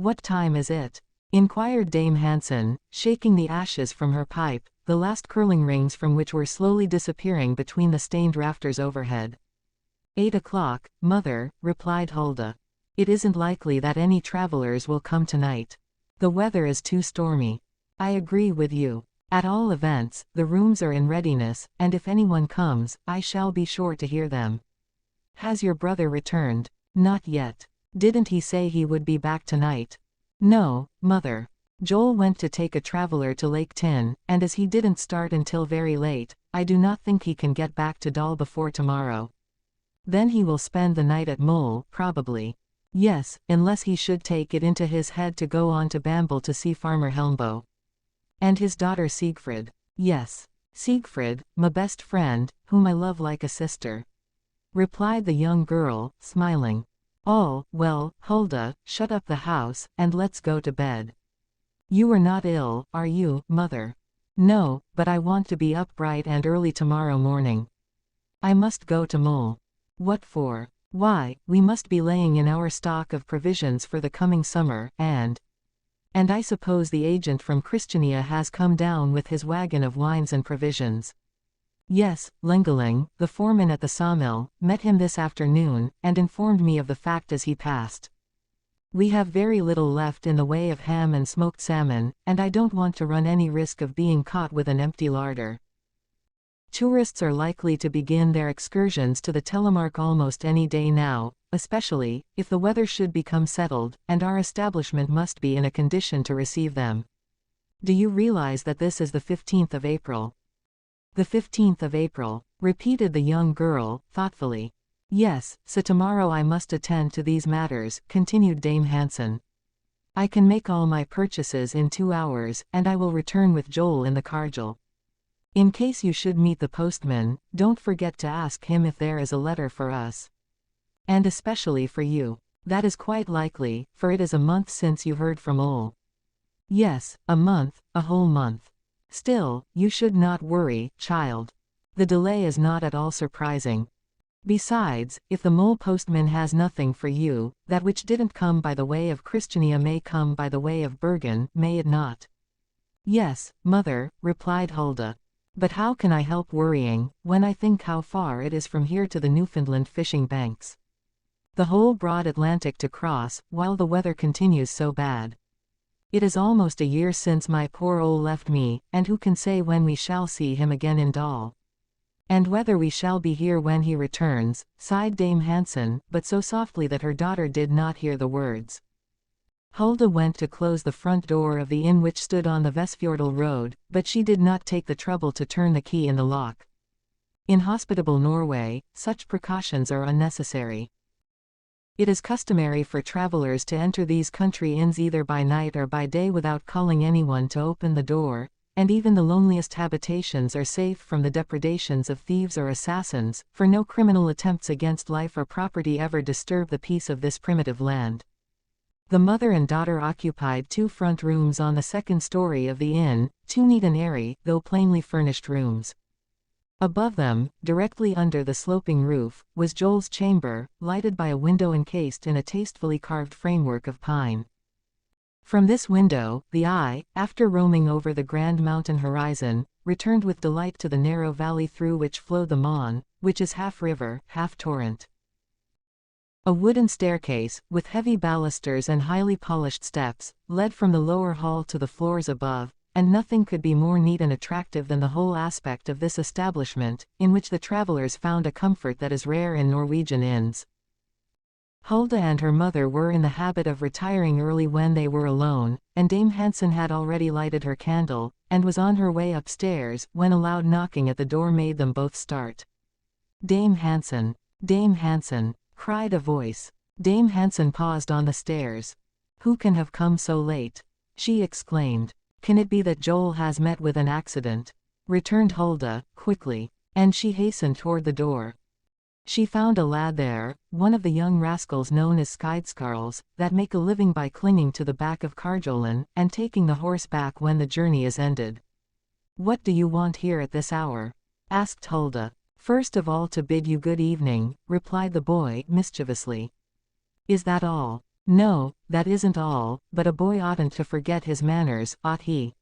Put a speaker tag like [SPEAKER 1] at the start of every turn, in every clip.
[SPEAKER 1] What time is it? Inquired Dame Hansen, shaking the ashes from her pipe, the last curling rings from which were slowly disappearing between the stained rafters overhead. 8 o'clock, mother, replied Hulda. It isn't likely that any travelers will come tonight. The weather is too stormy. I agree with you. At all events, the rooms are in readiness, and if anyone comes, I shall be sure to hear them. Has your brother returned? Not yet. Didn't he say he would be back tonight? No, mother. Joel went to take a traveler to Lake Tinn, and as he didn't start until very late, I do not think he can get back to Dal before tomorrow. Then he will spend the night at Moel, probably. Yes, unless he should take it into his head to go on to Bamble to see Farmer Helmbo. And his daughter Siegfried. Yes, Siegfried, my best friend, whom I love like a sister. Replied the young girl, smiling. All, well, Hulda, shut up the house, and let's go to bed. You are not ill, are you, mother? No, but I want to be up bright and early tomorrow morning. I must go to Moel. What for? Why, we must be laying in our stock of provisions for the coming summer, and I suppose the agent from Christiania has come down with his wagon of wines and provisions. Yes, Lengeling, the foreman at the sawmill, met him this afternoon, and informed me of the fact as he passed. We have very little left in the way of ham and smoked salmon, and I don't want to run any risk of being caught with an empty larder. Tourists are likely to begin their excursions to the Telemark almost any day now, especially if the weather should become settled, and our establishment must be in a condition to receive them. Do you realize that this is the 15th of April? The 15th of April, repeated the young girl, thoughtfully. Yes, so tomorrow I must attend to these matters, continued Dame Hansen. I can make all my purchases in 2 hours, and I will return with Joel in the cargel. In case you should meet the postman, don't forget to ask him if there is a letter for us. And especially for you. That is quite likely, for it is a month since you heard from Moel. Yes, a month, a whole month. Still, you should not worry, child. The delay is not at all surprising. Besides, if the Moel postman has nothing for you, that which didn't come by the way of Christiania may come by the way of Bergen, may it not? Yes, mother, replied Hulda. But how can I help worrying, when I think how far it is from here to the Newfoundland fishing banks? The whole broad Atlantic to cross, while the weather continues so bad. It is almost a year since my poor Ole left me, and who can say when we shall see him again in Dal? And whether we shall be here when he returns, sighed Dame Hansen, but so softly that her daughter did not hear the words. Hulda went to close the front door of the inn which stood on the Vestfjordal road, but she did not take the trouble to turn the key in the lock. In hospitable Norway, such precautions are unnecessary. It is customary for travelers to enter these country inns either by night or by day without calling anyone to open the door, and even the loneliest habitations are safe from the depredations of thieves or assassins, for no criminal attempts against life or property ever disturb the peace of this primitive land. The mother and daughter occupied 2 front rooms on the 2nd story of the inn, 2 neat and airy, though plainly furnished rooms. Above them, directly under the sloping roof, was Joel's chamber, lighted by a window encased in a tastefully carved framework of pine. From this window, the eye, after roaming over the grand mountain horizon, returned with delight to the narrow valley through which flowed the Mon, which is half river, half torrent. A wooden staircase, with heavy balusters and highly polished steps, led from the lower hall to the floors above, and nothing could be more neat and attractive than the whole aspect of this establishment, in which the travelers found a comfort that is rare in Norwegian inns. Hulda and her mother were in the habit of retiring early when they were alone, and Dame Hansen had already lighted her candle, and was on her way upstairs, when a loud knocking at the door made them both start. Dame Hansen! Dame Hansen! Cried a voice. Dame Hansen paused on the stairs. Who can have come so late? She exclaimed. Can it be that Joel has met with an accident? Returned Hulda, quickly. And she hastened toward the door. She found a lad there, one of the young rascals known as skideskarls, that make a living by clinging to the back of carjolen, and taking the horse back when the journey is ended. What do you want here at this hour? Asked Hulda. First of all to bid you good evening, replied the boy, mischievously. Is that all? No, that isn't all, but a boy oughtn't to forget his manners, ought he?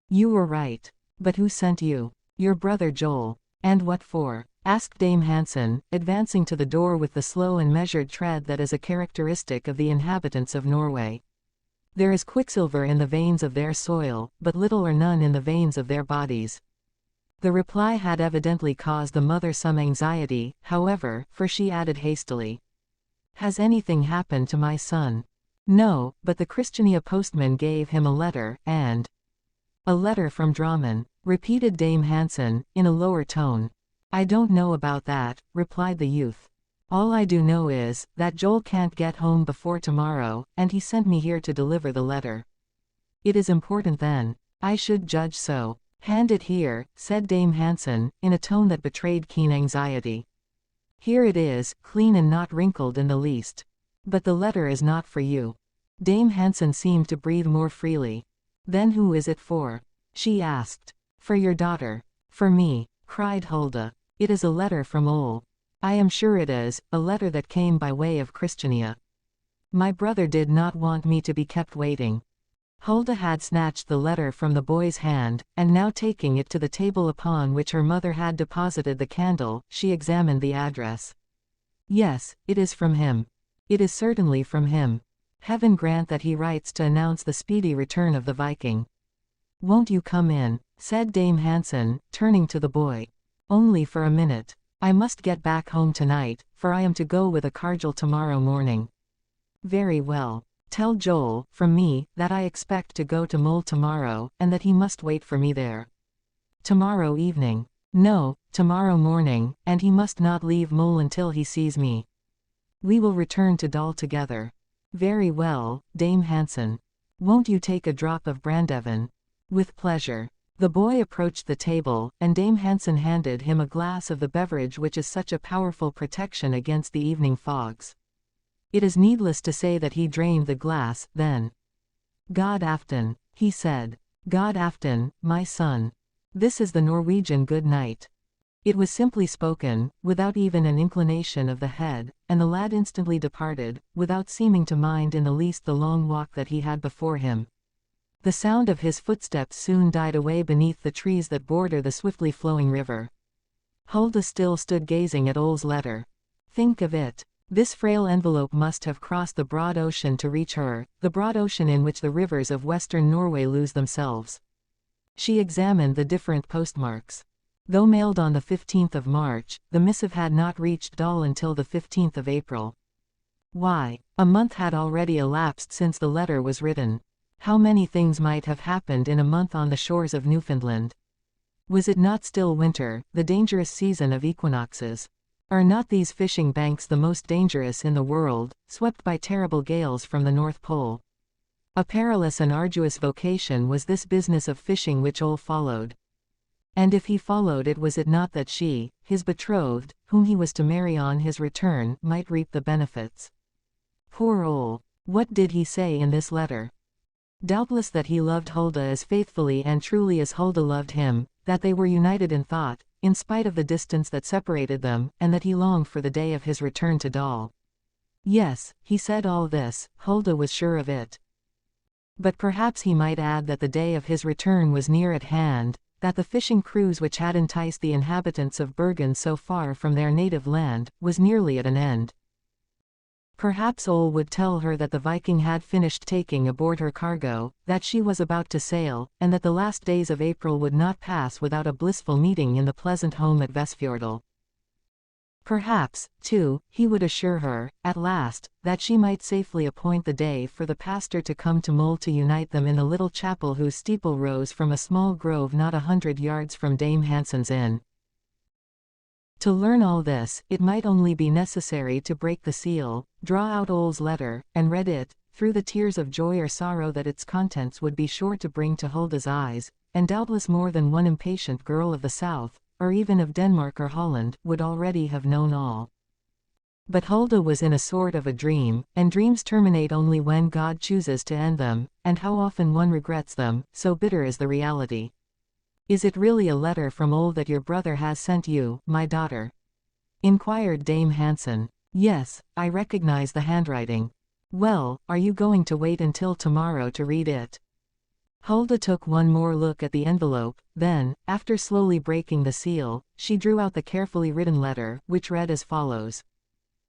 [SPEAKER 1] You were right. But who sent you? Your brother Joel. And what for? Asked Dame Hansen, advancing to the door with the slow and measured tread that is a characteristic of the inhabitants of Norway. There is quicksilver in the veins of their soil, but little or none in the veins of their bodies. The reply had evidently caused the mother some anxiety, however, for she added hastily, "Has anything happened to my son?" "No, but the Christiania postman gave him a letter, and—" "A letter from Drammen," repeated Dame Hansen, in a lower tone. "I don't know about that," replied the youth. "All I do know is, that Joel can't get home before tomorrow, and he sent me here to deliver the letter." "It is important then." "I should judge so." "Hand it here," said Dame Hansen, in a tone that betrayed keen anxiety. "Here it is, clean and not wrinkled in the least. But the letter is not for you." Dame Hansen seemed to breathe more freely. "Then who is it for?" she asked. "For your daughter." "For me," cried Hulda. "It is a letter from Moel." "I am sure it is, a letter that came by way of Christiania. My brother did not want me to be kept waiting." Hulda had snatched the letter from the boy's hand, and now taking it to the table upon which her mother had deposited the candle, she examined the address. "Yes, it is from him. It is certainly from him. Heaven grant that he writes to announce the speedy return of the Viking." "Won't you come in?" said Dame Hansen, turning to the boy. "Only for a minute. I must get back home tonight, for I am to go with a cargel tomorrow morning." "Very well. Tell Joel, from me, that I expect to go to Moel tomorrow, and that he must wait for me there." "Tomorrow evening." "No, tomorrow morning, and he must not leave Moel until he sees me." "We will return to Dal together." "Very well, Dame Hansen. Won't you take a drop of brandeven?" "With pleasure." The boy approached the table, and Dame Hansen handed him a glass of the beverage which is such a powerful protection against the evening fogs. It is needless to say that he drained the glass, then. "God aften," he said. "God aften, my son. This is the Norwegian good night." It was simply spoken, without even an inclination of the head, and the lad instantly departed, without seeming to mind in the least the long walk that he had before him. The sound of his footsteps soon died away beneath the trees that border the swiftly flowing river. Hulda still stood gazing at Ol's letter. Think of it. This frail envelope must have crossed the broad ocean to reach her, the broad ocean in which the rivers of western Norway lose themselves. She examined the different postmarks. Though mailed on the 15th of March, the missive had not reached Dal until the 15th of April. Why, a month had already elapsed since the letter was written. How many things might have happened in a month on the shores of Newfoundland? Was it not still winter, the dangerous season of equinoxes? Are not these fishing banks the most dangerous in the world, swept by terrible gales from the North Pole? A perilous and arduous vocation was this business of fishing which Ole followed. And if he followed it, was it not that she, his betrothed, whom he was to marry on his return, might reap the benefits? Poor Ole! What did he say in this letter? Doubtless that he loved Hulda as faithfully and truly as Hulda loved him, that they were united in thought, in spite of the distance that separated them, and that he longed for the day of his return to Dal. Yes, he said all this, Hulda was sure of it. But perhaps he might add that the day of his return was near at hand, that the fishing cruise which had enticed the inhabitants of Bergen so far from their native land, was nearly at an end. Perhaps Ole would tell her that the Viking had finished taking aboard her cargo, that she was about to sail, and that the last days of April would not pass without a blissful meeting in the pleasant home at Vestfjordal. Perhaps, too, he would assure her, at last, that she might safely appoint the day for the pastor to come to Moel to unite them in the little chapel whose steeple rose from a small grove not 100 yards from Dame Hansen's inn. To learn all this, it might only be necessary to break the seal, draw out Ole's letter, and read it, through the tears of joy or sorrow that its contents would be sure to bring to Hulda's eyes, and doubtless more than one impatient girl of the south, or even of Denmark or Holland, would already have known all. But Hulda was in a sort of a dream, and dreams terminate only when God chooses to end them, and how often one regrets them, so bitter is the reality. Is it really a letter from Ole that your brother has sent you, my daughter? Inquired Dame Hansen. Yes, I recognize the handwriting. Well, are you going to wait until tomorrow to read it? Hulda took one more look at the envelope, then, after slowly breaking the seal, she drew out the carefully written letter, which read as follows.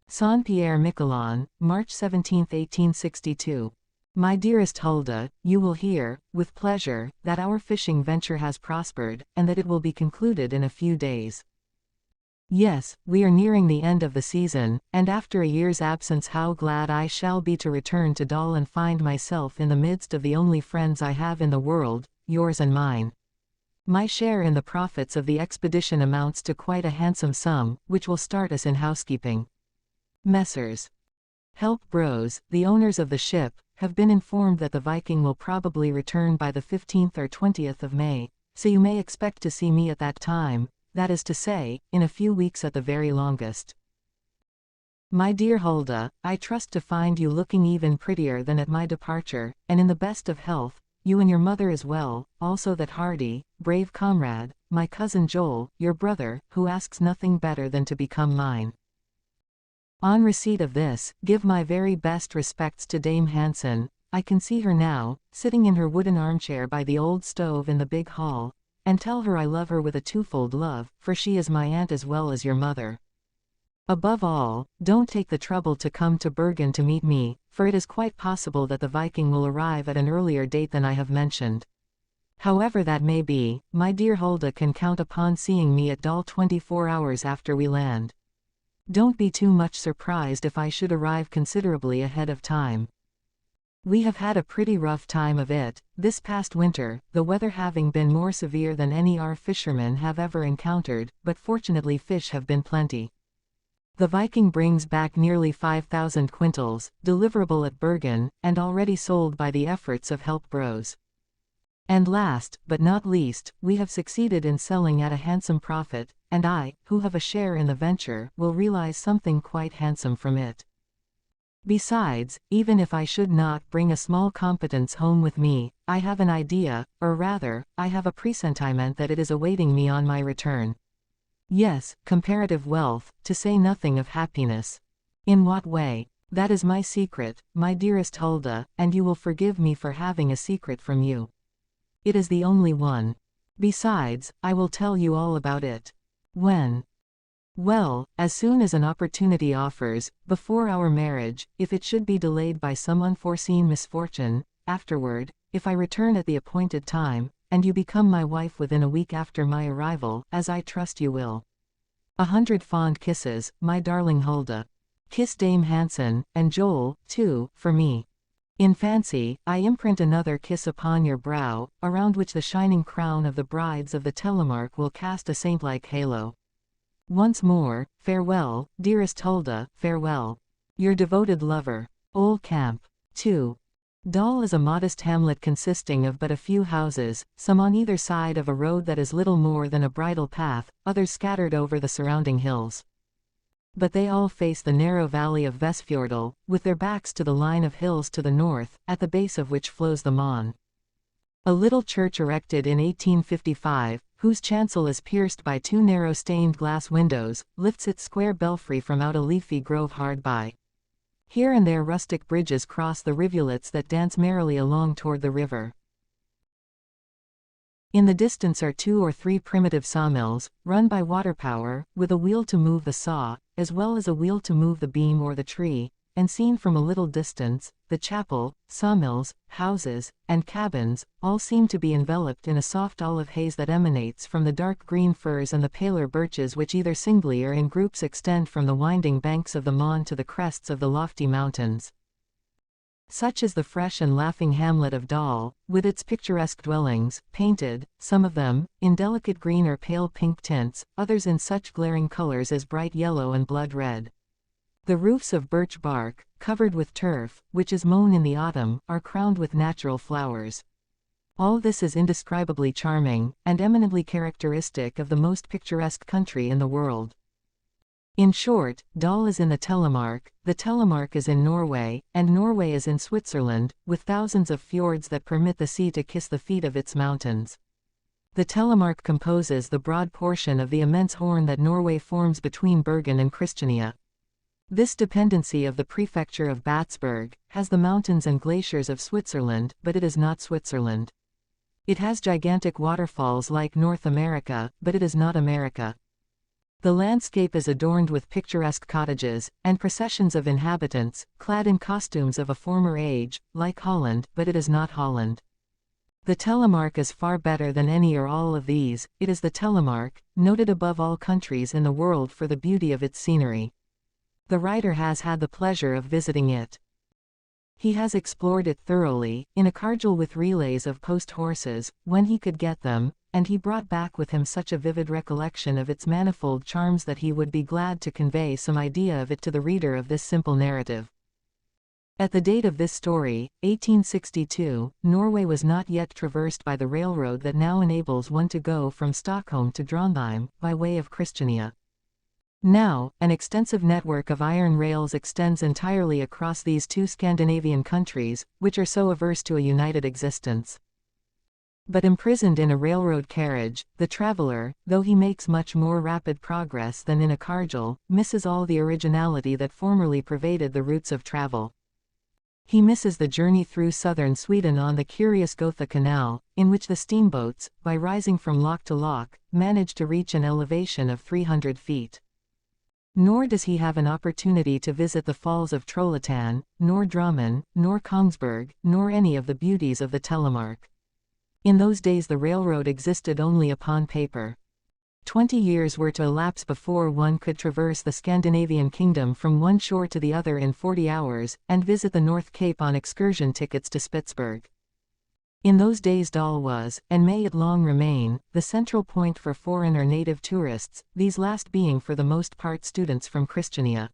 [SPEAKER 1] Saint-Pierre Miquelon, March 17, 1862. My dearest Hulda, you will hear, with pleasure, that our fishing venture has prospered, and that it will be concluded in a few days. Yes, we are nearing the end of the season, and after a year's absence how glad I shall be to return to Dal and find myself in the midst of the only friends I have in the world, yours and mine. My share in the profits of the expedition amounts to quite a handsome sum, which will start us in housekeeping. Messrs. Help Bros, the owners of the ship, have been informed that the Viking will probably return by the 15th or 20th of May, so you may expect to see me at that time, that is to say, in a few weeks at the very longest. My dear Hulda, I trust to find you looking even prettier than at my departure, and in the best of health, you and your mother as well, also that hardy, brave comrade, my cousin Joel, your brother, who asks nothing better than to become mine. On receipt of this, give my very best respects to Dame Hansen. I can see her now, sitting in her wooden armchair by the old stove in the big hall, and tell her I love her with a twofold love, for she is my aunt as well as your mother. Above all, don't take the trouble to come to Bergen to meet me, for it is quite possible that the Viking will arrive at an earlier date than I have mentioned. However that may be, my dear Hulda can count upon seeing me at Dal 24 hours after we land. Don't be too much surprised if I should arrive considerably ahead of time. We have had a pretty rough time of it, this past winter, the weather having been more severe than any our fishermen have ever encountered, but fortunately fish have been plenty. The Viking brings back nearly 5,000 quintals, deliverable at Bergen, and already sold by the efforts of Help Bros. And last, but not least, we have succeeded in selling at a handsome profit, and I, who have a share in the venture, will realize something quite handsome from it. Besides, even if I should not bring a small competence home with me, I have an idea, or rather, I have a presentiment that it is awaiting me on my return. Yes, comparative wealth, to say nothing of happiness. In what way? That is my secret, my dearest Hulda, and you will forgive me for having a secret from you. It is the only one. Besides, I will tell you all about it. When? Well, as soon as an opportunity offers, before our marriage, if it should be delayed by some unforeseen misfortune, afterward, if I return at the appointed time, and you become my wife within a week after my arrival, as I trust you will. 100 fond kisses, my darling Hulda. Kiss Dame Hansen, and Joel, too, for me. In fancy, I imprint another kiss upon your brow, around which the shining crown of the brides of the Telemark will cast a saint-like halo. Once more, farewell, dearest Hulda, farewell. Your devoted lover. Ole Camp. 2. Dal is a modest hamlet consisting of but a few houses, some on either side of a road that is little more than a bridle path, others scattered over the surrounding hills. But they all face the narrow valley of Vestfjordal, with their backs to the line of hills to the north, at the base of which flows the Mon. A little church erected in 1855, whose chancel is pierced by two narrow stained-glass windows, lifts its square belfry from out a leafy grove hard by. Here and there rustic bridges cross the rivulets that dance merrily along toward the river. In the distance are 2 or 3 primitive sawmills, run by water power, with a wheel to move the saw, as well as a wheel to move the beam or the tree, and seen from a little distance, the chapel, sawmills, houses, and cabins, all seem to be enveloped in a soft olive haze that emanates from the dark green firs and the paler birches which either singly or in groups extend from the winding banks of the Mon to the crests of the lofty mountains. Such is the fresh and laughing hamlet of Dal, with its picturesque dwellings, painted, some of them, in delicate green or pale pink tints, others in such glaring colors as bright yellow and blood red. The roofs of birch bark, covered with turf, which is mown in the autumn, are crowned with natural flowers. All this is indescribably charming, and eminently characteristic of the most picturesque country in the world. In short, Dal is in the Telemark is in Norway, and Norway is in Switzerland, with thousands of fjords that permit the sea to kiss the feet of its mountains. The Telemark composes the broad portion of the immense horn that Norway forms between Bergen and Christiania. This dependency of the prefecture of Batsberg has the mountains and glaciers of Switzerland, but it is not Switzerland. It has gigantic waterfalls like North America, but it is not America. The landscape is adorned with picturesque cottages, and processions of inhabitants, clad in costumes of a former age, like Holland, but it is not Holland. The Telemark is far better than any or all of these. It is the Telemark, noted above all countries in the world for the beauty of its scenery. The writer has had the pleasure of visiting it. He has explored it thoroughly, in a cargill with relays of post horses, when he could get them, and he brought back with him such a vivid recollection of its manifold charms that he would be glad to convey some idea of it to the reader of this simple narrative. At the date of this story, 1862, Norway was not yet traversed by the railroad that now enables one to go from Stockholm to Trondheim, by way of Christiania. Now, an extensive network of iron rails extends entirely across these two Scandinavian countries, which are so averse to a united existence. But imprisoned in a railroad carriage, the traveler, though he makes much more rapid progress than in a cargill, misses all the originality that formerly pervaded the routes of travel. He misses the journey through southern Sweden on the curious Gotha Canal, in which the steamboats, by rising from lock to lock, manage to reach an elevation of 300 feet. Nor does he have an opportunity to visit the falls of Trollhättan, nor Drammen, nor Kongsberg, nor any of the beauties of the Telemark. In those days the railroad existed only upon paper. 20 years were to elapse before one could traverse the Scandinavian kingdom from one shore to the other in 40 hours, and visit the North Cape on excursion tickets to Spitzberg. In those days Dal was, and may it long remain, the central point for foreign or native tourists, these last being for the most part students from Christiania.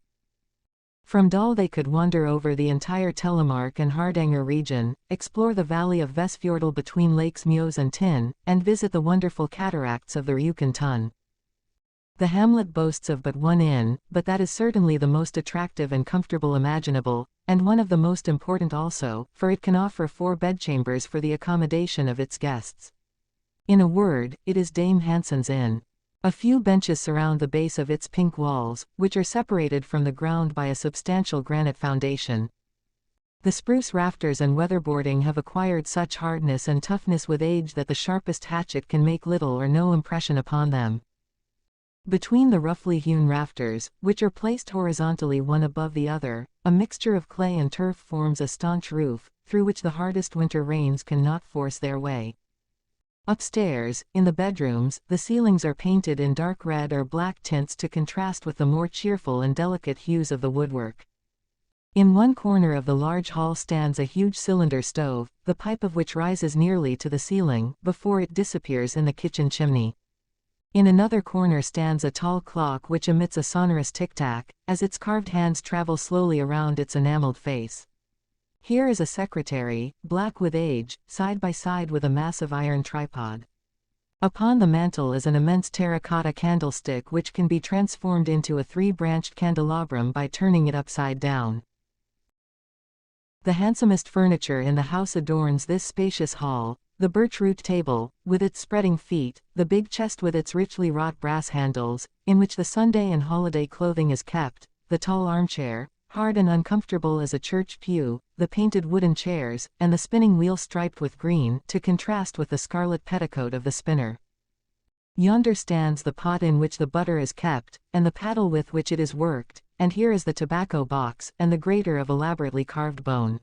[SPEAKER 1] From Dal they could wander over the entire Telemark and Hardanger region, explore the valley of Vestfjordal between lakes Meos and Tinn, and visit the wonderful cataracts of the Rjukan Tun. The hamlet boasts of but one inn, but that is certainly the most attractive and comfortable imaginable, and one of the most important also, for it can offer 4 bedchambers for the accommodation of its guests. In a word, it is Dame Hansen's inn. A few benches surround the base of its pink walls, which are separated from the ground by a substantial granite foundation. The spruce rafters and weatherboarding have acquired such hardness and toughness with age that the sharpest hatchet can make little or no impression upon them. Between the roughly hewn rafters, which are placed horizontally one above the other, a mixture of clay and turf forms a staunch roof, through which the hardest winter rains cannot force their way. Upstairs, in the bedrooms, the ceilings are painted in dark red or black tints to contrast with the more cheerful and delicate hues of the woodwork. In one corner of the large hall stands a huge cylinder stove, the pipe of which rises nearly to the ceiling, before it disappears in the kitchen chimney. In another corner stands a tall clock which emits a sonorous tic-tac, as its carved hands travel slowly around its enameled face. Here is a secretary, black with age, side by side with a massive iron tripod. Upon the mantel is an immense terracotta candlestick which can be transformed into a 3-branched candelabrum by turning it upside down. The handsomest furniture in the house adorns this spacious hall: the birch root table, with its spreading feet, the big chest with its richly wrought brass handles, in which the Sunday and holiday clothing is kept, the tall armchair, hard and uncomfortable as a church pew, the painted wooden chairs, and the spinning wheel striped with green, to contrast with the scarlet petticoat of the spinner. Yonder stands the pot in which the butter is kept, and the paddle with which it is worked, and here is the tobacco box, and the grater of elaborately carved bone.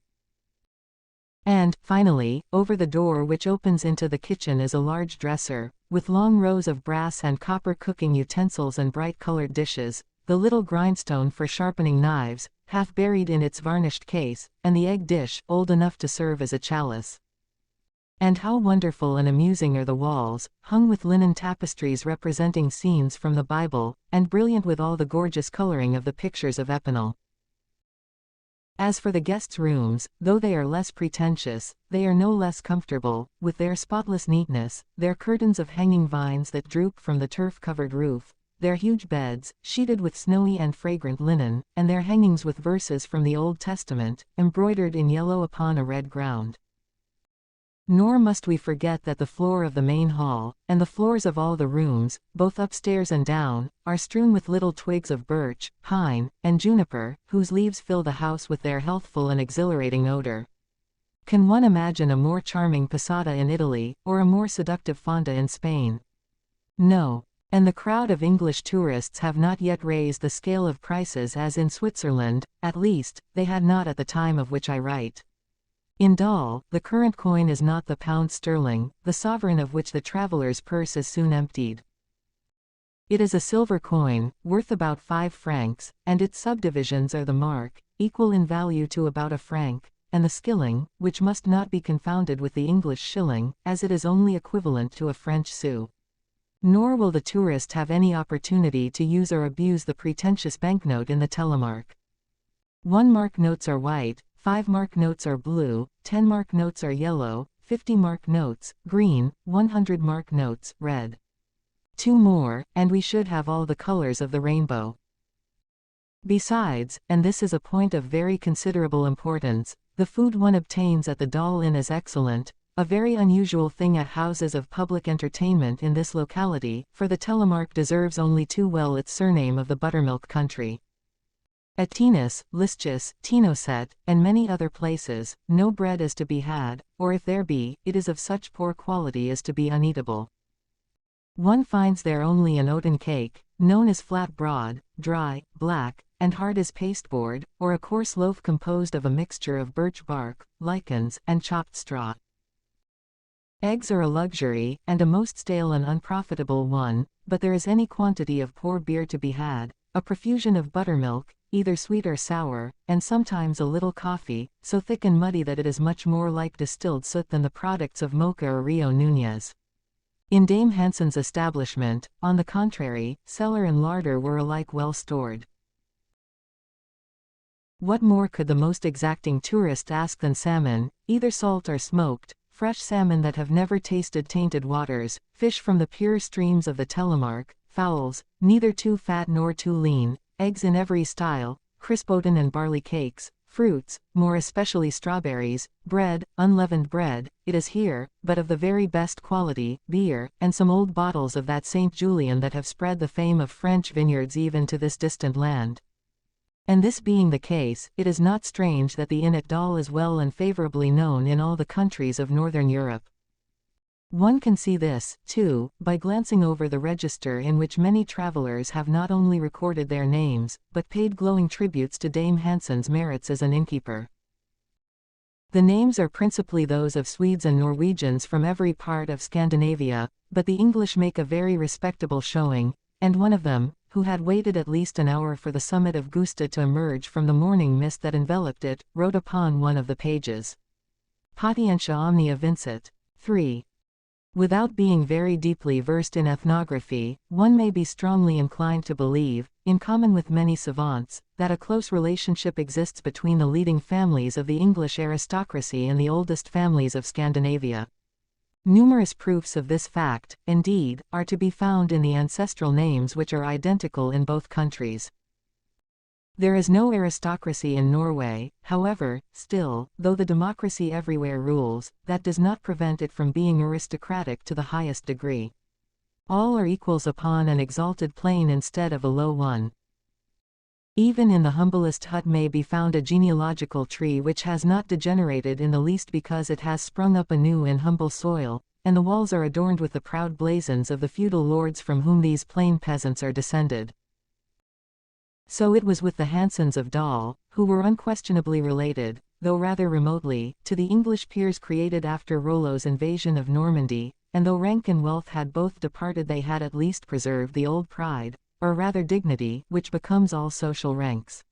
[SPEAKER 1] And, finally, over the door which opens into the kitchen is a large dresser, with long rows of brass and copper cooking utensils and bright-colored dishes, the little grindstone for sharpening knives, half buried in its varnished case, and the egg dish, old enough to serve as a chalice. And how wonderful and amusing are the walls, hung with linen tapestries representing scenes from the Bible, and brilliant with all the gorgeous coloring of the pictures of Epinal. As for the guests' rooms, though they are less pretentious, they are no less comfortable, with their spotless neatness, their curtains of hanging vines that droop from the turf-covered roof, their huge beds, sheeted with snowy and fragrant linen, and their hangings with verses from the Old Testament, embroidered in yellow upon a red ground. Nor must we forget that the floor of the main hall, and the floors of all the rooms, both upstairs and down, are strewn with little twigs of birch, pine, and juniper, whose leaves fill the house with their healthful and exhilarating odor. Can one imagine a more charming posada in Italy, or a more seductive fonda in Spain? No. And the crowd of English tourists have not yet raised the scale of prices as in Switzerland, at least, they had not at the time of which I write. In Dal, the current coin is not the pound sterling, the sovereign of which the traveller's purse is soon emptied. It is a silver coin, worth about 5 francs, and its subdivisions are the mark, equal in value to about a franc, and the skilling, which must not be confounded with the English shilling, as it is only equivalent to a French sou. Nor will the tourist have any opportunity to use or abuse the pretentious banknote in the telemark. 1-mark notes are white, 5-mark notes are blue, 10-mark notes are yellow, 50-mark notes, green, 100-mark notes, red. 2 more, and we should have all the colors of the rainbow. Besides, and this is a point of very considerable importance, the food one obtains at the Dal Inn is excellent, a very unusual thing at houses of public entertainment in this locality, for the telemark deserves only too well its surname of the buttermilk country. At Tinis, Liscis, Tinoset, and many other places, no bread is to be had, or if there be, it is of such poor quality as to be uneatable. One finds there only an oaten cake, known as flat broad, dry, black, and hard as pasteboard, or a coarse loaf composed of a mixture of birch bark, lichens, and chopped straw. Eggs are a luxury, and a most stale and unprofitable one, but there is any quantity of poor beer to be had, a profusion of buttermilk, either sweet or sour, and sometimes a little coffee, so thick and muddy that it is much more like distilled soot than the products of Mocha or Rio Nunez. In Dame Hansen's establishment, on the contrary, cellar and larder were alike well stored. What more could the most exacting tourist ask than salmon, either salt or smoked, fresh salmon that have never tasted tainted waters, fish from the pure streams of the telemark, fowls, neither too fat nor too lean, eggs in every style, crisp oaten and barley cakes, fruits, more especially strawberries, bread, unleavened bread, it is here, but of the very best quality, beer, and some old bottles of that St. Julian that have spread the fame of French vineyards even to this distant land. And this being the case, it is not strange that the inn at Dal is well and favorably known in all the countries of northern Europe. One can see this, too, by glancing over the register in which many travelers have not only recorded their names, but paid glowing tributes to Dame Hansen's merits as an innkeeper. The names are principally those of Swedes and Norwegians from every part of Scandinavia, but the English make a very respectable showing, and one of them, who had waited at least an hour for the summit of Gusta to emerge from the morning mist that enveloped it, wrote upon one of the pages, "Patientia omnia vincit." 3. Without being very deeply versed in ethnography, one may be strongly inclined to believe, in common with many savants, that a close relationship exists between the leading families of the English aristocracy and the oldest families of Scandinavia. Numerous proofs of this fact, indeed, are to be found in the ancestral names which are identical in both countries. There is no aristocracy in Norway, however, still, though the democracy everywhere rules, that does not prevent it from being aristocratic to the highest degree. All are equals upon an exalted plane instead of a low one. Even in the humblest hut may be found a genealogical tree which has not degenerated in the least because it has sprung up anew in humble soil, and the walls are adorned with the proud blazons of the feudal lords from whom these plain peasants are descended. So it was with the Hansens of Dal, who were unquestionably related, though rather remotely, to the English peers created after Rollo's invasion of Normandy, and though rank and wealth had both departed they had at least preserved the old pride, or rather dignity, which becomes all social ranks.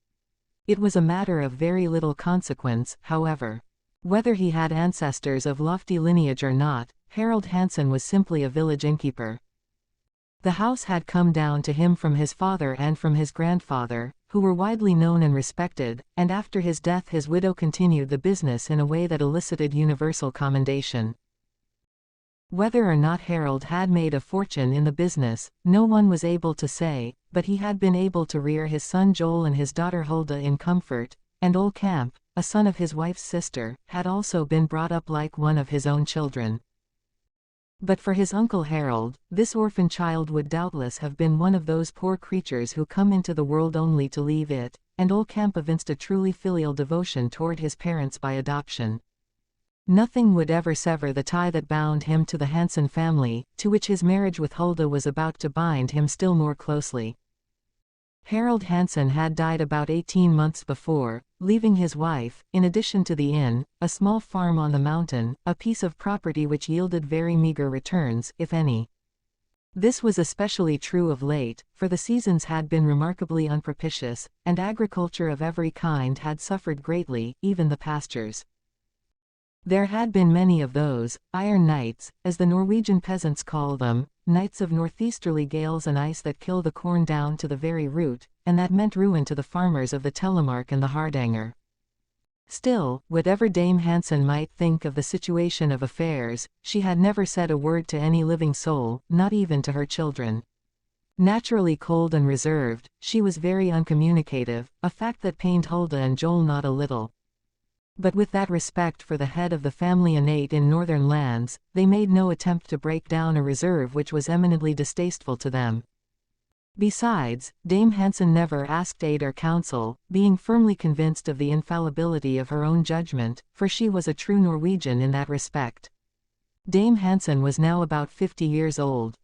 [SPEAKER 1] It was a matter of very little consequence, however. Whether he had ancestors of lofty lineage or not, Harold Hansen was simply a village innkeeper. The house had come down to him from his father and from his grandfather, who were widely known and respected, and after his death his widow continued the business in a way that elicited universal commendation. Whether or not Harold had made a fortune in the business, no one was able to say, but he had been able to rear his son Joel and his daughter Hulda in comfort, and old Camp, a son of his wife's sister, had also been brought up like one of his own children. But for his uncle Harold, this orphan child would doubtless have been one of those poor creatures who come into the world only to leave it, and Ole Kemp evinced a truly filial devotion toward his parents by adoption. Nothing would ever sever the tie that bound him to the Hansen family, to which his marriage with Hulda was about to bind him still more closely. Harold Hansen had died about 18 months before, leaving his wife, in addition to the inn, a small farm on the mountain, a piece of property which yielded very meager returns, if any. This was especially true of late, for the seasons had been remarkably unpropitious, and agriculture of every kind had suffered greatly, even the pastures. There had been many of those iron nights, as the Norwegian peasants call them, nights of northeasterly gales and ice that kill the corn down to the very root, and that meant ruin to the farmers of the Telemark and the Hardanger. Still, whatever Dame Hansen might think of the situation of affairs, she had never said a word to any living soul, not even to her children. Naturally cold and reserved, she was very uncommunicative, a fact that pained Hulda and Joel not a little. But with that respect for the head of the family innate in northern lands, they made no attempt to break down a reserve which was eminently distasteful to them. Besides, Dame Hansen never asked aid or counsel, being firmly convinced of the infallibility of her own judgment, for she was a true Norwegian in that respect. Dame Hansen was now about 50 years old.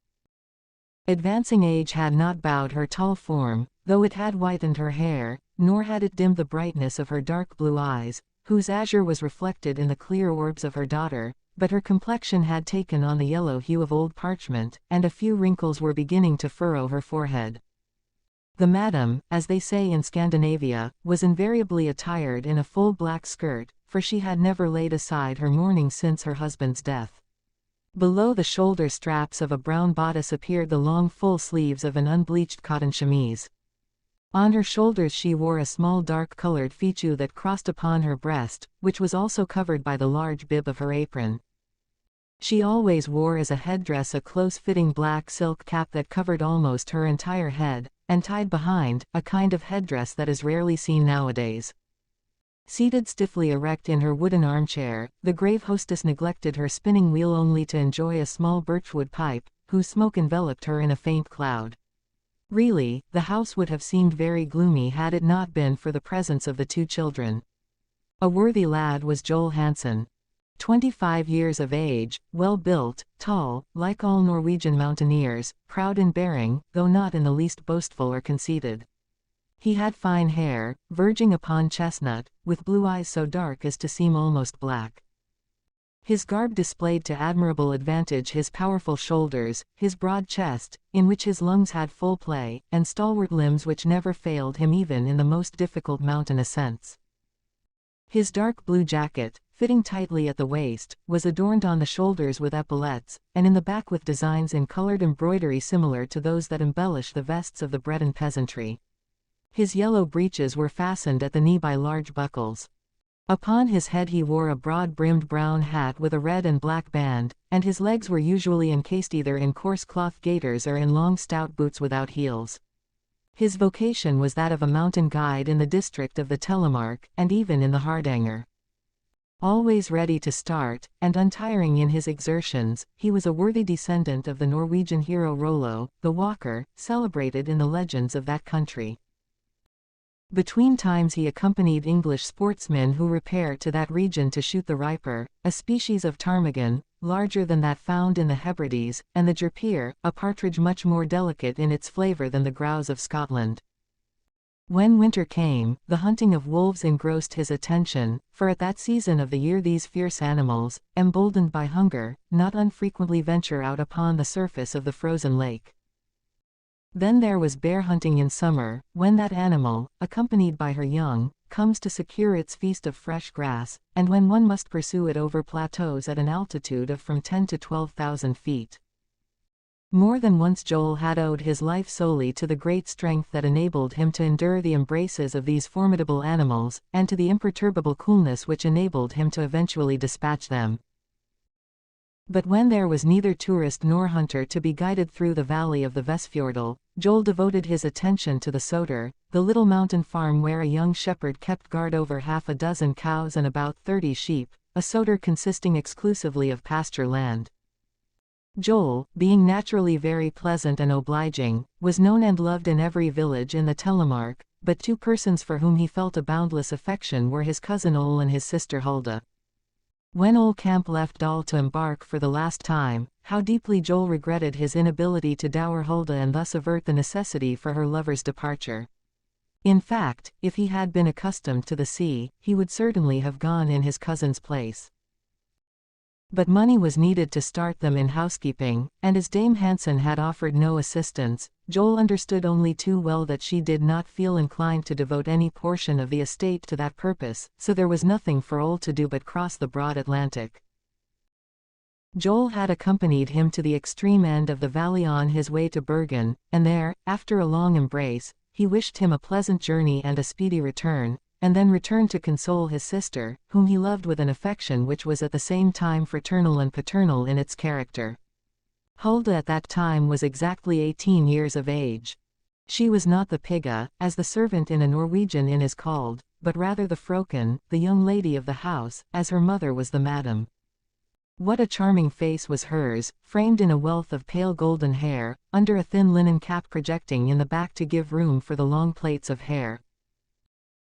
[SPEAKER 1] Advancing age had not bowed her tall form, though it had whitened her hair, nor had it dimmed the brightness of her dark blue eyes, whose azure was reflected in the clear orbs of her daughter, but her complexion had taken on the yellow hue of old parchment, and a few wrinkles were beginning to furrow her forehead. The madam, as they say in Scandinavia, was invariably attired in a full black skirt, for she had never laid aside her mourning since her husband's death. Below the shoulder straps of a brown bodice appeared the long full sleeves of an unbleached cotton chemise. On her shoulders she wore a small dark-colored fichu that crossed upon her breast, which was also covered by the large bib of her apron. She always wore as a headdress a close-fitting black silk cap that covered almost her entire head, and tied behind, a kind of headdress that is rarely seen nowadays. Seated stiffly erect in her wooden armchair, the grave hostess neglected her spinning wheel only to enjoy a small birchwood pipe, whose smoke enveloped her in a faint cloud. Really, the house would have seemed very gloomy had it not been for the presence of the two children. A worthy lad was Joel Hansen. 25 years of age, well-built, tall, like all Norwegian mountaineers, proud in bearing, though not in the least boastful or conceited. He had fine hair, verging upon chestnut, with blue eyes so dark as to seem almost black. His garb displayed to admirable advantage his powerful shoulders, his broad chest, in which his lungs had full play, and stalwart limbs which never failed him even in the most difficult mountain ascents. His dark blue jacket, fitting tightly at the waist, was adorned on the shoulders with epaulettes, and in the back with designs in colored embroidery similar to those that embellish the vests of the Breton peasantry. His yellow breeches were fastened at the knee by large buckles. Upon his head he wore a broad-brimmed brown hat with a red and black band, and his legs were usually encased either in coarse cloth gaiters or in long stout boots without heels. His vocation was that of a mountain guide in the district of the Telemark, and even in the Hardanger. Always ready to start, and untiring in his exertions, he was a worthy descendant of the Norwegian hero Rollo, the walker, celebrated in the legends of that country. Between times he accompanied English sportsmen who repair to that region to shoot the riper, a species of ptarmigan, larger than that found in the Hebrides, and the jerpier, a partridge much more delicate in its flavor than the grouse of Scotland. When winter came, the hunting of wolves engrossed his attention, for at that season of the year these fierce animals, emboldened by hunger, not unfrequently venture out upon the surface of the frozen lake. Then there was bear hunting in summer, when that animal, accompanied by her young, comes to secure its feast of fresh grass, and when one must pursue it over plateaus at an altitude of from 10 to 12,000 feet. More than once Joel had owed his life solely to the great strength that enabled him to endure the embraces of these formidable animals, and to the imperturbable coolness which enabled him to eventually dispatch them. But when there was neither tourist nor hunter to be guided through the valley of the Vestfjordal, Joel devoted his attention to the Soder, the little mountain farm where a young shepherd kept guard over half a dozen cows and about 30 sheep, a Soder consisting exclusively of pasture land. Joel, being naturally very pleasant and obliging, was known and loved in every village in the Telemark, but two persons for whom he felt a boundless affection were his cousin Ole and his sister Hulda. When Ole Camp left Dal to embark for the last time, how deeply Joel regretted his inability to dower Hulda and thus avert the necessity for her lover's departure. In fact, if he had been accustomed to the sea, he would certainly have gone in his cousin's place. But money was needed to start them in housekeeping, and as Dame Hansen had offered no assistance, Joel understood only too well that she did not feel inclined to devote any portion of the estate to that purpose, so there was nothing for Ole to do but cross the broad Atlantic. Joel had accompanied him to the extreme end of the valley on his way to Bergen, and there, after a long embrace, he wished him a pleasant journey and a speedy return, and then returned to console his sister, whom he loved with an affection which was at the same time fraternal and paternal in its character. Hulda at that time was exactly 18 years of age. She was not the pigga, as the servant in a Norwegian inn is called, but rather the frøken, the young lady of the house, as her mother was the madam. What a charming face was hers, framed in a wealth of pale golden hair, under a thin linen cap projecting in the back to give room for the long plaits of hair.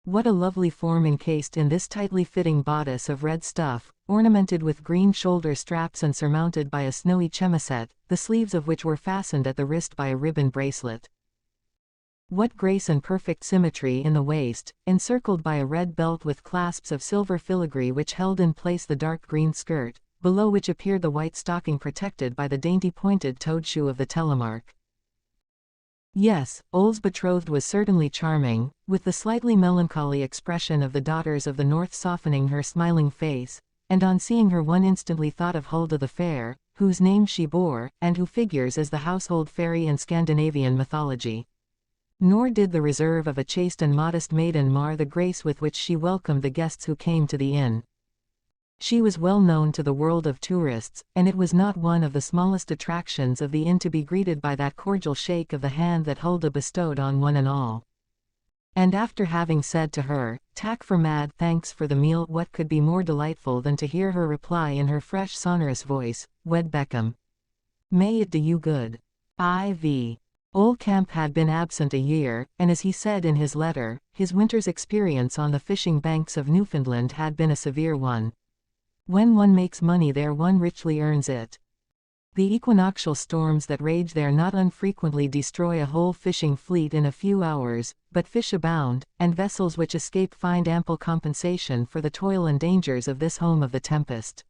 [SPEAKER 1] What a lovely form encased in this tightly fitting bodice of red stuff, ornamented with green shoulder straps and surmounted by a snowy chemisette, the sleeves of which were fastened at the wrist by a ribbon bracelet. What grace and perfect symmetry in the waist, encircled by a red belt with clasps of silver filigree which held in place the dark green skirt, below which appeared the white stocking protected by the dainty pointed toed shoe of the Telemark. Yes, Ole's betrothed was certainly charming, with the slightly melancholy expression of the daughters of the north softening her smiling face, and on seeing her one instantly thought of Hulda the Fair, whose name she bore, and who figures as the household fairy in Scandinavian mythology. Nor did the reserve of a chaste and modest maiden mar the grace with which she welcomed the guests who came to the inn. She was well known to the world of tourists, and it was not one of the smallest attractions of the inn to be greeted by that cordial shake of the hand that Hulda bestowed on one and all. And after having said to her, "Tak for mad thanks for the meal," what could be more delightful than to hear her reply in her fresh sonorous voice, "Wed Beckham. May it do you good." IV. Ole Camp had been absent a year, and as he said in his letter, his winter's experience on the fishing banks of Newfoundland had been a severe one. When one makes money there one richly earns it. The equinoctial storms that rage there not unfrequently destroy a whole fishing fleet in a few hours, but fish abound, and vessels which escape find ample compensation for the toil and dangers of this home of the tempest.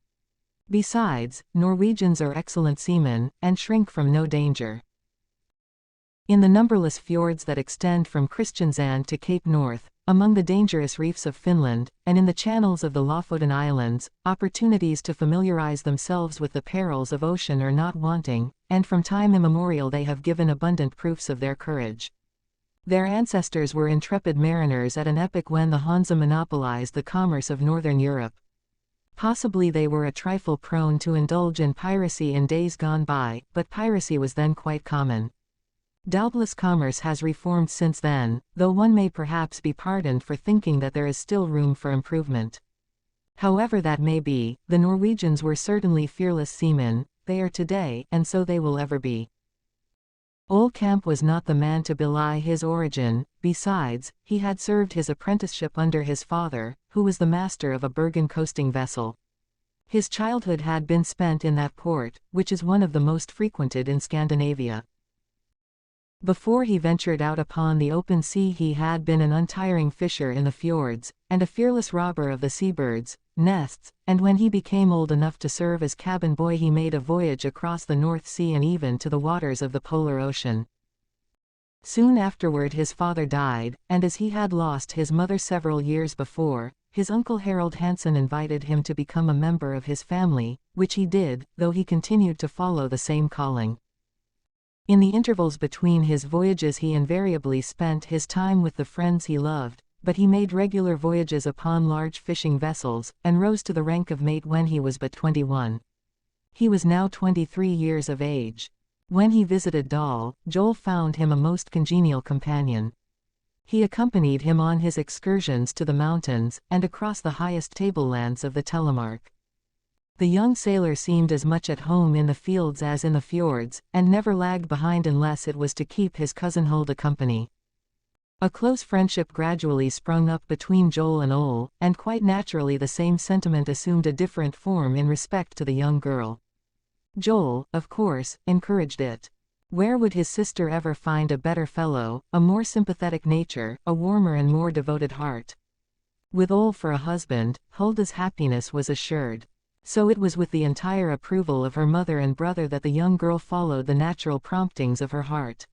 [SPEAKER 1] Besides, Norwegians are excellent seamen, and shrink from no danger. In the numberless fjords that extend from Kristiansand to Cape North, among the dangerous reefs of Finland, and in the channels of the Lofoten Islands, opportunities to familiarize themselves with the perils of ocean are not wanting, and from time immemorial they have given abundant proofs of their courage. Their ancestors were intrepid mariners at an epoch when the Hansa monopolized the commerce of northern Europe. Possibly they were a trifle prone to indulge in piracy in days gone by, but piracy was then quite common. Doubtless commerce has reformed since then, though one may perhaps be pardoned for thinking that there is still room for improvement. However that may be, the Norwegians were certainly fearless seamen, they are today, and so they will ever be. Ole Camp was not the man to belie his origin. Besides, he had served his apprenticeship under his father, who was the master of a Bergen coasting vessel. His childhood had been spent in that port, which is one of the most frequented in Scandinavia. Before he ventured out upon the open sea he had been an untiring fisher in the fjords, and a fearless robber of the seabirds' nests, and when he became old enough to serve as cabin boy he made a voyage across the North Sea and even to the waters of the Polar Ocean. Soon afterward his father died, and as he had lost his mother several years before, his uncle Harold Hansen invited him to become a member of his family, which he did, though he continued to follow the same calling. In the intervals between his voyages he invariably spent his time with the friends he loved, but he made regular voyages upon large fishing vessels, and rose to the rank of mate when he was but 21. He was now 23 years of age. When he visited Dal, Joel found him a most congenial companion. He accompanied him on his excursions to the mountains, and across the highest tablelands of the Telemark. The young sailor seemed as much at home in the fields as in the fjords, and never lagged behind unless it was to keep his cousin Hulda company. A close friendship gradually sprung up between Joel and Ole, and quite naturally the same sentiment assumed a different form in respect to the young girl. Joel, of course, encouraged it. Where would his sister ever find a better fellow, a more sympathetic nature, a warmer and more devoted heart? With Ole for a husband, Hulda's happiness was assured. So it was with the entire approval of her mother and brother that the young girl followed the natural promptings of her heart.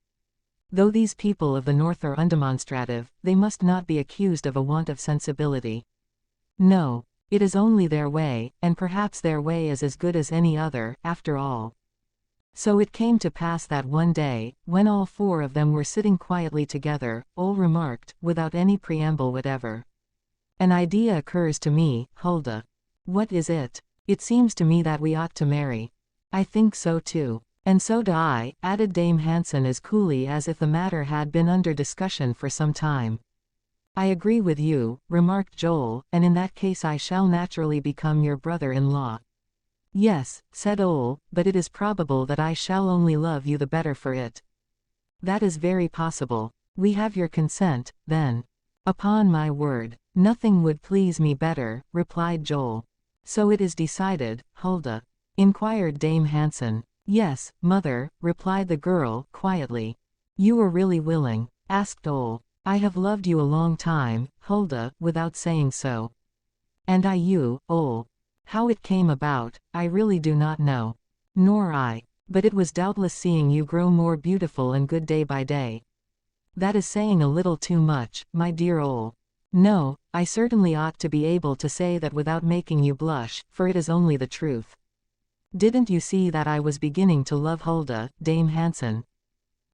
[SPEAKER 1] Though these people of the north are undemonstrative, they must not be accused of a want of sensibility. No, it is only their way, and perhaps their way is as good as any other, after all. So it came to pass that one day, when all four of them were sitting quietly together, Ole remarked, without any preamble whatever. "An idea occurs to me, Hulda." "What is it?" "It seems to me that we ought to marry." "I think so too." "And so do I," added Dame Hansen as coolly as if the matter had been under discussion for some time. "I agree with you," remarked Joel, "and in that case I shall naturally become your brother-in-law." "Yes," said Ole, "but it is probable that I shall only love you the better for it." "That is very possible. We have your consent, then." "Upon my word, nothing would please me better," replied Joel. "So it is decided, Hulda?" inquired Dame Hansen. "Yes, mother," replied the girl, quietly. "You are really willing?" asked Ole. "I have loved you a long time, Hulda, without saying so." "And I you, Ole. How it came about, I really do not know." "Nor I. But it was doubtless seeing you grow more beautiful and good day by day." "That is saying a little too much, my dear Ole." "No, I certainly ought to be able to say that without making you blush, for it is only the truth. Didn't you see that I was beginning to love Hulda, Dame Hansen?"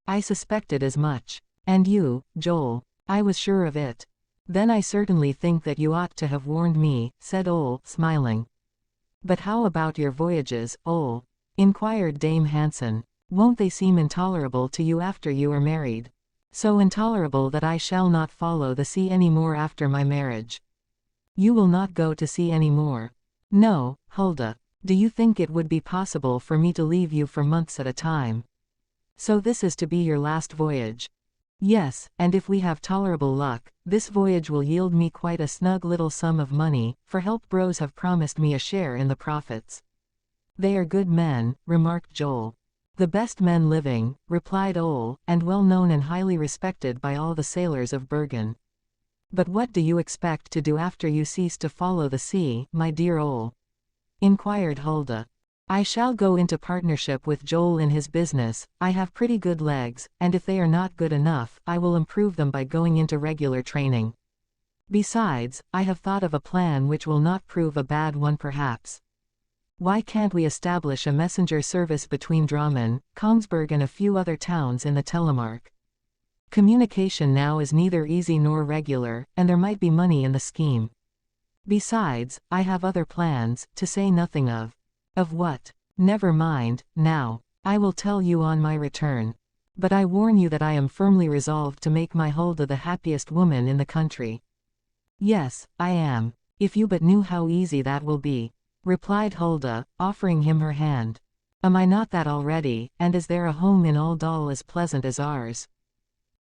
[SPEAKER 1] "I suspected as much." "And you, Joel?" "I was sure of it." "Then I certainly think that you ought to have warned me," said Ole, smiling. "But how about your voyages, Ole?" inquired Dame Hansen. "Won't they seem intolerable to you after you are married?" "So intolerable that I shall not follow the sea any more after my marriage." "You will not go to sea any more?" "No, Hulda. Do you think it would be possible for me to leave you for months at a time?" "So this is to be your last voyage?" "Yes, and if we have tolerable luck, this voyage will yield me quite a snug little sum of money, for Help Bros have promised me a share in the profits." "They are good men," remarked Joel. "The best men living," replied Ole, "and well known and highly respected by all the sailors of Bergen." "But what do you expect to do after you cease to follow the sea, my dear Ole?" inquired Hulda. "I shall go into partnership with Joel in his business. I have pretty good legs, and if they are not good enough, I will improve them by going into regular training. Besides, I have thought of a plan which will not prove a bad one perhaps. Why can't we establish a messenger service between Drammen, Kongsberg and a few other towns in the Telemark? Communication now is neither easy nor regular, and there might be money in the scheme. Besides, I have other plans, to say nothing of." "Of what?" "Never mind, now. I will tell you on my return. But I warn you that I am firmly resolved to make my Hulda the happiest woman in the country." "Yes, I am. If you but knew how easy that will be," replied Hulda, offering him her hand. "Am I not that already, and is there a home in all Dal as pleasant as ours?"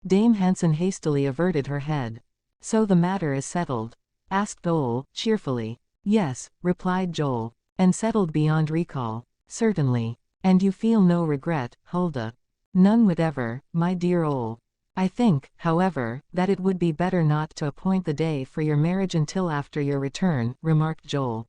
[SPEAKER 1] Dame Hansen hastily averted her head. "So the matter is settled?" asked Ole, cheerfully. "Yes," replied Joel. "And settled beyond recall." "Certainly. And you feel no regret, Hulda?" "None whatever, my dear Ole. I think, however, that it would be better not to appoint the day for your marriage until after your return," remarked Joel.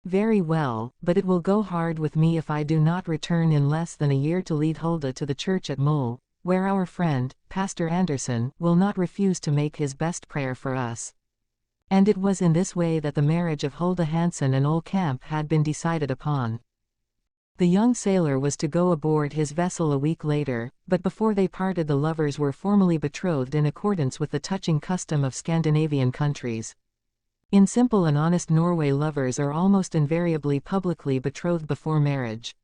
[SPEAKER 1] "Very well, but it will go hard with me if I do not return in less than a year to lead Hulda to the church at Moel, where our friend, Pastor Andersen, will not refuse to make his best prayer for us." And it was in this way that the marriage of Hulda Hansen and Ole Camp had been decided upon. The young sailor was to go aboard his vessel a week later, but before they parted the lovers were formally betrothed in accordance with the touching custom of Scandinavian countries. In simple and honest Norway, lovers are almost invariably publicly betrothed before marriage.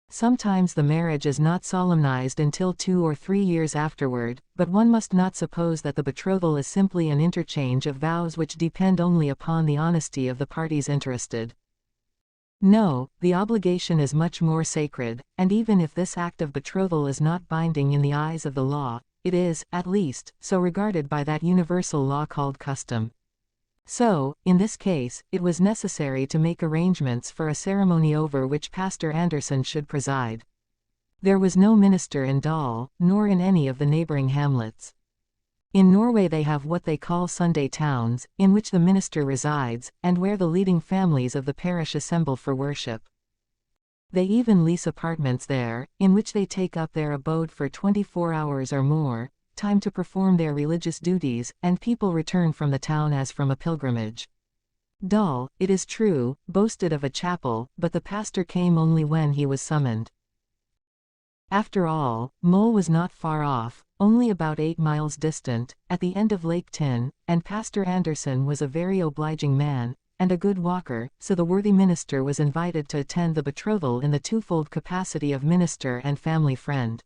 [SPEAKER 1] Sometimes the marriage is not solemnized until 2 or 3 years afterward, but one must not suppose that the betrothal is simply an interchange of vows which depend only upon the honesty of the parties interested. No, the obligation is much more sacred, and even if this act of betrothal is not binding in the eyes of the law, it is, at least, so regarded by that universal law called custom. So, in this case, it was necessary to make arrangements for a ceremony over which Pastor Andersen should preside. There was no minister in Dal, nor in any of the neighboring hamlets. In Norway they have what they call Sunday towns, in which the minister resides, and where the leading families of the parish assemble for worship. They even lease apartments there, in which they take up their abode for 24 hours or more, time to perform their religious duties, and people return from the town as from a pilgrimage. Dal, it is true, boasted of a chapel, but the pastor came only when he was summoned. After all, Moel was not far off, only about 8 miles distant, at the end of Lake Tinn, and Pastor Andersen was a very obliging man, and a good walker, so the worthy minister was invited to attend the betrothal in the twofold capacity of minister and family friend.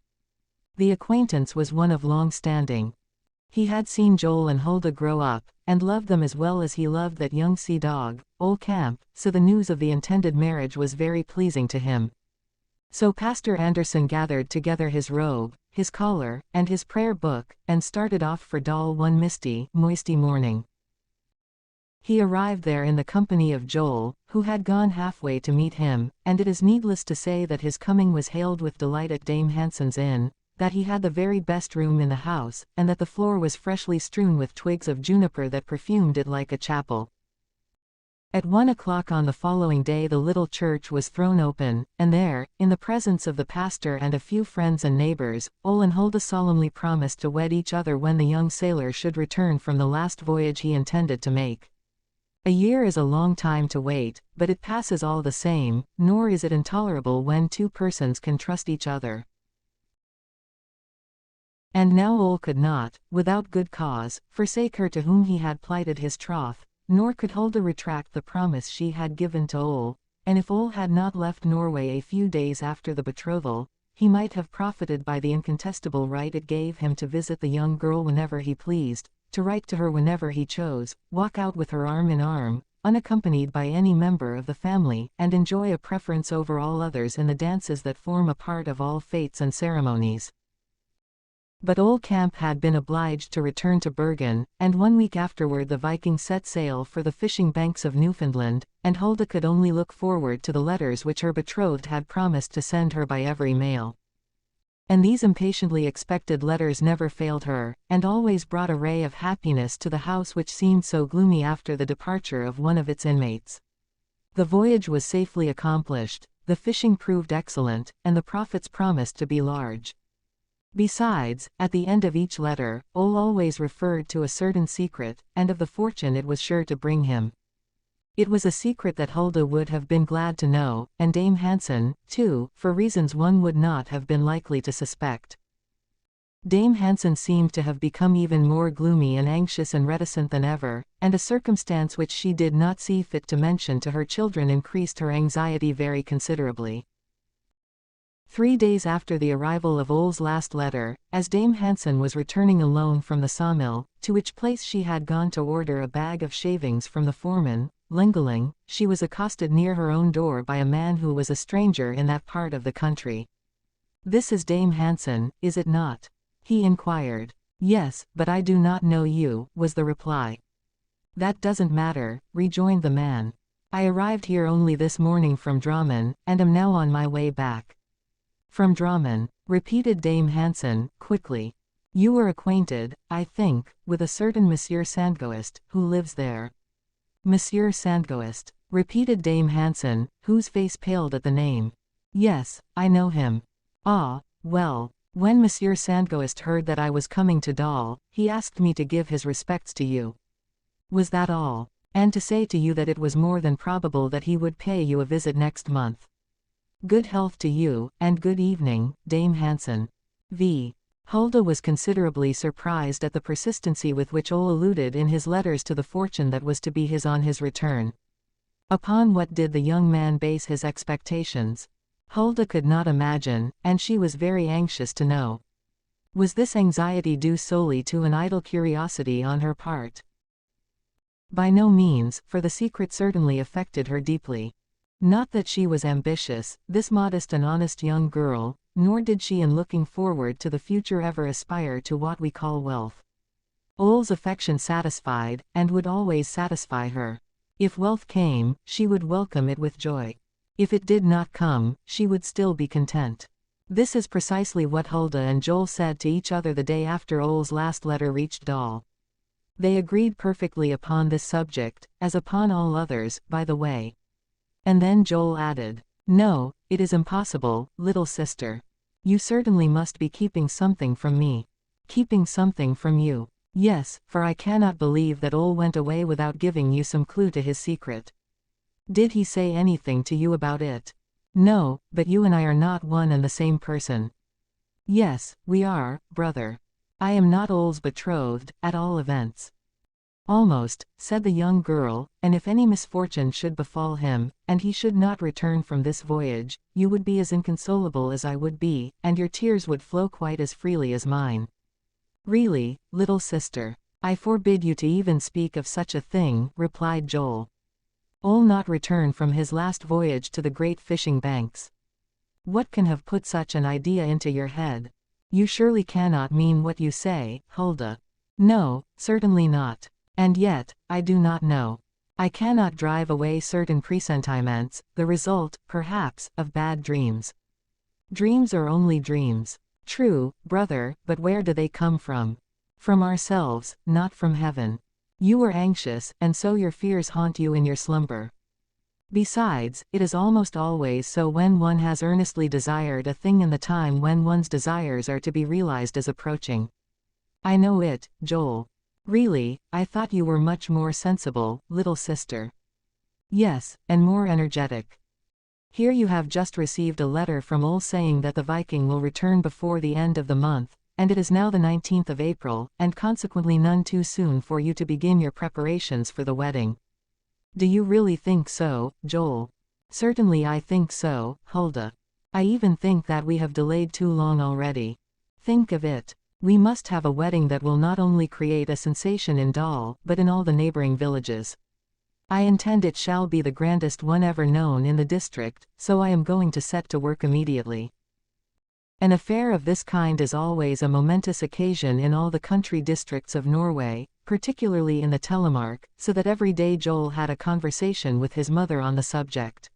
[SPEAKER 1] The acquaintance was one of long standing. He had seen Joel and Hulda grow up, and loved them as well as he loved that young sea dog, Ole Camp, so the news of the intended marriage was very pleasing to him. So Pastor Andersen gathered together his robe, his collar, and his prayer book, and started off for Dal one misty, moisty morning. He arrived there in the company of Joel, who had gone halfway to meet him, and it is needless to say that his coming was hailed with delight at Dame Hansen's inn, that he had the very best room in the house, and that the floor was freshly strewn with twigs of juniper that perfumed it like a chapel. At 1 o'clock on the following day the little church was thrown open, and there, in the presence of the pastor and a few friends and neighbors, Ole and Hulda solemnly promised to wed each other when the young sailor should return from the last voyage he intended to make. A year is a long time to wait, but it passes all the same, nor is it intolerable when two persons can trust each other. And now Ole could not, without good cause, forsake her to whom he had plighted his troth, nor could Hulda retract the promise she had given to Ole, and if Ole had not left Norway a few days after the betrothal, he might have profited by the incontestable right it gave him to visit the young girl whenever he pleased, to write to her whenever he chose, walk out with her arm in arm, unaccompanied by any member of the family, and enjoy a preference over all others in the dances that form a part of all fetes and ceremonies. But Ole Camp had been obliged to return to Bergen, and 1 week afterward the Viking set sail for the fishing banks of Newfoundland, and Hulda could only look forward to the letters which her betrothed had promised to send her by every mail. And these impatiently expected letters never failed her, and always brought a ray of happiness to the house which seemed so gloomy after the departure of one of its inmates. The voyage was safely accomplished, the fishing proved excellent, and the profits promised to be large. Besides, at the end of each letter, Ole always referred to a certain secret, and of the fortune it was sure to bring him. It was a secret that Hulda would have been glad to know, and Dame Hansen, too, for reasons one would not have been likely to suspect. Dame Hansen seemed to have become even more gloomy and anxious and reticent than ever, and a circumstance which she did not see fit to mention to her children increased her anxiety very considerably. 3 days after the arrival of Ole's last letter, as Dame Hansen was returning alone from the sawmill, to which place she had gone to order a bag of shavings from the foreman, Lengeling, she was accosted near her own door by a man who was a stranger in that part of the country. "This is Dame Hansen, is it not?" he inquired. "Yes, but I do not know you," was the reply. "That doesn't matter," rejoined the man. "I arrived here only this morning from Drammen, and am now on my way back." "From Drammen," repeated Dame Hansen, quickly. "You are acquainted, I think, with a certain Monsieur Sandgoest, who lives there." "Monsieur Sandgoest," repeated Dame Hansen, whose face paled at the name. "Yes, I know him." "Ah, well, when Monsieur Sandgoest heard that I was coming to Dal, he asked me to give his respects to you." "Was that all? And to say to you that it was more than probable that he would pay you a visit next month." "Good health to you, and good evening, Dame Hansen." V. Hulda was considerably surprised at the persistency with which Ole alluded in his letters to the fortune that was to be his on his return. Upon what did the young man base his expectations? Hulda could not imagine, and she was very anxious to know. Was this anxiety due solely to an idle curiosity on her part? By no means, for the secret certainly affected her deeply. Not that she was ambitious, this modest and honest young girl, nor did she in looking forward to the future ever aspire to what we call wealth. Ole's affection satisfied, and would always satisfy her. If wealth came, she would welcome it with joy. If it did not come, she would still be content. This is precisely what Hulda and Joel said to each other the day after Ole's last letter reached Dal. They agreed perfectly upon this subject, as upon all others, by the way. And then Joel added, "No, it is impossible, little sister. You certainly must be keeping something from me." "Keeping something from you?" "Yes, for I cannot believe that Ole went away without giving you some clue to his secret." "Did he say anything to you about it?" "No, but you and I are not one and the same person." "Yes, we are, brother. I am not Ole's betrothed, at all events." "Almost," said the young girl, "and if any misfortune should befall him, and he should not return from this voyage, you would be as inconsolable as I would be, and your tears would flow quite as freely as mine." "Really, little sister, I forbid you to even speak of such a thing," replied Joel. "Ole not return from his last voyage to the great fishing banks. What can have put such an idea into your head? You surely cannot mean what you say, Hulda." "No, certainly not. And yet, I do not know. I cannot drive away certain presentiments, the result, perhaps, of bad dreams." "Dreams are only dreams." "True, brother, but where do they come from? From ourselves, not from heaven. You were anxious, and so your fears haunt you in your slumber. Besides, it is almost always so when one has earnestly desired a thing and the time when one's desires are to be realized is approaching." "I know it, Joel. Really, I thought you were much more sensible, little sister." "Yes, and more energetic. Here you have just received a letter from Ole saying that the Viking will return before the end of the month, and it is now the 19th of April, and consequently none too soon for you to begin your preparations for the wedding." "Do you really think so, Joel?" "Certainly I think so, Hulda. I even think that we have delayed too long already. Think of it. We must have a wedding that will not only create a sensation in Dal, but in all the neighboring villages. I intend it shall be the grandest one ever known in the district, so I am going to set to work immediately. An affair of this kind is always a momentous occasion in all the country districts of Norway, particularly in the Telemark, so that every day Joel had a conversation with his mother on the subject.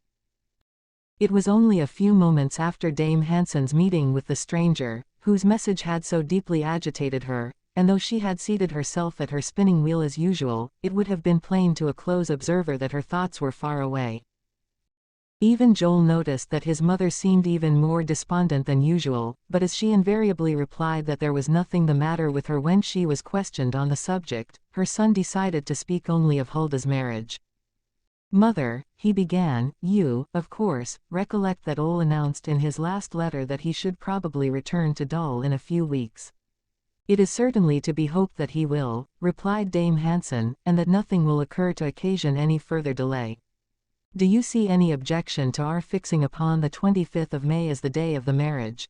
[SPEAKER 1] It was only a few moments after Dame Hansen's meeting with the stranger, whose message had so deeply agitated her, and though she had seated herself at her spinning wheel as usual, it would have been plain to a close observer that her thoughts were far away. Even Joel noticed that his mother seemed even more despondent than usual, but as she invariably replied that there was nothing the matter with her when she was questioned on the subject, her son decided to speak only of Hulda's marriage. "Mother," he began, "you, of course, recollect that Ole announced in his last letter that he should probably return to Dal in a few weeks." "It is certainly to be hoped that he will," replied Dame Hansen, "and that nothing will occur to occasion any further delay. Do you see any objection to our fixing upon the 25th of May as the day of the marriage?"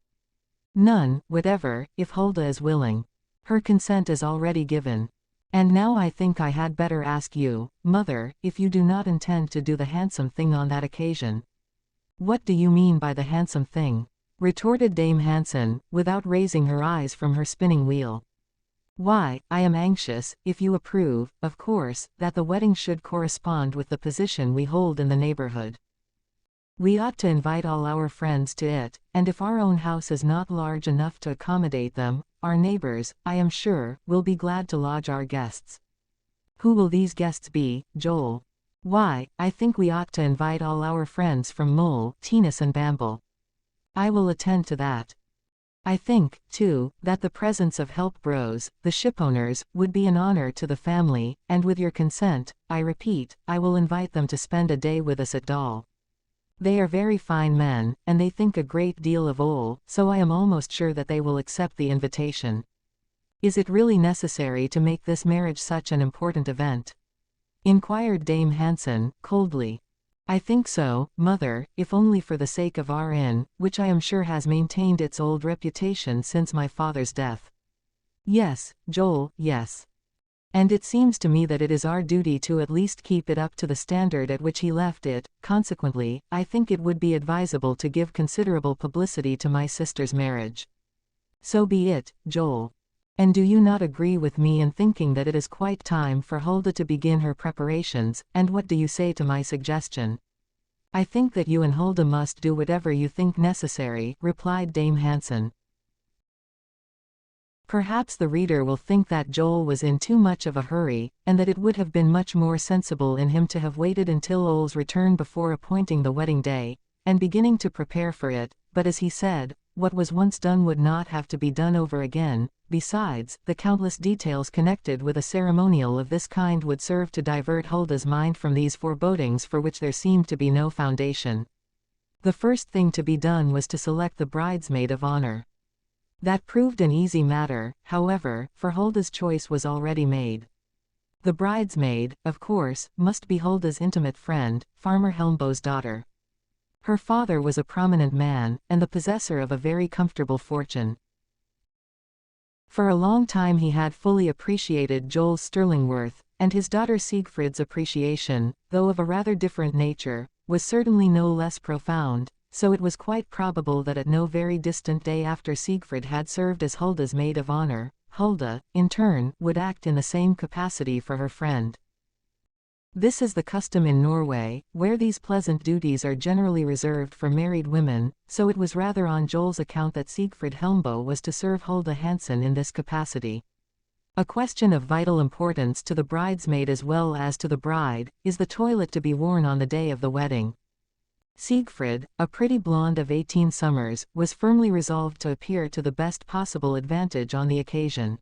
[SPEAKER 1] "None whatever, if Hulda is willing. Her consent is already given. And now I think I had better ask you, mother, if you do not intend to do the handsome thing on that occasion." "What do you mean by the handsome thing?" retorted Dame Hansen, without raising her eyes from her spinning wheel. "Why, I am anxious, if you approve, of course, that the wedding should correspond with the position we hold in the neighborhood. We ought to invite all our friends to it, and if our own house is not large enough to accommodate them, our neighbors, I am sure, will be glad to lodge our guests." "Who will these guests be, Joel?" "Why, I think we ought to invite all our friends from Moel, Tennis and Bamble." "I will attend to that. I think, too, that the presence of help bros, the shipowners, would be an honor to the family, and with your consent, I repeat, I will invite them to spend a day with us at Dal." They are very fine men, and they think a great deal of Ole, so I am almost sure that they will accept the invitation. Is it really necessary to make this marriage such an important event? Inquired Dame Hansen, coldly. I think so, mother, if only for the sake of our inn, which I am sure has maintained its old reputation since my father's death. Yes, Joel, yes. And it seems to me that it is our duty to at least keep it up to the standard at which he left it. Consequently, I think it would be advisable to give considerable publicity to my sister's marriage. So be it, Joel. And do you not agree with me in thinking that it is quite time for Hulda to begin her preparations, and what do you say to my suggestion? I think that you and Hulda must do whatever you think necessary, replied Dame Hansen. Perhaps the reader will think that Joel was in too much of a hurry, and that it would have been much more sensible in him to have waited until Ole's return before appointing the wedding day, and beginning to prepare for it, but as he said, what was once done would not have to be done over again. Besides, the countless details connected with a ceremonial of this kind would serve to divert Hulda's mind from these forebodings for which there seemed to be no foundation. The first thing to be done was to select the bridesmaid of honor. That proved an easy matter, however, for Hulda's choice was already made. The bridesmaid, of course, must be Hulda's intimate friend, Farmer Helmbo's daughter. Her father was a prominent man, and the possessor of a very comfortable fortune. For a long time he had fully appreciated Joel's sterling worth, and his daughter Siegfried's appreciation, though of a rather different nature, was certainly no less profound, so it was quite probable that at no very distant day after Siegfried had served as Hulda's maid of honor, Hulda, in turn, would act in the same capacity for her friend. This is the custom in Norway, where these pleasant duties are generally reserved for married women, so it was rather on Joel's account that Siegfried Helmbo was to serve Hulda Hansen in this capacity. A question of vital importance to the bridesmaid as well as to the bride, is the toilet to be worn on the day of the wedding. Siegfried, a pretty blonde of 18 summers, was firmly resolved to appear to the best possible advantage on the occasion.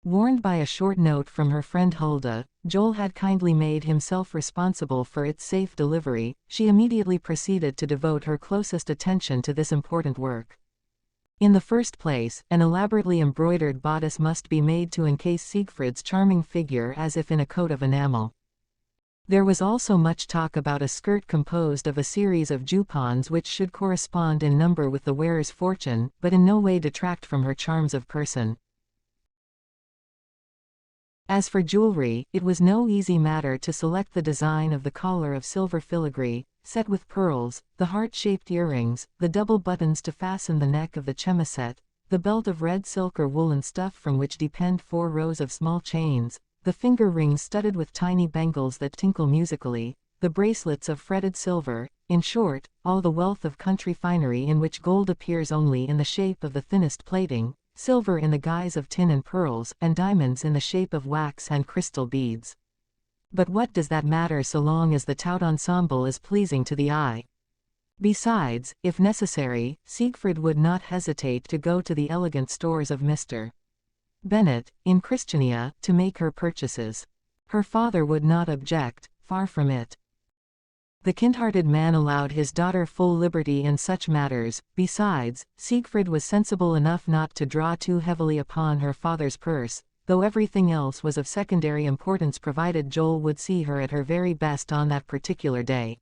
[SPEAKER 1] Warned by a short note from her friend Hulda, Joel had kindly made himself responsible for its safe delivery. She immediately proceeded to devote her closest attention to this important work. In the first place, an elaborately embroidered bodice must be made to encase Siegfried's charming figure as if in a coat of enamel. There was also much talk about a skirt composed of a series of jupons which should correspond in number with the wearer's fortune, but in no way detract from her charms of person. As for jewelry, it was no easy matter to select the design of the collar of silver filigree, set with pearls, the heart-shaped earrings, the double buttons to fasten the neck of the chemisette, the belt of red silk or woolen stuff from which depend 4 rows of small chains, the finger rings studded with tiny bangles that tinkle musically, the bracelets of fretted silver, in short, all the wealth of country finery in which gold appears only in the shape of the thinnest plating, silver in the guise of tin and pearls, and diamonds in the shape of wax and crystal beads. But what does that matter so long as the tout ensemble is pleasing to the eye? Besides, if necessary, Siegfried would not hesitate to go to the elegant stores of Mr. Bennett, in Christiania, to make her purchases. Her father would not object, far from it. The kind-hearted man allowed his daughter full liberty in such matters. Besides, Siegfried was sensible enough not to draw too heavily upon her father's purse, though everything else was of secondary importance provided Joel would see her at her very best on that particular day.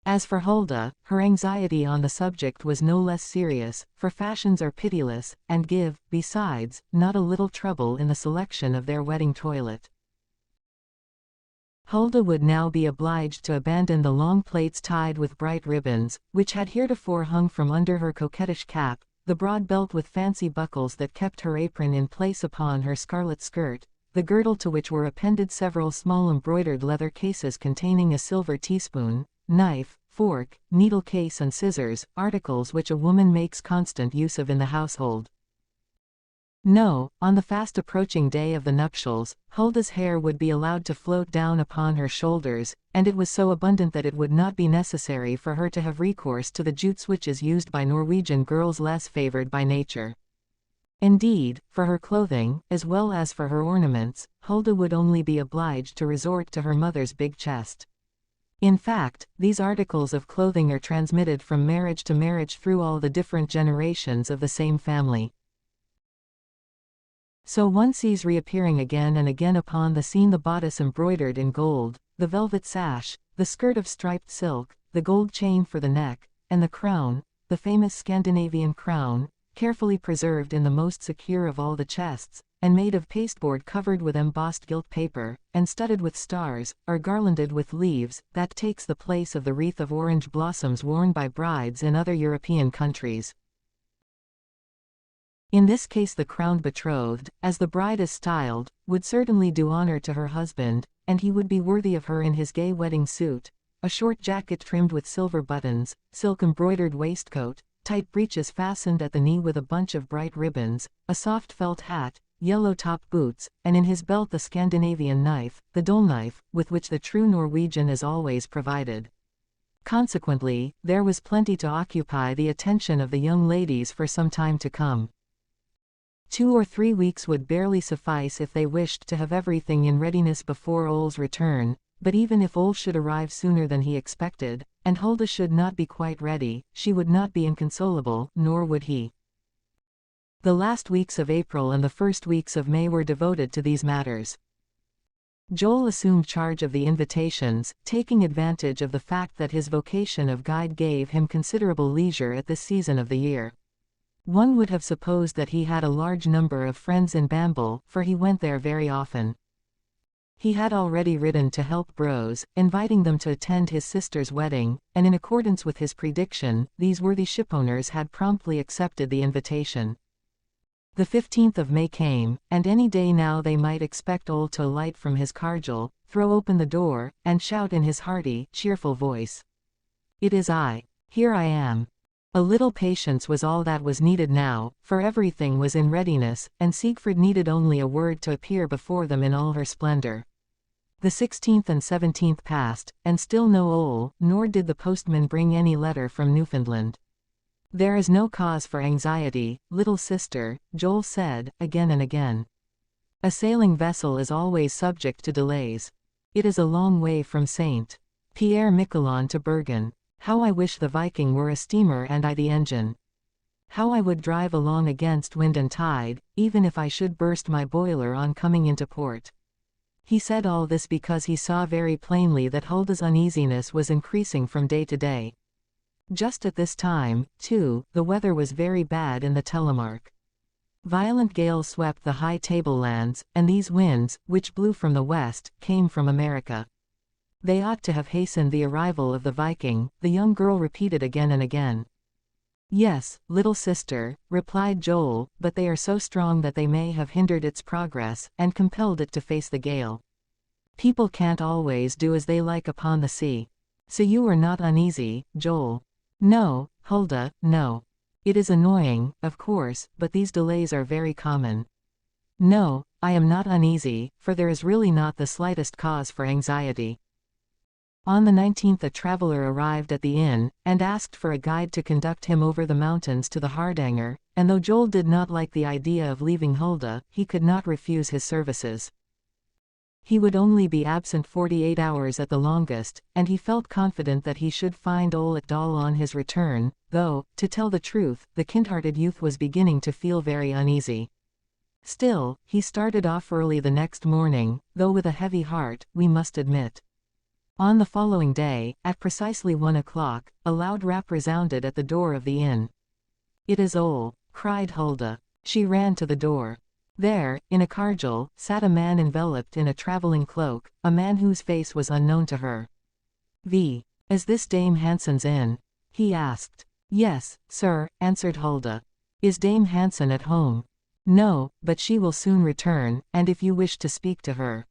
[SPEAKER 1] As for Hulda, her anxiety on the subject was no less serious, for fashions are pitiless, and give, besides, not a little trouble in the selection of their wedding toilet. Hulda would now be obliged to abandon the long plaits tied with bright ribbons, which had heretofore hung from under her coquettish cap, the broad belt with fancy buckles that kept her apron in place upon her scarlet skirt, the girdle to which were appended several small embroidered leather cases containing a silver teaspoon, knife, fork, needle case and scissors, articles which a woman makes constant use of in the household. No, on the fast approaching day of the nuptials, Hulda's hair would be allowed to float down upon her shoulders, and it was so abundant that it would not be necessary for her to have recourse to the jute switches used by Norwegian girls less favored by nature. Indeed, for her clothing, as well as for her ornaments, Hulda would only be obliged to resort to her mother's big chest. In fact, these articles of clothing are transmitted from marriage to marriage through all the different generations of the same family. So one sees reappearing again and again upon the scene the bodice embroidered in gold, the velvet sash, the skirt of striped silk, the gold chain for the neck, and the crown, the famous Scandinavian crown, carefully preserved in the most secure of all the chests, and made of pasteboard covered with embossed gilt paper, and studded with stars, or garlanded with leaves, that takes the place of the wreath of orange blossoms worn by brides in other European countries. In this case the crowned betrothed, as the bride is styled, would certainly do honor to her husband, and he would be worthy of her in his gay wedding suit, a short jacket trimmed with silver buttons, silk embroidered waistcoat, tight breeches fastened at the knee with a bunch of bright ribbons, a soft felt hat, yellow top boots, and in his belt the Scandinavian knife, the dull knife, with which the true Norwegian is always provided. Consequently, there was plenty to occupy the attention of the young ladies for some time to come. 2 or 3 weeks would barely suffice if they wished to have everything in readiness before Ol's return, but even if Ole should arrive sooner than he expected, and Hulda should not be quite ready, she would not be inconsolable, nor would he. The last weeks of April and the first weeks of May were devoted to these matters. Joel assumed charge of the invitations, taking advantage of the fact that his vocation of guide gave him considerable leisure at this season of the year. One would have supposed that he had a large number of friends in Bamble, for he went there very often. He had already written to help Bros, inviting them to attend his sister's wedding, and in accordance with his prediction, these worthy shipowners had promptly accepted the invitation. The 15th of May came, and any day now they might expect Ole to alight from his cargel, throw open the door, and shout in his hearty, cheerful voice, "It is I. Here I am." A little patience was all that was needed now, for everything was in readiness, and Siegfried needed only a word to appear before them in all her splendor. The 16th and 17th passed, and still no Ole, nor did the postman bring any letter from Newfoundland. "There is no cause for anxiety, little sister," Joel said, again and again. "A sailing vessel is always subject to delays. It is a long way from St. Pierre Miquelon to Bergen. How I wish the Viking were a steamer and I the engine. How I would drive along against wind and tide, even if I should burst my boiler on coming into port." He said all this because he saw very plainly that Hulda's uneasiness was increasing from day to day. Just at this time, too, the weather was very bad in the Telemark. Violent gales swept the high tablelands, and these winds, which blew from the west, came from America. They ought to have hastened the arrival of the Viking, the young girl repeated again and again. "Yes, little sister," replied Joel, "but they are so strong that they may have hindered its progress, and compelled it to face the gale. People can't always do as they like upon the sea. So you are not uneasy, Joel?" "No, Hulda, no. It is annoying, of course, but these delays are very common." "No, I am not uneasy, for there is really not the slightest cause for anxiety." On the 19th a traveler arrived at the inn, and asked for a guide to conduct him over the mountains to the Hardanger, and though Joel did not like the idea of leaving Hulda, he could not refuse his services. He would only be absent 48 hours at the longest, and he felt confident that he should find Ole at Dal on his return, though, to tell the truth, the kind-hearted youth was beginning to feel very uneasy. Still, he started off early the next morning, though with a heavy heart, we must admit. On the following day, at precisely 1 o'clock, a loud rap resounded at the door of the inn. "It is Ole," cried Hulda. She ran to the door. There, in a cargel, sat a man enveloped in a traveling cloak, a man whose face was unknown to her. "Is this Dame Hansen's inn?" he asked. "Yes, sir," answered Hulda. "Is Dame Hansen at home?" "No, but she will soon return, and if you wish to speak to her."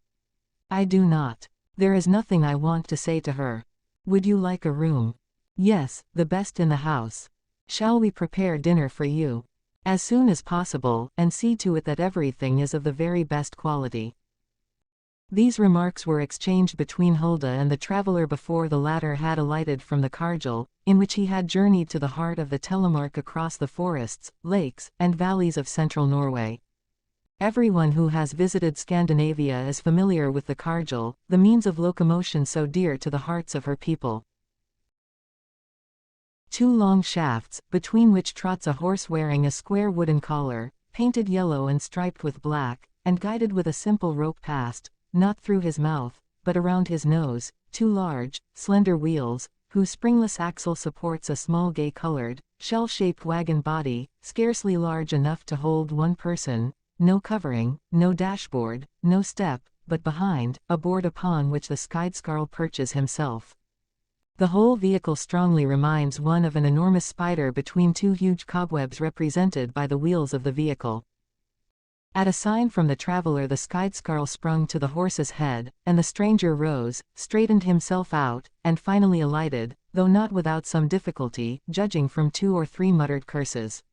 [SPEAKER 1] "I do not. There is nothing I want to say to her." "Would you like a room?" "Yes, the best in the house." "Shall we prepare dinner for you?" "As soon as possible, and see to it that everything is of the very best quality." These remarks were exchanged between Hulda and the traveler before the latter had alighted from the cargel, in which he had journeyed to the heart of the Telemark across the forests, lakes, and valleys of central Norway. Everyone who has visited Scandinavia is familiar with the cargil, the means of locomotion so dear to the hearts of her people. Two long shafts, between which trots a horse wearing a square wooden collar, painted yellow and striped with black, and guided with a simple rope passed, not through his mouth, but around his nose, two large, slender wheels, whose springless axle supports a small gay-colored, shell-shaped wagon body, scarcely large enough to hold one person, no covering, no dashboard, no step, but behind, a board upon which the skidskjarl perches himself. The whole vehicle strongly reminds one of an enormous spider between two huge cobwebs represented by the wheels of the vehicle. At a sign from the traveler the skidskjarl sprung to the horse's head, and the stranger rose, straightened himself out, and finally alighted, though not without some difficulty, judging from 2 or 3 muttered curses.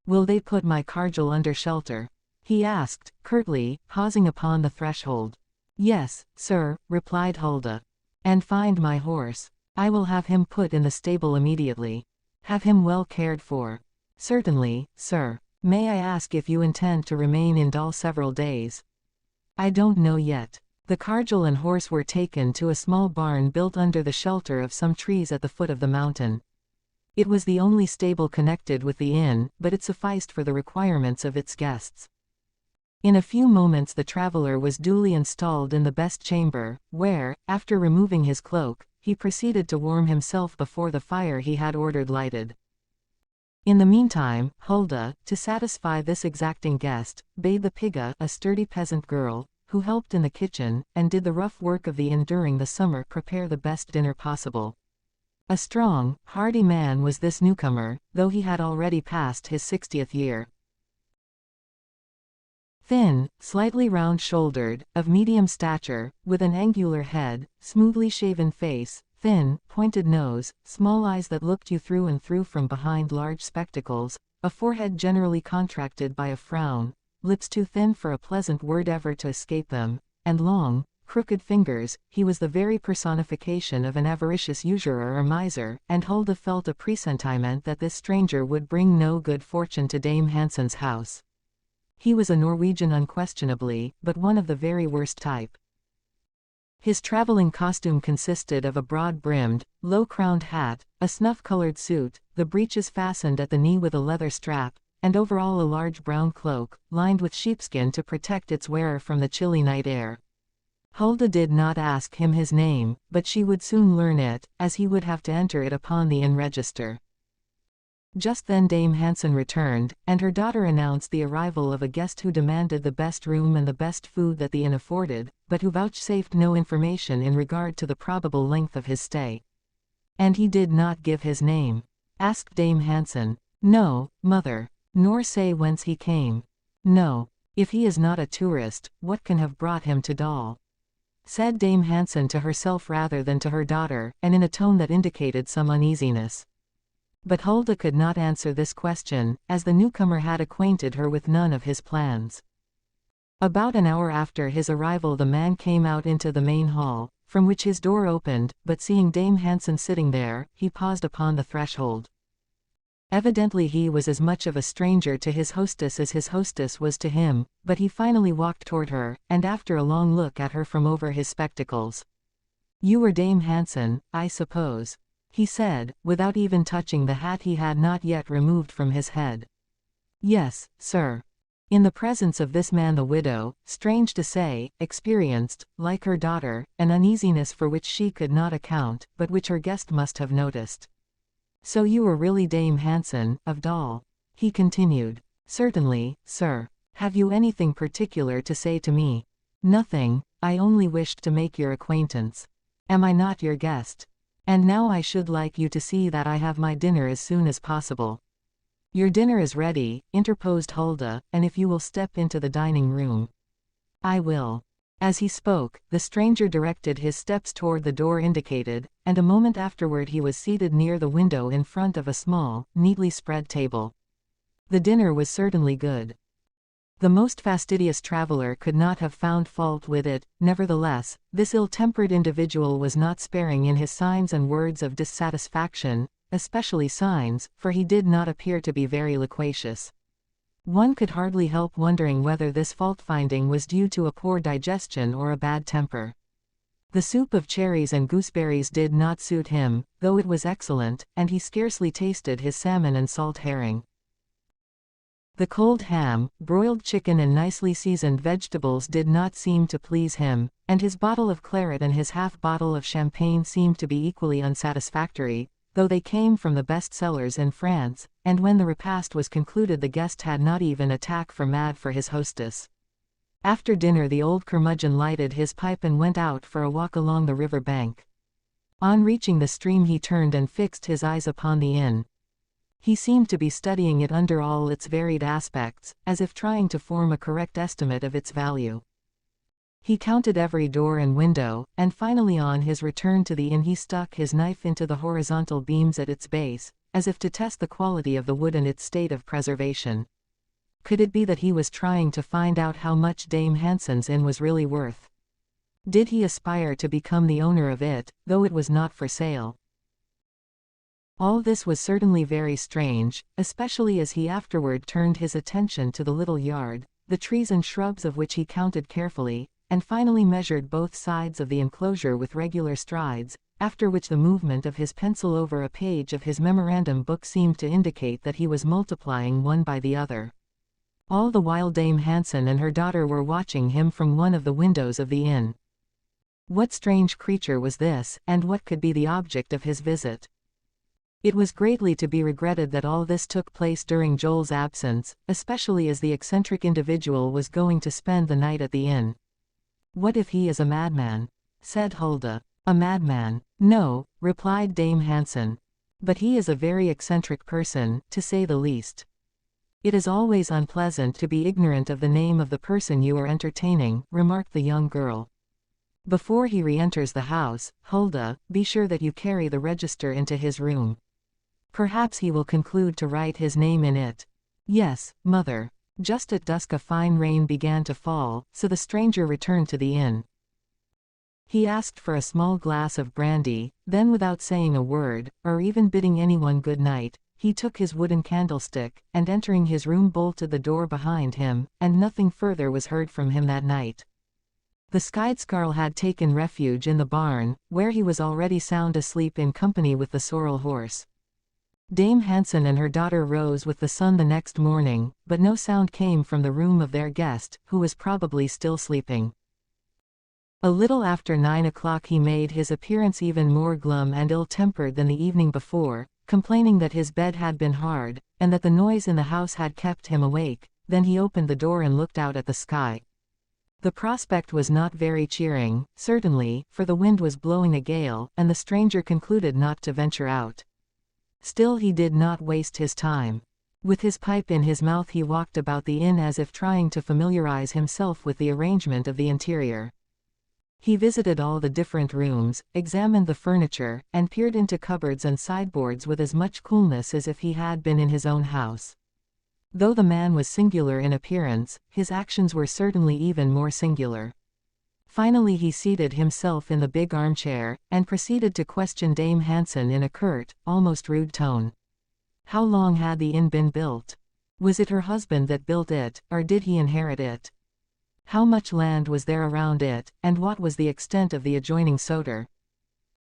[SPEAKER 1] "Will they put my cargil under shelter?" he asked, curtly, pausing upon the threshold. "Yes, sir," replied Hulda. "And find my horse. I will have him put in the stable immediately. Have him well cared for." "Certainly, sir. May I ask if you intend to remain in Dal several days?" "I don't know yet." The cargil and horse were taken to a small barn built under the shelter of some trees at the foot of the mountain. It was the only stable connected with the inn, but it sufficed for the requirements of its guests. In a few moments the traveler was duly installed in the best chamber, where, after removing his cloak, he proceeded to warm himself before the fire he had ordered lighted. In the meantime, Hulda, to satisfy this exacting guest, bade the pigga, a sturdy peasant girl, who helped in the kitchen, and did the rough work of the inn during the summer, prepare the best dinner possible. A strong, hardy man was this newcomer, though he had already passed his 60th year. Thin, slightly round-shouldered, of medium stature, with an angular head, smoothly shaven face, thin, pointed nose, small eyes that looked you through and through from behind large spectacles, a forehead generally contracted by a frown, lips too thin for a pleasant word ever to escape them, and long, crooked fingers, he was the very personification of an avaricious usurer or miser, and Hulda felt a presentiment that this stranger would bring no good fortune to Dame Hansen's house. He was a Norwegian unquestionably, but one of the very worst type. His traveling costume consisted of a broad-brimmed, low-crowned hat, a snuff-colored suit, the breeches fastened at the knee with a leather strap, and over all a large brown cloak, lined with sheepskin to protect its wearer from the chilly night air. Hulda did not ask him his name, but she would soon learn it, as he would have to enter it upon the inn register. Just then Dame Hansen returned, and her daughter announced the arrival of a guest who demanded the best room and the best food that the inn afforded, but who vouchsafed no information in regard to the probable length of his stay. "And he did not give his name?" asked Dame Hansen. "No, mother. Nor say whence he came?" "No. If he is not a tourist, what can have brought him to Dal?" said Dame Hansen to herself rather than to her daughter, and in a tone that indicated some uneasiness. But Hulda could not answer this question, as the newcomer had acquainted her with none of his plans. About an hour after his arrival the man came out into the main hall, from which his door opened, but seeing Dame Hansen sitting there, he paused upon the threshold. Evidently he was as much of a stranger to his hostess as his hostess was to him, but he finally walked toward her, and after a long look at her from over his spectacles. "You are Dame Hansen, I suppose?" he said, without even touching the hat he had not yet removed from his head. "Yes, sir." In the presence of this man the widow, strange to say, experienced, like her daughter, an uneasiness for which she could not account, but which her guest must have noticed. "So you are really Dame Hansen, of Dal?" he continued. "Certainly, sir. Have you anything particular to say to me?" "Nothing, I only wished to make your acquaintance. Am I not your guest? And now I should like you to see that I have my dinner as soon as possible." "Your dinner is ready," interposed Hulda, "and if you will step into the dining room." "I will." As he spoke, the stranger directed his steps toward the door indicated, and a moment afterward he was seated near the window in front of a small, neatly spread table. The dinner was certainly good. The most fastidious traveler could not have found fault with it. Nevertheless, this ill-tempered individual was not sparing in his signs and words of dissatisfaction, especially signs, for he did not appear to be very loquacious. One could hardly help wondering whether this fault-finding was due to a poor digestion or a bad temper. The soup of cherries and gooseberries did not suit him, though it was excellent, and he scarcely tasted his salmon and salt herring. The cold ham, broiled chicken and nicely seasoned vegetables did not seem to please him, and his bottle of claret and his half-bottle of champagne seemed to be equally unsatisfactory, though they came from the best cellars in France, and when the repast was concluded the guest had not even a tack for mad for his hostess. After dinner the old curmudgeon lighted his pipe and went out for a walk along the river bank. On reaching the stream he turned and fixed his eyes upon the inn. He seemed to be studying it under all its varied aspects, as if trying to form a correct estimate of its value. He counted every door and window, and finally on his return to the inn he stuck his knife into the horizontal beams at its base, as if to test the quality of the wood and its state of preservation. Could it be that he was trying to find out how much Dame Hansen's inn was really worth? Did he aspire to become the owner of it, though it was not for sale? All this was certainly very strange, especially as he afterward turned his attention to the little yard, the trees and shrubs of which he counted carefully, and finally measured both sides of the enclosure with regular strides, after which the movement of his pencil over a page of his memorandum book seemed to indicate that he was multiplying one by the other. All the while Dame Hansen and her daughter were watching him from one of the windows of the inn. What strange creature was this, and what could be the object of his visit? It was greatly to be regretted that all this took place during Joel's absence, especially as the eccentric individual was going to spend the night at the inn. "What if he is a madman?" said Hulda. "A madman? No," replied Dame Hansen. "But he is a very eccentric person, to say the least. It is always unpleasant to be ignorant of the name of the person you are entertaining," remarked the young girl. "Before he re-enters the house, Hulda, be sure that you carry the register into his room. Perhaps he will conclude to write his name in it." "Yes, mother." Just at dusk a fine rain began to fall, so the stranger returned to the inn. He asked for a small glass of brandy, then without saying a word, or even bidding anyone good night, he took his wooden candlestick, and entering his room bolted the door behind him, and nothing further was heard from him that night. The Skidescarl had taken refuge in the barn, where he was already sound asleep in company with the sorrel horse. Dame Hansen and her daughter rose with the sun the next morning, but no sound came from the room of their guest, who was probably still sleeping. A little after 9 o'clock he made his appearance even more glum and ill-tempered than the evening before, complaining that his bed had been hard, and that the noise in the house had kept him awake. Then he opened the door and looked out at the sky. The prospect was not very cheering, certainly, for the wind was blowing a gale, and the stranger concluded not to venture out. Still he did not waste his time. With his pipe in his mouth he walked about the inn as if trying to familiarize himself with the arrangement of the interior. He visited all the different rooms, examined the furniture, and peered into cupboards and sideboards with as much coolness as if he had been in his own house. Though the man was singular in appearance, his actions were certainly even more singular. Finally he seated himself in the big armchair, and proceeded to question Dame Hansen in a curt, almost rude tone. How long had the inn been built? Was it her husband that built it, or did he inherit it? How much land was there around it, and what was the extent of the adjoining soter?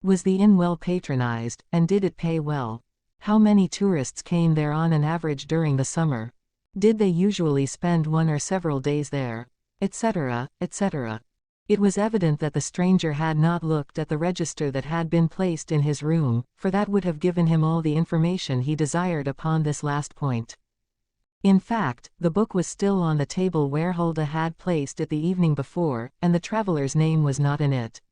[SPEAKER 1] Was the inn well patronized, and did it pay well? How many tourists came there on an average during the summer? Did they usually spend 1 or several days there? Etc., etc. It was evident that the stranger had not looked at the register that had been placed in his room, for that would have given him all the information he desired upon this last point. In fact, the book was still on the table where Hulda had placed it the evening before, and the traveler's name was not in it.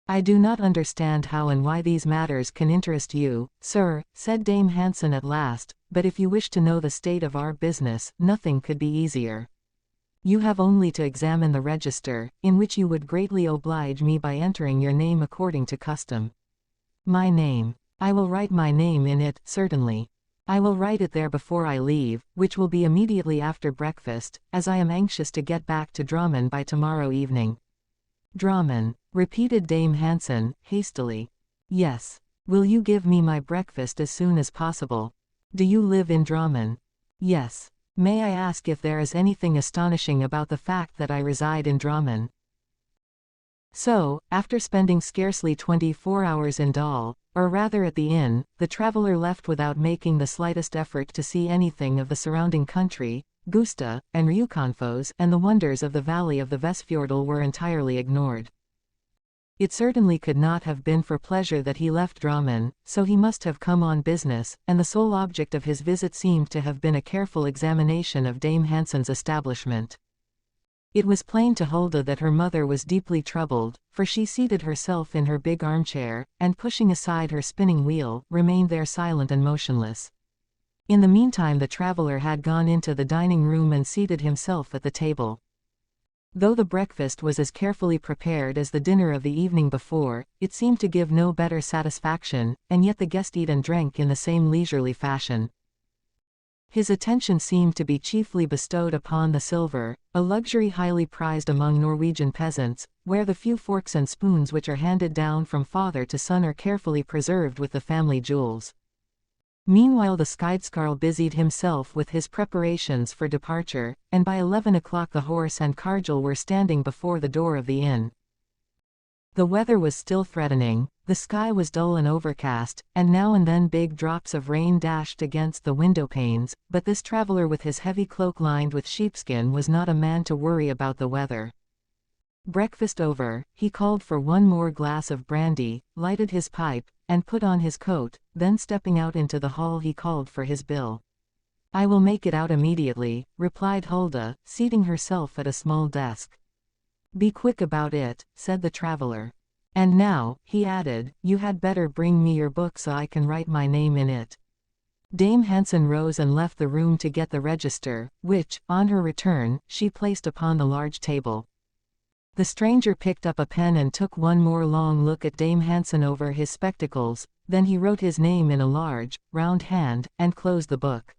[SPEAKER 1] "I do not understand how and why these matters can interest you, sir," said Dame Hansen at last, "but if you wish to know the state of our business, nothing could be easier. You have only to examine the register, in which you would greatly oblige me by entering your name according to custom." "My name? I will write my name in it, certainly. I will write it there before I leave, which will be immediately after breakfast, as I am anxious to get back to Drammen by tomorrow evening." "Drammen," repeated Dame Hansen, hastily. "Yes. Will you give me my breakfast as soon as possible? Do you live in Drammen?" "Yes." May I ask if there is anything astonishing about the fact that I reside in Drammen? So, after spending scarcely 24 hours in Dal, or rather at the inn, the traveller left without making the slightest effort to see anything of the surrounding country. Gusta, and Rjukanfoss and the wonders of the valley of the Vestfjordal were entirely ignored. It certainly could not have been for pleasure that he left Drammen, so he must have come on business, and the sole object of his visit seemed to have been a careful examination of Dame Hansen's establishment. It was plain to Hulda that her mother was deeply troubled, for she seated herself in her big armchair, and pushing aside her spinning wheel, remained there silent and motionless. In the meantime the traveller had gone into the dining room and seated himself at the table. Though the breakfast was as carefully prepared as the dinner of the evening before, it seemed to give no better satisfaction, and yet the guest ate and drank in the same leisurely fashion. His attention seemed to be chiefly bestowed upon the silver, a luxury highly prized among Norwegian peasants, where the few forks and spoons which are handed down from father to son are carefully preserved with the family jewels. Meanwhile the Skeidskarl busied himself with his preparations for departure, and by 11 o'clock the horse and cargel were standing before the door of the inn. The weather was still threatening, the sky was dull and overcast, and now and then big drops of rain dashed against the window panes, but this traveller with his heavy cloak lined with sheepskin was not a man to worry about the weather. Breakfast over, he called for one more glass of brandy, lighted his pipe, and put on his coat, then stepping out into the hall he called for his bill. "I will make it out immediately," replied Hulda, seating herself at a small desk. "Be quick about it," said the traveller. "And now," he added, "you had better bring me your book so I can write my name in it." Dame Hansen rose and left the room to get the register, which, on her return, she placed upon the large table. The stranger picked up a pen and took one more long look at Dame Hansen over his spectacles, then he wrote his name in a large, round hand, and closed the book.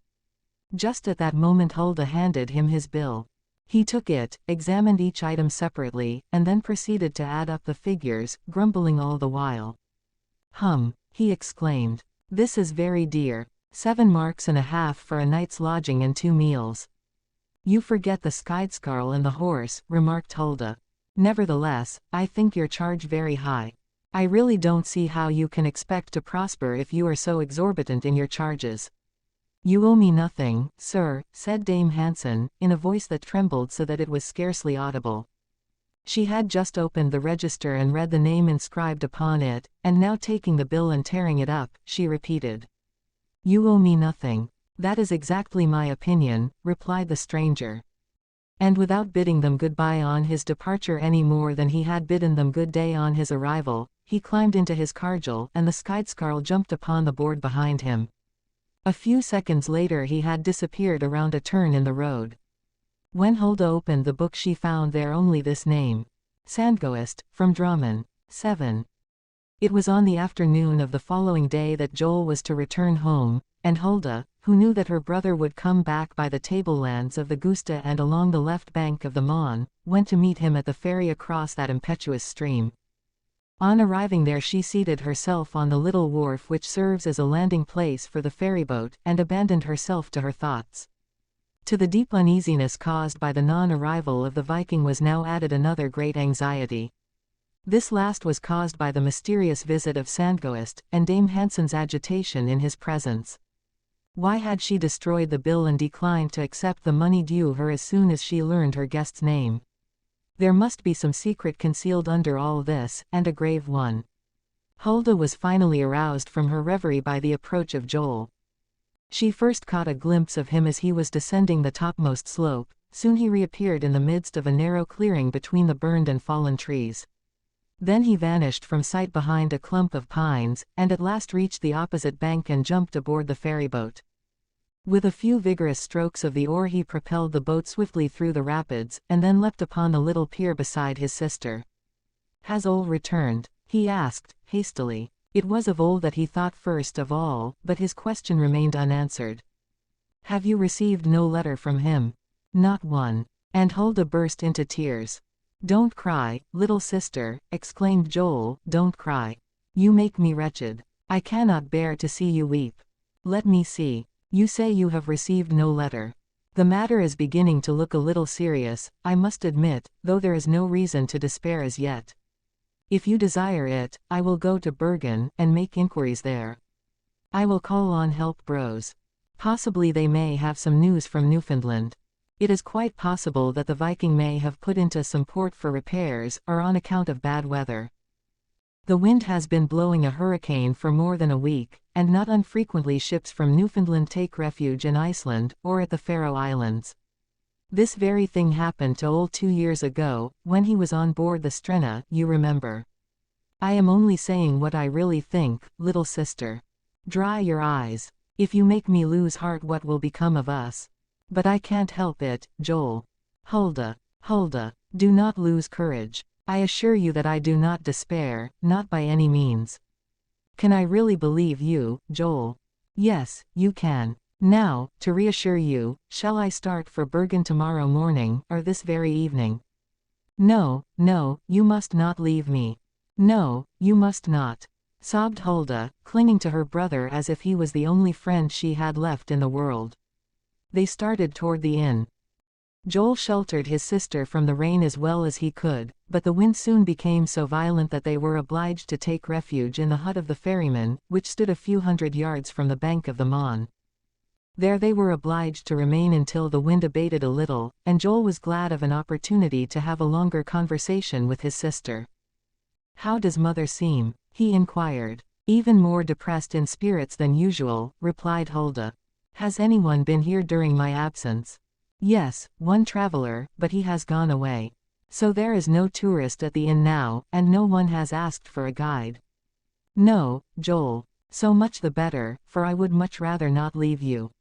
[SPEAKER 1] Just at that moment Hulda handed him his bill. He took it, examined each item separately, and then proceeded to add up the figures, grumbling all the while. He exclaimed. "This is very dear. 7 marks and a half for a night's lodging and 2 meals." "You forget the Skeidskarl and the horse," remarked Hulda. "Nevertheless, I think your charge very high. I really don't see how you can expect to prosper if you are so exorbitant in your charges." "You owe me nothing, sir," said Dame Hansen, in a voice that trembled so that it was scarcely audible. She had just opened the register and read the name inscribed upon it, and now taking the bill and tearing it up, she repeated, "You owe me nothing." "That is exactly my opinion," replied the stranger. And without bidding them goodbye on his departure any more than he had bidden them good day on his arrival, he climbed into his cargel and the Skeidskarl jumped upon the board behind him. A few seconds later he had disappeared around a turn in the road. When Hulda opened the book she found there only this name. Sandgoest, from Drammen. 7. It was on the afternoon of the following day that Joel was to return home, and Hulda, who knew that her brother would come back by the tablelands of the Gusta and along the left bank of the Moel, went to meet him at the ferry across that impetuous stream. On arriving there she seated herself on the little wharf which serves as a landing place for the ferryboat, and abandoned herself to her thoughts. To the deep uneasiness caused by the non-arrival of the Viking was now added another great anxiety. This last was caused by the mysterious visit of Sandgoest, and Dame Hansen's agitation in his presence. Why had she destroyed the bill and declined to accept the money due her as soon as she learned her guest's name? There must be some secret concealed under all this, and a grave one. Hulda was finally aroused from her reverie by the approach of Joel. She first caught a glimpse of him as he was descending the topmost slope, soon he reappeared in the midst of a narrow clearing between the burned and fallen trees. Then he vanished from sight behind a clump of pines, and at last reached the opposite bank and jumped aboard the ferryboat. With a few vigorous strokes of the oar he propelled the boat swiftly through the rapids, and then leapt upon the little pier beside his sister. "Has Ole returned?" he asked, hastily. It was of Ole that he thought first of all, but his question remained unanswered. "Have you received no letter from him?" "Not one." And Hulda burst into tears. "Don't cry, little sister," exclaimed Joel, "don't cry. You make me wretched. I cannot bear to see you weep. Let me see. You say you have received no letter. The matter is beginning to look a little serious, I must admit, though there is no reason to despair as yet. If you desire it, I will go to Bergen, and make inquiries there. I will call on help bros. Possibly they may have some news from Newfoundland. It is quite possible that the Viking may have put into some port for repairs, or on account of bad weather. The wind has been blowing a hurricane for more than a week, and not unfrequently ships from Newfoundland take refuge in Iceland, or at the Faroe Islands. This very thing happened to Ole 2 years ago, when he was on board the Strenna, you remember. I am only saying what I really think, little sister. Dry your eyes. If you make me lose heart, what will become of us? But I can't help it, Joel. Hulda, Hulda, do not lose courage. I assure you that I do not despair, not by any means. Can I really believe you, Joel? Yes, you can. Now, to reassure you, shall I start for Bergen tomorrow morning, or this very evening? No, no, you must not leave me. No, you must not, sobbed Hulda, clinging to her brother as if he was the only friend she had left in the world. They started toward the inn. Joel sheltered his sister from the rain as well as he could, but the wind soon became so violent that they were obliged to take refuge in the hut of the ferryman, which stood a few hundred yards from the bank of the Mon. There they were obliged to remain until the wind abated a little, and Joel was glad of an opportunity to have a longer conversation with his sister. "How does mother seem?" he inquired. "Even more depressed in spirits than usual," replied Hulda. "Has anyone been here during my absence?" "Yes, one traveler, but he has gone away. So there is no tourist at the inn now, and no one has asked for a guide." "No, Joel. So much the better, for I would much rather not leave you.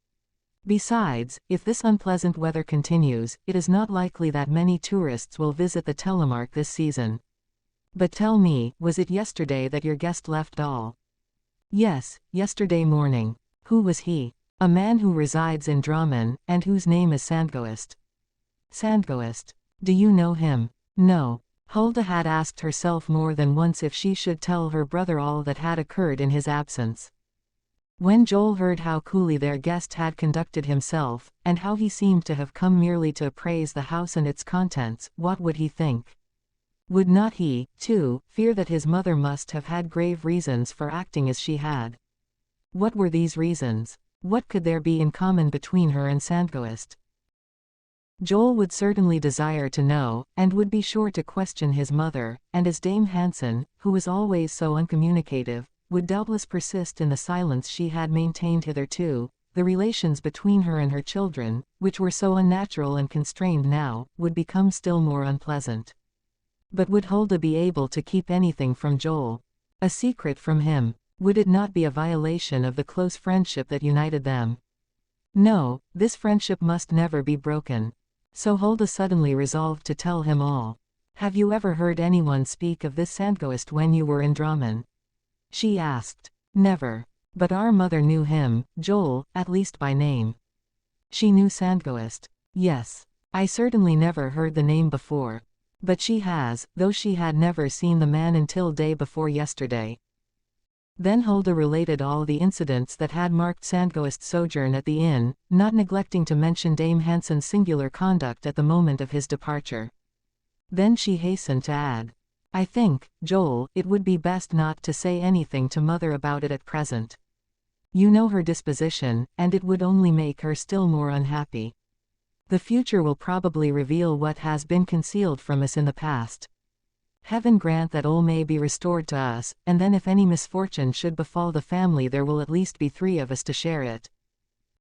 [SPEAKER 1] Besides, if this unpleasant weather continues, it is not likely that many tourists will visit the Telemark this season. But tell me, was it yesterday that your guest left all?" "Yes, yesterday morning." "Who was he?" "A man who resides in Drammen, and whose name is Sandgoest." "Sandgoest. Do you know him?" "No." Hulda had asked herself more than once if she should tell her brother all that had occurred in his absence. When Joel heard how coolly their guest had conducted himself, and how he seemed to have come merely to appraise the house and its contents, what would he think? Would not he, too, fear that his mother must have had grave reasons for acting as she had? What were these reasons? What could there be in common between her and Sandgoest? Joel would certainly desire to know, and would be sure to question his mother, and as Dame Hansen, who was always so uncommunicative, would doubtless persist in the silence she had maintained hitherto, the relations between her and her children, which were so unnatural and constrained now, would become still more unpleasant. But would Hulda be able to keep anything from Joel? A secret from him? Would it not be a violation of the close friendship that united them? No, this friendship must never be broken. So Hulda suddenly resolved to tell him all. "Have you ever heard anyone speak of this Sandgoest when you were in Drammen?" she asked. "Never. But our mother knew him, Joel, at least by name." "She knew Sandgoest?" "Yes. I certainly never heard the name before. But she has, though she had never seen the man until day before yesterday." Then Hulda related all the incidents that had marked Sandgoest's sojourn at the inn, not neglecting to mention Dame Hansen's singular conduct at the moment of his departure. Then she hastened to add, "I think, Joel, it would be best not to say anything to mother about it at present. You know her disposition, and it would only make her still more unhappy. The future will probably reveal what has been concealed from us in the past. Heaven grant that Ole may be restored to us, and then if any misfortune should befall the family there will at least be 3 of us to share it."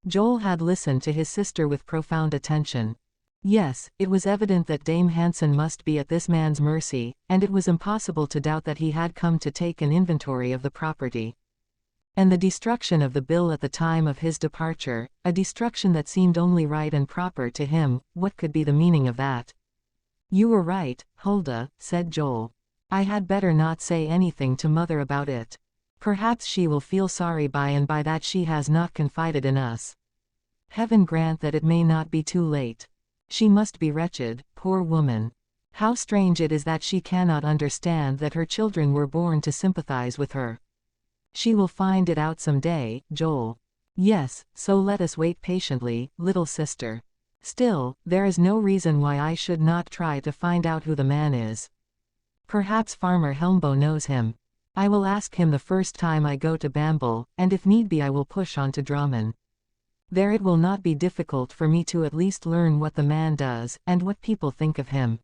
[SPEAKER 1] Joel had listened to his sister with profound attention. Yes, it was evident that Dame Hansen must be at this man's mercy, and it was impossible to doubt that he had come to take an inventory of the property. And the destruction of the bill at the time of his departure, a destruction that seemed only right and proper to him, what could be the meaning of that? "You were right, Hulda," said Joel. "I had better not say anything to mother about it. Perhaps she will feel sorry by and by that she has not confided in us. Heaven grant that it may not be too late. She must be wretched, poor woman. How strange it is that she cannot understand that her children were born to sympathize with her. She will find it out some day, Joel. Yes, so let us wait patiently, little sister." Still, there is no reason why I should not try to find out who the man is. Perhaps Farmer Helmbo knows him. I will ask him the first time I go to Bamble, and if need be I will push on to Drammen. There it will not be difficult for me to at least learn what the man does, and what people think of him.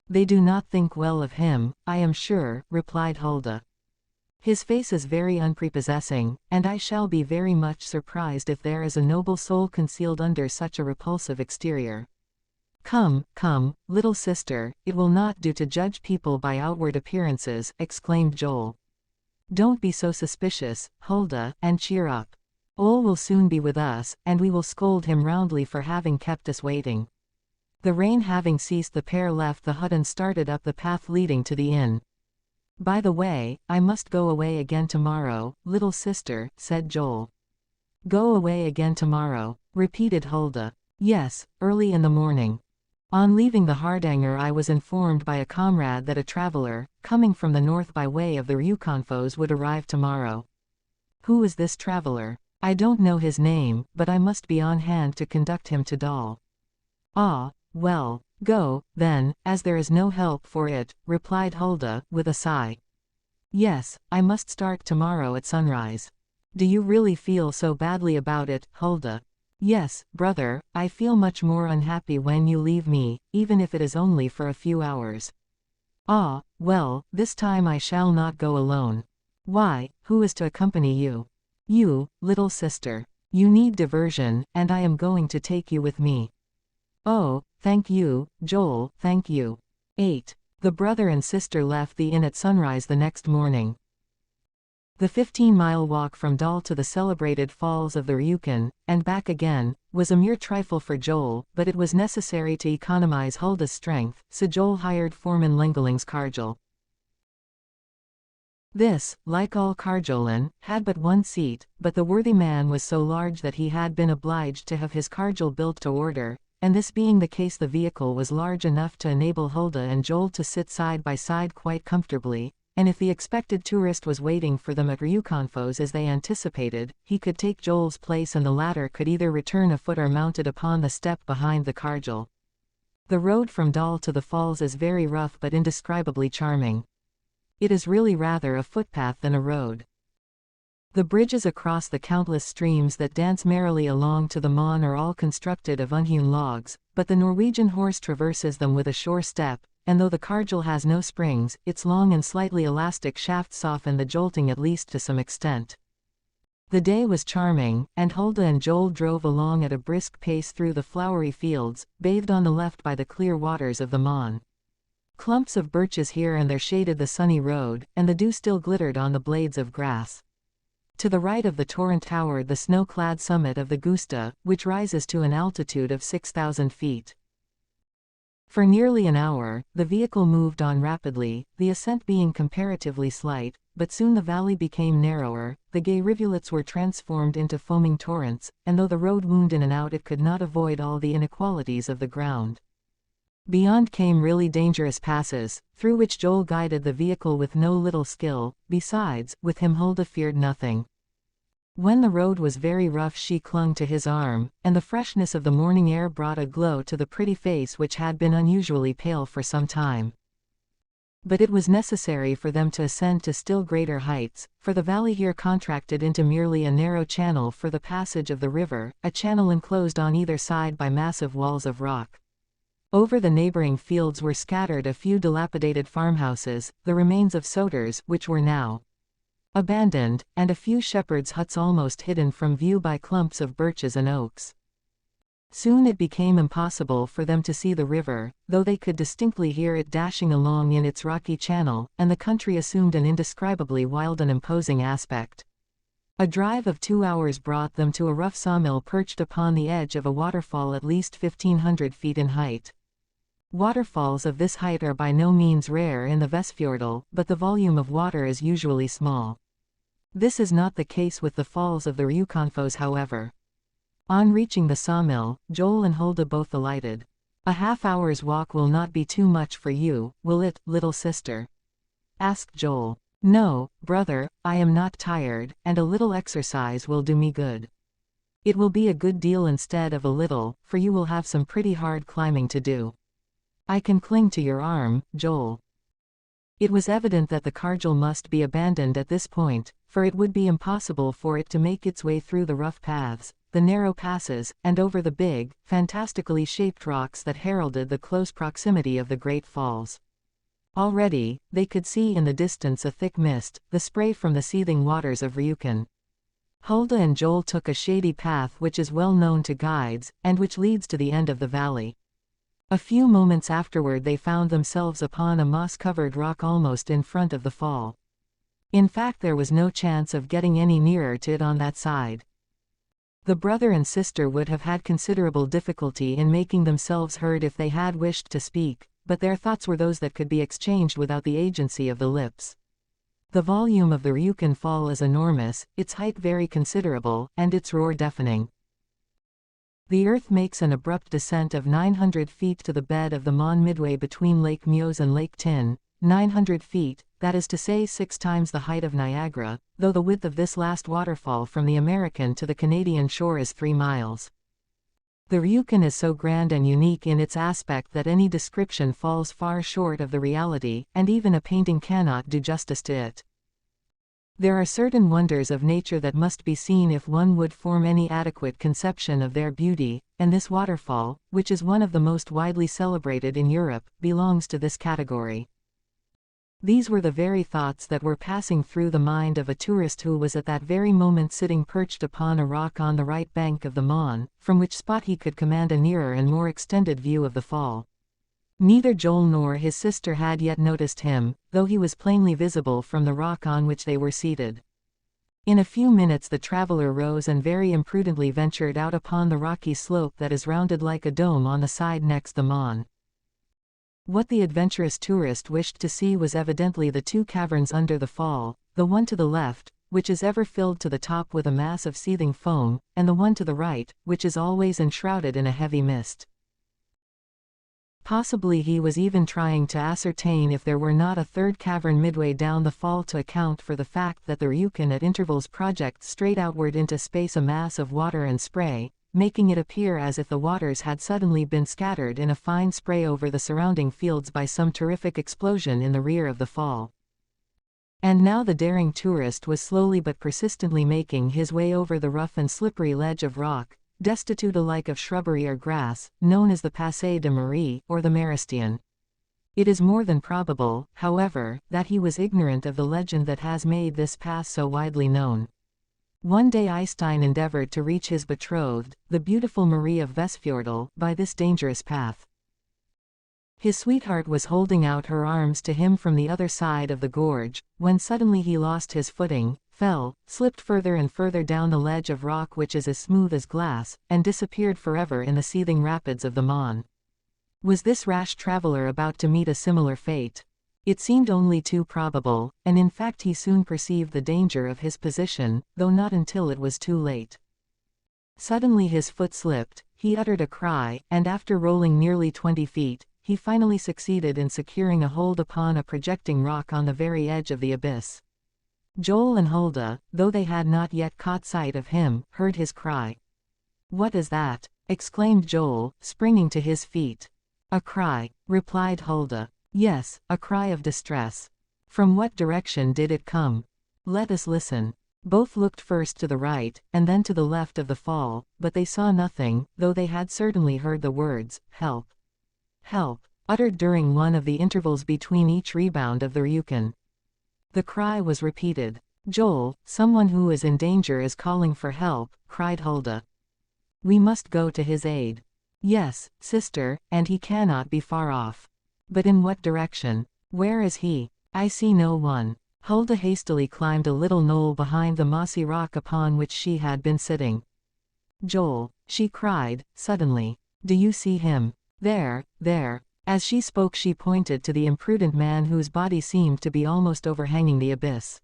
[SPEAKER 1] They do not think well of him, I am sure, replied Hulda. His face is very unprepossessing, and I shall be very much surprised if there is a noble soul concealed under such a repulsive exterior. Come, come, little sister, it will not do to judge people by outward appearances, exclaimed Joel. Don't be so suspicious, Hulda, and cheer up. Ole will soon be with us, and we will scold him roundly for having kept us waiting. The rain having ceased, the pair left the hut and started up the path leading to the inn. By the way, I must go away again tomorrow, little sister, said Joel. Go away again tomorrow, repeated Hulda. Yes, early in the morning. On leaving the Hardanger I was informed by a comrade that a traveler, coming from the north by way of the Rjukanfoss, would arrive tomorrow. Who is this traveler? I don't know his name, but I must be on hand to conduct him to Dal. Ah, well, go, then, as there is no help for it, replied Hulda, with a sigh. Yes, I must start tomorrow at sunrise. Do you really feel so badly about it, Hulda? Yes, brother, I feel much more unhappy when you leave me, even if it is only for a few hours. Ah, well, this time I shall not go alone. Why, who is to accompany you? You, little sister. You need diversion, and I am going to take you with me. Oh, thank you, Joel, thank you. 8. The brother and sister left the inn at sunrise the next morning. The 15-mile walk from Dal to the celebrated falls of the Rjukan, and back again, was a mere trifle for Joel, but it was necessary to economize Hulda's strength, so Joel hired Foreman Lengeling's Karjol. This, like all Karjolen, had but one seat, but the worthy man was so large that he had been obliged to have his Karjol built to order, and this being the case the vehicle was large enough to enable Hulda and Joel to sit side by side quite comfortably, and if the expected tourist was waiting for them at Rjukanfoss as they anticipated, he could take Joel's place and the latter could either return afoot or mounted upon the step behind the Karjol. The road from Dal to the falls is very rough but indescribably charming. It is really rather a footpath than a road. The bridges across the countless streams that dance merrily along to the Mon are all constructed of unhewn logs, but the Norwegian horse traverses them with a sure step, and though the Karjol has no springs, its long and slightly elastic shafts soften the jolting at least to some extent. The day was charming, and Hulda and Joel drove along at a brisk pace through the flowery fields, bathed on the left by the clear waters of the Mon. Clumps of birches here and there shaded the sunny road, and the dew still glittered on the blades of grass. To the right of the torrent towered the snow-clad summit of the Gusta, which rises to an altitude of 6,000 feet. For nearly an hour, the vehicle moved on rapidly, the ascent being comparatively slight, but soon the valley became narrower, the gay rivulets were transformed into foaming torrents, and though the road wound in and out it could not avoid all the inequalities of the ground. Beyond came really dangerous passes, through which Joel guided the vehicle with no little skill, besides, with him Hulda feared nothing. When the road was very rough she clung to his arm, and the freshness of the morning air brought a glow to the pretty face which had been unusually pale for some time. But it was necessary for them to ascend to still greater heights, for the valley here contracted into merely a narrow channel for the passage of the river, a channel enclosed on either side by massive walls of rock. Over the neighboring fields were scattered a few dilapidated farmhouses, the remains of soders, which were now abandoned, and a few shepherds' huts almost hidden from view by clumps of birches and oaks. Soon it became impossible for them to see the river, though they could distinctly hear it dashing along in its rocky channel, and the country assumed an indescribably wild and imposing aspect. A drive of 2 hours brought them to a rough sawmill perched upon the edge of a waterfall at least 1,500 feet in height. Waterfalls of this height are by no means rare in the Vestfjordal, but the volume of water is usually small. This is not the case with the falls of the Rjukanfoss, however. On reaching the sawmill, Joel and Hulda both alighted. A half-hour's walk will not be too much for you, will it, little sister? Asked Joel. No, brother, I am not tired, and a little exercise will do me good. It will be a good deal instead of a little, for you will have some pretty hard climbing to do. I can cling to your arm, Joel. It was evident that the Cargill must be abandoned at this point, for it would be impossible for it to make its way through the rough paths, the narrow passes, and over the big, fantastically shaped rocks that heralded the close proximity of the Great Falls. Already, they could see in the distance a thick mist, the spray from the seething waters of Ryukyu. Hulda and Joel took a shady path which is well known to guides, and which leads to the end of the valley. A few moments afterward they found themselves upon a moss-covered rock almost in front of the fall. In fact, there was no chance of getting any nearer to it on that side. The brother and sister would have had considerable difficulty in making themselves heard if they had wished to speak, but their thoughts were those that could be exchanged without the agency of the lips. The volume of the Ryukyu fall is enormous, its height very considerable, and its roar deafening. The earth makes an abrupt descent of 900 feet to the bed of the Mon midway between Lake Meuse and Lake Tinn, 900 feet, that is to say 6 times the height of Niagara, though the width of this last waterfall from the American to the Canadian shore is 3 miles. The Ryukyu is so grand and unique in its aspect that any description falls far short of the reality, and even a painting cannot do justice to it. There are certain wonders of nature that must be seen if one would form any adequate conception of their beauty, and this waterfall, which is one of the most widely celebrated in Europe, belongs to this category. These were the very thoughts that were passing through the mind of a tourist who was at that very moment sitting perched upon a rock on the right bank of the Mon, from which spot he could command a nearer and more extended view of the fall. Neither Joel nor his sister had yet noticed him, though he was plainly visible from the rock on which they were seated. In a few minutes the traveler rose and very imprudently ventured out upon the rocky slope that is rounded like a dome on the side next the Mon. What the adventurous tourist wished to see was evidently the 2 caverns under the fall, the one to the left, which is ever filled to the top with a mass of seething foam, and the one to the right, which is always enshrouded in a heavy mist. Possibly he was even trying to ascertain if there were not a 3rd cavern midway down the fall to account for the fact that the Ryukyu at intervals projects straight outward into space a mass of water and spray, making it appear as if the waters had suddenly been scattered in a fine spray over the surrounding fields by some terrific explosion in the rear of the fall. And now the daring tourist was slowly but persistently making his way over the rough and slippery ledge of rock, destitute alike of shrubbery or grass, known as the Passé de Marie, or the Maristion. It is more than probable, however, that he was ignorant of the legend that has made this pass so widely known. One day Eystein endeavored to reach his betrothed, the beautiful Marie of Vestfjordal, by this dangerous path. His sweetheart was holding out her arms to him from the other side of the gorge, when suddenly he lost his footing, fell, slipped further and further down the ledge of rock which is as smooth as glass, and disappeared forever in the seething rapids of the Mon. Was this rash traveler about to meet a similar fate? It seemed only too probable, and in fact he soon perceived the danger of his position, though not until it was too late. Suddenly his foot slipped, he uttered a cry, and after rolling nearly 20 feet, he finally succeeded in securing a hold upon a projecting rock on the very edge of the abyss. Joel and Hulda, though they had not yet caught sight of him, heard his cry. "What is that?" exclaimed Joel, springing to his feet. "A cry," replied Hulda. "Yes, a cry of distress. From what direction did it come? Let us listen." Both looked first to the right, and then to the left of the fall, but they saw nothing, though they had certainly heard the words, "Help! Help!" uttered during one of the intervals between each rebound of the Ryukyu. The cry was repeated. "Joel, someone who is in danger is calling for help," cried Hulda. "We must go to his aid." "Yes, sister, and he cannot be far off." "But in what direction? Where is he? I see no one." Hulda hastily climbed a little knoll behind the mossy rock upon which she had been sitting. "Joel," she cried, suddenly, "do you see him? There, there." As she spoke she pointed to the imprudent man whose body seemed to be almost overhanging the abyss.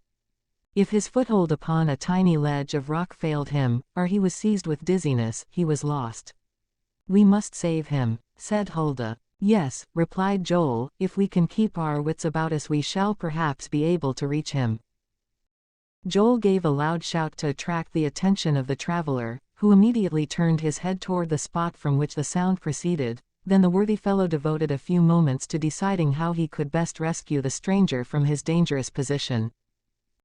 [SPEAKER 1] If his foothold upon a tiny ledge of rock failed him, or he was seized with dizziness, he was lost. "We must save him," said Hulda. "Yes," replied Joel, "if we can keep our wits about us we shall perhaps be able to reach him." Joel gave a loud shout to attract the attention of the traveler, who immediately turned his head toward the spot from which the sound proceeded. Then the worthy fellow devoted a few moments to deciding how he could best rescue the stranger from his dangerous position.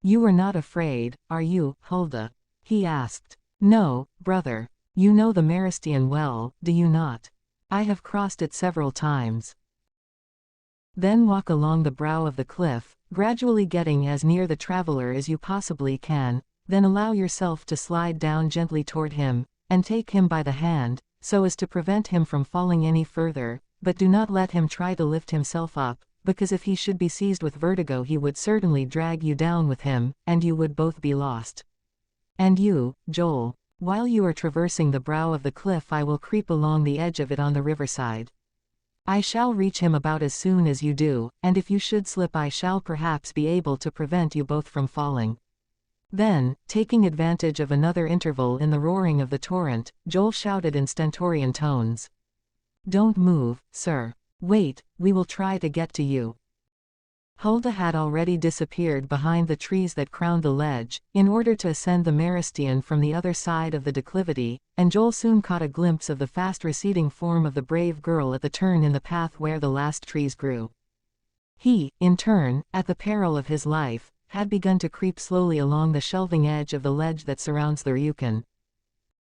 [SPEAKER 1] "You are not afraid, are you, Hulda?" he asked. "No, brother. You know the Maristian well, do you not? I have crossed it several times." "Then walk along the brow of the cliff, gradually getting as near the traveler as you possibly can, then allow yourself to slide down gently toward him, and take him by the hand, so as to prevent him from falling any further, but do not let him try to lift himself up, because if he should be seized with vertigo he would certainly drag you down with him, and you would both be lost. And you, Joel, while you are traversing the brow of the cliff I will creep along the edge of it on the riverside. I shall reach him about as soon as you do, and if you should slip I shall perhaps be able to prevent you both from falling." Then, taking advantage of another interval in the roaring of the torrent, Joel shouted in stentorian tones. "Don't move, sir. Wait, we will try to get to you." Hulda had already disappeared behind the trees that crowned the ledge, in order to ascend the Maristian from the other side of the declivity, and Joel soon caught a glimpse of the fast receding form of the brave girl at the turn in the path where the last trees grew. He, in turn, at the peril of his life, had begun to creep slowly along the shelving edge of the ledge that surrounds the Ryukin.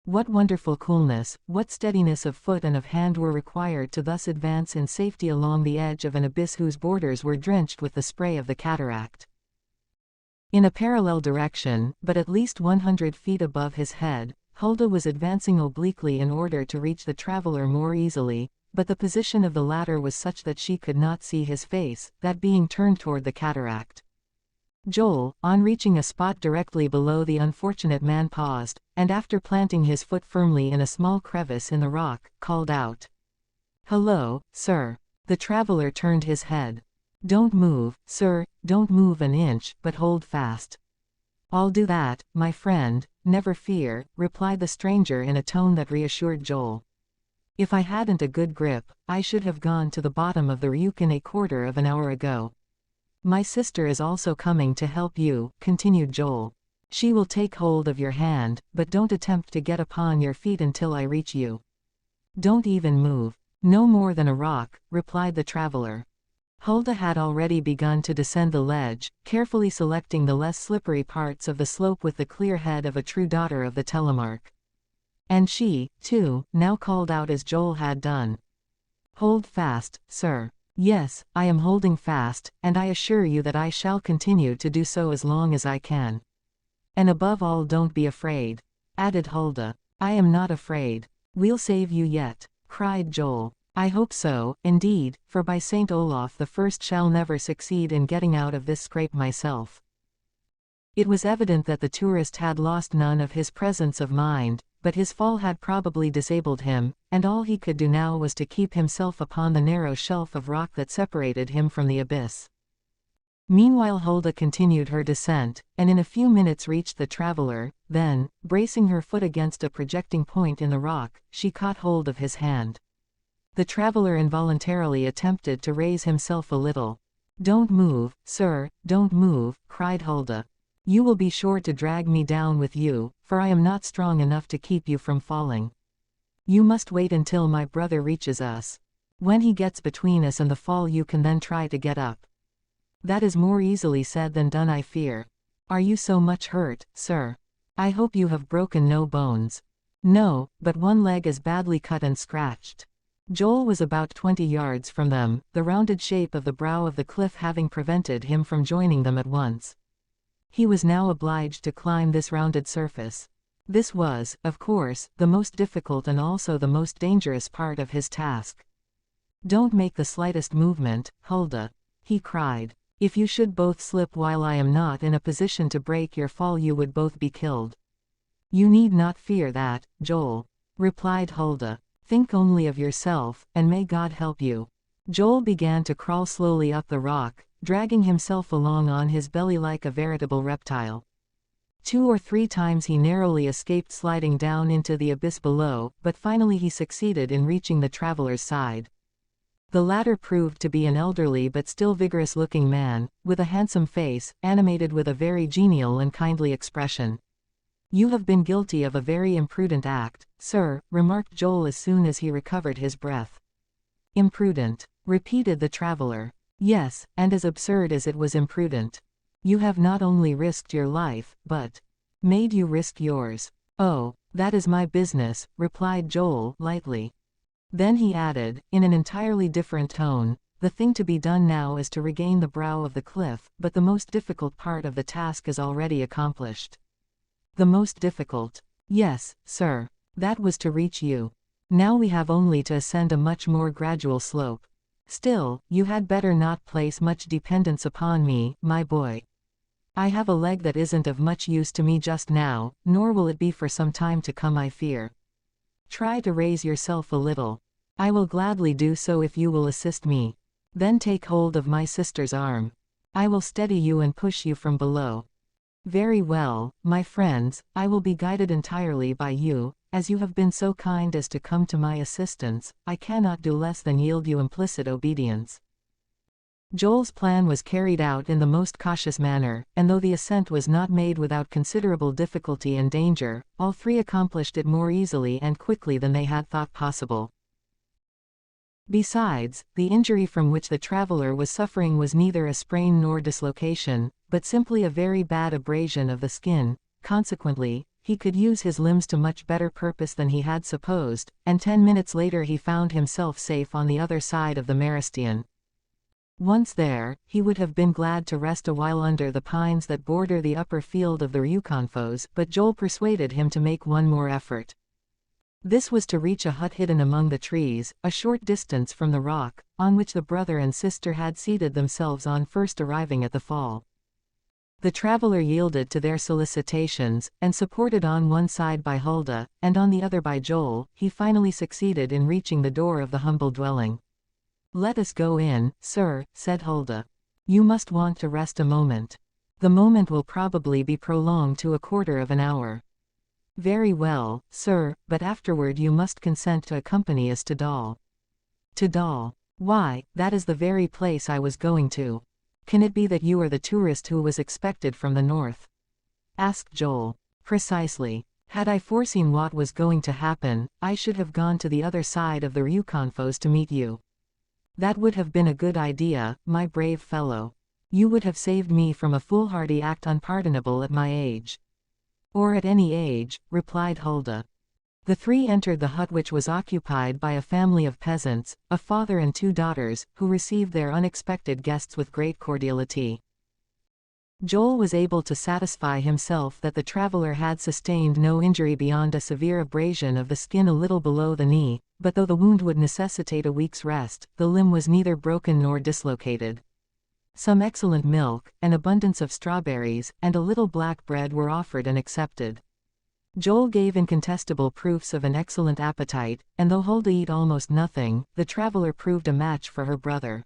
[SPEAKER 1] What wonderful coolness, what steadiness of foot and of hand were required to thus advance in safety along the edge of an abyss whose borders were drenched with the spray of the cataract. In a parallel direction, but at least 100 feet above his head, Hulda was advancing obliquely in order to reach the traveler more easily, but the position of the latter was such that she could not see his face, that being turned toward the cataract. Joel, on reaching a spot directly below the unfortunate man paused, and after planting his foot firmly in a small crevice in the rock, called out, "Hello, sir." The traveler turned his head. "Don't move, sir, don't move an inch, but hold fast." "I'll do that, my friend, never fear," replied the stranger in a tone that reassured Joel. "If I hadn't a good grip, I should have gone to the bottom of the Ryukin a quarter of an hour ago." "My sister is also coming to help you," continued Joel. "She will take hold of your hand, but don't attempt to get upon your feet until I reach you. Don't even move." "No more than a rock," replied the traveler. Hulda had already begun to descend the ledge, carefully selecting the less slippery parts of the slope with the clear head of a true daughter of the Telemark. And she, too, now called out as Joel had done. "Hold fast, sir." "Yes, I am holding fast, and I assure you that I shall continue to do so as long as I can. And above all don't be afraid," added Hulda. "I am not afraid. We'll save you yet," cried Joel. "I hope so, indeed, for by St. Olaf the First shall never succeed in getting out of this scrape myself." It was evident that the tourist had lost none of his presence of mind, but his fall had probably disabled him, and all he could do now was to keep himself upon the narrow shelf of rock that separated him from the abyss. Meanwhile Hulda continued her descent, and in a few minutes reached the traveler. Then, bracing her foot against a projecting point in the rock, she caught hold of his hand. The traveler involuntarily attempted to raise himself a little. "Don't move, sir, don't move," cried Hulda. "You will be sure to drag me down with you, for I am not strong enough to keep you from falling. You must wait until my brother reaches us. When he gets between us and the fall you can then try to get up." "That is more easily said than done, I fear. Are you so much hurt, sir? I hope you have broken no bones." "No, but one leg is badly cut and scratched." Joel was about 20 yards from them, the rounded shape of the brow of the cliff having prevented him from joining them at once. He was now obliged to climb this rounded surface. This was, of course, the most difficult and also the most dangerous part of his task. "Don't make the slightest movement, Hulda," he cried. "If you should both slip while I am not in a position to break your fall you would both be killed." "You need not fear that, Joel," replied Hulda. "Think only of yourself, and may God help you." Joel began to crawl slowly up the rock, dragging himself along on his belly like a veritable reptile. 2 or 3 times he narrowly escaped sliding down into the abyss below, but finally he succeeded in reaching the traveler's side. The latter proved to be an elderly but still vigorous-looking man, with a handsome face, animated with a very genial and kindly expression. You have been guilty of a very imprudent act, sir, remarked Joel as soon as he recovered his breath. Imprudent, repeated the traveler. Yes, and as absurd as it was imprudent. You have not only risked your life, but made you risk yours. Oh, that is my business, replied Joel, lightly. Then he added, in an entirely different tone, the thing to be done now is to regain the brow of the cliff, but the most difficult part of the task is already accomplished. The most difficult? Yes, sir. That was to reach you. Now we have only to ascend a much more gradual slope. Still, you had better not place much dependence upon me, my boy. I have a leg that isn't of much use to me just now, nor will it be for some time to come, I fear. Try to raise yourself a little. I will gladly do so if you will assist me. Then take hold of my sister's arm. I will steady you and push you from below. Very well, my friends, I will be guided entirely by you. As you have been so kind as to come to my assistance, I cannot do less than yield you implicit obedience. Joel's plan was carried out in the most cautious manner, and though the ascent was not made without considerable difficulty and danger, all three accomplished it more easily and quickly than they had thought possible. Besides, the injury from which the traveler was suffering was neither a sprain nor dislocation, but simply a very bad abrasion of the skin. Consequently, he could use his limbs to much better purpose than he had supposed, and 10 minutes later he found himself safe on the other side of the Meristion. Once there, he would have been glad to rest a while under the pines that border the upper field of the Ryukonfos, but Joel persuaded him to make one more effort. This was to reach a hut hidden among the trees, a short distance from the rock, on which the brother and sister had seated themselves on first arriving at the fall. The traveler yielded to their solicitations, and supported on one side by Hulda, and on the other by Joel, he finally succeeded in reaching the door of the humble dwelling. Let us go in, sir, said Hulda. You must want to rest a moment. The moment will probably be prolonged to a quarter of an hour. Very well, sir, but afterward you must consent to accompany us to Dal. To Dal? Why, that is the very place I was going to. Can it be that you are the tourist who was expected from the north? Asked Joel. Precisely. Had I foreseen what was going to happen, I should have gone to the other side of the Ryukonfos to meet you. That would have been a good idea, my brave fellow. You would have saved me from a foolhardy act unpardonable at my age. Or at any age, replied Hulda. The three entered the hut, which was occupied by a family of peasants, a father and two daughters, who received their unexpected guests with great cordiality. Joel was able to satisfy himself that the traveler had sustained no injury beyond a severe abrasion of the skin a little below the knee, but though the wound would necessitate a week's rest, the limb was neither broken nor dislocated. Some excellent milk, an abundance of strawberries, and a little black bread were offered and accepted. Joel gave incontestable proofs of an excellent appetite, and though Hulda ate almost nothing, the traveler proved a match for her brother.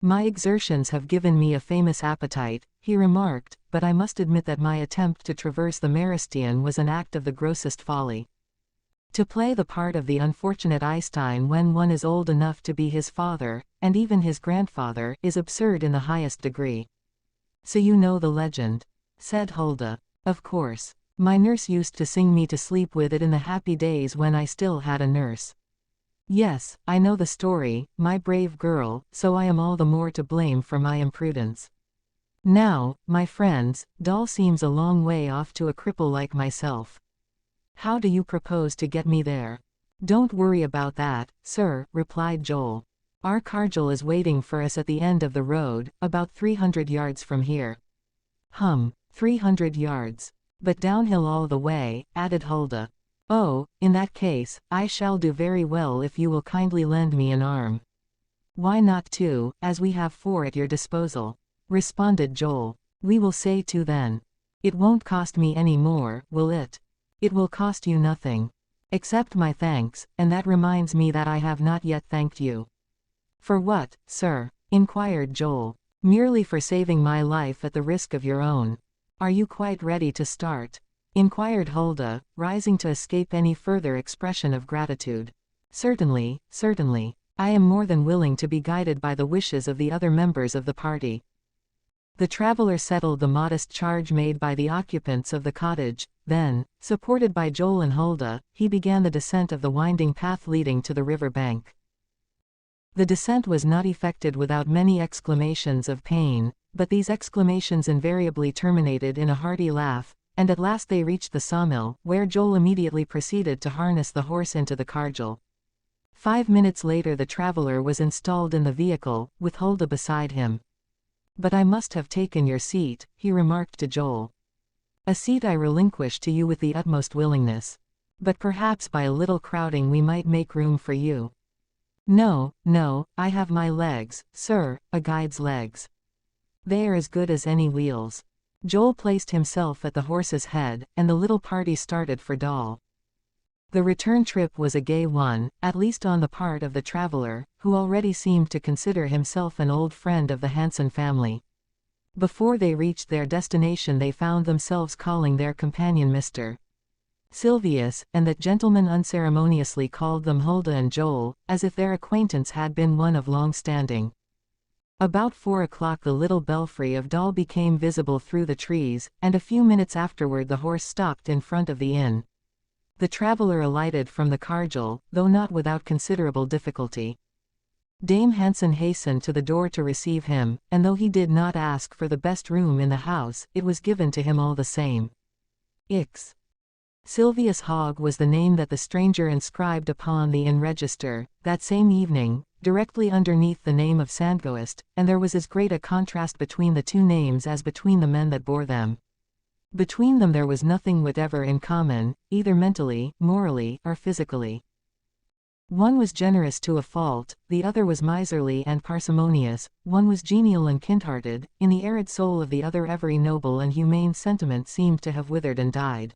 [SPEAKER 1] My exertions have given me a famous appetite, he remarked, but I must admit that my attempt to traverse the Meristion was an act of the grossest folly. To play the part of the unfortunate Eystein when one is old enough to be his father, and even his grandfather, is absurd in the highest degree. So you know the legend? Said Hulda. Of course. My nurse used to sing me to sleep with it in the happy days when I still had a nurse. Yes, I know the story, my brave girl, so I am all the more to blame for my imprudence. Now, my friends, Dal seems a long way off to a cripple like myself. How do you propose to get me there? Don't worry about that, sir, replied Joel. Our cargel is waiting for us at the end of the road, about 300 yards from here. 300 yards. But downhill all the way, added Hulda. Oh, in that case, I shall do very well if you will kindly lend me an arm. Why not two, as we have four at your disposal? Responded Joel. We will say two then. It won't cost me any more, will it? It will cost you nothing. Accept my thanks, and that reminds me that I have not yet thanked you. For what, sir? Inquired Joel. Merely for saving my life at the risk of your own. Are you quite ready to start? Inquired Hulda, rising to escape any further expression of gratitude. Certainly, certainly. I am more than willing to be guided by the wishes of the other members of the party. The traveler settled the modest charge made by the occupants of the cottage, then, supported by Joel and Hulda, he began the descent of the winding path leading to the river bank. The descent was not effected without many exclamations of pain, but these exclamations invariably terminated in a hearty laugh, and at last they reached the sawmill, where Joel immediately proceeded to harness the horse into the cargill. 5 minutes later the traveler was installed in the vehicle, with Hulda beside him. "But I must have taken your seat," he remarked to Joel. "A seat I relinquish to you with the utmost willingness. But perhaps by a little crowding we might make room for you." "No, no, I have my legs, sir, a guide's legs. They are as good as any wheels." Joel placed himself at the horse's head, and the little party started for Dal. The return trip was a gay one, at least on the part of the traveler, who already seemed to consider himself an old friend of the Hansen family. Before they reached their destination they found themselves calling their companion Mr. Silvius, and that gentleman unceremoniously called them Hulda and Joel, as if their acquaintance had been one of long standing. About 4 o'clock the little belfry of Dal became visible through the trees, and a few minutes afterward the horse stopped in front of the inn. The traveler alighted from the cargill, though not without considerable difficulty. Dame Hansen hastened to the door to receive him, and though he did not ask for the best room in the house, it was given to him all the same. Ix. Silvius Hogg was the name that the stranger inscribed upon the inn register, that same evening, directly underneath the name of Sandgoist, and there was as great a contrast between the two names as between the men that bore them. Between them there was nothing whatever in common, either mentally, morally, or physically. One was generous to a fault, the other was miserly and parsimonious, one was genial and kind-hearted, in the arid soul of the other every noble and humane sentiment seemed to have withered and died.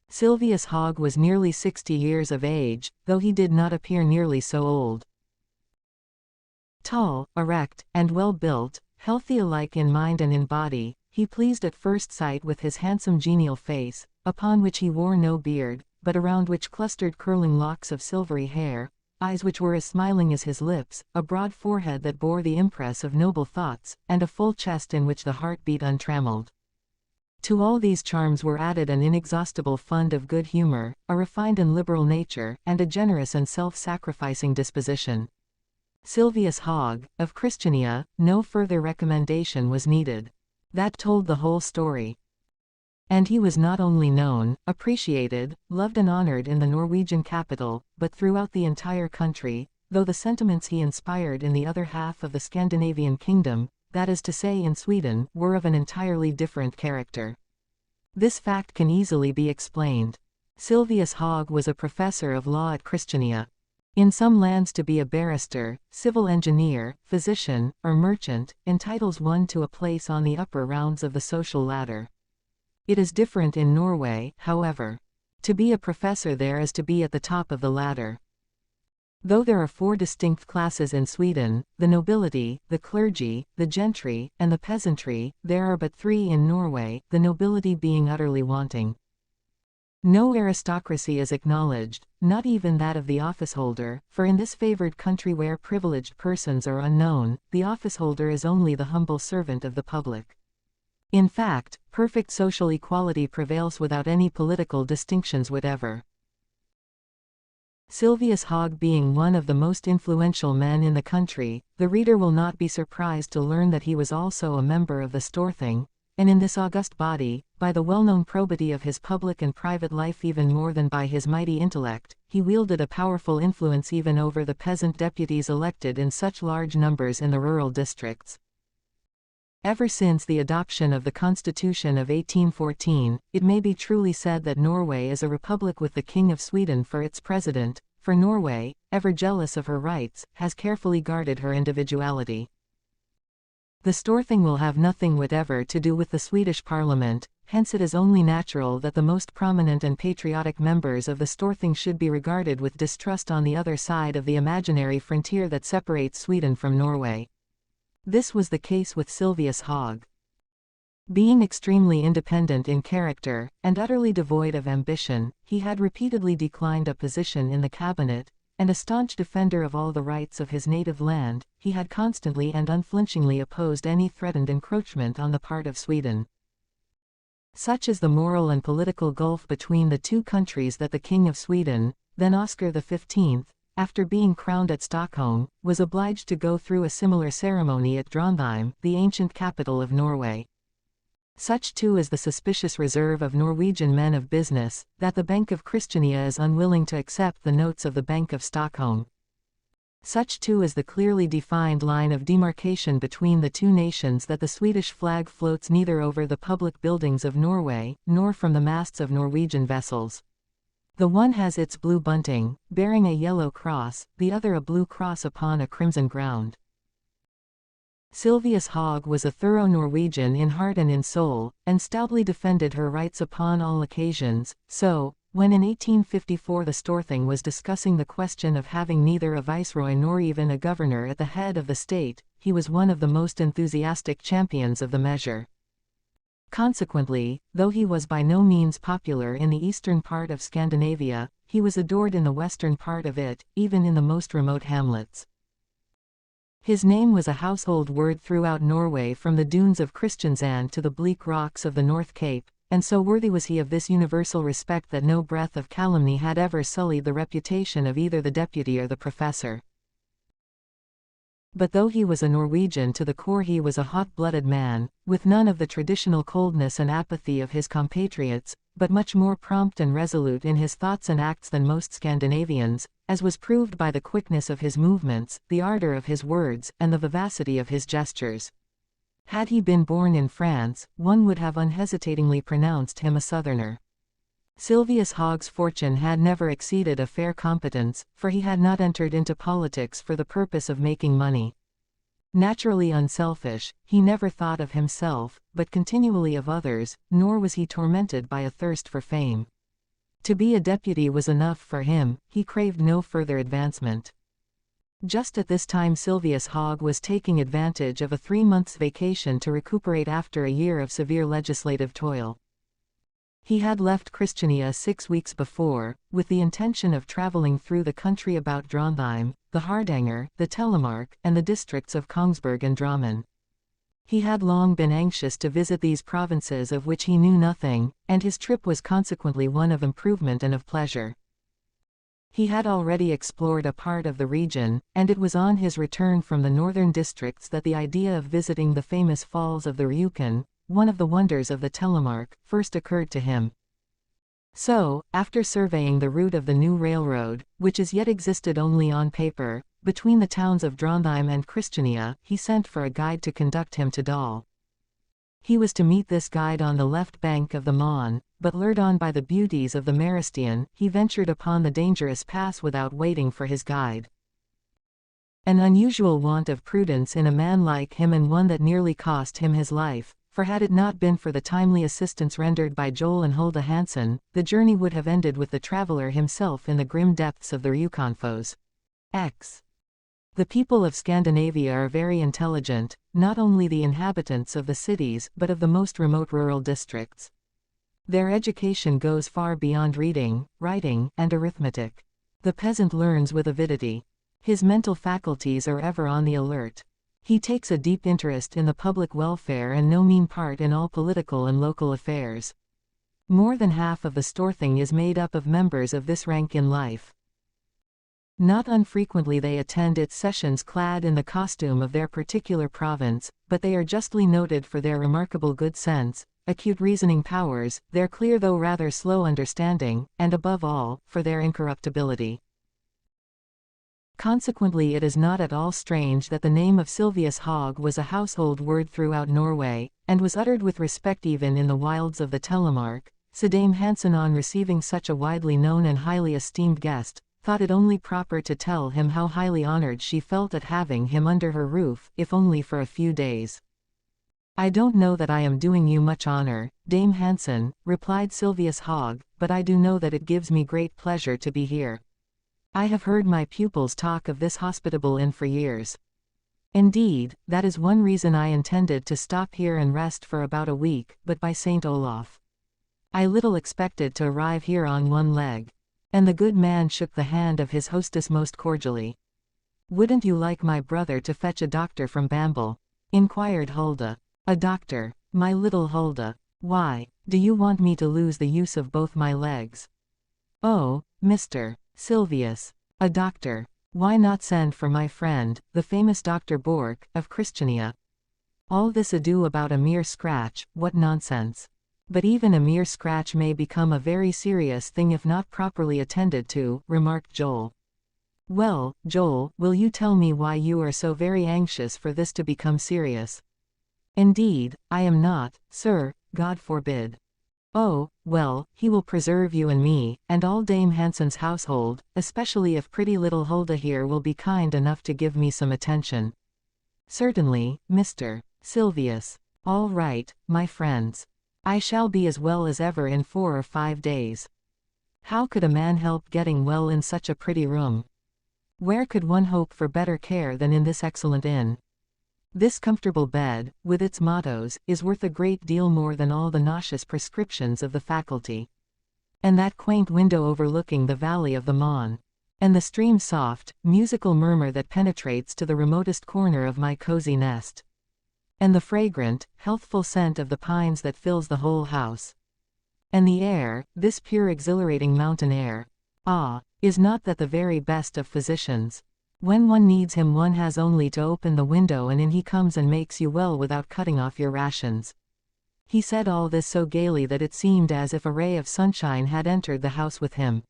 [SPEAKER 1] Silvius Hogg was nearly 60 years of age, though he did not appear nearly so old. Tall, erect, and well-built, healthy alike in mind and in body, he pleased at first sight with his handsome genial face, upon which he wore no beard, but around which clustered curling locks of silvery hair, eyes which were as smiling as his lips, a broad forehead that bore the impress of noble thoughts, and a full chest in which the heart beat untrammeled. To all these charms were added an inexhaustible fund of good humor, a refined and liberal nature, and a generous and self-sacrificing disposition. Silvius Hogg, of Christiania, no further recommendation was needed. That told the whole story. And he was not only known, appreciated, loved and honored in the Norwegian capital, but throughout the entire country, though the sentiments he inspired in the other half of the Scandinavian kingdom, that is to say in Sweden, were of an entirely different character. This fact can easily be explained. Silvius Hogg was a professor of law at Christiania. In some lands to be a barrister, civil engineer, physician, or merchant, entitles one to a place on the upper rounds of the social ladder. It is different in Norway, however. To be a professor there is to be at the top of the ladder. Though there are 4 distinct classes in Sweden, the nobility, the clergy, the gentry, and the peasantry, there are but 3 in Norway, the nobility being utterly wanting. No aristocracy is acknowledged, not even that of the officeholder, for in this favored country where privileged persons are unknown, the officeholder is only the humble servant of the public. In fact, perfect social equality prevails without any political distinctions whatever. Silvius Hogg being one of the most influential men in the country, the reader will not be surprised to learn that he was also a member of the Storthing, and in this august body, by the well-known probity of his public and private life even more than by his mighty intellect, he wielded a powerful influence even over the peasant deputies elected in such large numbers in the rural districts. Ever since the adoption of the Constitution of 1814, it may be truly said that Norway is a republic with the King of Sweden for its president, for Norway, ever jealous of her rights, has carefully guarded her individuality. The Storthing will have nothing whatever to do with the Swedish Parliament, hence it is only natural that the most prominent and patriotic members of the Storthing should be regarded with distrust on the other side of the imaginary frontier that separates Sweden from Norway. This was the case with Silvius Hogg. Being extremely independent in character, and utterly devoid of ambition, he had repeatedly declined a position in the cabinet, and a staunch defender of all the rights of his native land, he had constantly and unflinchingly opposed any threatened encroachment on the part of Sweden. Such is the moral and political gulf between the two countries that the King of Sweden, then Oscar XV, after being crowned at Stockholm, was obliged to go through a similar ceremony at Trondheim, the ancient capital of Norway. Such too is the suspicious reserve of Norwegian men of business, that the Bank of Christiania is unwilling to accept the notes of the Bank of Stockholm. Such too is the clearly defined line of demarcation between the two nations that the Swedish flag floats neither over the public buildings of Norway, nor from the masts of Norwegian vessels. The one has its blue bunting, bearing a yellow cross, the other a blue cross upon a crimson ground. Silvius Haag was a thorough Norwegian in heart and in soul, and stoutly defended her rights upon all occasions, so, when in 1854 the Storthing was discussing the question of having neither a viceroy nor even a governor at the head of the state, he was one of the most enthusiastic champions of the measure. Consequently, though he was by no means popular in the eastern part of Scandinavia, he was adored in the western part of it, even in the most remote hamlets. His name was a household word throughout Norway from the dunes of Kristiansand to the bleak rocks of the North Cape, and so worthy was he of this universal respect that no breath of calumny had ever sullied the reputation of either the deputy or the professor. But though he was a Norwegian to the core, he was a hot-blooded man, with none of the traditional coldness and apathy of his compatriots, but much more prompt and resolute in his thoughts and acts than most Scandinavians, as was proved by the quickness of his movements, the ardor of his words, and the vivacity of his gestures. Had he been born in France, one would have unhesitatingly pronounced him a Southerner. Silvius Haag's fortune had never exceeded a fair competence, for he had not entered into politics for the purpose of making money. Naturally unselfish, he never thought of himself, but continually of others, nor was he tormented by a thirst for fame. To be a deputy was enough for him, he craved no further advancement. Just at this time Silvius Haag was taking advantage of a 3 months' vacation to recuperate after a year of severe legislative toil. He had left Christiania 6 weeks before, with the intention of traveling through the country about Trondheim, the Hardanger, the Telemark, and the districts of Kongsberg and Drammen. He had long been anxious to visit these provinces of which he knew nothing, and his trip was consequently one of improvement and of pleasure. He had already explored a part of the region, and it was on his return from the northern districts that the idea of visiting the famous falls of the Rjukan, one of the wonders of the Telemark, first occurred to him. So, after surveying the route of the new railroad, which as yet existed only on paper, between the towns of Trondheim and Christiania, he sent for a guide to conduct him to Dal. He was to meet this guide on the left bank of the Mon, but lured on by the beauties of the Maristian, he ventured upon the dangerous pass without waiting for his guide. An unusual want of prudence in a man like him, and one that nearly cost him his life, for had it not been for the timely assistance rendered by Joel and Hulda Hansen, the journey would have ended with the traveler himself in the grim depths of the Rjukanfoss. The people of Scandinavia are very intelligent, not only the inhabitants of the cities but of the most remote rural districts. Their education goes far beyond reading, writing, and arithmetic. The peasant learns with avidity. His mental faculties are ever on the alert. He takes a deep interest in the public welfare and no mean part in all political and local affairs. More than half of the Storthing is made up of members of this rank in life. Not unfrequently they attend its sessions clad in the costume of their particular province, but they are justly noted for their remarkable good sense, acute reasoning powers, their clear though rather slow understanding, and above all, for their incorruptibility. Consequently, it is not at all strange that the name of Silvius Haag was a household word throughout Norway, and was uttered with respect even in the wilds of the Telemark. So Dame Hansen, on receiving such a widely known and highly esteemed guest, thought it only proper to tell him how highly honored she felt at having him under her roof, if only for a few days. "I don't know that I am doing you much honor, Dame Hansen," replied Silvius Haag, "but I do know that it gives me great pleasure to be here. I have heard my pupils talk of this hospitable inn for years. Indeed, that is one reason I intended to stop here and rest for about a week, but by St. Olaf, I little expected to arrive here on one leg. And the good man shook the hand of his hostess most cordially. "Wouldn't you like my brother to fetch a doctor from Bamble?" inquired Hulda. "A doctor, my little Hulda? Why, do you want me to lose the use of both my legs?" "Oh, Mr. Silvius, a doctor. Why not send for my friend, the famous Dr. Bork, of Christiania? All this ado about a mere scratch, what nonsense. But even a mere scratch may become a very serious thing if not properly attended to," remarked Joel. "Well, Joel, will you tell me why you are so very anxious for this to become serious?" "Indeed, I am not, sir, God forbid." "Oh, well, he will preserve you and me, and all Dame Hansen's household, especially if pretty little Hulda here will be kind enough to give me some attention." "Certainly, Mr. Silvius. All right, my friends. I shall be as well as ever in 4 or 5 days. How could a man help getting well in such a pretty room? Where could one hope for better care than in this excellent inn? This comfortable bed, with its mottoes, is worth a great deal more than all the nauseous prescriptions of the faculty. And that quaint window overlooking the valley of the Mon. And the stream's soft, musical murmur that penetrates to the remotest corner of my cozy nest. And the fragrant, healthful scent of the pines that fills the whole house. And the air, this pure exhilarating mountain air. Ah, is not that the very best of physicians? When one needs him one has only to open the window and in he comes and makes you well without cutting off your rations." He said all this so gaily that it seemed as if a ray of sunshine had entered the house with him.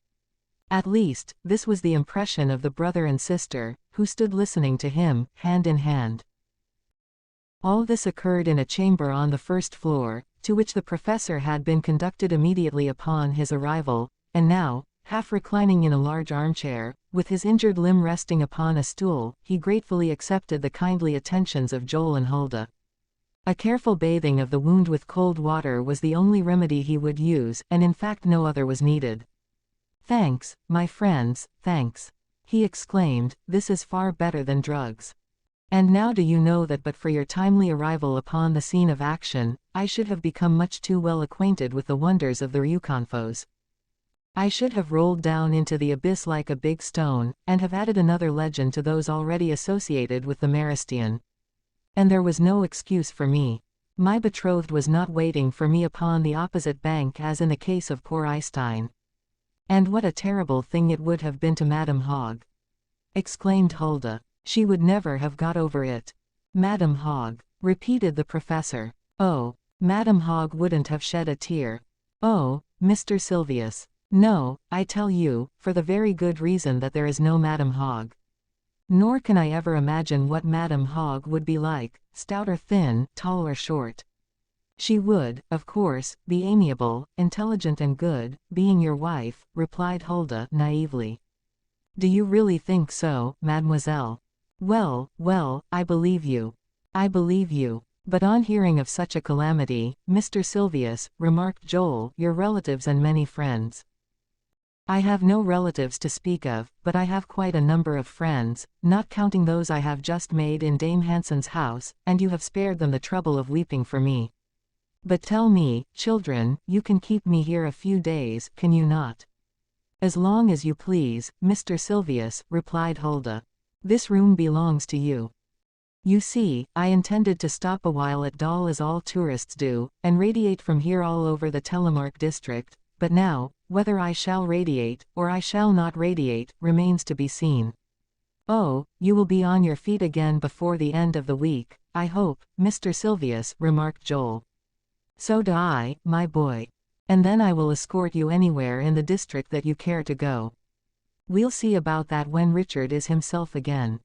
[SPEAKER 1] At least, this was the impression of the brother and sister, who stood listening to him, hand in hand. All this occurred in a chamber on the first floor, to which the professor had been conducted immediately upon his arrival, and now, half reclining in a large armchair, with his injured limb resting upon a stool, he gratefully accepted the kindly attentions of Joel and Hulda. A careful bathing of the wound with cold water was the only remedy he would use, and in fact no other was needed. "Thanks, my friends, thanks," he exclaimed, "this is far better than drugs. And now do you know that but for your timely arrival upon the scene of action, I should have become much too well acquainted with the wonders of the Ryukonfos. I should have rolled down into the abyss like a big stone, and have added another legend to those already associated with the Maristian. And there was no excuse for me. My betrothed was not waiting for me upon the opposite bank as in the case of poor Eystein. And what a terrible thing it would have been to Madame Hogg!" exclaimed Hulda. "She would never have got over it." "Madame Hogg," repeated the professor. "Oh, Madame Hogg wouldn't have shed a tear." "Oh, Mr. Silvius. No, I tell you, for the very good reason that there is no Madame Hogg. Nor can I ever imagine what Madame Hogg would be like, stout or thin, tall or short. She would, of course, be amiable, intelligent and good, being your wife," replied Hulda naively. "Do you really think so, mademoiselle? Well, well, I believe you. I believe you. But on hearing of such a calamity, Mr. Silvius," remarked Joel, "your relatives and many friends." "I have no relatives to speak of, but I have quite a number of friends, not counting those I have just made in Dame Hansen's house, and you have spared them the trouble of weeping for me. But tell me, children, you can keep me here a few days, can you not?" "As long as you please, Mr. Silvius," replied Hulda. "This room belongs to you. You see, I intended to stop a while at Dal as all tourists do, and radiate from here all over the Telemark district, but now, whether I shall radiate, or I shall not radiate, remains to be seen." "Oh, you will be on your feet again before the end of the week, I hope, Mr. Silvius," remarked Joel. "So do I, my boy. And then I will escort you anywhere in the district that you care to go. We'll see about that when Richard is himself again.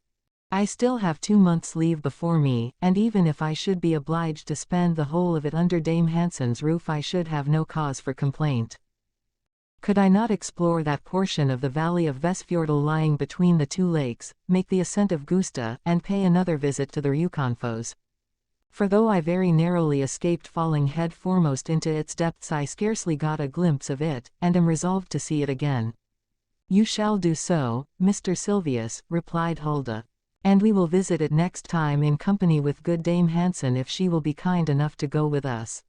[SPEAKER 1] I still have 2 months' leave before me, and even if I should be obliged to spend the whole of it under Dame Hansen's roof I should have no cause for complaint. Could I not explore that portion of the valley of Vestfjordal lying between the 2 lakes, make the ascent of Gusta, and pay another visit to the Ryukonfos? For though I very narrowly escaped falling head foremost into its depths I scarcely got a glimpse of it, and am resolved to see it again." "You shall do so, Mr. Silvius," replied Hulda. "And we will visit it next time in company with good Dame Hansen if she will be kind enough to go with us.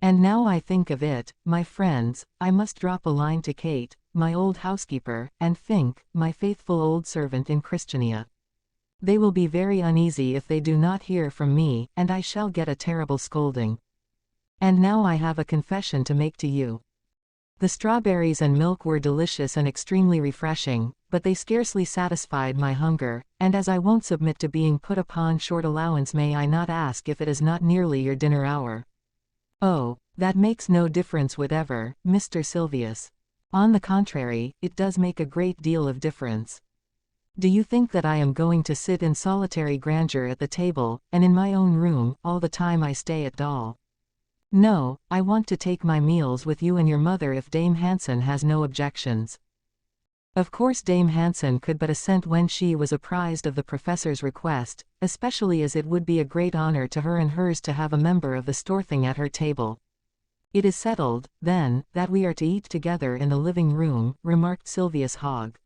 [SPEAKER 1] And now I think of it, my friends, I must drop a line to Kate, my old housekeeper, and Fink, my faithful old servant in Christiania. They will be very uneasy if they do not hear from me, and I shall get a terrible scolding. And now I have a confession to make to you. The strawberries and milk were delicious and extremely refreshing, but they scarcely satisfied my hunger, and as I won't submit to being put upon short allowance, may I not ask if it is not nearly your dinner hour? Oh, that makes no difference whatever, Mr. Silvius. On the contrary, it does make a great deal of difference. Do you think that I am going to sit in solitary grandeur at the table, and in my own room, all the time I stay at Dal? No, I want to take my meals with you and your mother if Dame Hansen has no objections. Of course Dame Hansen could but assent when she was apprised of the professor's request, especially as it would be a great honor to her and hers to have a member of the Storthing at her table. It is settled, then, that we are to eat together in the living room, remarked Silvius Hogg.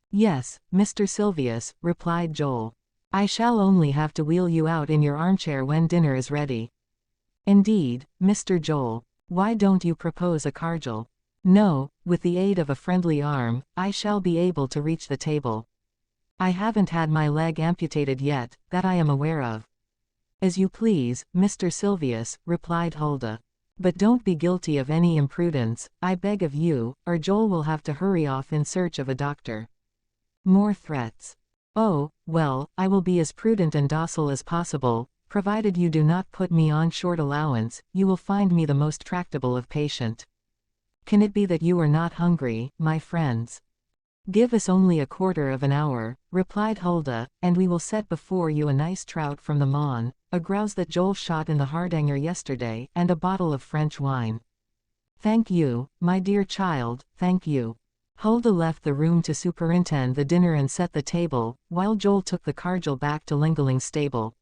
[SPEAKER 1] Yes, Mr. Silvius, replied Joel. I shall only have to wheel you out in your armchair when dinner is ready. Indeed, Mr. Joel, why don't you propose a cardinal? No, with the aid of a friendly arm, I shall be able to reach the table. I haven't had my leg amputated yet, that I am aware of. As you please, Mr. Silvius, replied Hulda. But don't be guilty of any imprudence, I beg of you, or Joel will have to hurry off in search of a doctor. More threats. Oh, well, I will be as prudent and docile as possible, provided you do not put me on short allowance. You will find me the most tractable of patient. Can it be that you are not hungry, my friends? Give us only a quarter of an hour, replied Hulda, and we will set before you a nice trout from the Mon, a grouse that Joel shot in the Hardanger yesterday, and a bottle of French wine. Thank you, my dear child, thank you. Hulda left the room to superintend the dinner and set the table, while Joel took the cardinal back to Lingeling's stable.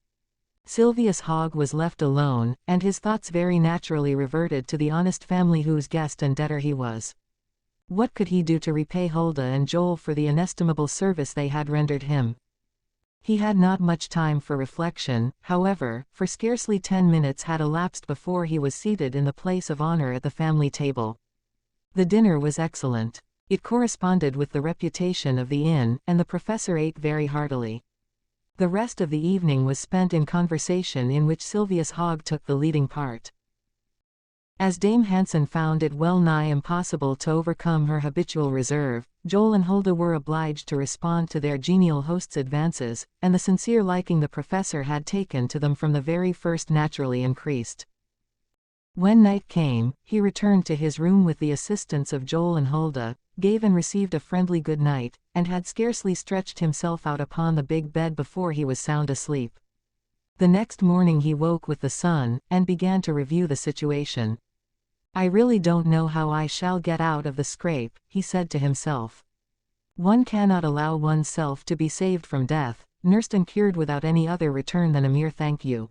[SPEAKER 1] Silvius Hogg was left alone, and his thoughts very naturally reverted to the honest family whose guest and debtor he was. What could he do to repay Hulda and Joel for the inestimable service they had rendered him? He had not much time for reflection, however, for scarcely 10 minutes had elapsed before he was seated in the place of honor at the family table. The dinner was excellent. It corresponded with the reputation of the inn, and the professor ate very heartily. The rest of the evening was spent in conversation in which Silvius Hogg took the leading part. As Dame Hansen found it well nigh impossible to overcome her habitual reserve, Joel and Hulda were obliged to respond to their genial host's advances, and the sincere liking the professor had taken to them from the very first naturally increased. When night came, he returned to his room with the assistance of Joel and Hulda, gave and received a friendly good night, and had scarcely stretched himself out upon the big bed before he was sound asleep. The next morning he woke with the sun, and began to review the situation. I really don't know how I shall get out of the scrape, he said to himself. One cannot allow oneself to be saved from death, nursed and cured without any other return than a mere thank you.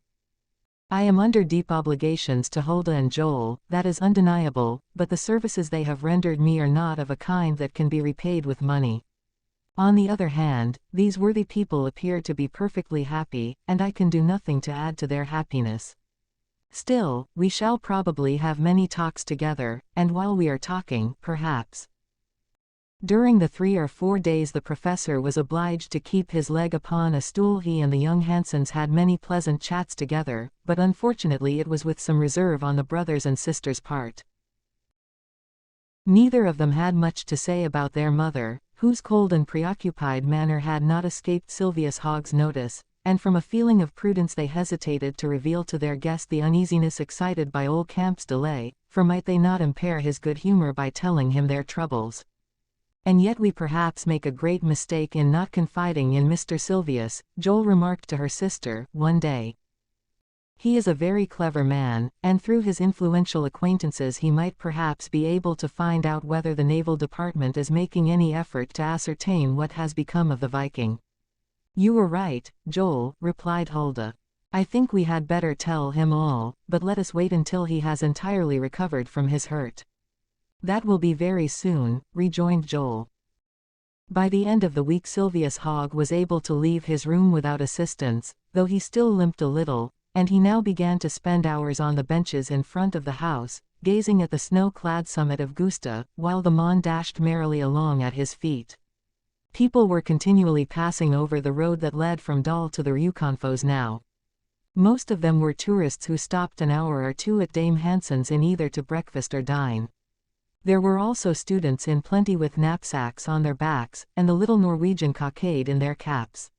[SPEAKER 1] I am under deep obligations to Hulda and Joel, that is undeniable, but the services they have rendered me are not of a kind that can be repaid with money. On the other hand, these worthy people appear to be perfectly happy, and I can do nothing to add to their happiness. Still, we shall probably have many talks together, and while we are talking, perhaps. During the 3 or 4 days the professor was obliged to keep his leg upon a stool. He and the young Hansens had many pleasant chats together, but unfortunately it was with some reserve on the brothers' and sisters' part. Neither of them had much to say about their mother, whose cold and preoccupied manner had not escaped Silvius Hogg's notice, and from a feeling of prudence they hesitated to reveal to their guest the uneasiness excited by old Camp's delay, for might they not impair his good humor by telling him their troubles? And yet we perhaps make a great mistake in not confiding in Mr. Silvius, Joel remarked to her sister, one day. He is a very clever man, and through his influential acquaintances he might perhaps be able to find out whether the Naval Department is making any effort to ascertain what has become of the Viking. You were right, Joel, replied Hulda. I think we had better tell him all, but let us wait until he has entirely recovered from his hurt. That will be very soon, rejoined Joel. By the end of the week Silvius Hogg was able to leave his room without assistance, though he still limped a little, and he now began to spend hours on the benches in front of the house, gazing at the snow-clad summit of Gusta, while the Mon dashed merrily along at his feet. People were continually passing over the road that led from Dal to the Rjukanfoss now. Most of them were tourists who stopped an hour or two at Dame Hansen's inn either to breakfast or dine. There were also students in plenty with knapsacks on their backs, and the little Norwegian cockade in their caps.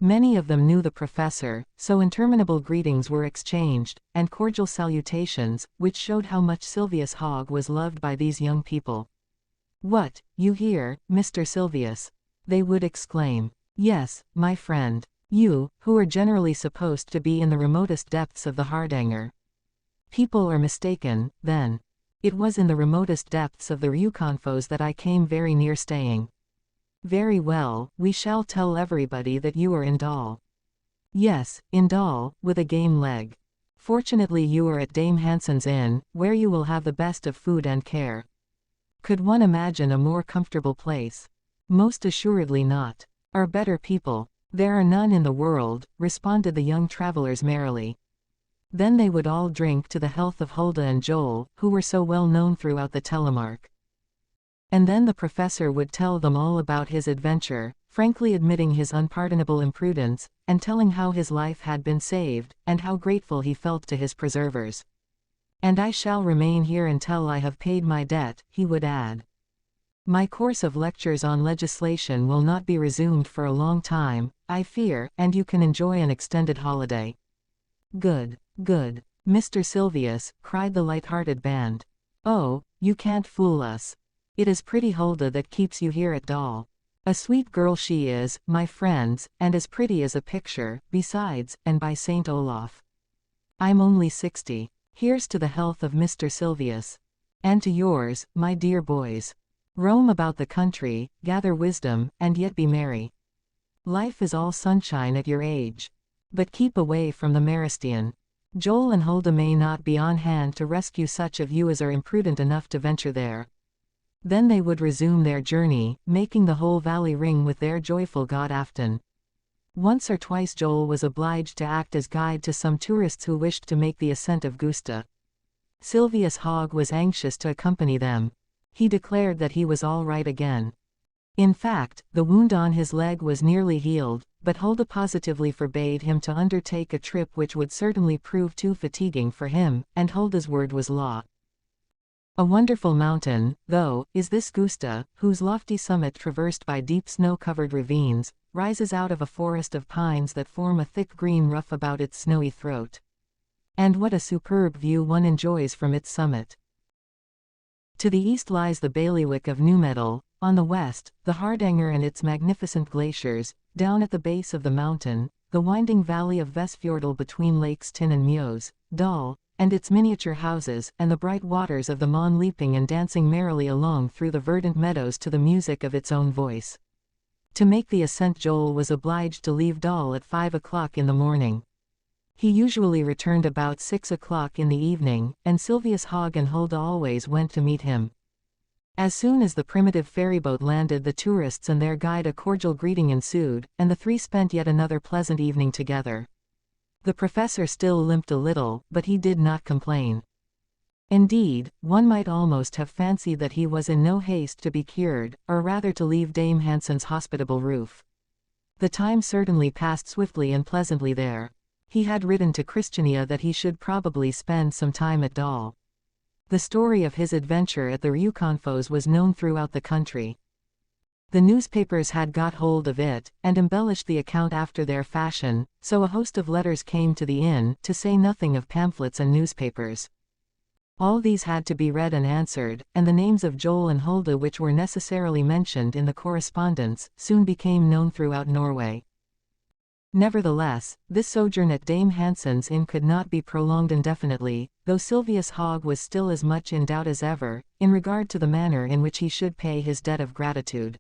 [SPEAKER 1] Many of them knew the professor, so interminable greetings were exchanged, and cordial salutations, which showed how much Silvius Hogg was loved by these young people. "What, you here, Mr. Silvius?" they would exclaim. "Yes, my friend. You, who are generally supposed to be in the remotest depths of the Hardanger." People are mistaken, then. It was in the remotest depths of the Rjukanfoss that I came very near staying. "Very well, we shall tell everybody that you are in Dal." "Yes, in Dal, with a game leg. Fortunately you are at Dame Hansen's inn, where you will have the best of food and care." Could one imagine a more comfortable place? Most assuredly not. "Are better people." "There are none in the world," responded the young travelers merrily. Then they would all drink to the health of Hulda and Joel, who were so well known throughout the Telemark. And then the professor would tell them all about his adventure, frankly admitting his unpardonable imprudence, and telling how his life had been saved, and how grateful he felt to his preservers. "And I shall remain here until I have paid my debt," he would add. "My course of lectures on legislation will not be resumed for a long time, I fear, and you can enjoy an extended holiday." "Good, good, Mr. Silvius," cried the light-hearted band. "Oh, you can't fool us. It is pretty Hulda that keeps you here at Dal. A sweet girl she is, my friends, and as pretty as a picture, besides, and by St. Olaf. I'm only 60. Here's to the health of Mr. Silvius. And to yours, my dear boys. Roam about the country, gather wisdom, and yet be merry. Life is all sunshine at your age. But keep away from the Maristian. Joel and Hulda may not be on hand to rescue such of you as are imprudent enough to venture there." Then they would resume their journey, making the whole valley ring with their joyful God afton. Once or twice Joel was obliged to act as guide to some tourists who wished to make the ascent of Gusta. Silvius Hogg was anxious to accompany them. He declared that he was all right again. In fact, the wound on his leg was nearly healed, but Hulda positively forbade him to undertake a trip which would certainly prove too fatiguing for him, and Hulda's word was law. A wonderful mountain, though, is this Gusta, whose lofty summit traversed by deep snow-covered ravines, rises out of a forest of pines that form a thick green ruff about its snowy throat. And what a superb view one enjoys from its summit. To the east lies the bailiwick of Numedal, on the west, the Hardanger and its magnificent glaciers, down at the base of the mountain, the winding valley of Vestfjordal between Lakes Tinn and Mjøs, Dal, and its miniature houses, and the bright waters of the Mon leaping and dancing merrily along through the verdant meadows to the music of its own voice. To make the ascent Joel was obliged to leave Dal at 5 o'clock in the morning. He usually returned about 6 o'clock in the evening, and Silvius Hogg and Hulda always went to meet him. As soon as the primitive ferryboat landed, the tourists and their guide a cordial greeting ensued, and the three spent yet another pleasant evening together. The professor still limped a little, but he did not complain. Indeed, one might almost have fancied that he was in no haste to be cured, or rather to leave Dame Hansen's hospitable roof. The time certainly passed swiftly and pleasantly there. He had written to Christiania that he should probably spend some time at Dal. The story of his adventure at the Rjukanfoss was known throughout the country. The newspapers had got hold of it, and embellished the account after their fashion, so a host of letters came to the inn, to say nothing of pamphlets and newspapers. All these had to be read and answered, and the names of Joel and Hulda, which were necessarily mentioned in the correspondence, soon became known throughout Norway. Nevertheless, this sojourn at Dame Hansen's inn could not be prolonged indefinitely, though Silvius Hogg was still as much in doubt as ever, in regard to the manner in which he should pay his debt of gratitude.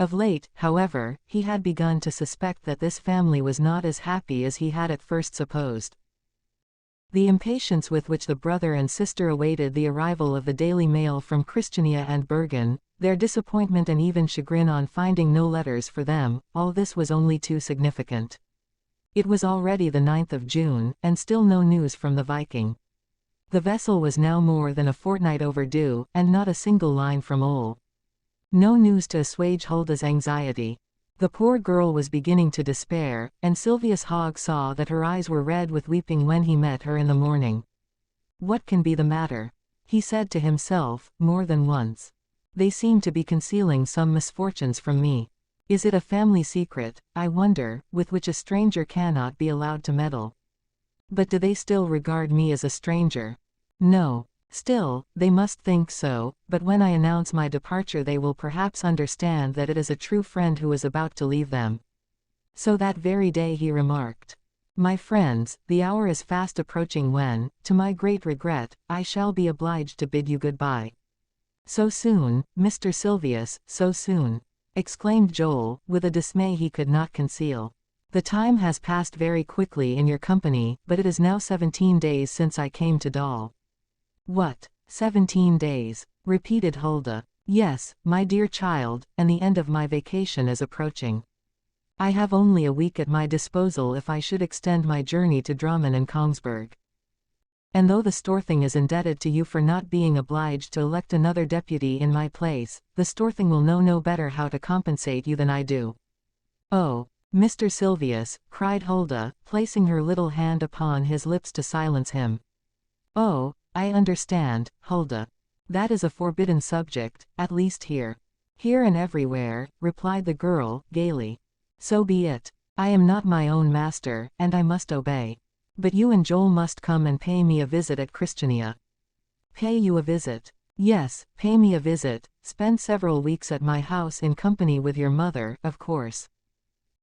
[SPEAKER 1] Of late, however, he had begun to suspect that this family was not as happy as he had at first supposed. The impatience with which the brother and sister awaited the arrival of the daily mail from Christiania and Bergen, their disappointment and even chagrin on finding no letters for them, all this was only too significant. It was already the 9th of June, and still no news from the Viking. The vessel was now more than a fortnight overdue, and not a single line from Moel. No news to assuage Hulda's anxiety. The poor girl was beginning to despair, and Sylvius Hogg saw that her eyes were red with weeping when he met her in the morning. "What can be the matter?" he said to himself, more than once. "They seem to be concealing some misfortunes from me. Is it a family secret, I wonder, with which a stranger cannot be allowed to meddle? But do they still regard me as a stranger? No. Still, they must think so, but when I announce my departure they will perhaps understand that it is a true friend who is about to leave them." So that very day he remarked, "My friends, the hour is fast approaching when, to my great regret, I shall be obliged to bid you goodbye." "So soon, Mr. Sylvius, so soon?" exclaimed Joel, with a dismay he could not conceal. "The time has passed very quickly in your company, but it is now 17 days since I came to Dal." "What, 17 days?" repeated Hulda. "Yes, my dear child, and the end of my vacation is approaching. I have only a week at my disposal if I should extend my journey to Drammen and Kongsberg. And though the Storthing is indebted to you for not being obliged to elect another deputy in my place, the Storthing will know no better how to compensate you than I do." "Oh, Mr. Sylvius," cried Hulda, placing her little hand upon his lips to silence him. "Oh, I understand, Hulda. That is a forbidden subject, at least here." "Here and everywhere," replied the girl, gaily. "So be it. I am not my own master, and I must obey. But you and Joel must come and pay me a visit at Christiania." "Pay you a visit?" "Yes, pay me a visit, spend several weeks at my house in company with your mother, of course.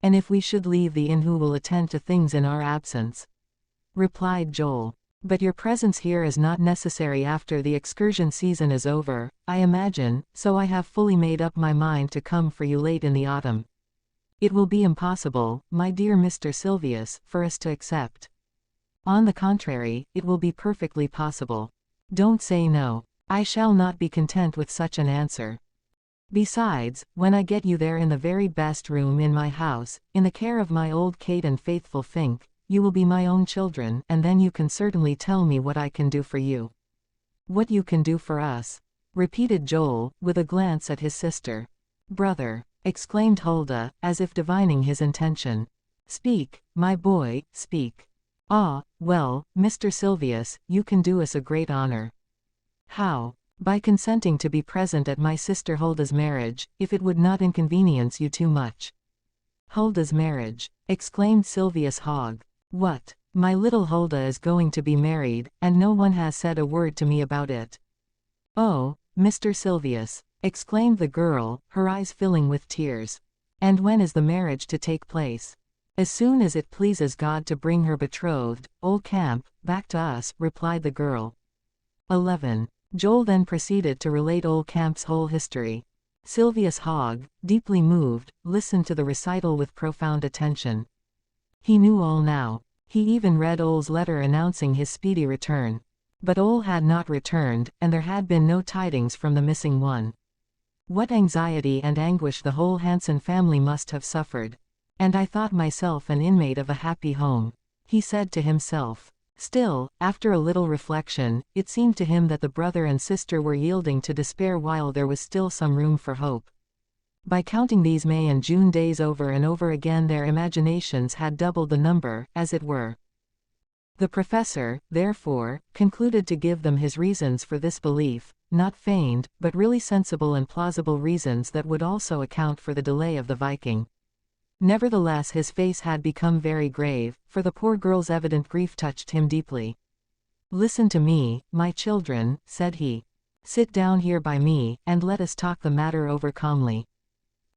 [SPEAKER 1] And if we should leave the inn, who will attend to things in our absence?" replied Joel. "But your presence here is not necessary after the excursion season is over, I imagine, so I have fully made up my mind to come for you late in the autumn." "It will be impossible, my dear Mr. Sylvius, for us to accept." "On the contrary, it will be perfectly possible. Don't say no. I shall not be content with such an answer. Besides, when I get you there in the very best room in my house, in the care of my old Kate and faithful Fink, you will be my own children, and then you can certainly tell me what I can do for you." "What you can do for us?" repeated Joel, with a glance at his sister. "Brother," exclaimed Hulda, as if divining his intention. "Speak, my boy, speak." "Ah, well, Mr. Sylvius, you can do us a great honor." "How?" "By consenting to be present at my sister Hulda's marriage, if it would not inconvenience you too much." "Hulda's marriage!" exclaimed Sylvius Hogg. "What? My little Hulda is going to be married, and no one has said a word to me about it." "Oh, Mr. Sylvius," exclaimed the girl, her eyes filling with tears. "And when is the marriage to take place?" "As soon as it pleases God to bring her betrothed, old Camp, back to us," replied the girl. 11. Joel then proceeded to relate old Camp's whole history. Sylvius Hogg, deeply moved, listened to the recital with profound attention. He knew all now. He even read Ol's letter announcing his speedy return. But Ol had not returned, and there had been no tidings from the missing one. What anxiety and anguish the whole Hansen family must have suffered. "And I thought myself an inmate of a happy home," he said to himself. Still, after a little reflection, it seemed to him that the brother and sister were yielding to despair while there was still some room for hope. By counting these May and June days over and over again, their imaginations had doubled the number, as it were. The professor, therefore, concluded to give them his reasons for this belief, not feigned, but really sensible and plausible reasons that would also account for the delay of the Viking. Nevertheless, his face had become very grave, for the poor girl's evident grief touched him deeply. "Listen to me, my children," said he. "Sit down here by me, and let us talk the matter over calmly."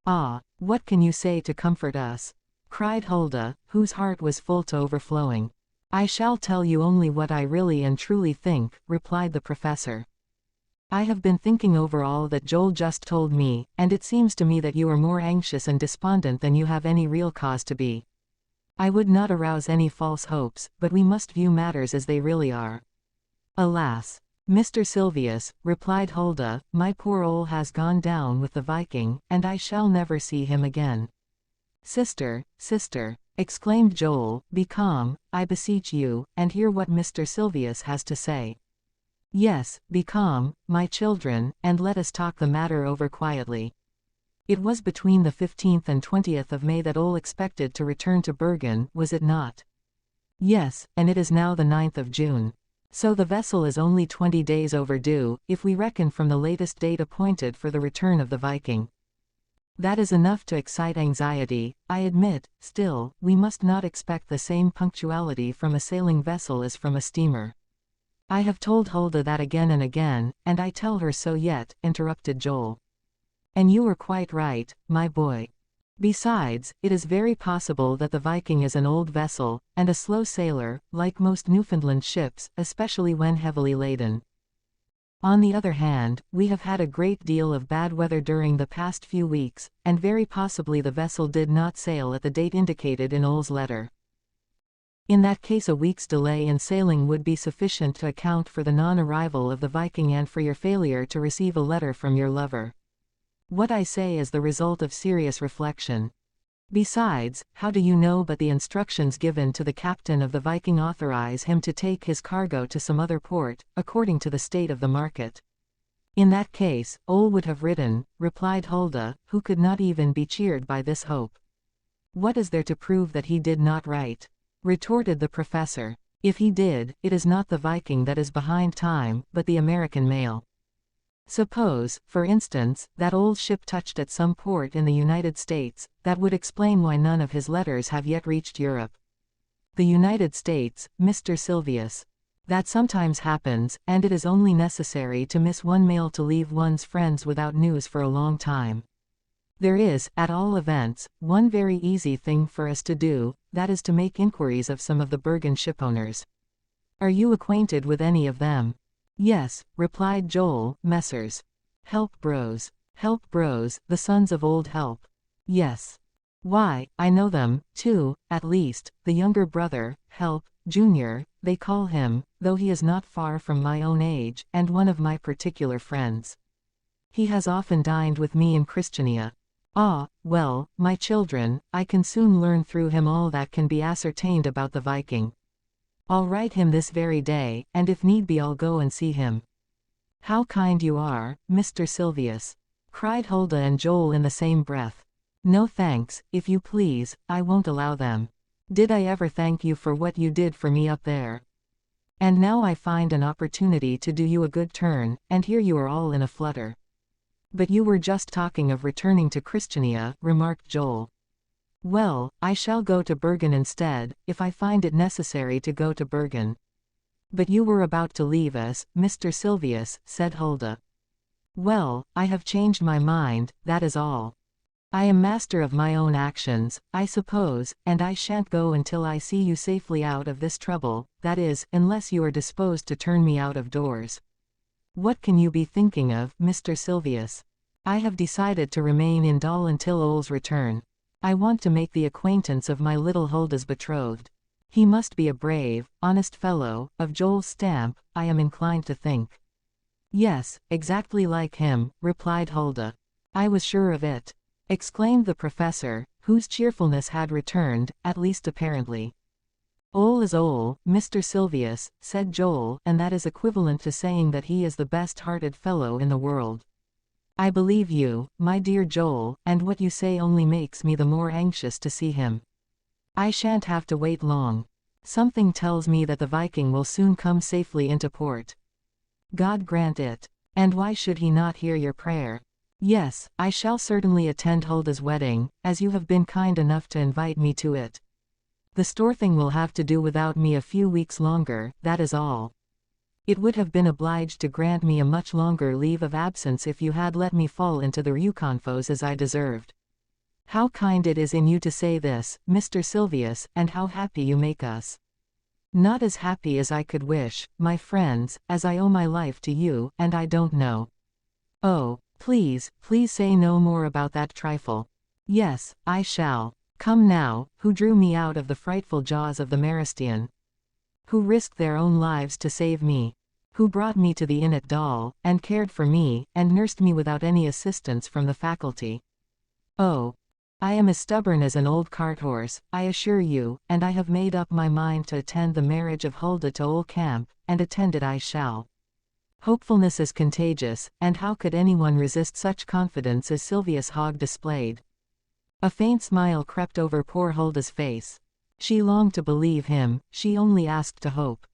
[SPEAKER 1] "Ah, what can you say to comfort us?" cried Hulda, whose heart was full to overflowing. "I shall tell you only what I really and truly think," replied the professor. "I have been thinking over all that Joel just told me, and it seems to me that you are more anxious and despondent than you have any real cause to be. I would not arouse any false hopes, but we must view matters as they really are." "Alas, Mr. Sylvius," replied Hulda, "my poor Ol has gone down with the Viking, and I shall never see him again." "Sister, sister," exclaimed Joel, "be calm, I beseech you, and hear what Mr. Sylvius has to say." Yes, be calm, my children, and let us talk the matter over quietly. It was between the 15th and 20th of May that Ole expected to return to Bergen, was it not? Yes, and it is now the 9th of June. So the vessel is only 20 days overdue, if we reckon from the latest date appointed for the return of the Viking. That is enough to excite anxiety, I admit. Still, we must not expect the same punctuality from a sailing vessel as from a steamer. I have told Hulda that again and again, and I tell her so yet, interrupted Joel. And you were quite right, my boy. Besides, it is very possible that the Viking is an old vessel, and a slow sailor, like most Newfoundland ships, especially when heavily laden. On the other hand, we have had a great deal of bad weather during the past few weeks, and very possibly the vessel did not sail at the date indicated in Ole's letter. In that case a week's delay in sailing would be sufficient to account for the non-arrival of the Viking and for your failure to receive a letter from your lover. What I say is the result of serious reflection. Besides, how do you know but the instructions given to the captain of the Viking authorize him to take his cargo to some other port, according to the state of the market? In that case, Ole would have written, replied Hulda, who could not even be cheered by this hope. What is there to prove that he did not write? Retorted the professor. If he did, it is not the Viking that is behind time, but the American mail. Suppose, for instance, that old ship touched at some port in the United States, that would explain why none of his letters have yet reached Europe. The United States, Mr. Silvius. That sometimes happens, and it is only necessary to miss one mail to leave one's friends without news for a long time. There is, at all events, one very easy thing for us to do, that is to make inquiries of some of the Bergen shipowners. Are you acquainted with any of them? Yes, replied Joel, Messrs. Help Bros, the sons of old Help. Yes. Why, I know them, too, at least, the younger brother, Help, Junior, they call him, though he is not far from my own age, and one of my particular friends. He has often dined with me in Christiania. Ah, well, my children, I can soon learn through him all that can be ascertained about the Viking. I'll write him this very day, and if need be I'll go and see him. How kind you are, Mr. Silvius, cried Hulda and Joel in the same breath. No thanks, if you please, I won't allow them. Did I ever thank you for what you did for me up there? And now I find an opportunity to do you a good turn, and here you are all in a flutter. But you were just talking of returning to Christiania, remarked Joel. Well, I shall go to Bergen instead, if I find it necessary to go to Bergen. But you were about to leave us, Mr. Silvius, said Hulda. Well, I have changed my mind, that is all. I am master of my own actions, I suppose, and I shan't go until I see you safely out of this trouble, that is, unless you are disposed to turn me out of doors. What can you be thinking of, Mr. Silvius? I have decided to remain in Dal until Ole's return. I want to make the acquaintance of my little Hulda's betrothed. He must be a brave, honest fellow, of Joel's stamp, I am inclined to think. Yes, exactly like him, replied Hulda. I was sure of it, exclaimed the professor, whose cheerfulness had returned, at least apparently. Ole is Ole, Mr. Silvius, said Joel, and that is equivalent to saying that he is the best-hearted fellow in the world. I believe you, my dear Joel, and what you say only makes me the more anxious to see him. I shan't have to wait long. Something tells me that the Viking will soon come safely into port. God grant it. And why should he not hear your prayer? Yes, I shall certainly attend Hulda's wedding, as you have been kind enough to invite me to it. The Storthing will have to do without me a few weeks longer, that is all. It would have been obliged to grant me a much longer leave of absence if you had let me fall into the Rjukanfos as I deserved. How kind it is in you to say this, Mr. Silvius, and how happy you make us. Not as happy as I could wish, my friends, as I owe my life to you, and I don't know. Oh, please say no more about that trifle. Yes, I shall. Come now, who drew me out of the frightful jaws of the Maristian? Who risked their own lives to save me? Who brought me to the inn at Dal, and cared for me, and nursed me without any assistance from the faculty? Oh, I am as stubborn as an old cart-horse, I assure you, and I have made up my mind to attend the marriage of Hulda to Ole Camp, and attend it I shall. Hopefulness is contagious, and how could anyone resist such confidence as Sylvius Hogg displayed? A faint smile crept over poor Hulda's face. She longed to believe him, she only asked to hope.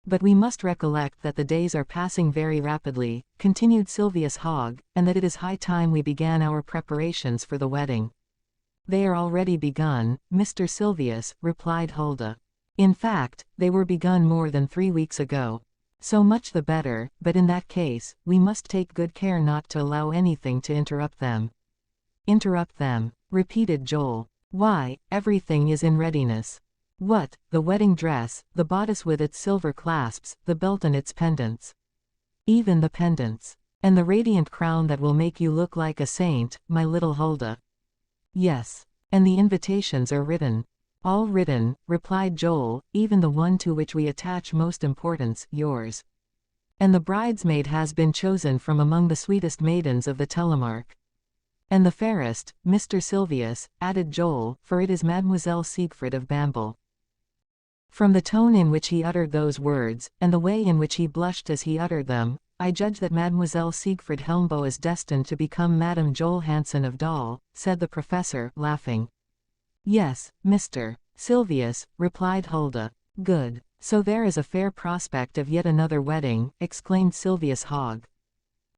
[SPEAKER 1] But we must recollect that the days are passing very rapidly, continued Sylvius Hogg, and that it is high time we began our preparations for the wedding. They are already begun, Mr. Sylvius, replied Hulda. In fact, they were begun more than 3 weeks ago. So much the better, but in that case, we must take good care not to allow anything to interrupt them. Interrupt them, repeated Joel. Why, everything is in readiness. What, the wedding dress, the bodice with its silver clasps, the belt and its pendants. Even the pendants. And the radiant crown that will make you look like a saint, my little Hulda. Yes. And the invitations are written. All written, replied Joel, even the one to which we attach most importance, yours. And the bridesmaid has been chosen from among the sweetest maidens of the Telemark. And the fairest, Mr. Sylvius, added Joel, for it is Mademoiselle Siegfried of Bamble. From the tone in which he uttered those words, and the way in which he blushed as he uttered them, I judge that Mademoiselle Siegfried Helmbo is destined to become Madame Joel Hansen of Dahl, said the professor, laughing. Yes, Mr. Sylvius, replied Hulda. Good. So there is a fair prospect of yet another wedding, exclaimed Sylvius Hogg.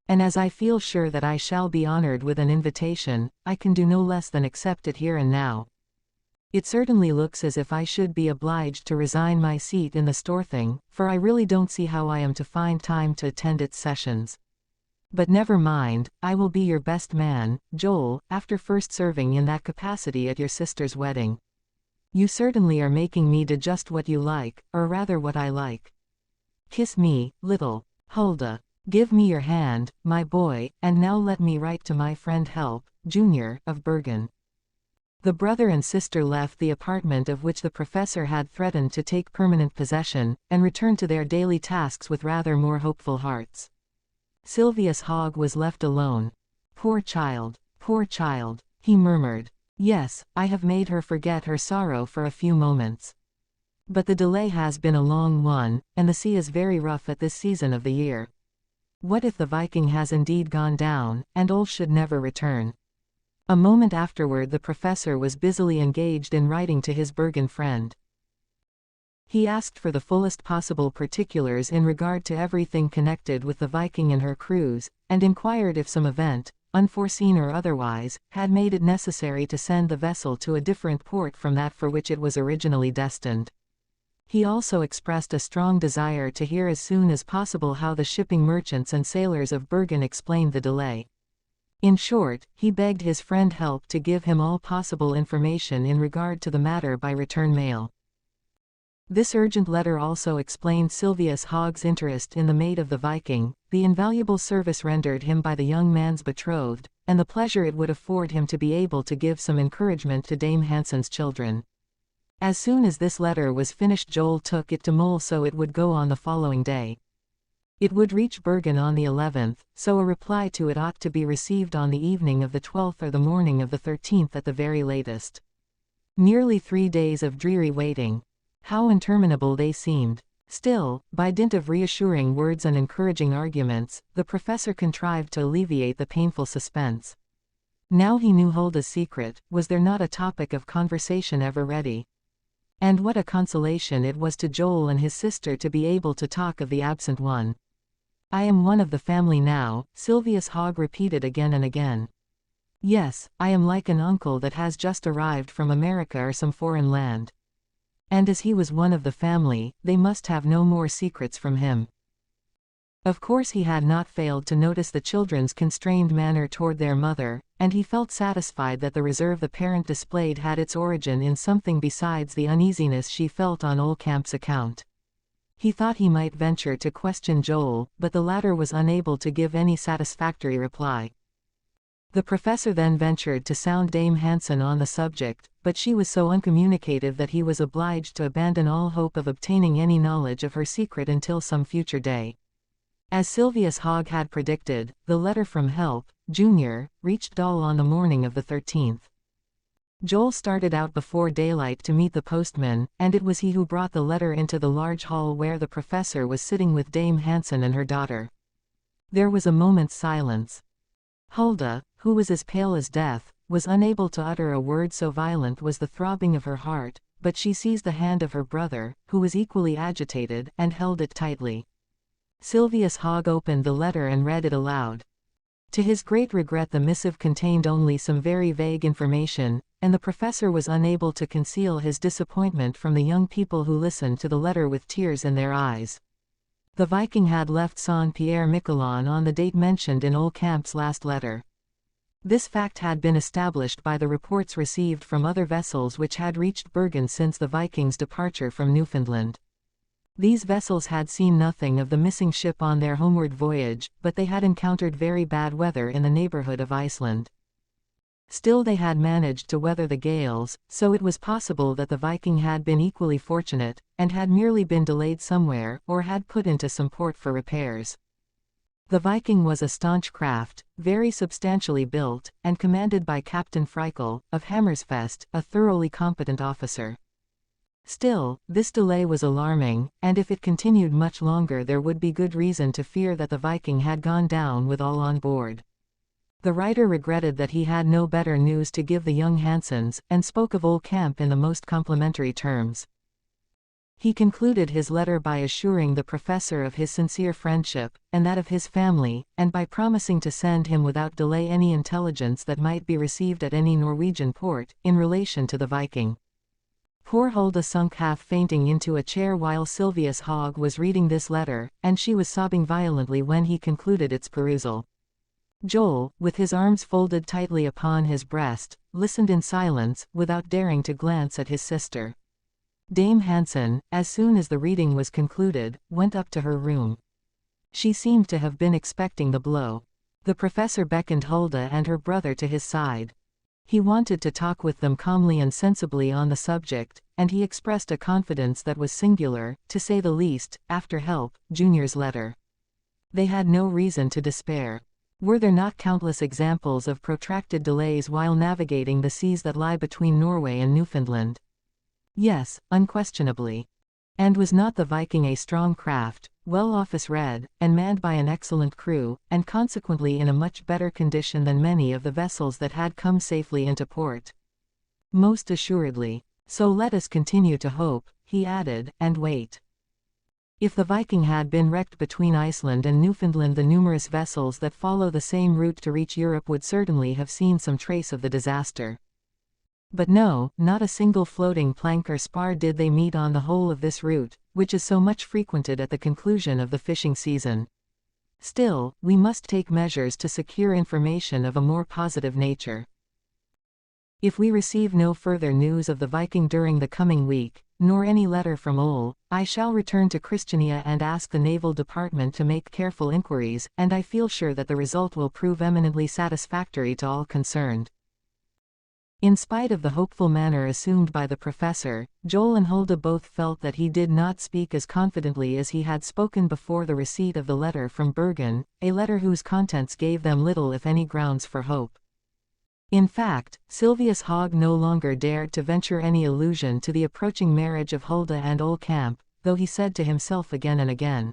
[SPEAKER 1] And as I feel sure that I shall be honored with an invitation, I can do no less than accept it here and now. It certainly looks as if I should be obliged to resign my seat in the Storthing, for I really don't see how I am to find time to attend its sessions. But never mind, I will be your best man, Joel, after first serving in that capacity at your sister's wedding. You certainly are making me do just what you like, or rather what I like. Kiss me, little Hulda. Give me your hand, my boy, and now let me write to my friend Help, Jr., of Bergen. The brother and sister left the apartment of which the professor had threatened to take permanent possession, and returned to their daily tasks with rather more hopeful hearts. Sylvius Hogg was left alone. Poor child, he murmured. Yes, I have made her forget her sorrow for a few moments. But the delay has been a long one, and the sea is very rough at this season of the year. What if the Viking has indeed gone down, and Ole should never return? A moment afterward the professor was busily engaged in writing to his Bergen friend. He asked for the fullest possible particulars in regard to everything connected with the Viking and her cruise, and inquired if some event, unforeseen or otherwise, had made it necessary to send the vessel to a different port from that for which it was originally destined. He also expressed a strong desire to hear as soon as possible how the shipping merchants and sailors of Bergen explained the delay. In short, he begged his friend Help to give him all possible information in regard to the matter by return mail. This urgent letter also explained Sylvius Hogg's interest in the maid of the Viking, the invaluable service rendered him by the young man's betrothed, and the pleasure it would afford him to be able to give some encouragement to Dame Hansen's children. As soon as this letter was finished Joel took it to Moel so it would go on the following day. It would reach Bergen on the 11th, so a reply to it ought to be received on the evening of the 12th or the morning of the 13th at the very latest. Nearly 3 days of dreary waiting. How interminable they seemed. Still, by dint of reassuring words and encouraging arguments, the professor contrived to alleviate the painful suspense. Now he knew Hulda's secret, was there not a topic of conversation ever ready? And what a consolation it was to Joel and his sister to be able to talk of the absent one. I am one of the family now, Sylvius Hogg repeated again and again. Yes, I am like an uncle that has just arrived from America or some foreign land. And as he was one of the family, they must have no more secrets from him. Of course he had not failed to notice the children's constrained manner toward their mother, and he felt satisfied that the reserve the parent displayed had its origin in something besides the uneasiness she felt on Ole Camp's account. He thought he might venture to question Joel, but the latter was unable to give any satisfactory reply. The professor then ventured to sound Dame Hansen on the subject, but she was so uncommunicative that he was obliged to abandon all hope of obtaining any knowledge of her secret until some future day. As Sylvius Hogg had predicted, the letter from Help, Jr., reached Dahl on the morning of the 13th. Joel started out before daylight to meet the postman, and it was he who brought the letter into the large hall where the professor was sitting with Dame Hansen and her daughter. There was a moment's silence. Hulda, who was as pale as death, was unable to utter a word, so violent was the throbbing of her heart, but she seized the hand of her brother, who was equally agitated, and held it tightly. Silvius Hogg opened the letter and read it aloud. To his great regret, the missive contained only some very vague information, and the professor was unable to conceal his disappointment from the young people who listened to the letter with tears in their eyes. The Viking had left Saint-Pierre-Miquelon on the date mentioned in Ole Camp's last letter. This fact had been established by the reports received from other vessels which had reached Bergen since the Vikings' departure from Newfoundland. These vessels had seen nothing of the missing ship on their homeward voyage, but they had encountered very bad weather in the neighborhood of Iceland. Still, they had managed to weather the gales, so it was possible that the Viking had been equally fortunate, and had merely been delayed somewhere, or had put into some port for repairs. The Viking was a staunch craft, very substantially built, and commanded by Captain Freikel, of Hammersfest, a thoroughly competent officer. Still, this delay was alarming, and if it continued much longer there would be good reason to fear that the Viking had gone down with all on board. The writer regretted that he had no better news to give the young Hansens, and spoke of Ole Camp in the most complimentary terms. He concluded his letter by assuring the professor of his sincere friendship, and that of his family, and by promising to send him without delay any intelligence that might be received at any Norwegian port, in relation to the Viking. Poor Hulda sunk half fainting into a chair while Silvius Hogg was reading this letter, and she was sobbing violently when he concluded its perusal. Joel, with his arms folded tightly upon his breast, listened in silence, without daring to glance at his sister. Dame Hansen, as soon as the reading was concluded, went up to her room. She seemed to have been expecting the blow. The professor beckoned Hulda and her brother to his side. He wanted to talk with them calmly and sensibly on the subject, and he expressed a confidence that was singular, to say the least, after Help, Junior's letter. They had no reason to despair. Were there not countless examples of protracted delays while navigating the seas that lie between Norway and Newfoundland? Yes, unquestionably. And was not the Viking a strong craft, well office-read, and manned by an excellent crew, and consequently in a much better condition than many of the vessels that had come safely into port? Most assuredly. So let us continue to hope, he added, and wait. If the Viking had been wrecked between Iceland and Newfoundland, the numerous vessels that follow the same route to reach Europe would certainly have seen some trace of the disaster. But no, not a single floating plank or spar did they meet on the whole of this route, which is so much frequented at the conclusion of the fishing season. Still, we must take measures to secure information of a more positive nature. If we receive no further news of the Viking during the coming week, nor any letter from Ole, I shall return to Christiania and ask the Naval Department to make careful inquiries, and I feel sure that the result will prove eminently satisfactory to all concerned. In spite of the hopeful manner assumed by the professor, Joel and Hulda both felt that he did not speak as confidently as he had spoken before the receipt of the letter from Bergen, a letter whose contents gave them little if any grounds for hope. In fact, Silvius Hogg no longer dared to venture any allusion to the approaching marriage of Hulda and Ole Camp, though he said to himself again and again,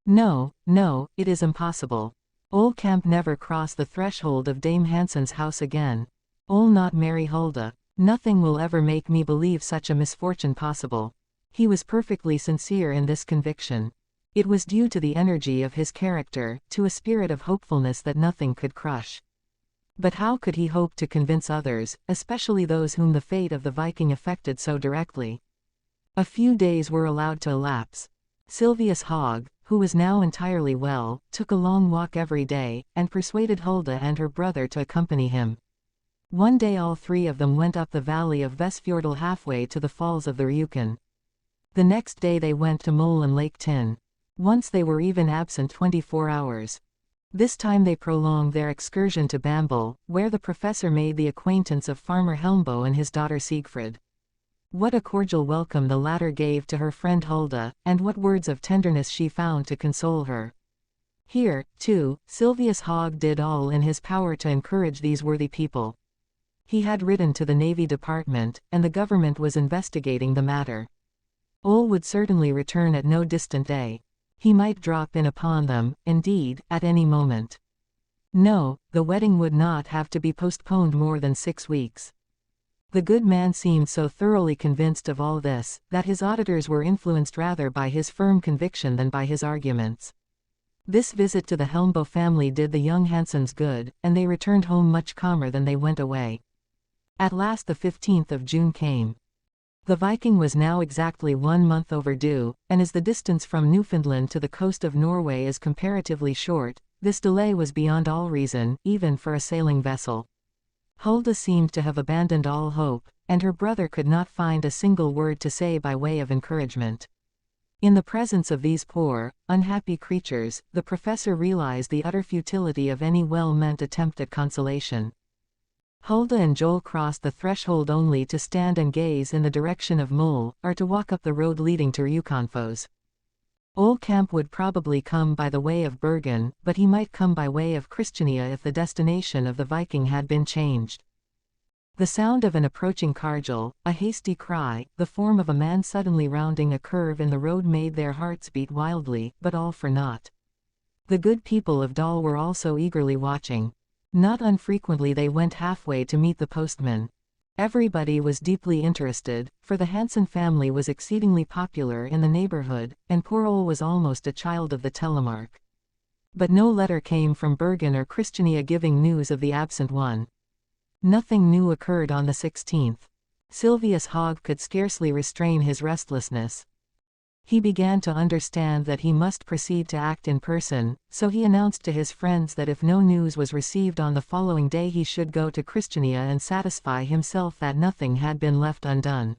[SPEAKER 1] "No, no, it is impossible. Ole Camp never cross the threshold of Dame Hansen's house again. Ole not marry Hulda. Nothing will ever make me believe such a misfortune possible." He was perfectly sincere in this conviction. It was due to the energy of his character, to a spirit of hopefulness that nothing could crush. But how could he hope to convince others, especially those whom the fate of the Viking affected so directly? A few days were allowed to elapse. Silvius Hogg, who was now entirely well, took a long walk every day, and persuaded Hulda and her brother to accompany him. One day all three of them went up the valley of Vestfjordal halfway to the falls of the Rjukan. The next day they went to Moel and Lake Tinn. Once they were even absent 24 hours. This time they prolonged their excursion to Bamble, where the professor made the acquaintance of Farmer Helmbo and his daughter Siegfried. What a cordial welcome the latter gave to her friend Hulda, and what words of tenderness she found to console her. Here, too, Silvius Hogg did all in his power to encourage these worthy people. He had written to the Navy Department, and the government was investigating the matter. Ole would certainly return at no distant day. He might drop in upon them, indeed, at any moment. No, the wedding would not have to be postponed more than 6 weeks. The good man seemed so thoroughly convinced of all this, that his auditors were influenced rather by his firm conviction than by his arguments. This visit to the Helmbo family did the young Hansens good, and they returned home much calmer than they went away. At last the 15th of June came. The Viking was now exactly 1 month overdue, and as the distance from Newfoundland to the coast of Norway is comparatively short, this delay was beyond all reason, even for a sailing vessel. Hulda seemed to have abandoned all hope, and her brother could not find a single word to say by way of encouragement. In the presence of these poor, unhappy creatures, the professor realized the utter futility of any well-meant attempt at consolation. Hulda and Joel crossed the threshold only to stand and gaze in the direction of Moel, or to walk up the road leading to Rjukanfoss. Old Camp would probably come by the way of Bergen, but he might come by way of Christiania if the destination of the Viking had been changed. The sound of an approaching cargel, a hasty cry, the form of a man suddenly rounding a curve in the road made their hearts beat wildly, but all for naught. The good people of Dal were also eagerly watching. Not unfrequently they went halfway to meet the postman. Everybody was deeply interested, for the Hansen family was exceedingly popular in the neighborhood, and poor Ole was almost a child of the Telemark. But no letter came from Bergen or Christiania giving news of the absent one. Nothing new occurred on the 16th. Silvius Hogg could scarcely restrain his restlessness. He began to understand that he must proceed to act in person, so he announced to his friends that if no news was received on the following day he should go to Christiania and satisfy himself that nothing had been left undone.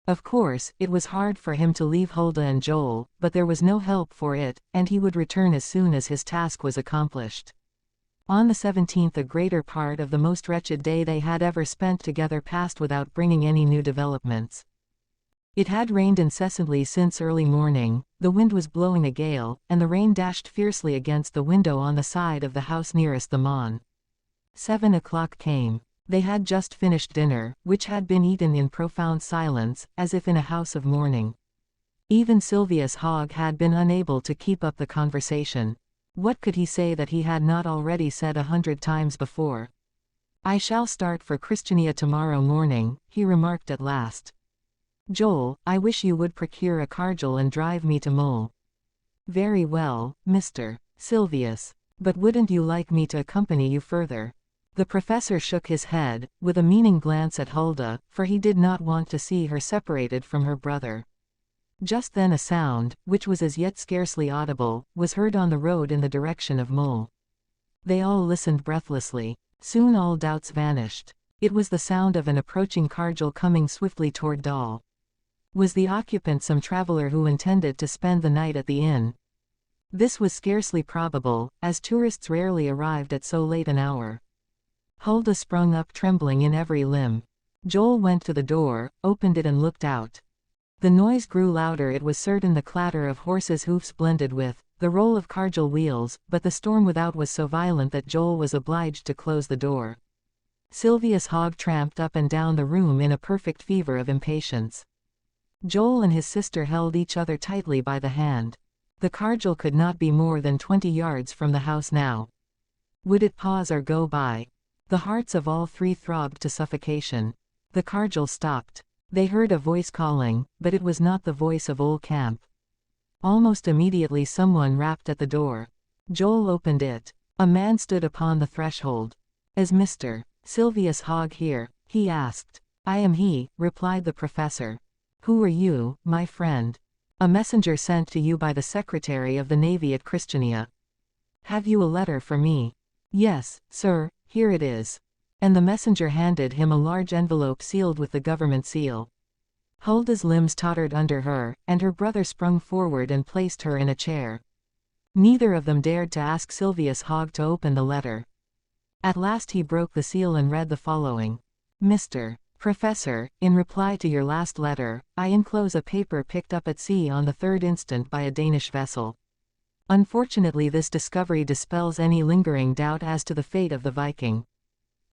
[SPEAKER 1] Of course, it was hard for him to leave Hulda and Joel, but there was no help for it, and he would return as soon as his task was accomplished. On the 17th a greater part of the most wretched day they had ever spent together passed without bringing any new developments. It had rained incessantly since early morning, the wind was blowing a gale, and the rain dashed fiercely against the window on the side of the house nearest the Mon. 7 o'clock came. They had just finished dinner, which had been eaten in profound silence, as if in a house of mourning. Even Silvius Hogg had been unable to keep up the conversation. What could he say that he had not already said 100 times before? "I shall start for Christiania tomorrow morning," he remarked at last. "Joel, I wish you would procure a cargel and drive me to Moel." "Very well, Mr. Silvius. But wouldn't you like me to accompany you further?" The professor shook his head, with a meaning glance at Hulda, for he did not want to see her separated from her brother. Just then a sound, which was as yet scarcely audible, was heard on the road in the direction of Moel. They all listened breathlessly. Soon all doubts vanished. It was the sound of an approaching cargel coming swiftly toward Dal. Was the occupant some traveler who intended to spend the night at the inn? This was scarcely probable, as tourists rarely arrived at so late an hour. Hulda sprung up trembling in every limb. Joel went to the door, opened it and looked out. The noise grew louder. It was certain the clatter of horses' hoofs blended with the roll of cargel wheels, but the storm without was so violent that Joel was obliged to close the door. Silvius Hogg tramped up and down the room in a perfect fever of impatience. Joel and his sister held each other tightly by the hand. The cargel could not be more than 20 yards from the house now. Would it pause or go by? The hearts of all three throbbed to suffocation. The cargel stopped. They heard a voice calling, but it was not the voice of Old Camp. Almost immediately someone rapped at the door. Joel opened it. A man stood upon the threshold. "Is Mr. Silvius Hogg here?" he asked. "I am he," replied the professor. "Who are you, my friend?" "A messenger sent to you by the Secretary of the Navy at Christiania." "Have you a letter for me?" "Yes, sir, here it is." And the messenger handed him a large envelope sealed with the government seal. Hulda's limbs tottered under her, and her brother sprung forward and placed her in a chair. Neither of them dared to ask Silvius Hogg to open the letter. At last he broke the seal and read the following. "Mr. Professor, in reply to your last letter, I enclose a paper picked up at sea on the 3rd instant by a Danish vessel. Unfortunately this discovery dispels any lingering doubt as to the fate of the Viking."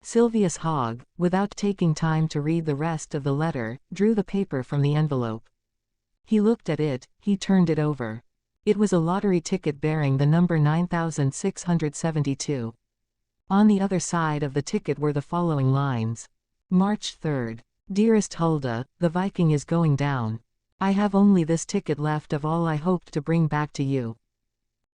[SPEAKER 1] Silvius Hogg, without taking time to read the rest of the letter, drew the paper from the envelope. He looked at it, he turned it over. It was a lottery ticket bearing the number 9672. On the other side of the ticket were the following lines. March 3rd. Dearest Hulda, the Viking is going down. I have only this ticket left of all I hoped to bring back to you.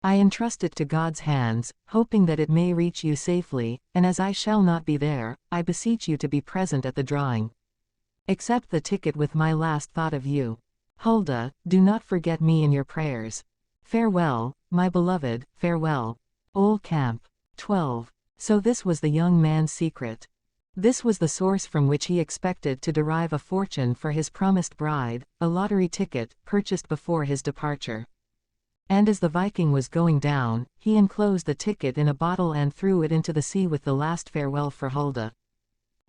[SPEAKER 1] I entrust it to God's hands, hoping that it may reach you safely, and as I shall not be there, I beseech you to be present at the drawing. Accept the ticket with my last thought of you. Hulda, do not forget me in your prayers. Farewell, my beloved, farewell. Ole Camp. 12. So this was the young man's secret. This was the source from which he expected to derive a fortune for his promised bride, a lottery ticket, purchased before his departure. And as the Viking was going down, he enclosed the ticket in a bottle and threw it into the sea with the last farewell for Hulda.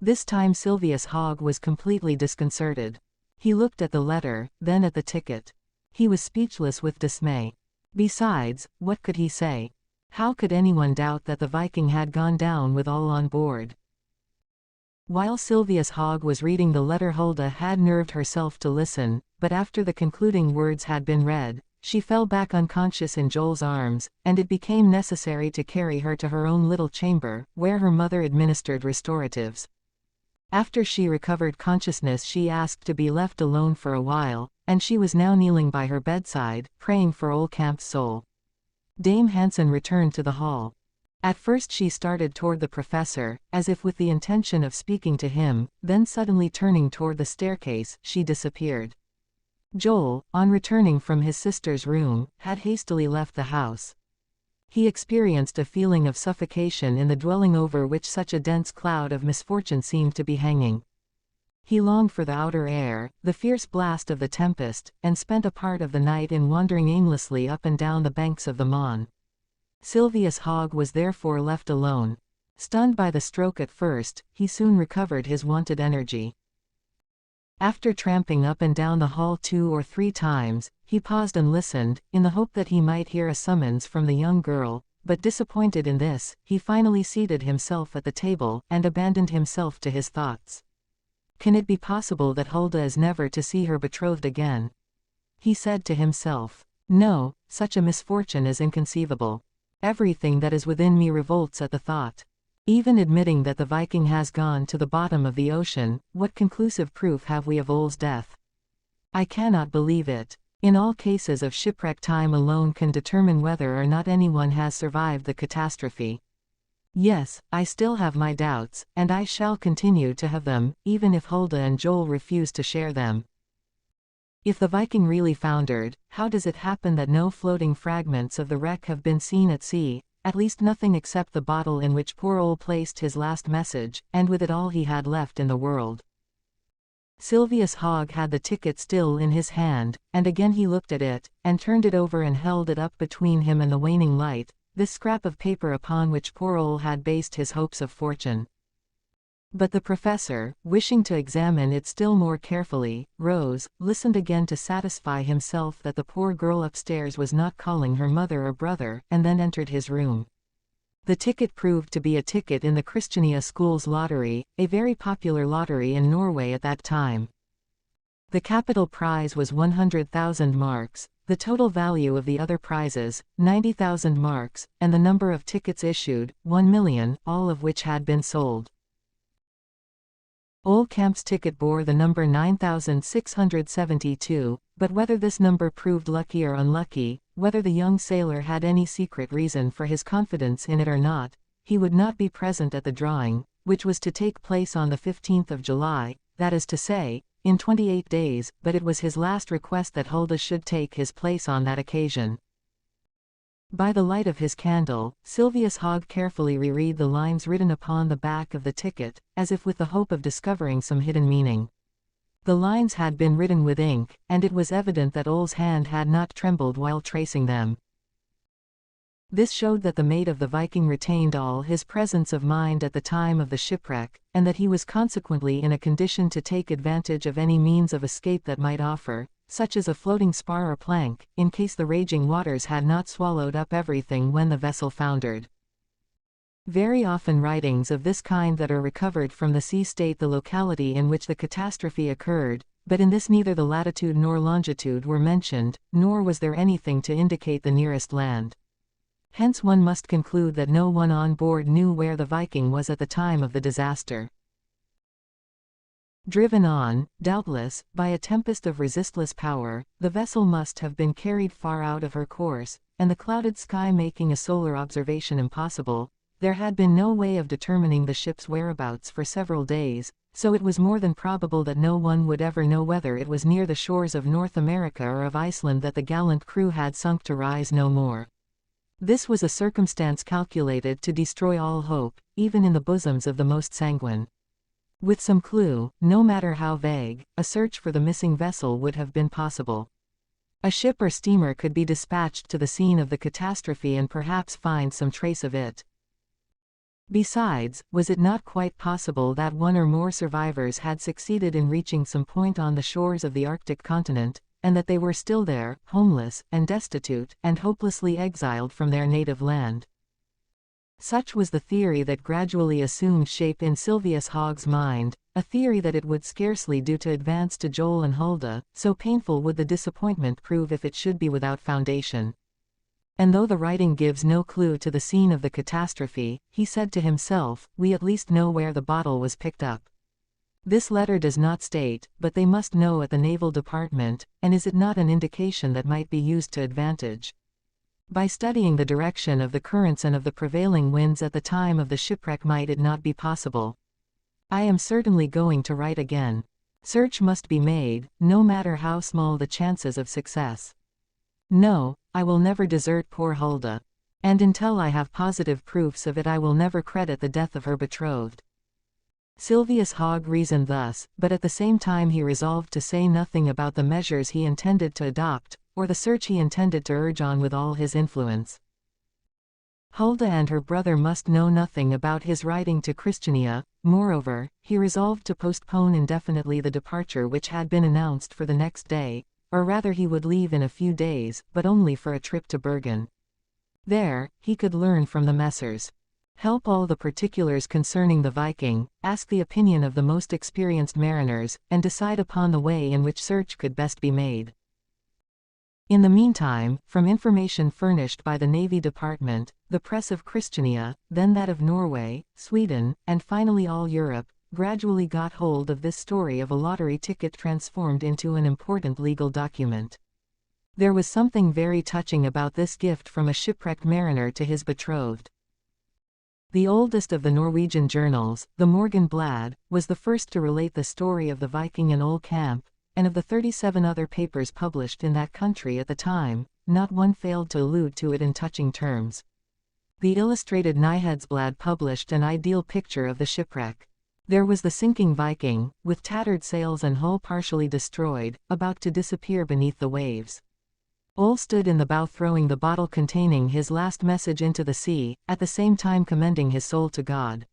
[SPEAKER 1] This time Silvius Hogg was completely disconcerted. He looked at the letter, then at the ticket. He was speechless with dismay. Besides, what could he say? How could anyone doubt that the Viking had gone down with all on board? While Silvius Hogg was reading the letter, Hulda had nerved herself to listen, but after the concluding words had been read, she fell back unconscious in Joel's arms, and it became necessary to carry her to her own little chamber, where her mother administered restoratives. After she recovered consciousness, she asked to be left alone for a while, and she was now kneeling by her bedside, praying for Ole Camp's soul. Dame Hansen returned to the hall. At first she started toward the professor, as if with the intention of speaking to him, then suddenly turning toward the staircase, she disappeared. Joel, on returning from his sister's room, had hastily left the house. He experienced a feeling of suffocation in the dwelling over which such a dense cloud of misfortune seemed to be hanging. He longed for the outer air, the fierce blast of the tempest, and spent a part of the night in wandering aimlessly up and down the banks of the Mon. Silvius Hogg was therefore left alone. Stunned by the stroke at first, he soon recovered his wonted energy. After tramping up and down the hall 2 or 3 times, he paused and listened, in the hope that he might hear a summons from the young girl, but disappointed in this, he finally seated himself at the table, and abandoned himself to his thoughts. Can it be possible that Hulda is never to see her betrothed again? He said to himself. No, such a misfortune is inconceivable. Everything that is within me revolts at the thought. Even admitting that the Viking has gone to the bottom of the ocean, what conclusive proof have we of Ole's death? I cannot believe it. In all cases of shipwreck, time alone can determine whether or not anyone has survived the catastrophe. Yes, I still have my doubts, and I shall continue to have them, even if Hulda and Joel refuse to share them. If the Viking really foundered, how does it happen that no floating fragments of the wreck have been seen at sea? At least nothing except the bottle in which poor Ole placed his last message, and with it all he had left in the world. Silvius Hogg had the ticket still in his hand, and again he looked at it, and turned it over and held it up between him and the waning light, this scrap of paper upon which poor Ole had based his hopes of fortune. But the professor, wishing to examine it still more carefully, rose, listened again to satisfy himself that the poor girl upstairs was not calling her mother or brother, and then entered his room. The ticket proved to be a ticket in the Christiania School's lottery, a very popular lottery in Norway at that time. The capital prize was 100,000 marks, the total value of the other prizes, 90,000 marks, and the number of tickets issued, 1 million, all of which had been sold. Ole Camp's ticket bore the number 9672, but whether this number proved lucky or unlucky, whether the young sailor had any secret reason for his confidence in it or not, he would not be present at the drawing, which was to take place on the 15th of July, that is to say, in 28 days, but it was his last request that Hulda should take his place on that occasion. By the light of his candle, Silvius Hogg carefully reread the lines written upon the back of the ticket, as if with the hope of discovering some hidden meaning. The lines had been written with ink, and it was evident that Ole's hand had not trembled while tracing them. This showed that the mate of the Viking retained all his presence of mind at the time of the shipwreck, and that he was consequently in a condition to take advantage of any means of escape that might offer, such as a floating spar or plank, in case the raging waters had not swallowed up everything when the vessel foundered. Very often writings of this kind that are recovered from the sea state the locality in which the catastrophe occurred, but in this neither the latitude nor longitude were mentioned, nor was there anything to indicate the nearest land. Hence one must conclude that no one on board knew where the Viking was at the time of the disaster. Driven on, doubtless, by a tempest of resistless power, the vessel must have been carried far out of her course, and the clouded sky making a solar observation impossible, there had been no way of determining the ship's whereabouts for several days, so it was more than probable that no one would ever know whether it was near the shores of North America or of Iceland that the gallant crew had sunk to rise no more. This was a circumstance calculated to destroy all hope, even in the bosoms of the most sanguine. With some clue, no matter how vague, a search for the missing vessel would have been possible. A ship or steamer could be dispatched to the scene of the catastrophe and perhaps find some trace of it. Besides, was it not quite possible that one or more survivors had succeeded in reaching some point on the shores of the Arctic continent, and that they were still there, homeless, and destitute, and hopelessly exiled from their native land? Such was the theory that gradually assumed shape in Silvius Hogg's mind, a theory that it would scarcely do to advance to Joel and Hulda, so painful would the disappointment prove if it should be without foundation. And though the writing gives no clue to the scene of the catastrophe, he said to himself, we at least know where the bottle was picked up. This letter does not state, but they must know at the Naval Department, and is it not an indication that might be used to advantage? By studying the direction of the currents and of the prevailing winds at the time of the shipwreck, might it not be possible? I am certainly going to write again. Search must be made, no matter how small the chances of success. No, I will never desert poor Hulda. And until I have positive proofs of it I will never credit the death of her betrothed. Silvius Hogg reasoned thus, but at the same time he resolved to say nothing about the measures he intended to adopt, or the search he intended to urge on with all his influence. Hulda and her brother must know nothing about his writing to Christiania. Moreover, he resolved to postpone indefinitely the departure which had been announced for the next day, or rather he would leave in a few days, but only for a trip to Bergen. There, he could learn from the Messrs. Help all the particulars concerning the Viking, ask the opinion of the most experienced mariners, and decide upon the way in which search could best be made. In the meantime, from information furnished by the Navy Department, the press of Christiania, then that of Norway, Sweden, and finally all Europe, gradually got hold of this story of a lottery ticket transformed into an important legal document. There was something very touching about this gift from a shipwrecked mariner to his betrothed. The oldest of the Norwegian journals, the Morgenblad, was the first to relate the story of the Viking and Ole Camp, and of the 37 other papers published in that country at the time, not one failed to allude to it in touching terms. The Illustrated Nyhetsblad published an ideal picture of the shipwreck. There was the sinking Viking, with tattered sails and hull partially destroyed, about to disappear beneath the waves. Ole stood in the bow throwing the bottle containing his last message into the sea, at the same time commending his soul to God.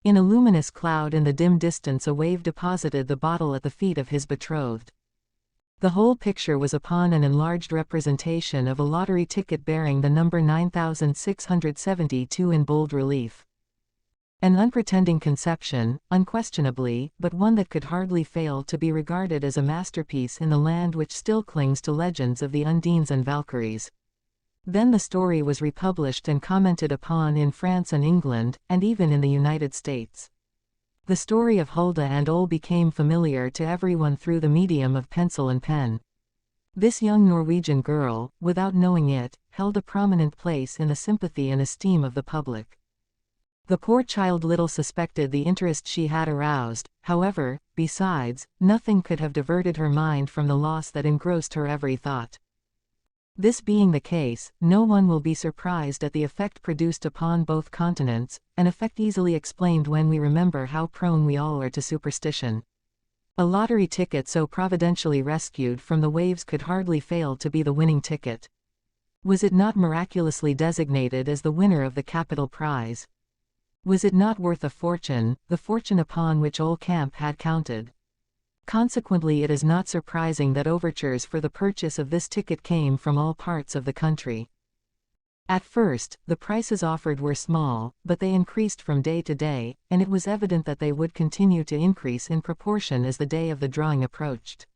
[SPEAKER 1] In a luminous cloud in the dim distance a wave deposited the bottle at the feet of his betrothed. The whole picture was upon an enlarged representation of a lottery ticket bearing the number 9672 in bold relief. An unpretending conception, unquestionably, but one that could hardly fail to be regarded as a masterpiece in the land which still clings to legends of the Undines and Valkyries. Then the story was republished and commented upon in France and England, and even in the United States. The story of Hulda and Ole became familiar to everyone through the medium of pencil and pen. This young Norwegian girl, without knowing it, held a prominent place in the sympathy and esteem of the public. The poor child little suspected the interest she had aroused. However, besides, nothing could have diverted her mind from the loss that engrossed her every thought. This being the case, no one will be surprised at the effect produced upon both continents, an effect easily explained when we remember how prone we all are to superstition. A lottery ticket so providentially rescued from the waves could hardly fail to be the winning ticket. Was it not miraculously designated as the winner of the capital prize? Was it not worth a fortune, the fortune upon which Ole Camp had counted? Consequently it is not surprising that overtures for the purchase of this ticket came from all parts of the country. At first, the prices offered were small, but they increased from day to day, and it was evident that they would continue to increase in proportion as the day of the drawing approached.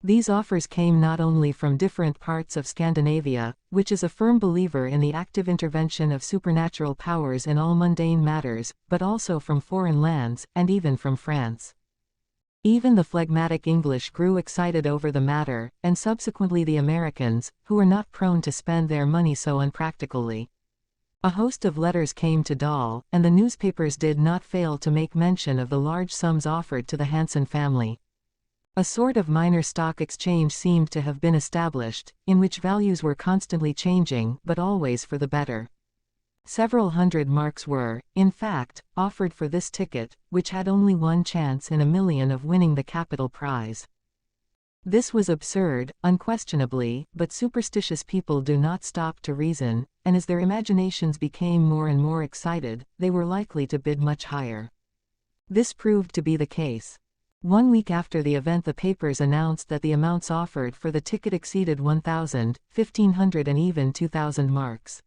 [SPEAKER 1] These offers came not only from different parts of Scandinavia, which is a firm believer in the active intervention of supernatural powers in all mundane matters, but also from foreign lands, and even from France. Even the phlegmatic English grew excited over the matter, and subsequently the Americans, who were not prone to spend their money so unpractically. A host of letters came to Dahl, and the newspapers did not fail to make mention of the large sums offered to the Hansen family. A sort of minor stock exchange seemed to have been established, in which values were constantly changing, but always for the better. Several hundred marks were, in fact, offered for this ticket, which had only one chance in a million of winning the capital prize. This was absurd, unquestionably, but superstitious people do not stop to reason, and as their imaginations became more and more excited, they were likely to bid much higher. This proved to be the case. 1 week after the event, the papers announced that the amounts offered for the ticket exceeded 1,000, 1,500 and even 2,000 marks.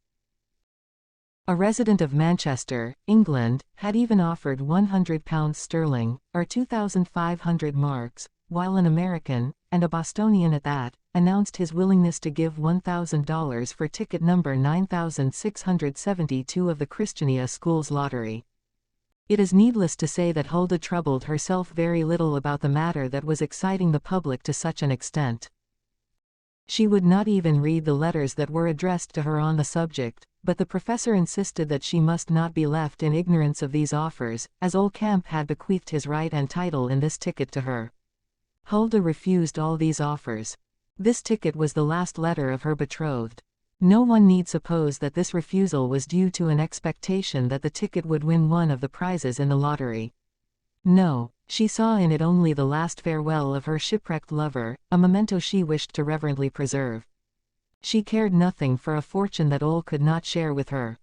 [SPEAKER 1] A resident of Manchester, England, had even offered £100 sterling, or 2,500 marks, while an American, and a Bostonian at that, announced his willingness to give $1,000 for ticket number 9672 of the Christiania Schools lottery. It is needless to say that Hulda troubled herself very little about the matter that was exciting the public to such an extent. She would not even read the letters that were addressed to her on the subject, but the professor insisted that she must not be left in ignorance of these offers, as Ole Camp had bequeathed his right and title in this ticket to her. Hulda refused all these offers. This ticket was the last letter of her betrothed. No one need suppose that this refusal was due to an expectation that the ticket would win one of the prizes in the lottery. No, she saw in it only the last farewell of her shipwrecked lover, a memento she wished to reverently preserve. She cared nothing for a fortune that Ole could not share with her.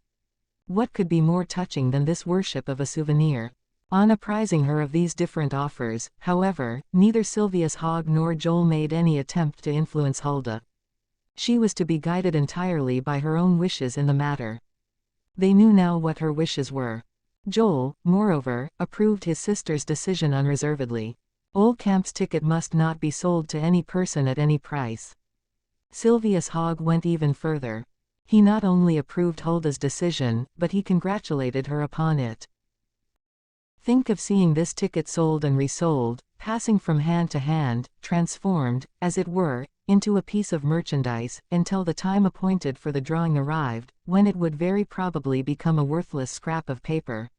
[SPEAKER 1] What could be more touching than this worship of a souvenir? On apprising her of these different offers, however, neither Silvius Hogg nor Joel made any attempt to influence Hulda. She was to be guided entirely by her own wishes in the matter. They knew now what her wishes were. Joel, moreover, approved his sister's decision unreservedly. Ole Camp's ticket must not be sold to any person at any price. Silvius Hogg went even further. He not only approved Hulda's decision, but he congratulated her upon it. Think of seeing this ticket sold and resold, passing from hand to hand, transformed, as it were, into a piece of merchandise, until the time appointed for the drawing arrived, when it would very probably become a worthless scrap of paper.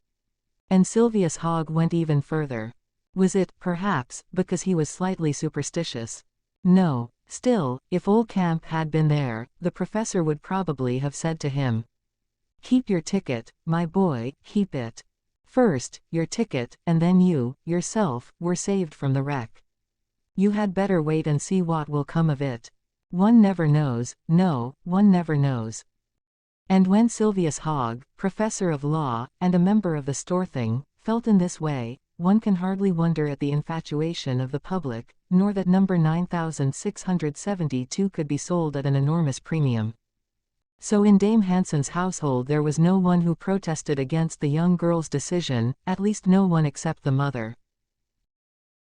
[SPEAKER 1] And Silvius Hogg went even further. Was it, perhaps, because he was slightly superstitious? No. Still, if Ole Camp had been there, the professor would probably have said to him, "Keep your ticket, my boy, keep it. First, your ticket, and then you, yourself, were saved from the wreck. You had better wait and see what will come of it. One never knows, no, one never knows." And when Silvius Hogg, professor of law, and a member of the Storthing, felt in this way, one can hardly wonder at the infatuation of the public, nor that number 9672 could be sold at an enormous premium. So in Dame Hansen's household there was no one who protested against the young girl's decision, at least no one except the mother.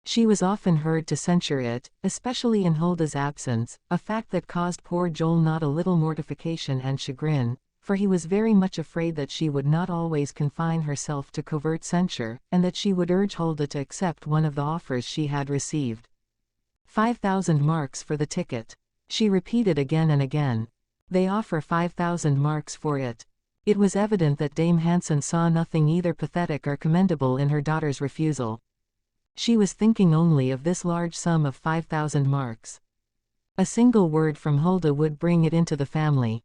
[SPEAKER 1] She was often heard to censure it, especially in Hulda's absence, a fact that caused poor Joel not a little mortification and chagrin, for he was very much afraid that she would not always confine herself to covert censure, and that she would urge Hulda to accept one of the offers she had received. 5,000 marks for the ticket. She repeated again and again. They offer 5,000 marks for it. It was evident that Dame Hansen saw nothing either pathetic or commendable in her daughter's refusal. She was thinking only of this large sum of 5,000 marks. A single word from Hulda would bring it into the family.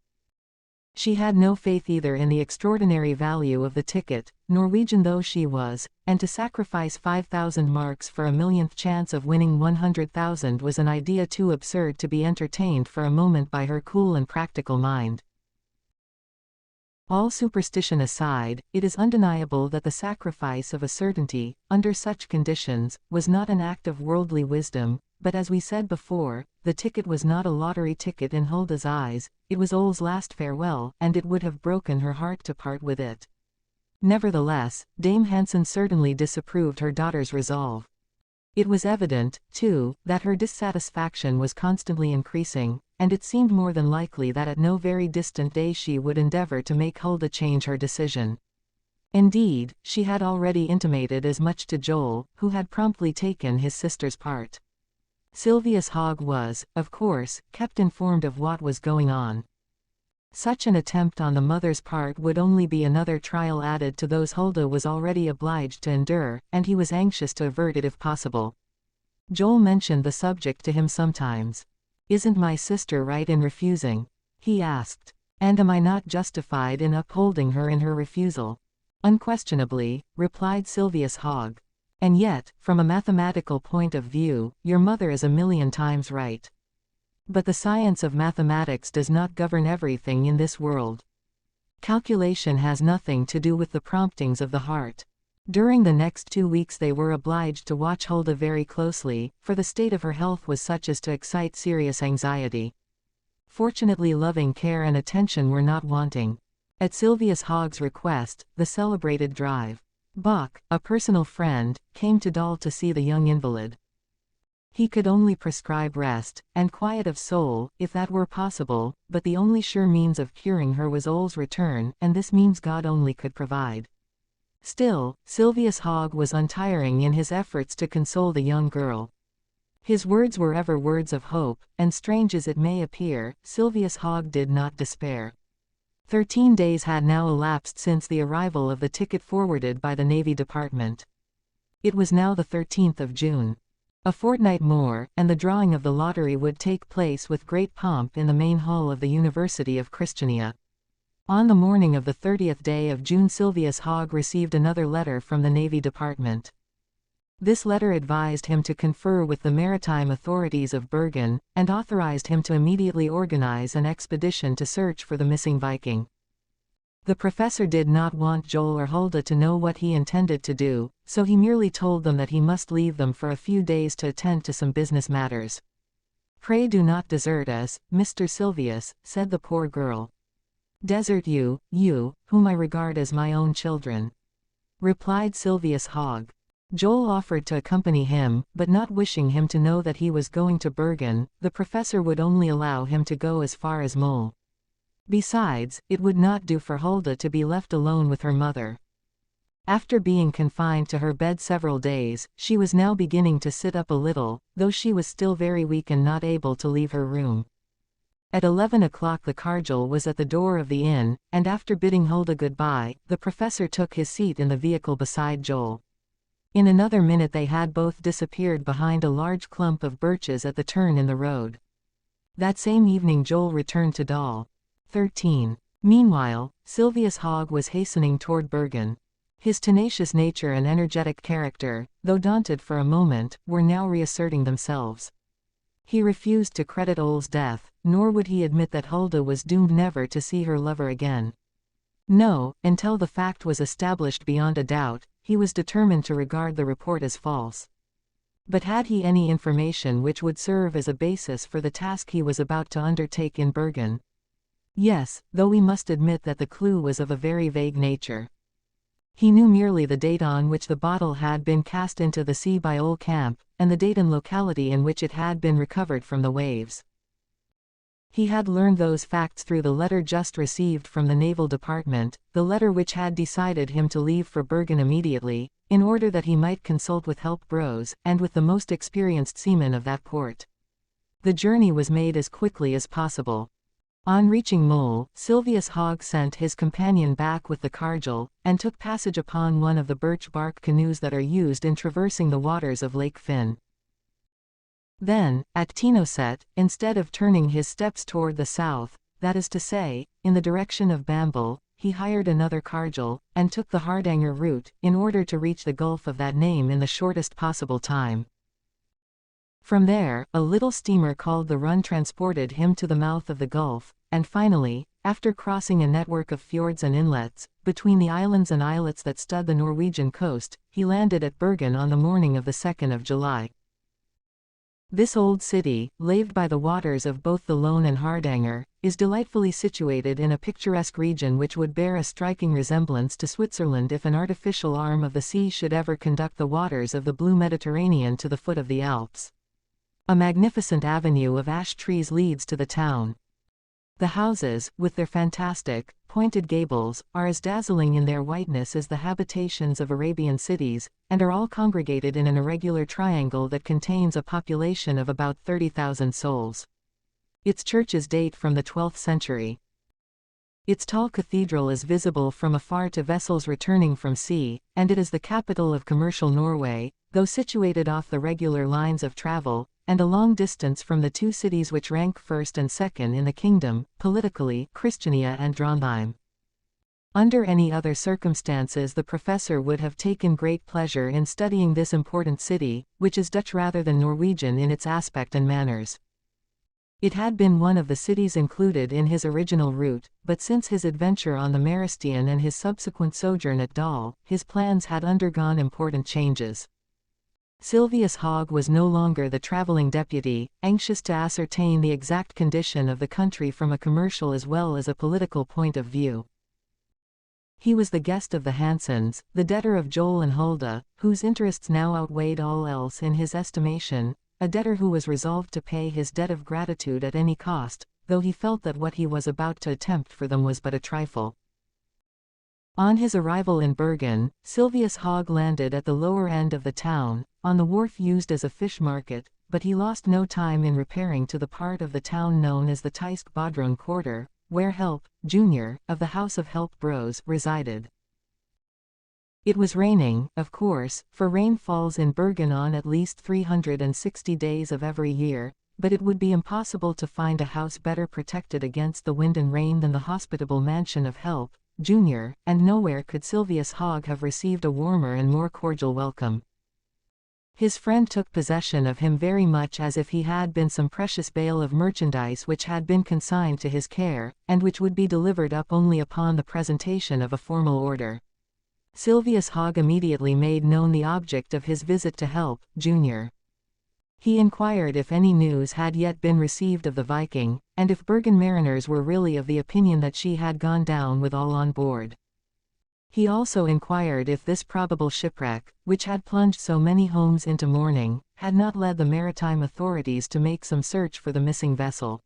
[SPEAKER 1] She had no faith either in the extraordinary value of the ticket, Norwegian though she was, and to sacrifice 5,000 marks for a millionth chance of winning 100,000 was an idea too absurd to be entertained for a moment by her cool and practical mind. All superstition aside, it is undeniable that the sacrifice of a certainty, under such conditions, was not an act of worldly wisdom, but as we said before, the ticket was not a lottery ticket in Hulda's eyes, it was Ol's last farewell, and it would have broken her heart to part with it. Nevertheless, Dame Hansen certainly disapproved her daughter's resolve. It was evident, too, that her dissatisfaction was constantly increasing, and it seemed more than likely that at no very distant day she would endeavor to make Hulda change her decision. Indeed, she had already intimated as much to Joel, who had promptly taken his sister's part. Sylvius Hogg was, of course, kept informed of what was going on. Such an attempt on the mother's part would only be another trial added to those Hulda was already obliged to endure, and he was anxious to avert it if possible. Joel mentioned the subject to him sometimes. "Isn't my sister right in refusing?" he asked. "And am I not justified in upholding her in her refusal?" "Unquestionably," replied Sylvius Hogg. "And yet, from a mathematical point of view, your mother is a million times right. But the science of mathematics does not govern everything in this world. Calculation has nothing to do with the promptings of the heart." During the next 2 weeks they were obliged to watch Hulda very closely, for the state of her health was such as to excite serious anxiety. Fortunately, loving care and attention were not wanting. At Sylvius Hogg's request, the celebrated Drive Bach, a personal friend, came to Dal to see the young invalid. He could only prescribe rest, and quiet of soul, if that were possible, but the only sure means of curing her was Ol's return, and this means God only could provide. Still, Sylvius Hogg was untiring in his efforts to console the young girl. His words were ever words of hope, and strange as it may appear, Sylvius Hogg did not despair. 13 days had now elapsed since the arrival of the ticket forwarded by the Navy Department. It was now the 13th of June. A fortnight more, and the drawing of the lottery would take place with great pomp in the main hall of the University of Christiania. On the morning of the 30th day of June, Sylvius Hogg received another letter from the Navy Department. This letter advised him to confer with the maritime authorities of Bergen, and authorized him to immediately organize an expedition to search for the missing Viking. The professor did not want Joel or Hulda to know what he intended to do, so he merely told them that he must leave them for a few days to attend to some business matters. "Pray do not desert us, Mr. Sylvius," said the poor girl. "Desert you, whom I regard as my own children," replied Sylvius Hogg. Joel offered to accompany him, but not wishing him to know that he was going to Bergen, the professor would only allow him to go as far as Moel. Besides, it would not do for Hulda to be left alone with her mother. After being confined to her bed several days, she was now beginning to sit up a little, though she was still very weak and not able to leave her room. At 11 o'clock the cargel was at the door of the inn, and after bidding Hulda goodbye, the professor took his seat in the vehicle beside Joel. In another minute they had both disappeared behind a large clump of birches at the turn in the road. That same evening Joel returned to Dal. 13. Meanwhile, Sylvius Hogg was hastening toward Bergen. His tenacious nature and energetic character, though daunted for a moment, were now reasserting themselves. He refused to credit Ol's death, nor would he admit that Hulda was doomed never to see her lover again. No, until the fact was established beyond a doubt, he was determined to regard the report as false. But had he any information which would serve as a basis for the task he was about to undertake in Bergen? Yes, though we must admit that the clue was of a very vague nature. He knew merely the date on which the bottle had been cast into the sea by Ol Camp, and the date and locality in which it had been recovered from the waves. He had learned those facts through the letter just received from the Naval Department, the letter which had decided him to leave for Bergen immediately, in order that he might consult with Help Bros, and with the most experienced seamen of that port. The journey was made as quickly as possible. On reaching Moel, Sylvius Hogg sent his companion back with the cargel, and took passage upon one of the birch bark canoes that are used in traversing the waters of Lake Tinn. Then, at Tinoset, instead of turning his steps toward the south, that is to say, in the direction of Bamble, he hired another cargel, and took the Hardanger route, in order to reach the Gulf of that name in the shortest possible time. From there, a little steamer called the Run transported him to the mouth of the Gulf, and finally, after crossing a network of fjords and inlets, between the islands and islets that stud the Norwegian coast, he landed at Bergen on the morning of the 2nd of July. This old city, laved by the waters of both the Lone and Hardanger, is delightfully situated in a picturesque region which would bear a striking resemblance to Switzerland if an artificial arm of the sea should ever conduct the waters of the blue Mediterranean to the foot of the Alps. A magnificent avenue of ash trees leads to the town. The houses, with their fantastic, pointed gables, are as dazzling in their whiteness as the habitations of Arabian cities, and are all congregated in an irregular triangle that contains a population of about 30,000 souls. Its churches date from the 12th century. Its tall cathedral is visible from afar to vessels returning from sea, and it is the capital of commercial Norway, though situated off the regular lines of travel, and a long distance from the two cities which rank first and second in the kingdom, politically, Christiania and Trondheim. Under any other circumstances the professor would have taken great pleasure in studying this important city, which is Dutch rather than Norwegian in its aspect and manners. It had been one of the cities included in his original route, but since his adventure on the Marestian and his subsequent sojourn at Dal, his plans had undergone important changes. Silvius Hogg was no longer the traveling deputy, anxious to ascertain the exact condition of the country from a commercial as well as a political point of view. He was the guest of the Hansens, the debtor of Joel and Hulda, whose interests now outweighed all else in his estimation, a debtor who was resolved to pay his debt of gratitude at any cost, though he felt that what he was about to attempt for them was but a trifle. On his arrival in Bergen, Silvius Hogg landed at the lower end of the town, on the wharf used as a fish market, but he lost no time in repairing to the part of the town known as the Tysk Bodrun quarter, where Help, Jr., of the House of Help Bros, resided. It was raining, of course, for rain falls in Bergen on at least 360 days of every year, but it would be impossible to find a house better protected against the wind and rain than the hospitable mansion of Help, Jr., and nowhere could Silvius Hogg have received a warmer and more cordial welcome. His friend took possession of him very much as if he had been some precious bale of merchandise which had been consigned to his care, and which would be delivered up only upon the presentation of a formal order. Silvius Hogg immediately made known the object of his visit to Help, Jr. He inquired if any news had yet been received of the Viking, and if Bergen mariners were really of the opinion that she had gone down with all on board. He also inquired if this probable shipwreck, which had plunged so many homes into mourning, had not led the maritime authorities to make some search for the missing vessel.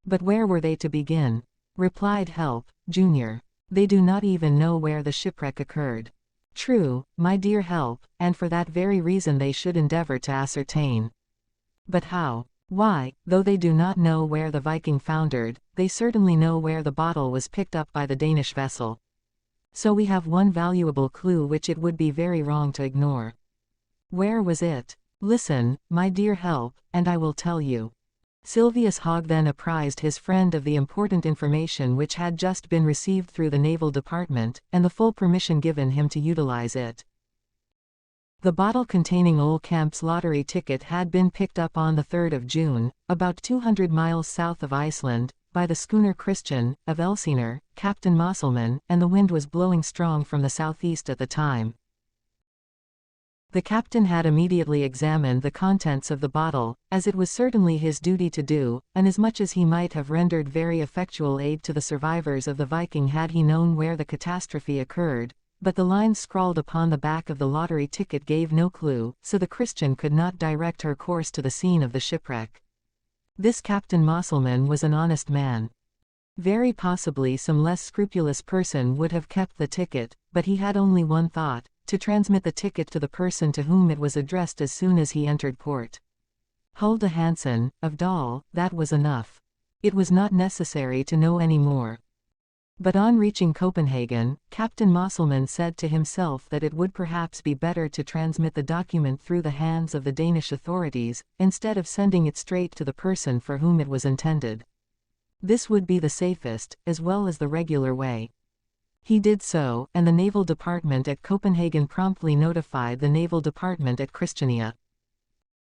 [SPEAKER 1] But where were they to begin? Replied Help, Jr. They do not even know where the shipwreck occurred. True, my dear Help, and for that very reason they should endeavor to ascertain. But how? Why, though they do not know where the Viking foundered, they certainly know where the bottle was picked up by the Danish vessel. So we have one valuable clue which it would be very wrong to ignore. Where was it? Listen, my dear Help, and I will tell you. Silvius Hogg then apprised his friend of the important information which had just been received through the Naval Department, and the full permission given him to utilize it. The bottle containing Ole Kamp's lottery ticket had been picked up on the 3rd of June, about 200 miles south of Iceland, by the schooner Christian, of Elsinore, Captain Mosselman, and the wind was blowing strong from the southeast at the time. The captain had immediately examined the contents of the bottle, as it was certainly his duty to do, inasmuch as he might have rendered very effectual aid to the survivors of the Viking had he known where the catastrophe occurred, but the lines scrawled upon the back of the lottery ticket gave no clue, so the Christian could not direct her course to the scene of the shipwreck. This Captain Mosselman was an honest man. Very possibly some less scrupulous person would have kept the ticket, but he had only one thought, to transmit the ticket to the person to whom it was addressed as soon as he entered port. Hulda Hansen, of Dal, that was enough. It was not necessary to know any more. But on reaching Copenhagen, Captain Mosselman said to himself that it would perhaps be better to transmit the document through the hands of the Danish authorities, instead of sending it straight to the person for whom it was intended. This would be the safest, as well as the regular way. He did so, and the Naval Department at Copenhagen promptly notified the Naval Department at Christiania.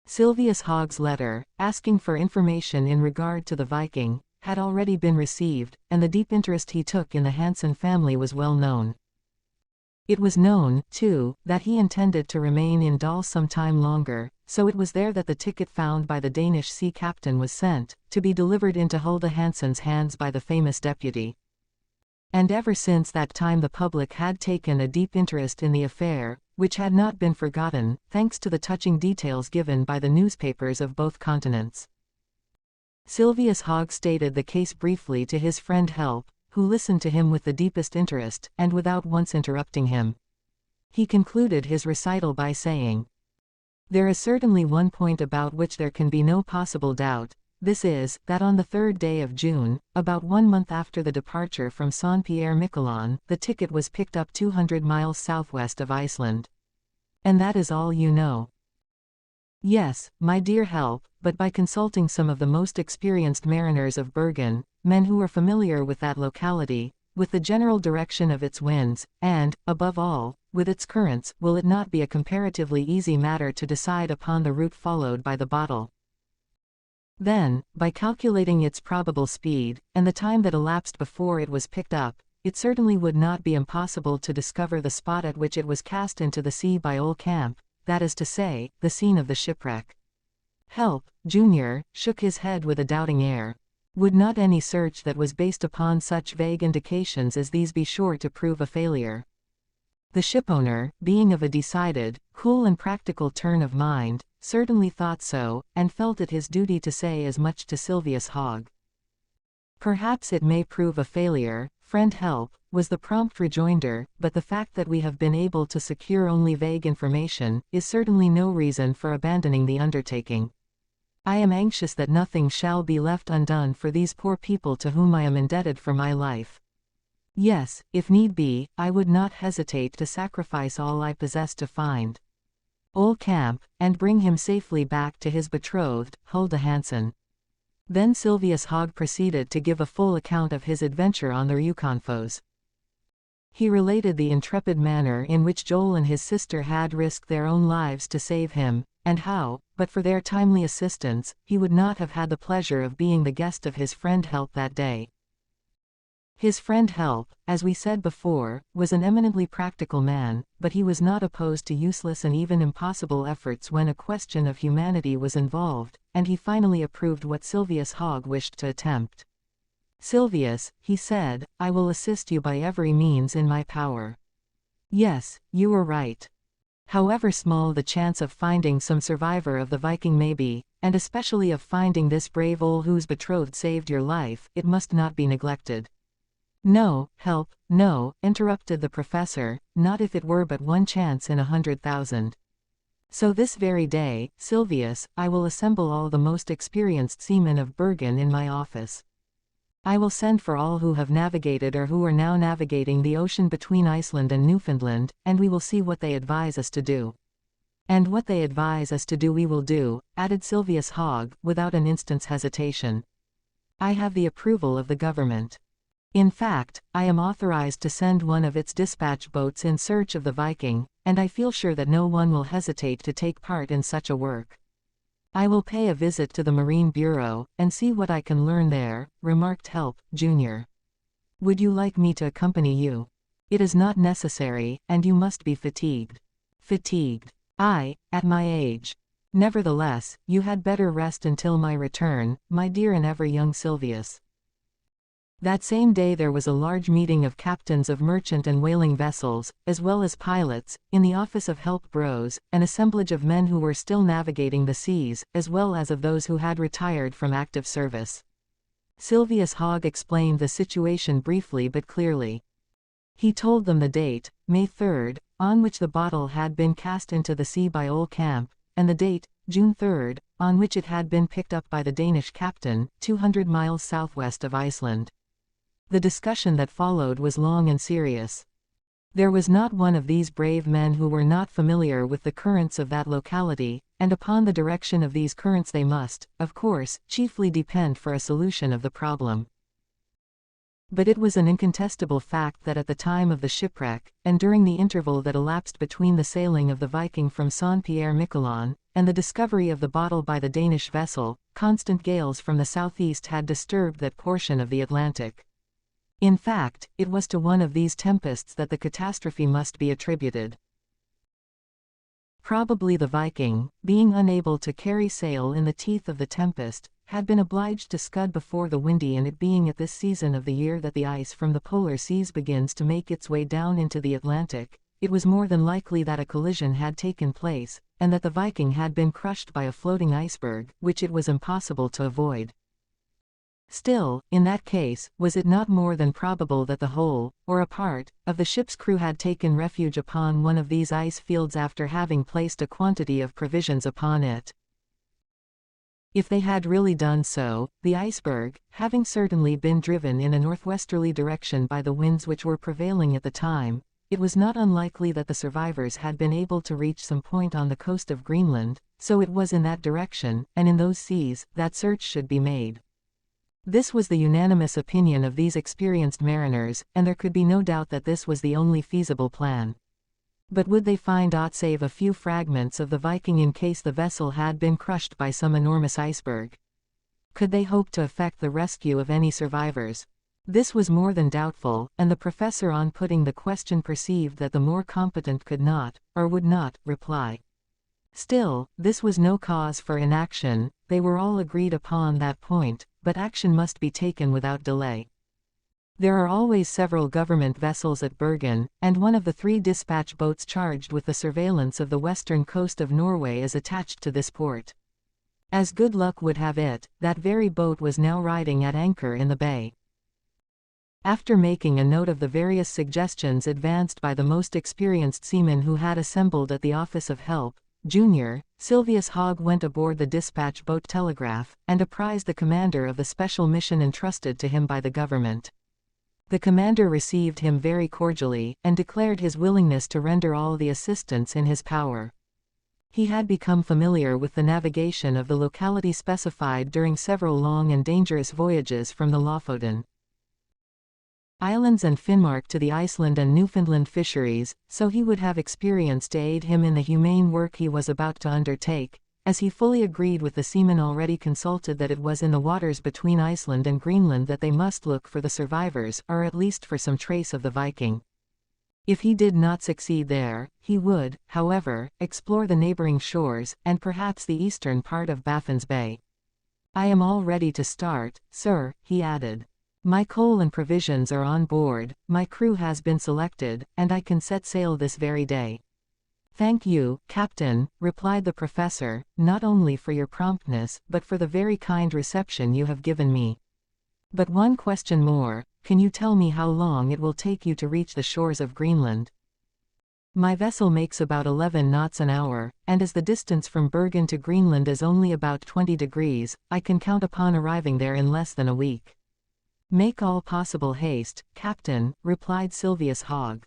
[SPEAKER 1] Silvius Hogg's letter, asking for information in regard to the Viking, had already been received, and the deep interest he took in the Hansen family was well known. It was known, too, that he intended to remain in Dal some time longer, so it was there that the ticket found by the Danish sea captain was sent, to be delivered into Hulda Hansen's hands by the famous deputy. And ever since that time the public had taken a deep interest in the affair, which had not been forgotten, thanks to the touching details given by the newspapers of both continents. Silvius Hogg stated the case briefly to his friend Help, who listened to him with the deepest interest, and without once interrupting him. He concluded his recital by saying, "There is certainly one point about which there can be no possible doubt. This is, that on the 3rd day of June, about 1 month after the departure from Saint-Pierre-Miquelon, the ticket was picked up 200 miles southwest of Iceland. And that is all you know." "Yes, my dear Help, but by consulting some of the most experienced mariners of Bergen, men who are familiar with that locality, with the general direction of its winds, and, above all, with its currents, will it not be a comparatively easy matter to decide upon the route followed by the bottle? Then, by calculating its probable speed, and the time that elapsed before it was picked up, it certainly would not be impossible to discover the spot at which it was cast into the sea by Old Camp, that is to say, the scene of the shipwreck." Help, Jr., shook his head with a doubting air. Would not any search that was based upon such vague indications as these be sure to prove a failure? The shipowner, being of a decided, cool and practical turn of mind, certainly thought so, and felt it his duty to say as much to Silvius Hogg. "Perhaps it may prove a failure, friend Help," was the prompt rejoinder, "but the fact that we have been able to secure only vague information, is certainly no reason for abandoning the undertaking. I am anxious that nothing shall be left undone for these poor people to whom I am indebted for my life. Yes, if need be, I would not hesitate to sacrifice all I possess to find Old Camp, and bring him safely back to his betrothed, Hulda Hansen." Then Silvius Hogg proceeded to give a full account of his adventure on the Rjukanfoss. He related the intrepid manner in which Joel and his sister had risked their own lives to save him, and how, but for their timely assistance, he would not have had the pleasure of being the guest of his friend Help that day. His friend Help, as we said before, was an eminently practical man, but he was not opposed to useless and even impossible efforts when a question of humanity was involved, and he finally approved what Silvius Hogg wished to attempt. "Silvius," he said, "I will assist you by every means in my power. Yes, you were right. However small the chance of finding some survivor of the Viking may be, and especially of finding this brave Ole whose betrothed saved your life, it must not be neglected." "No, Help, no," interrupted the professor, "not if it were but one chance in 100,000. So this very day, Silvius, I will assemble all the most experienced seamen of Bergen in my office. I will send for all who have navigated or who are now navigating the ocean between Iceland and Newfoundland, and we will see what they advise us to do." "And what they advise us to do we will do," added Silvius Hogg, without an instant's hesitation. "I have the approval of the government. In fact, I am authorized to send one of its dispatch boats in search of the Viking, and I feel sure that no one will hesitate to take part in such a work. I will pay a visit to the Marine Bureau, and see what I can learn there," remarked Help, Jr. "Would you like me to accompany you?" "It is not necessary, and you must be fatigued." "Fatigued? I, at my age? Nevertheless, you had better rest until my return, my dear and ever young Silvius." That same day there was a large meeting of captains of merchant and whaling vessels, as well as pilots, in the office of Help Bros, an assemblage of men who were still navigating the seas, as well as of those who had retired from active service. Silvius Hogg explained the situation briefly but clearly. He told them the date, May 3rd, on which the bottle had been cast into the sea by Old Camp, and the date, June 3rd, on which it had been picked up by the Danish captain, 200 miles southwest of Iceland. The discussion that followed was long and serious. There was not one of these brave men who were not familiar with the currents of that locality, and upon the direction of these currents they must, of course, chiefly depend for a solution of the problem. But it was an incontestable fact that at the time of the shipwreck, and during the interval that elapsed between the sailing of the Viking from Saint-Pierre-Miquelon, and the discovery of the bottle by the Danish vessel, constant gales from the southeast had disturbed that portion of the Atlantic. In fact, it was to one of these tempests that the catastrophe must be attributed. Probably the Viking, being unable to carry sail in the teeth of the tempest, had been obliged to scud before the windy, and it being at this season of the year that the ice from the polar seas begins to make its way down into the Atlantic, it was more than likely that a collision had taken place, and that the Viking had been crushed by a floating iceberg, which it was impossible to avoid. Still, in that case, was it not more than probable that the whole, or a part, of the ship's crew had taken refuge upon one of these ice fields after having placed a quantity of provisions upon it? If they had really done so, the iceberg, having certainly been driven in a northwesterly direction by the winds which were prevailing at the time, it was not unlikely that the survivors had been able to reach some point on the coast of Greenland, so it was in that direction, and in those seas, that search should be made. This was the unanimous opinion of these experienced mariners, and there could be no doubt that this was the only feasible plan. But would they find aught save a few fragments of the Viking in case the vessel had been crushed by some enormous iceberg? Could they hope to effect the rescue of any survivors? This was more than doubtful, and the professor, on putting the question, perceived that the more competent could not, or would not, reply. Still, this was no cause for inaction. They were all agreed upon that point, but action must be taken without delay. There are always several government vessels at Bergen, and one of the 3 dispatch boats charged with the surveillance of the western coast of Norway is attached to this port. As good luck would have it, that very boat was now riding at anchor in the bay. After making a note of the various suggestions advanced by the most experienced seamen who had assembled at the office of help, Jr., Silvius Hogg went aboard the dispatch boat Telegraph, and apprised the commander of the special mission entrusted to him by the government. The commander received him very cordially, and declared his willingness to render all the assistance in his power. He had become familiar with the navigation of the locality specified during several long and dangerous voyages from the Lofoten Islands and Finnmark to the Iceland and Newfoundland fisheries, so he would have experience to aid him in the humane work he was about to undertake, as he fully agreed with the seamen already consulted that it was in the waters between Iceland and Greenland that they must look for the survivors, or at least for some trace of the Viking. If he did not succeed there, he would, however, explore the neighboring shores, and perhaps the eastern part of Baffin's Bay. "I am all ready to start, sir," he added. "My coal and provisions are on board, my crew has been selected, and I can set sail this very day." "Thank you, Captain," replied the professor, "not only for your promptness, but for the very kind reception you have given me. But one question more, can you tell me how long it will take you to reach the shores of Greenland?" "My vessel makes about 11 knots an hour, and as the distance from Bergen to Greenland is only about 20 degrees, I can count upon arriving there in less than a week." "Make all possible haste, Captain," replied Silvius Hogg.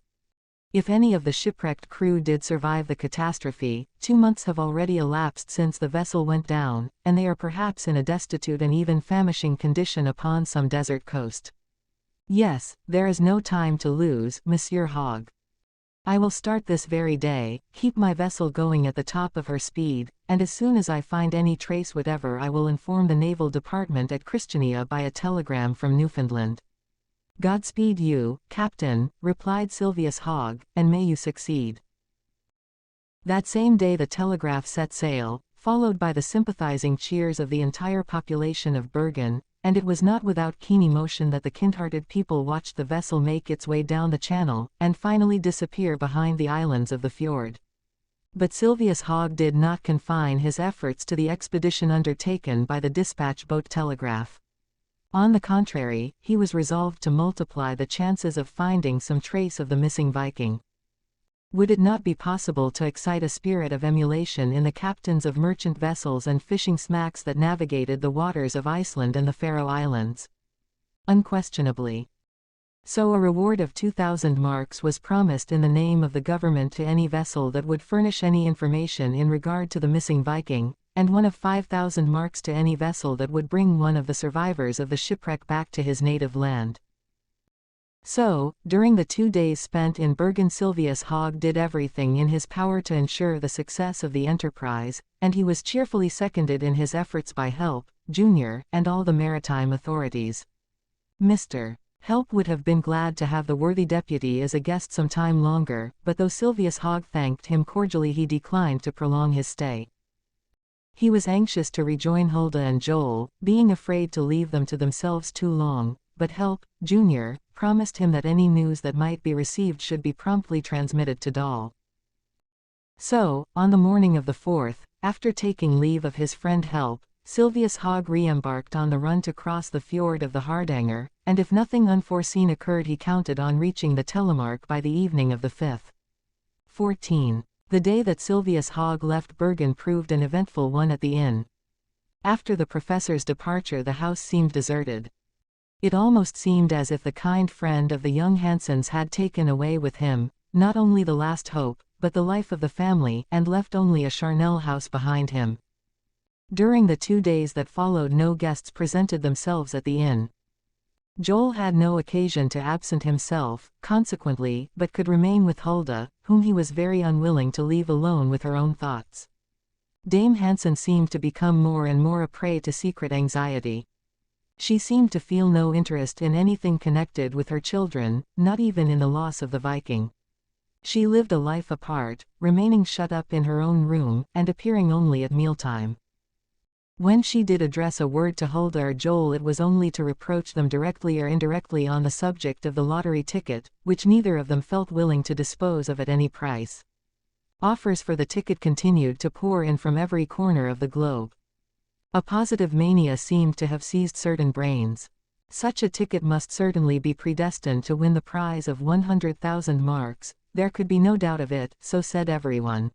[SPEAKER 1] "If any of the shipwrecked crew did survive the catastrophe, 2 months have already elapsed since the vessel went down, and they are perhaps in a destitute and even famishing condition upon some desert coast. Yes, there is no time to lose, Monsieur Hogg. I will start this very day, keep my vessel going at the top of her speed, and as soon as I find any trace whatever I will inform the Naval Department at Christiania by a telegram from Newfoundland." "Godspeed you, Captain," replied Silvius Hogg, "and may you succeed." That same day the Telegraph set sail, followed by the sympathizing cheers of the entire population of Bergen, and it was not without keen emotion that the kind-hearted people watched the vessel make its way down the channel, and finally disappear behind the islands of the fjord. But Silvius Hogg did not confine his efforts to the expedition undertaken by the dispatch boat Telegraph. On the contrary, he was resolved to multiply the chances of finding some trace of the missing Viking. Would it not be possible to excite a spirit of emulation in the captains of merchant vessels and fishing smacks that navigated the waters of Iceland and the Faroe Islands? Unquestionably. So a reward of 2,000 marks was promised in the name of the government to any vessel that would furnish any information in regard to the missing Viking, and one of 5,000 marks to any vessel that would bring one of the survivors of the shipwreck back to his native land. So, during the 2 days spent in Bergen, Silvius Hogg did everything in his power to ensure the success of the enterprise, and he was cheerfully seconded in his efforts by Help, Jr., and all the maritime authorities. Mr. Help would have been glad to have the worthy deputy as a guest some time longer, but though Sylvius Hogg thanked him cordially, he declined to prolong his stay. He was anxious to rejoin Hulda and Joel, being afraid to leave them to themselves too long, but Help, Jr., promised him that any news that might be received should be promptly transmitted to Dahl. So, on the morning of the 4th, after taking leave of his friend Help, Sylvius Hogg re-embarked on the run to cross the fjord of the Hardanger, and if nothing unforeseen occurred he counted on reaching the Telemark by the evening of the 5th. 14. The day that Sylvius Hogg left Bergen proved an eventful one at the inn. After the professor's departure the house seemed deserted. It almost seemed as if the kind friend of the young Hansens had taken away with him, not only the last hope, but the life of the family, and left only a charnel house behind him. During the 2 days that followed no guests presented themselves at the inn. Joel had no occasion to absent himself, consequently, but could remain with Hulda, whom he was very unwilling to leave alone with her own thoughts. Dame Hansen seemed to become more and more a prey to secret anxiety. She seemed to feel no interest in anything connected with her children, not even in the loss of the Viking. She lived a life apart, remaining shut up in her own room, and appearing only at mealtime. When she did address a word to Hulda or Joel it was only to reproach them directly or indirectly on the subject of the lottery ticket, which neither of them felt willing to dispose of at any price. Offers for the ticket continued to pour in from every corner of the globe. A positive mania seemed to have seized certain brains. Such a ticket must certainly be predestined to win the prize of 100,000 marks, there could be no doubt of it, so said everyone.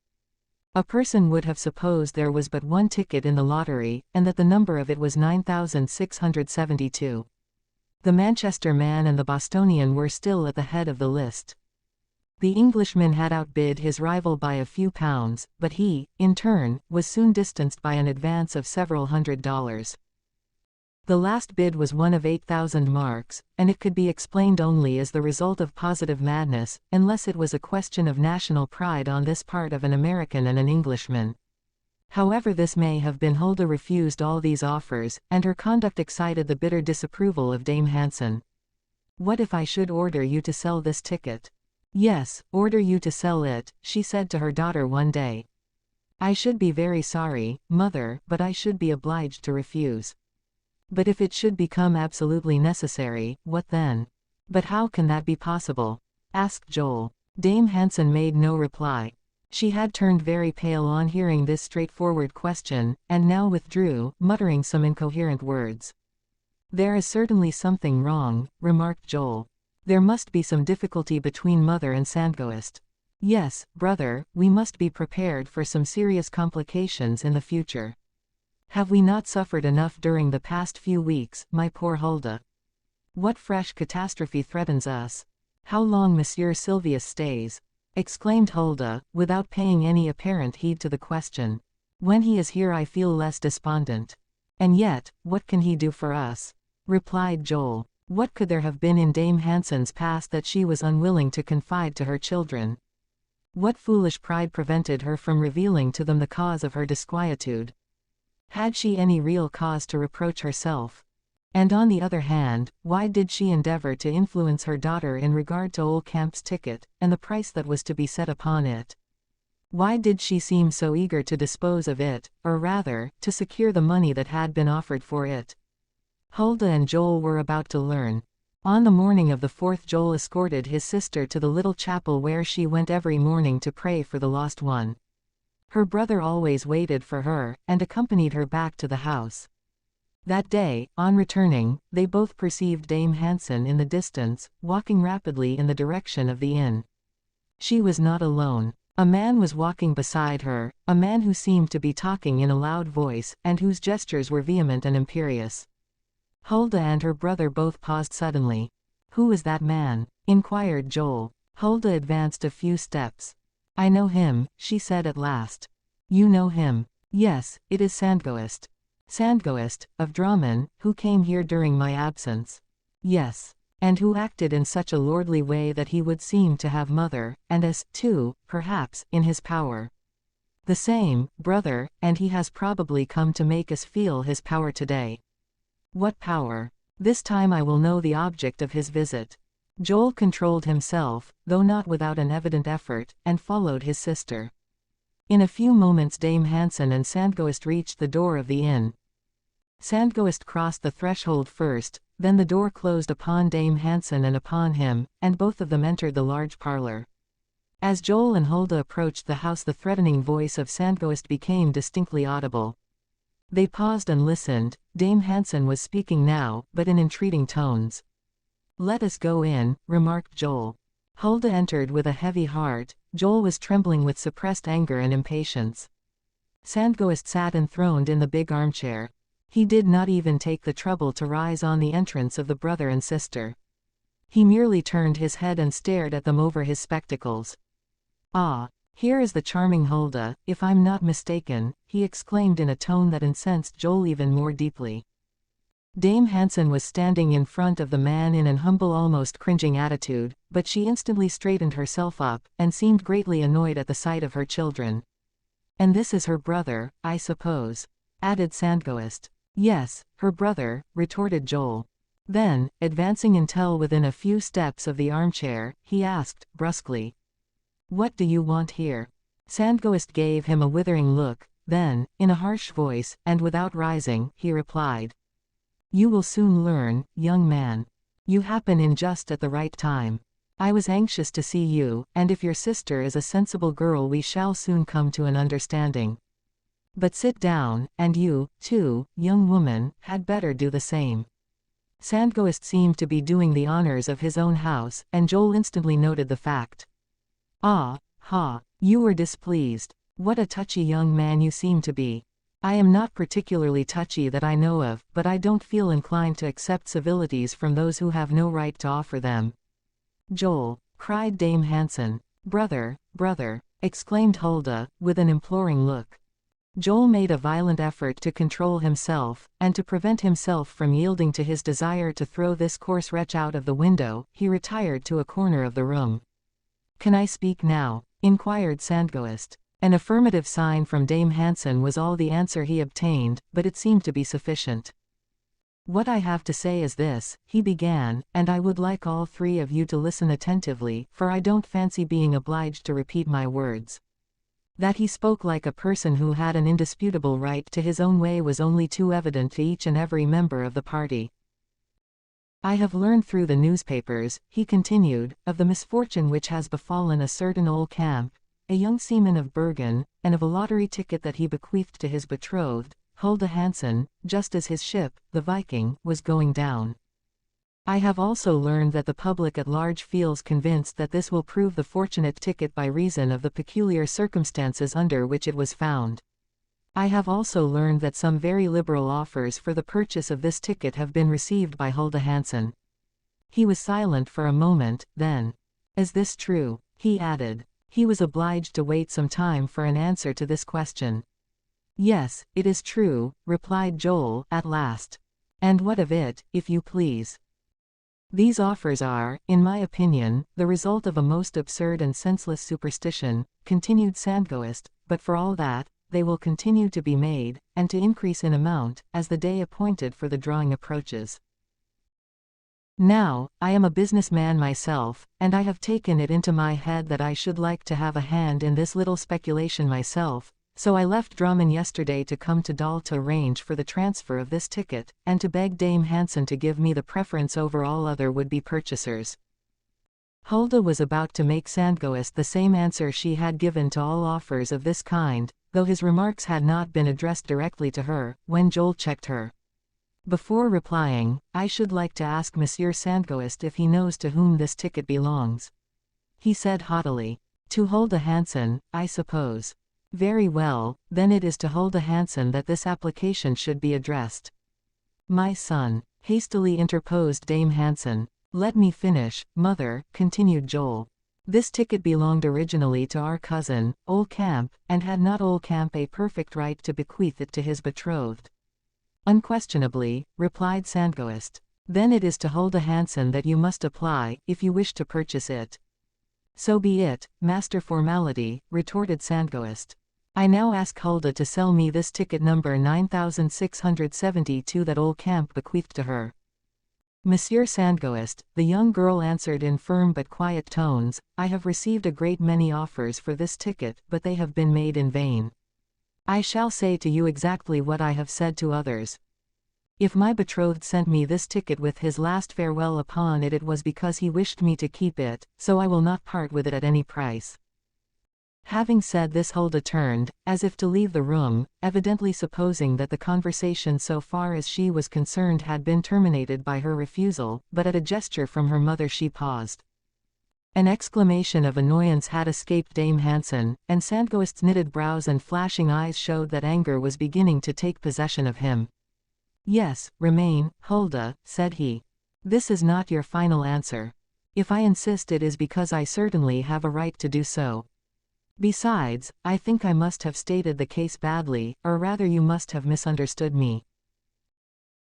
[SPEAKER 1] A person would have supposed there was but one ticket in the lottery, and that the number of it was 9,672. The Manchester man and the Bostonian were still at the head of the list. The Englishman had outbid his rival by a few pounds, but he, in turn, was soon distanced by an advance of several $100s. The last bid was one of 8,000 marks, and it could be explained only as the result of positive madness, unless it was a question of national pride on this part of an American and an Englishman. However this may have been, Hulda refused all these offers, and her conduct excited the bitter disapproval of Dame Hansen. "What if I should order you to sell this ticket?" "Yes, order you to sell it," she said to her daughter one day. "I should be very sorry, mother, but I should be obliged to refuse." "But if it should become absolutely necessary, what then?" "But how can that be possible?" asked Joel. Dame Hansen made no reply. She had turned very pale on hearing this straightforward question, and now withdrew, muttering some incoherent words. "There is certainly something wrong," remarked Joel. "There must be some difficulty between mother and Sandghost. Yes, brother, we must be prepared for some serious complications in the future. Have we not suffered enough during the past few weeks, my poor Hulda? What fresh catastrophe threatens us? How long Monsieur Sylvius stays?" exclaimed Hulda, without paying any apparent heed to the question. "When he is here I feel less despondent." "And yet, what can he do for us?" replied Joel. What could there have been in Dame Hansen's past that she was unwilling to confide to her children? What foolish pride prevented her from revealing to them the cause of her disquietude? Had she any real cause to reproach herself? And on the other hand, why did she endeavor to influence her daughter in regard to Old Camp's ticket, and the price that was to be set upon it? Why did she seem so eager to dispose of it, or rather, to secure the money that had been offered for it? Hulda and Joel were about to learn. On the morning of the 4th Joel escorted his sister to the little chapel where she went every morning to pray for the lost one. Her brother always waited for her, and accompanied her back to the house. That day, on returning, they both perceived Dame Hansen in the distance, walking rapidly in the direction of the inn. She was not alone. A man was walking beside her, a man who seemed to be talking in a loud voice, and whose gestures were vehement and imperious. Hulda and her brother both paused suddenly. "Who is that man?" inquired Joel. Hulda advanced a few steps. "I know him," she said at last. "You know him?" "Yes, it is Sandghost." "Sandghost, of Drammen, who came here during my absence?" "Yes." "And who acted in such a lordly way that he would seem to have mother, and us, too, perhaps, in his power?" "The same, brother, and he has probably come to make us feel his power today." "What power?" This time I will know the object of his visit. Joel controlled himself, though not without an evident effort, and followed his sister. In a few moments Dame Hansen and Sandghost reached the door of the inn. Sandghost crossed the threshold first, then the door closed upon Dame Hansen and upon him, and both of them entered the large parlor. As Joel and Hulda approached the house, the threatening voice of Sandghost became distinctly audible. They paused and listened. Dame Hansen was speaking now, but in entreating tones. "Let us go in," remarked Joel. Hulda entered with a heavy heart. Joel was trembling with suppressed anger and impatience. Sandghost sat enthroned in the big armchair. He did not even take the trouble to rise on the entrance of the brother and sister. He merely turned his head and stared at them over his spectacles. "Ah, here is the charming Hulda, if I'm not mistaken," he exclaimed in a tone that incensed Joel even more deeply. Dame Hansen was standing in front of the man in an humble, almost cringing attitude, but she instantly straightened herself up, and seemed greatly annoyed at the sight of her children. "And this is her brother, I suppose?" added Sandghost. "Yes, her brother," retorted Joel. Then, advancing until within a few steps of the armchair, he asked, brusquely, "What do you want here?" Sandghost gave him a withering look, then, in a harsh voice, and without rising, he replied, "You will soon learn, young man. You happen in just at the right time. I was anxious to see you, and if your sister is a sensible girl we shall soon come to an understanding. But sit down, and you, too, young woman, had better do the same." Sandghost seemed to be doing the honors of his own house, and Joel instantly noted the fact. "Ah, ha, you were displeased. What a touchy young man you seem to be." "I am not particularly touchy that I know of, but I don't feel inclined to accept civilities from those who have no right to offer them." "Joel," cried Dame Hansen. "Brother, brother," exclaimed Hulda, with an imploring look. Joel made a violent effort to control himself, and to prevent himself from yielding to his desire to throw this coarse wretch out of the window. He retired to a corner of the room. "Can I speak now?" inquired Sandghost. An affirmative sign from Dame Hansen was all the answer he obtained, but it seemed to be sufficient. "What I have to say is this," he began, "and I would like all three of you to listen attentively, for I don't fancy being obliged to repeat my words." That he spoke like a person who had an indisputable right to his own way was only too evident to each and every member of the party. "I have learned through the newspapers," he continued, "of the misfortune which has befallen a certain old camp, a young seaman of Bergen, and of a lottery ticket that he bequeathed to his betrothed, Hulda Hansen, just as his ship, the Viking, was going down. I have also learned that the public at large feels convinced that this will prove the fortunate ticket by reason of the peculiar circumstances under which it was found. I have also learned that some very liberal offers for the purchase of this ticket have been received by Hulda Hansen." He was silent for a moment, then, "Is this true?" he added. He was obliged to wait some time for an answer to this question. "Yes, it is true," replied Joel, at last. "And what of it, if you please?" "These offers are, in my opinion, the result of a most absurd and senseless superstition," continued Sandghost, "but for all that, they will continue to be made, and to increase in amount, as the day appointed for the drawing approaches. Now, I am a businessman myself, and I have taken it into my head that I should like to have a hand in this little speculation myself, so I left Drammen yesterday to come to Dal to arrange for the transfer of this ticket, and to beg Dame Hansen to give me the preference over all other would-be purchasers." Hulda was about to make Sandghost the same answer she had given to all offers of this kind, though his remarks had not been addressed directly to her, when Joel checked her. "Before replying, I should like to ask Monsieur Sandghost if he knows to whom this ticket belongs," he said haughtily. "To Hulda Hansen, I suppose. Very well, then it is to Hulda Hansen that this application should be addressed." "My son," hastily interposed Dame Hansen. "Let me finish, mother," continued Joel. "This ticket belonged originally to our cousin, Ole Camp, and had not Ole Camp a perfect right to bequeath it to his betrothed?" "Unquestionably," replied Sandghost. "Then it is to Hulda Hansen that you must apply, if you wish to purchase it." "So be it, Master Formality," retorted Sandghost. "I now ask Hulda to sell me this ticket number 9672 that Ole Camp bequeathed to her." Monsieur Sandghoist, the young girl answered in firm but quiet tones, I have received a great many offers for this ticket, but they have been made in vain. I shall say to you exactly what I have said to others. If my betrothed sent me this ticket with his last farewell upon it, it was because he wished me to keep it, so I will not part with it at any price. Having said this, Hulda turned, as if to leave the room, evidently supposing that the conversation so far as she was concerned had been terminated by her refusal, but at a gesture from her mother she paused. An exclamation of annoyance had escaped Dame Hansen, and Sandghost's knitted brows and flashing eyes showed that anger was beginning to take possession of him. Yes, remain, Hulda, said he. This is not your final answer. If I insist, it is because I certainly have a right to do so. Besides, I think I must have stated the case badly, or rather you must have misunderstood me.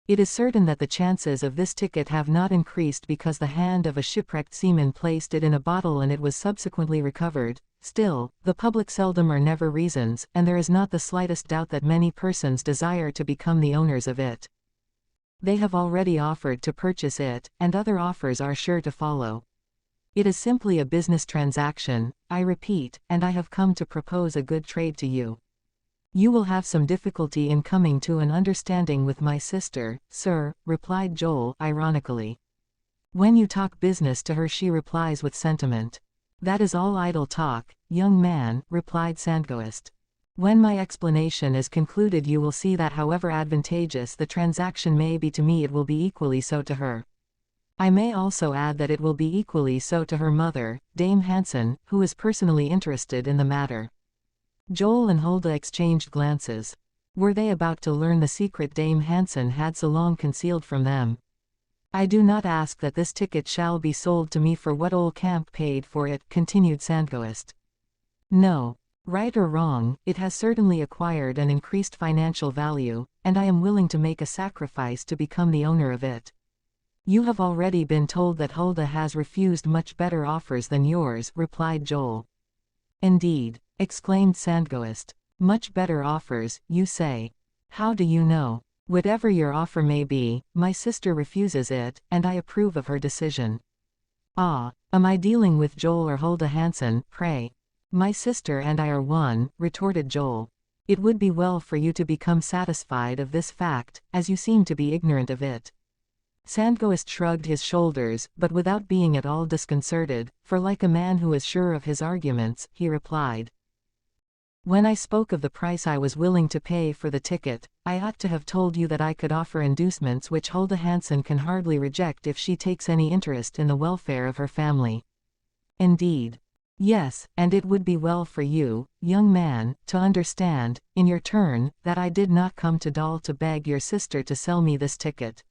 [SPEAKER 1] It is certain that the chances of this ticket have not increased because the hand of a shipwrecked seaman placed it in a bottle and it was subsequently recovered. Still, the public seldom or never reasons, and there is not the slightest doubt that many persons desire to become the owners of it. They have already offered to purchase it, and other offers are sure to follow. It is simply a business transaction, I repeat, and I have come to propose a good trade to you. You will have some difficulty in coming to an understanding with my sister, sir, replied Joel, ironically. When you talk business to her she replies with sentiment. That is all idle talk, young man, replied Sandghoist. When my explanation is concluded you will see that however advantageous the transaction may be to me it will be equally so to her. I may also add that it will be equally so to her mother, Dame Hansen, who is personally interested in the matter. Joel and Hulda exchanged glances. Were they about to learn the secret Dame Hansen had so long concealed from them? I do not ask that this ticket shall be sold to me for what old Camp paid for it, continued Sandghoist. No. Right or wrong, it has certainly acquired an increased financial value, and I am willing to make a sacrifice to become the owner of it. You have already been told that Hulda has refused much better offers than yours, replied Joel. Indeed, exclaimed Sandghoist. Much better offers, you say. How do you know? Whatever your offer may be, my sister refuses it, and I approve of her decision. Ah, am I dealing with Joel or Hulda Hansen, pray? My sister and I are one, retorted Joel. It would be well for you to become satisfied of this fact, as you seem to be ignorant of it. Sandghoist shrugged his shoulders, but without being at all disconcerted, for like a man who is sure of his arguments, he replied. When I spoke of the price I was willing to pay for the ticket, I ought to have told you that I could offer inducements which Hulda Hansen can hardly reject if she takes any interest in the welfare of her family. Indeed. Yes, and it would be well for you, young man, to understand, in your turn, that I did not come to Dal to beg your sister to sell me this ticket.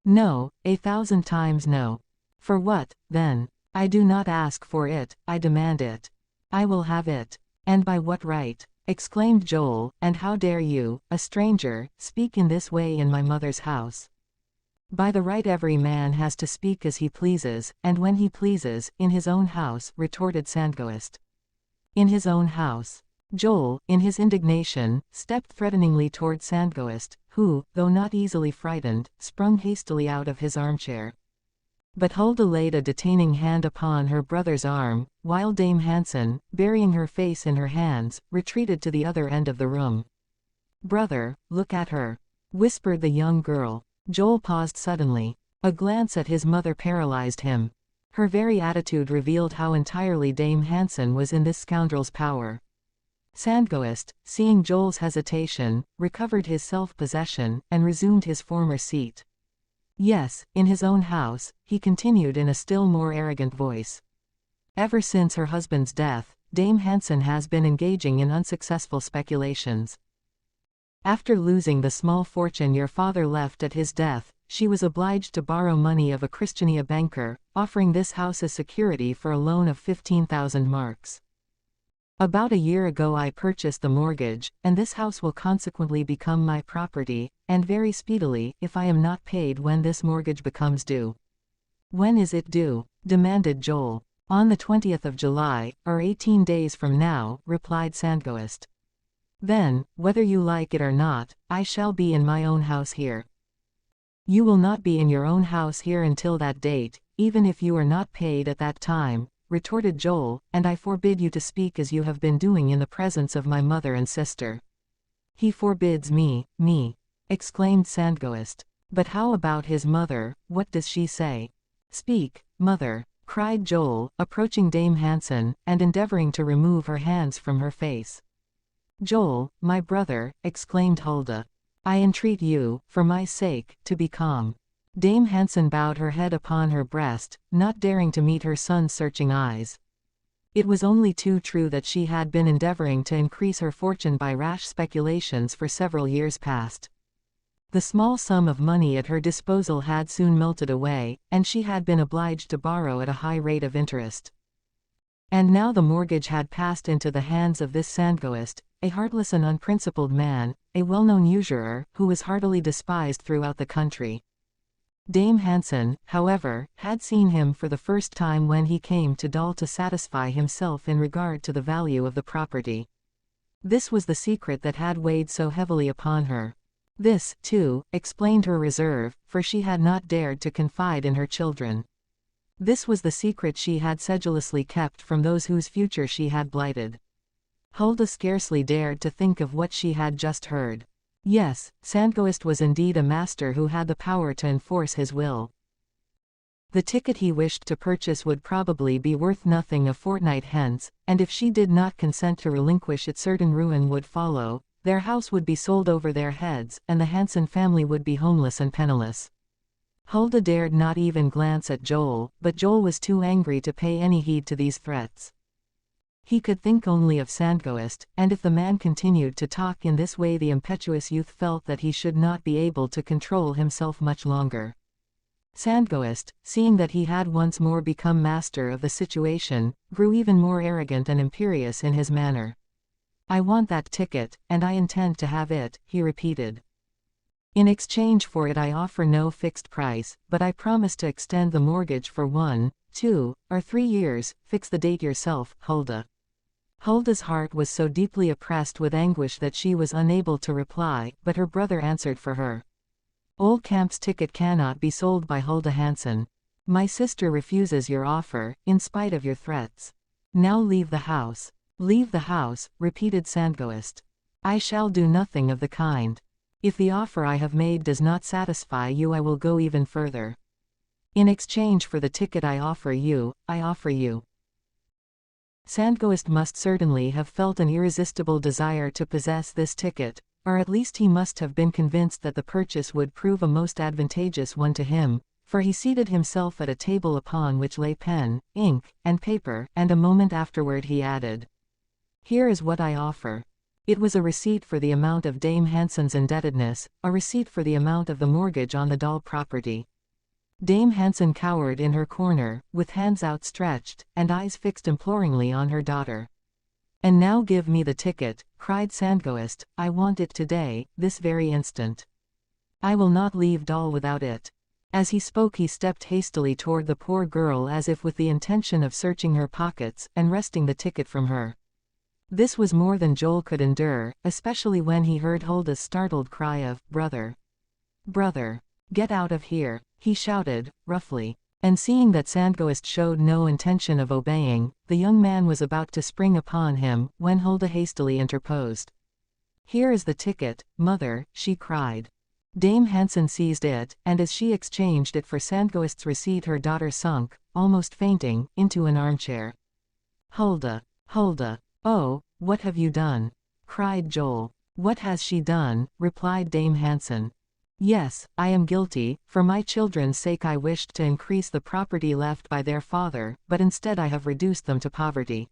[SPEAKER 1] No, 1,000 times no. For what, then? I do not ask for it, I demand it. I will have it. And by what right? Exclaimed Joel, and how dare you, a stranger, speak in this way in my mother's house? By the right every man has to speak as he pleases, and when he pleases, in his own house, retorted Sandghoist. In his own house. Joel, in his indignation, stepped threateningly toward Sandghoist, who, though not easily frightened, sprung hastily out of his armchair. But Hulda laid a detaining hand upon her brother's arm, while Dame Hansen, burying her face in her hands, retreated to the other end of the room. Brother, look at her, whispered the young girl. Joel paused suddenly. A glance at his mother paralyzed him. Her very attitude revealed how entirely Dame Hansen was in this scoundrel's power. Sandghoist, seeing Joel's hesitation, recovered his self-possession, and resumed his former seat. Yes, in his own house, he continued in a still more arrogant voice. Ever since her husband's death, Dame Hansen has been engaging in unsuccessful speculations. After losing the small fortune your father left at his death, she was obliged to borrow money of a Christiania banker, offering this house as security for a loan of 15,000 marks. About a year ago I purchased the mortgage, and this house will consequently become my property, and very speedily, if I am not paid when this mortgage becomes due. When is it due? Demanded Joel. On the 20th of July, or 18 days from now, replied Sandghoist. Then, whether you like it or not, I shall be in my own house here. You will not be in your own house here until that date, even if you are not paid at that time, retorted Joel, and I forbid you to speak as you have been doing in the presence of my mother and sister. He forbids me, exclaimed Sandghost. But how about his mother, what does she say? Speak, mother, cried Joel, approaching Dame Hansen, and endeavoring to remove her hands from her face. Joel, my brother, exclaimed Hulda. I entreat you, for my sake, to be calm. Dame Hansen bowed her head upon her breast, not daring to meet her son's searching eyes. It was only too true that she had been endeavoring to increase her fortune by rash speculations for several years past. The small sum of money at her disposal had soon melted away, and she had been obliged to borrow at a high rate of interest. And now the mortgage had passed into the hands of this Sandghost, a heartless and unprincipled man, a well-known usurer, who was heartily despised throughout the country. Dame Hansen, however, had seen him for the first time when he came to Dal to satisfy himself in regard to the value of the property. This was the secret that had weighed so heavily upon her. This, too, explained her reserve, for she had not dared to confide in her children. This was the secret she had sedulously kept from those whose future she had blighted. Hulda scarcely dared to think of what she had just heard. Yes, Sandghost was indeed a master who had the power to enforce his will. The ticket he wished to purchase would probably be worth nothing a fortnight hence, and if she did not consent to relinquish it, certain ruin would follow. Their house would be sold over their heads, and the Hansen family would be homeless and penniless. Hulda dared not even glance at Joel, but Joel was too angry to pay any heed to these threats. He could think only of Sandghost, and if the man continued to talk in this way, the impetuous youth felt that he should not be able to control himself much longer. Sandghost, seeing that he had once more become master of the situation, grew even more arrogant and imperious in his manner. I want that ticket, and I intend to have it, he repeated. In exchange for it I offer no fixed price, but I promise to extend the mortgage for 1, 2, or 3 years, fix the date yourself, Hulda. Hulda's heart was so deeply oppressed with anguish that she was unable to reply, but her brother answered for her. Old Camp's ticket cannot be sold by Hulda Hansen. My sister refuses your offer, in spite of your threats. Now leave the house. Leave the house, repeated Sandghost. I shall do nothing of the kind. If the offer I have made does not satisfy you, I will go even further. In exchange for the ticket I offer you. Sandghost must certainly have felt an irresistible desire to possess this ticket, or at least he must have been convinced that the purchase would prove a most advantageous one to him, for he seated himself at a table upon which lay pen, ink, and paper, and a moment afterward he added, Here is what I offer. It was a receipt for the amount of Dame Hansen's indebtedness, a receipt for the amount of the mortgage on the Dal property. Dame Hansen cowered in her corner, with hands outstretched, and eyes fixed imploringly on her daughter. And now give me the ticket, cried Sandghost. I want it today, this very instant. I will not leave Dal without it. As he spoke he stepped hastily toward the poor girl as if with the intention of searching her pockets, and wresting the ticket from her. This was more than Joel could endure, especially when he heard Hulda's startled cry of, Brother! Brother! Get out of here! He shouted, roughly. And seeing that Sandghost showed no intention of obeying, the young man was about to spring upon him, when Hulda hastily interposed. Here is the ticket, mother, she cried. Dame Hansen seized it, and as she exchanged it for Sandghost's receipt her daughter sunk, almost fainting, into an armchair. Hulda! Hulda! Oh, what have you done? Cried Joel. What has she done? Replied Dame Hansen. Yes, I am guilty. For my children's sake I wished to increase the property left by their father, but instead I have reduced them to poverty.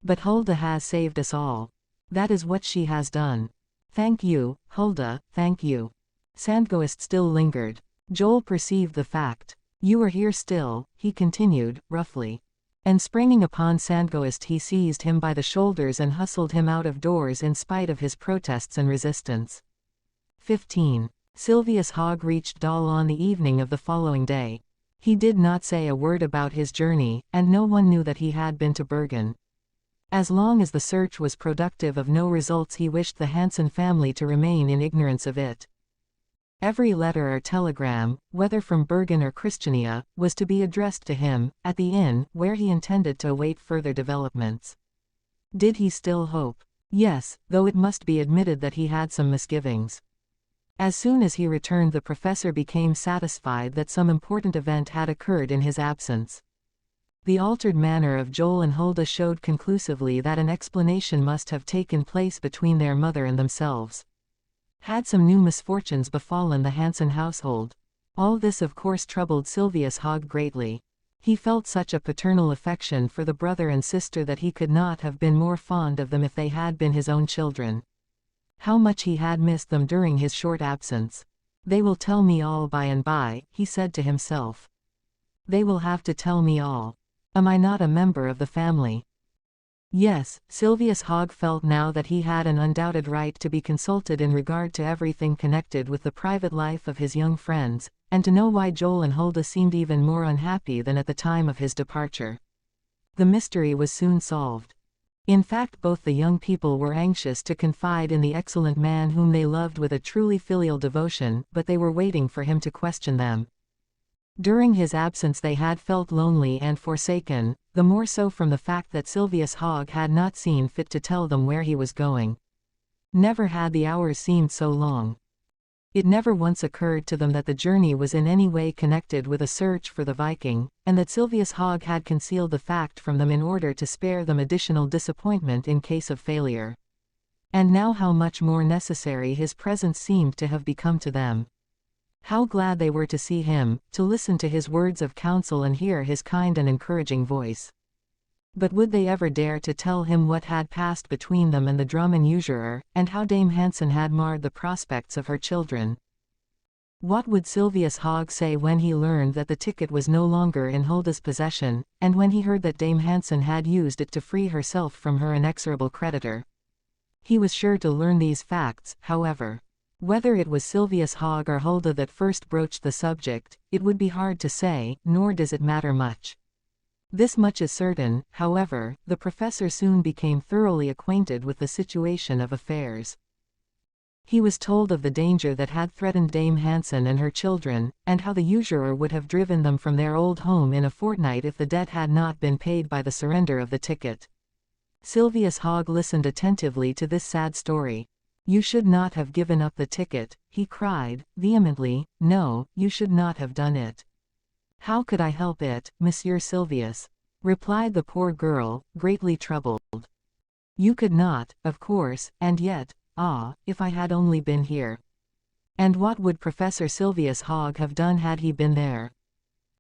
[SPEAKER 1] But Hulda has saved us all. That is what she has done. Thank you, Hulda, thank you. Sandghost still lingered. Joel perceived the fact. You are here still, he continued, roughly. And springing upon Sandghost he seized him by the shoulders and hustled him out of doors in spite of his protests and resistance. 15. Sylvius Hogg reached Dal on the evening of the following day. He did not say a word about his journey, and no one knew that he had been to Bergen. As long as the search was productive of no results he wished the Hansen family to remain in ignorance of it. Every letter or telegram, whether from Bergen or Christiania, was to be addressed to him, at the inn, where he intended to await further developments. Did he still hope? Yes, though it must be admitted that he had some misgivings. As soon as he returned, the professor became satisfied that some important event had occurred in his absence. The altered manner of Joel and Hulda showed conclusively that an explanation must have taken place between their mother and themselves. Had some new misfortunes befallen the Hansen household? All this of course troubled Silvius Hogg greatly. He felt such a paternal affection for the brother and sister that he could not have been more fond of them if they had been his own children. How much he had missed them during his short absence. They will tell me all by and by, he said to himself. They will have to tell me all. Am I not a member of the family? Yes, Silvius Hogg felt now that he had an undoubted right to be consulted in regard to everything connected with the private life of his young friends, and to know why Joel and Hulda seemed even more unhappy than at the time of his departure. The mystery was soon solved. In fact, both the young people were anxious to confide in the excellent man whom they loved with a truly filial devotion, but they were waiting for him to question them. During his absence they had felt lonely and forsaken, the more so from the fact that Silvius Hogg had not seen fit to tell them where he was going. Never had the hours seemed so long. It never once occurred to them that the journey was in any way connected with a search for the Viking, and that Silvius Hogg had concealed the fact from them in order to spare them additional disappointment in case of failure. And now how much more necessary his presence seemed to have become to them. How glad they were to see him, to listen to his words of counsel and hear his kind and encouraging voice. But would they ever dare to tell him what had passed between them and the Drummond usurer, and how Dame Hansen had marred the prospects of her children? What would Silvius Hogg say when he learned that the ticket was no longer in Hulda's possession, and when he heard that Dame Hansen had used it to free herself from her inexorable creditor? He was sure to learn these facts, however. Whether it was Silvius Hogg or Hulda that first broached the subject, it would be hard to say, nor does it matter much. This much is certain, however, the professor soon became thoroughly acquainted with the situation of affairs. He was told of the danger that had threatened Dame Hansen and her children, and how the usurer would have driven them from their old home in a fortnight if the debt had not been paid by the surrender of the ticket. Silvius Hogg listened attentively to this sad story. "You should not have given up the ticket," he cried, vehemently. "No, you should not have done it." "How could I help it, Monsieur Silvius?" replied the poor girl, greatly troubled. "You could not, of course, and yet, if I had only been here." And what would Professor Silvius Hogg have done had he been there?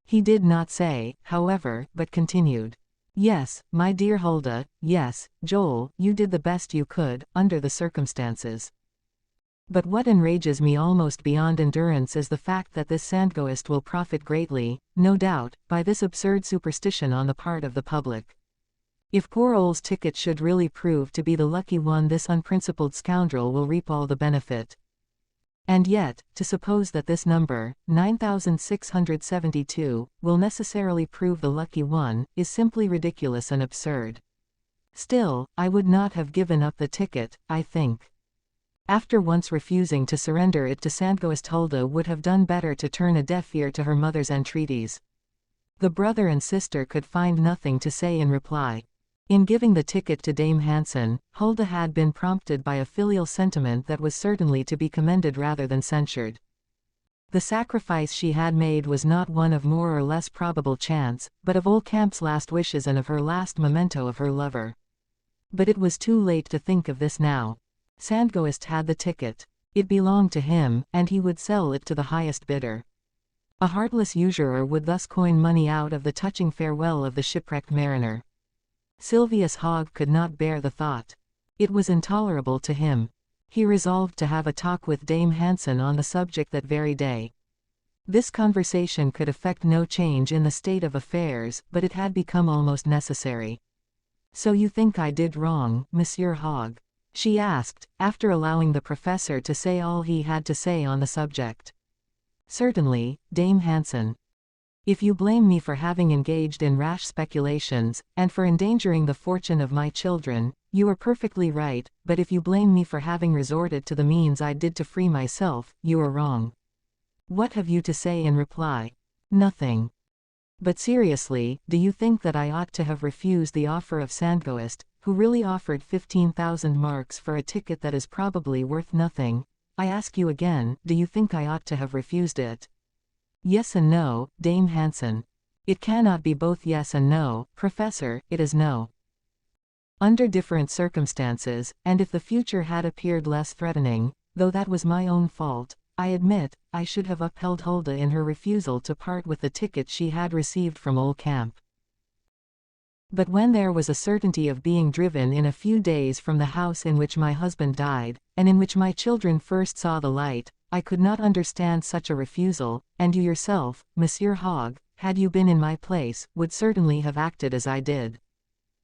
[SPEAKER 1] He did not say, however, but continued. "Yes, my dear Hulda, yes, Joel, you did the best you could, under the circumstances. But what enrages me almost beyond endurance is the fact that this Sandgoist will profit greatly, no doubt, by this absurd superstition on the part of the public. If poor Ol's ticket should really prove to be the lucky one, this unprincipled scoundrel will reap all the benefit. And yet, to suppose that this number, 9672, will necessarily prove the lucky one, is simply ridiculous and absurd. Still, I would not have given up the ticket, I think. After once refusing to surrender it to Sandgoist, Hulda would have done better to turn a deaf ear to her mother's entreaties." The brother and sister could find nothing to say in reply. In giving the ticket to Dame Hansen, Hulda had been prompted by a filial sentiment that was certainly to be commended rather than censured. The sacrifice she had made was not one of more or less probable chance, but of old Camp's last wishes and of her last memento of her lover. But it was too late to think of this now. Sandgoist had the ticket. It belonged to him, and he would sell it to the highest bidder. A heartless usurer would thus coin money out of the touching farewell of the shipwrecked mariner. Silvius Hogg could not bear the thought. It was intolerable to him. He resolved to have a talk with Dame Hansen on the subject that very day. This conversation could effect no change in the state of affairs, but it had become almost necessary. "So you think I did wrong, Monsieur Hogg?" she asked, after allowing the professor to say all he had to say on the subject. "Certainly, Dame Hansen. If you blame me for having engaged in rash speculations, and for endangering the fortune of my children, you are perfectly right, but if you blame me for having resorted to the means I did to free myself, you are wrong. What have you to say in reply? Nothing. But seriously, do you think that I ought to have refused the offer of Sandghoist, who really offered 15,000 marks for a ticket that is probably worth nothing? I ask you again, do you think I ought to have refused it? Yes and no, Dame Hansen. It cannot be both yes and no, Professor, it is no. Under different circumstances, and if the future had appeared less threatening, though that was my own fault, I admit, I should have upheld Hulda in her refusal to part with the ticket she had received from Ole Camp. But when there was a certainty of being driven in a few days from the house in which my husband died, and in which my children first saw the light, I could not understand such a refusal, and you yourself, Monsieur Hogg, had you been in my place, would certainly have acted as I did.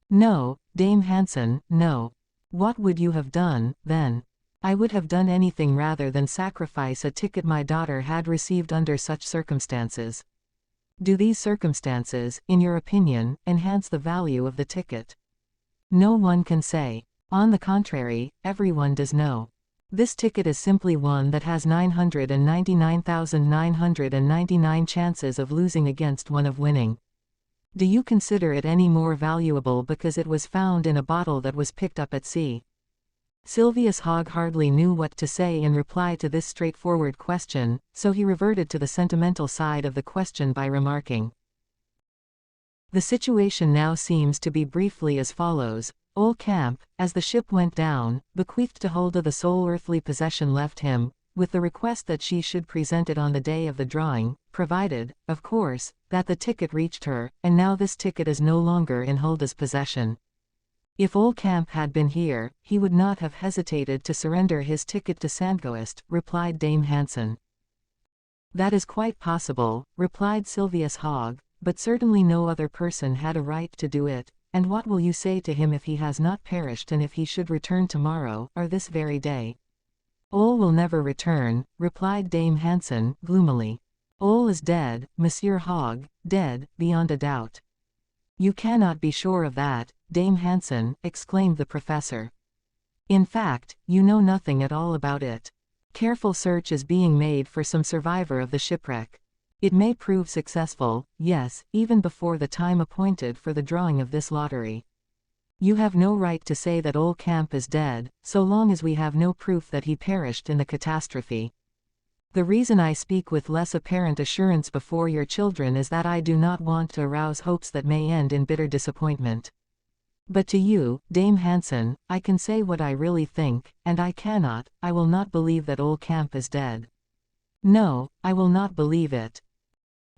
[SPEAKER 1] No, Dame Hansen, no. What would you have done, then? I would have done anything rather than sacrifice a ticket my daughter had received under such circumstances. Do these circumstances, in your opinion, enhance the value of the ticket? No one can say. On the contrary, everyone does know. This ticket is simply one that has 999,999 chances of losing against one of winning. Do you consider it any more valuable because it was found in a bottle that was picked up at sea? Silvius Hogg hardly knew what to say in reply to this straightforward question, so he reverted to the sentimental side of the question by remarking. The situation now seems to be briefly as follows. Ole Camp, as the ship went down, bequeathed to Hulda the sole earthly possession left him, with the request that she should present it on the day of the drawing, provided, of course, that the ticket reached her, and now this ticket is no longer in Hulda's possession. If Ole Camp had been here, he would not have hesitated to surrender his ticket to Sandghoist, replied Dame Hansen. That is quite possible, replied Silvius Hogg, but certainly no other person had a right to do it, and what will you say to him if he has not perished and if he should return tomorrow, or this very day? Ole will never return, replied Dame Hansen, gloomily. Ole is dead, Monsieur Hogg, dead, beyond a doubt. You cannot be sure of that, Dame Hansen, exclaimed the professor. In fact, you know nothing at all about it. Careful search is being made for some survivor of the shipwreck. It may prove successful, yes, even before the time appointed for the drawing of this lottery. You have no right to say that Ole Camp is dead, so long as we have no proof that he perished in the catastrophe. The reason I speak with less apparent assurance before your children is that I do not want to arouse hopes that may end in bitter disappointment. But to you, Dame Hansen, I can say what I really think, and I will not believe that Ole Camp is dead. No, I will not believe it.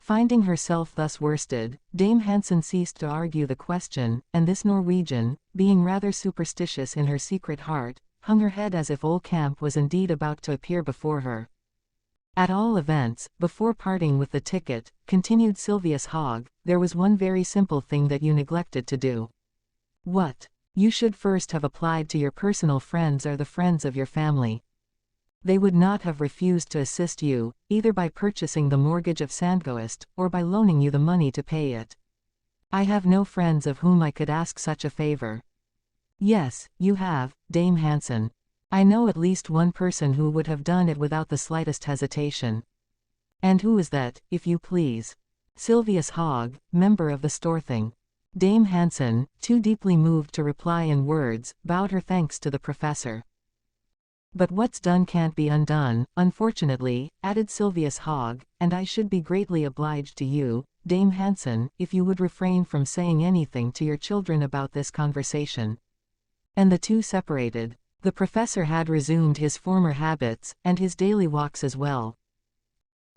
[SPEAKER 1] Finding herself thus worsted, Dame Hansen ceased to argue the question, and this Norwegian, being rather superstitious in her secret heart, hung her head as if Ole Camp was indeed about to appear before her. At all events, before parting with the ticket, continued Silvius Hogg, there was one very simple thing that you neglected to do. What? You should first have applied to your personal friends or the friends of your family. They would not have refused to assist you, either by purchasing the mortgage of Sandghoist, or by loaning you the money to pay it. I have no friends of whom I could ask such a favor. Yes, you have, Dame Hansen. I know at least one person who would have done it without the slightest hesitation. And who is that, if you please? Silvius Hogg, member of the Storthing. Dame Hansen, too deeply moved to reply in words, bowed her thanks to the professor. But what's done can't be undone, unfortunately, added Silvius Hogg, and I should be greatly obliged to you, Dame Hansen, if you would refrain from saying anything to your children about this conversation. And the two separated. The professor had resumed his former habits, and his daily walks as well.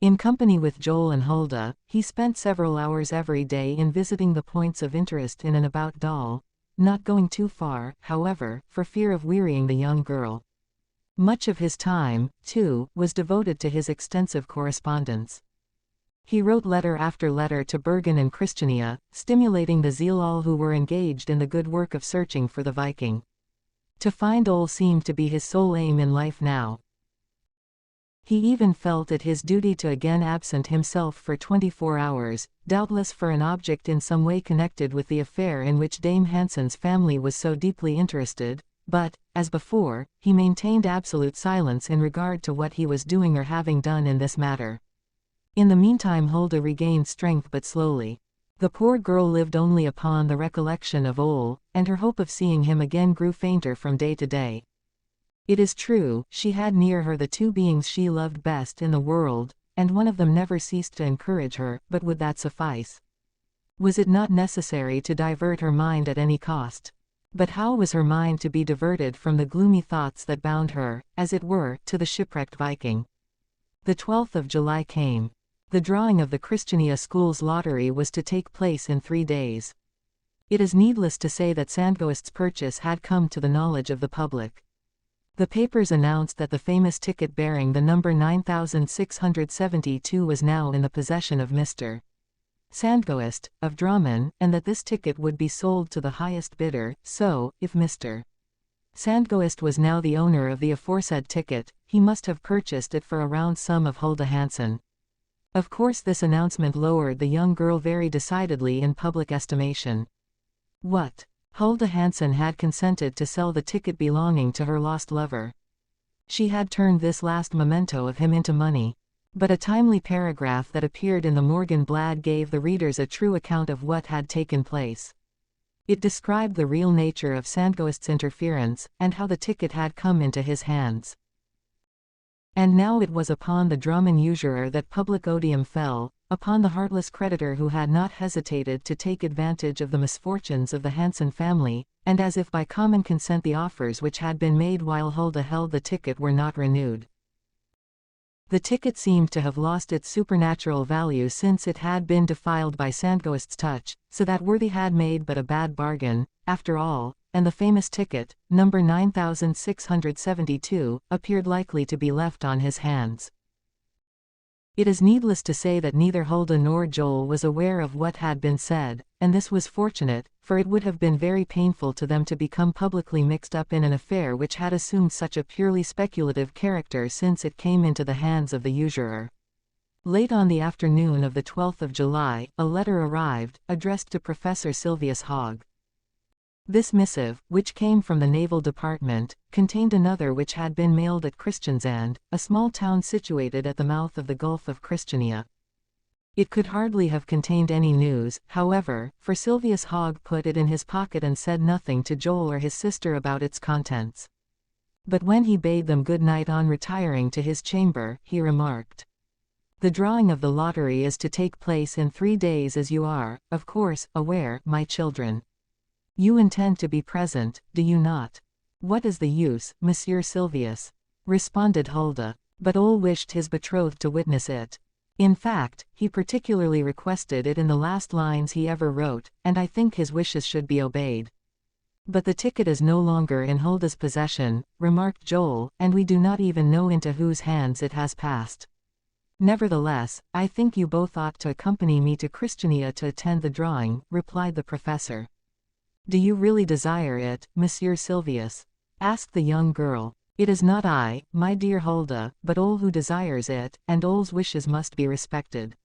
[SPEAKER 1] In company with Joel and Hulda, he spent several hours every day in visiting the points of interest in and about Dal, not going too far, however, for fear of wearying the young girl. Much of his time, too, was devoted to his extensive correspondence. He wrote letter after letter to Bergen and Christiania, stimulating the zeal all who were engaged in the good work of searching for the Viking. To find Ole seemed to be his sole aim in life now. He even felt it his duty to again absent himself for 24 hours, doubtless for an object in some way connected with the affair in which Dame Hansen's family was so deeply interested, but, as before, he maintained absolute silence in regard to what he was doing or having done in this matter. In the meantime Hulda regained strength but slowly. The poor girl lived only upon the recollection of Moel, and her hope of seeing him again grew fainter from day to day. It is true, she had near her the two beings she loved best in the world, and one of them never ceased to encourage her, but would that suffice? Was it not necessary to divert her mind at any cost? But how was her mind to be diverted from the gloomy thoughts that bound her, as it were, to the shipwrecked Viking? The 12th of July came. The drawing of the Christiania School's lottery was to take place in 3 days. It is needless to say that Sandghoist's purchase had come to the knowledge of the public. The papers announced that the famous ticket bearing the number 9672 was now in the possession of Mr. Sandghoist, of Drammen, and that this ticket would be sold to the highest bidder, so, if Mr. Sandghoist was now the owner of the aforesaid ticket, he must have purchased it for a round sum of Hulda Hansen. Of course this announcement lowered the young girl very decidedly in public estimation. What? Hulda Hansen had consented to sell the ticket belonging to her lost lover. She had turned this last memento of him into money. But a timely paragraph that appeared in the Morgenblad gave the readers a true account of what had taken place. It described the real nature of Sandghoist's interference, and how the ticket had come into his hands. And now it was upon the Drammen usurer that public odium fell, upon the heartless creditor who had not hesitated to take advantage of the misfortunes of the Hansen family, and as if by common consent the offers which had been made while Hulda held the ticket were not renewed. The ticket seemed to have lost its supernatural value since it had been defiled by Sandghoist's touch, so that worthy had made but a bad bargain, after all, and the famous ticket, number 9672, appeared likely to be left on his hands. It is needless to say that neither Hulda nor Joel was aware of what had been said, and this was fortunate, for it would have been very painful to them to become publicly mixed up in an affair which had assumed such a purely speculative character since it came into the hands of the usurer. Late on the afternoon of the 12th of July, a letter arrived, addressed to Professor Silvius Hogg. This missive, which came from the Naval Department, contained another which had been mailed at Christiansand, a small town situated at the mouth of the Gulf of Christiania. It could hardly have contained any news, however, for Silvius Hogg put it in his pocket and said nothing to Joel or his sister about its contents. But when he bade them good night on retiring to his chamber, he remarked, "The drawing of the lottery is to take place in 3 days, as you are, of course, aware, my children. You intend to be present, do you not?" "What is the use, Monsieur Silvius?" responded Hulda. But Moel wished his betrothed to witness it. In fact, he particularly requested it in the last lines he ever wrote, and I think his wishes should be obeyed. "But the ticket is no longer in Hulda's possession," remarked Joel, "and we do not even know into whose hands it has passed." "Nevertheless, I think you both ought to accompany me to Christiania to attend the drawing," replied the professor. "Do you really desire it, Monsieur Silvius?" asked the young girl. "It is not I, my dear Hulda, but Moel who desires it, and Moel's wishes must be respected."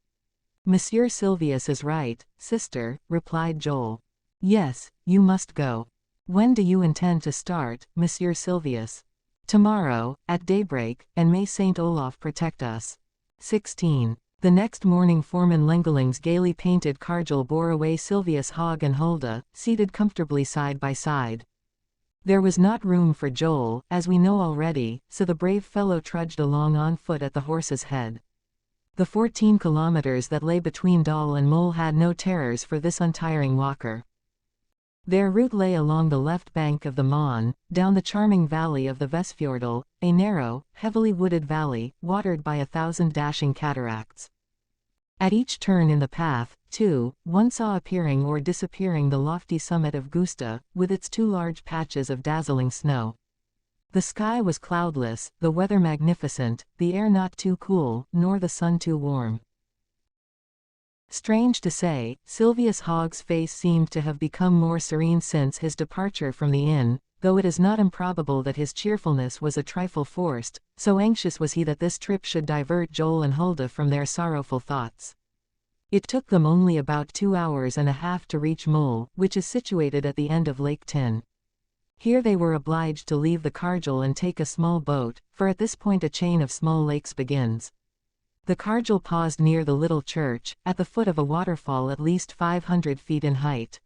[SPEAKER 1] "Monsieur Silvius is right, sister," replied Joel. "Yes, you must go. When do you intend to start, Monsieur Silvius?" "Tomorrow, at daybreak, and may Saint Olaf protect us." 16. The next morning Foreman Lengeling's gaily painted cargel bore away Silvius Hogg and Hulda, seated comfortably side by side. There was not room for Joel, as we know already, so the brave fellow trudged along on foot at the horse's head. The 14 kilometers that lay between Dal and Moel had no terrors for this untiring walker. Their route lay along the left bank of the Mon, down the charming valley of the Vestfjordal, a narrow, heavily wooded valley, watered by 1,000 dashing cataracts. At each turn in the path, too, one saw appearing or disappearing the lofty summit of Gusta, with its 2 large patches of dazzling snow. The sky was cloudless, the weather magnificent, the air not too cool, nor the sun too warm. Strange to say, Silvius Hogg's face seemed to have become more serene since his departure from the inn, though it is not improbable that his cheerfulness was a trifle forced, so anxious was he that this trip should divert Joel and Hulda from their sorrowful thoughts. It took them only about 2 hours and a half to reach Moel, which is situated at the end of Lake Tinn. Here they were obliged to leave the cargel and take a small boat, for at this point a chain of small lakes begins. The cargill paused near the little church, at the foot of a waterfall at least 500 feet in height.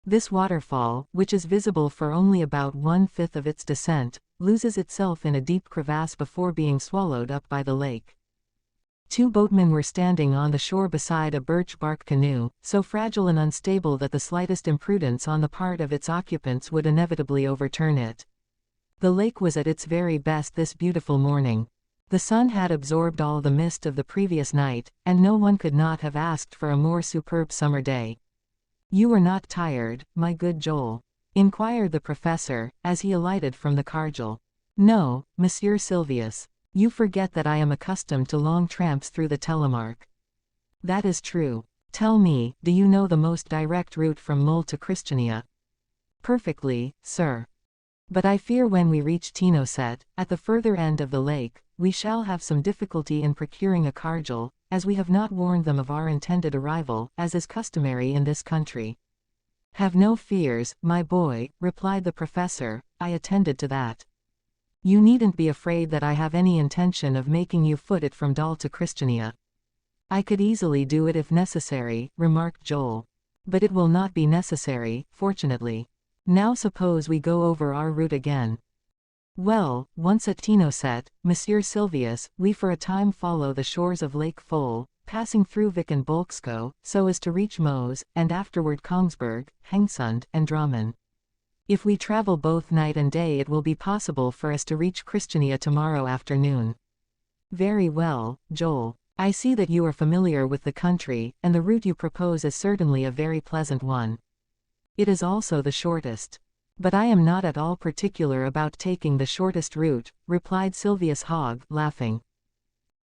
[SPEAKER 1] This waterfall, which is visible for only about 1/5 of its descent, loses itself in a deep crevasse before being swallowed up by the lake. Two boatmen were standing on the shore beside a birch bark canoe, so fragile and unstable that the slightest imprudence on the part of its occupants would inevitably overturn it. The lake was at its very best this beautiful morning. The sun had absorbed all the mist of the previous night, and no one could not have asked for a more superb summer day. "You are not tired, my good Joel?" inquired the professor, as he alighted from the cargill. "No, Monsieur Silvius. You forget that I am accustomed to long tramps through the Telemark." "That is true. Tell me, do you know the most direct route from Moel to Christiania?" "Perfectly, sir. But I fear when we reach Tinoset, at the further end of the lake, we shall have some difficulty in procuring a cargill, as we have not warned them of our intended arrival, as is customary in this country." "Have no fears, my boy," replied the professor, "I attended to that. You needn't be afraid that I have any intention of making you foot it from Dal to Christiania." "I could easily do it if necessary," remarked Joel. "But it will not be necessary, fortunately. Now suppose we go over our route again. Well, once at Tinoset, Monsieur Silvius, we for a time follow the shores of Lake Foel, passing through Vik and Bolsko, so as to reach Moes, and afterward Kongsberg, Hengsund, and Drammen. If we travel both night and day it will be possible for us to reach Christiania tomorrow afternoon." "Very well, Joel. I see that you are familiar with the country, and the route you propose is certainly a very pleasant one. It is also the shortest. But I am not at all particular about taking the shortest route," replied Silvius Hogg, laughing.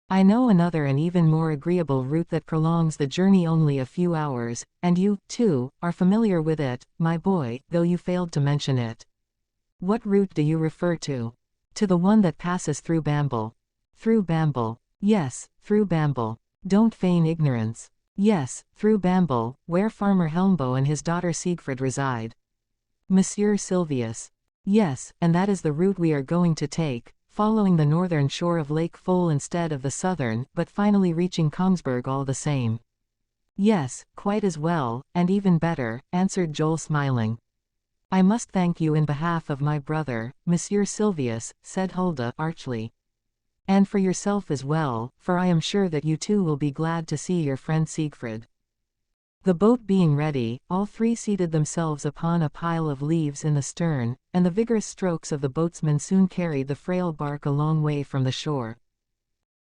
[SPEAKER 1] "I know another and even more agreeable route that prolongs the journey only a few hours, and you, too, are familiar with it, my boy, though you failed to mention it." "What route do you refer to?" "To the one that passes through Bamble." "Through Bamble?" "Yes, through Bamble. Don't feign ignorance. Yes, through Bamble, where Farmer Helmbo and his daughter Siegfried reside." "Monsieur Silvius." "Yes, and that is the route we are going to take, following the northern shore of Lake Foel instead of the southern, but finally reaching Kongsberg all the same." "Yes, quite as well, and even better," answered Joel smiling. "I must thank you in behalf of my brother, Monsieur Silvius," said Hulda archly. "And for yourself as well, for I am sure that you too will be glad to see your friend Siegfried." The boat being ready, all three seated themselves upon a pile of leaves in the stern, and the vigorous strokes of the boatsmen soon carried the frail bark a long way from the shore.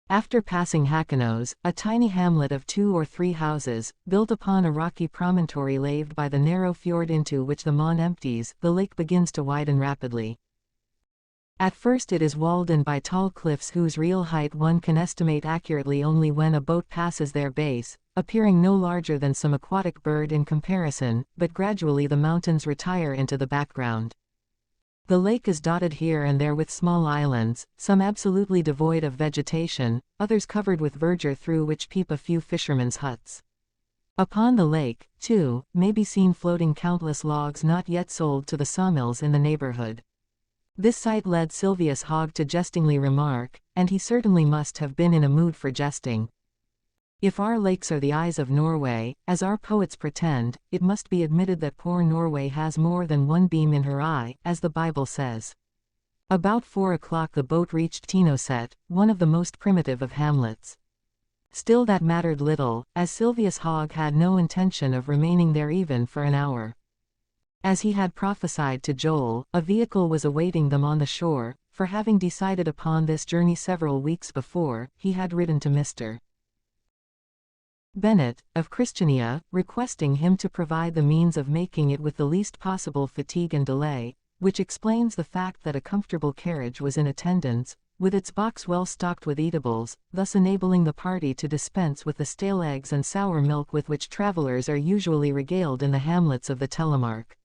[SPEAKER 1] After passing Hakkenos, a tiny hamlet of 2 or 3 houses, built upon a rocky promontory laved by the narrow fjord into which the Mon empties, the lake begins to widen rapidly. At first it is walled in by tall cliffs whose real height one can estimate accurately only when a boat passes their base, appearing no larger than some aquatic bird in comparison, but gradually the mountains retire into the background. The lake is dotted here and there with small islands, some absolutely devoid of vegetation, others covered with verdure through which peep a few fishermen's huts. Upon the lake, too, may be seen floating countless logs not yet sold to the sawmills in the neighborhood. This sight led Silvius Hogg to jestingly remark, and he certainly must have been in a mood for jesting, "If our lakes are the eyes of Norway, as our poets pretend, it must be admitted that poor Norway has more than one beam in her eye, as the Bible says." About 4 o'clock the boat reached Tinoset, one of the most primitive of hamlets. Still that mattered little, as Silvius Hogg had no intention of remaining there even for an hour. As he had prophesied to Joel, a vehicle was awaiting them on the shore, for having decided upon this journey several weeks before, he had written to Mr. Bennett, of Christiania, requesting him to provide the means of making it with the least possible fatigue and delay, which explains the fact that a comfortable carriage was in attendance, with its box well stocked with eatables, thus enabling the party to dispense with the stale eggs and sour milk with which travelers are usually regaled in the hamlets of the Telemark.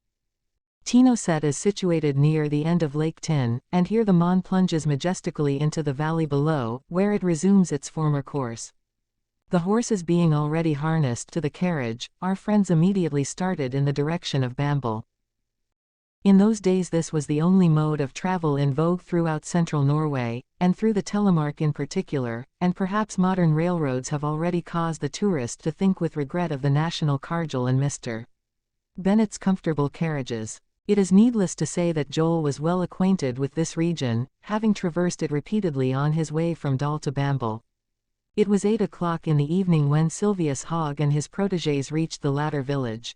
[SPEAKER 1] Tinoset is situated near the end of Lake Tinn, and here the Mon plunges majestically into the valley below, where it resumes its former course. The horses being already harnessed to the carriage, our friends immediately started in the direction of Bamble. In those days this was the only mode of travel in vogue throughout central Norway, and through the Telemark in particular, and perhaps modern railroads have already caused the tourist to think with regret of the national Cargill and Mr. Bennett's comfortable carriages. It is needless to say that Joel was well acquainted with this region, having traversed it repeatedly on his way from Dal to Bamble. It was 8 o'clock in the evening when Sylvius Hogg and his protégés reached the latter village.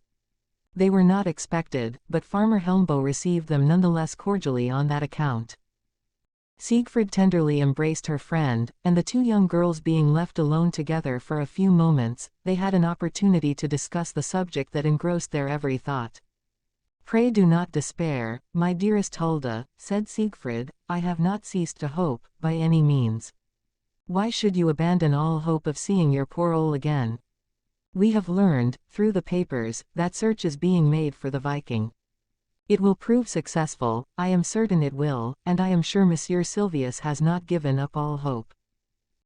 [SPEAKER 1] They were not expected, but Farmer Helmbo received them nonetheless cordially on that account. Siegfried tenderly embraced her friend, and the two young girls being left alone together for a few moments, they had an opportunity to discuss the subject that engrossed their every thought. "Pray do not despair, my dearest Hulda," said Siegfried, "I have not ceased to hope, by any means. Why should you abandon all hope of seeing your poor Ole again? We have learned, through the papers, that search is being made for the Viking. It will prove successful, I am certain it will, and I am sure Monsieur Sylvius has not given up all hope.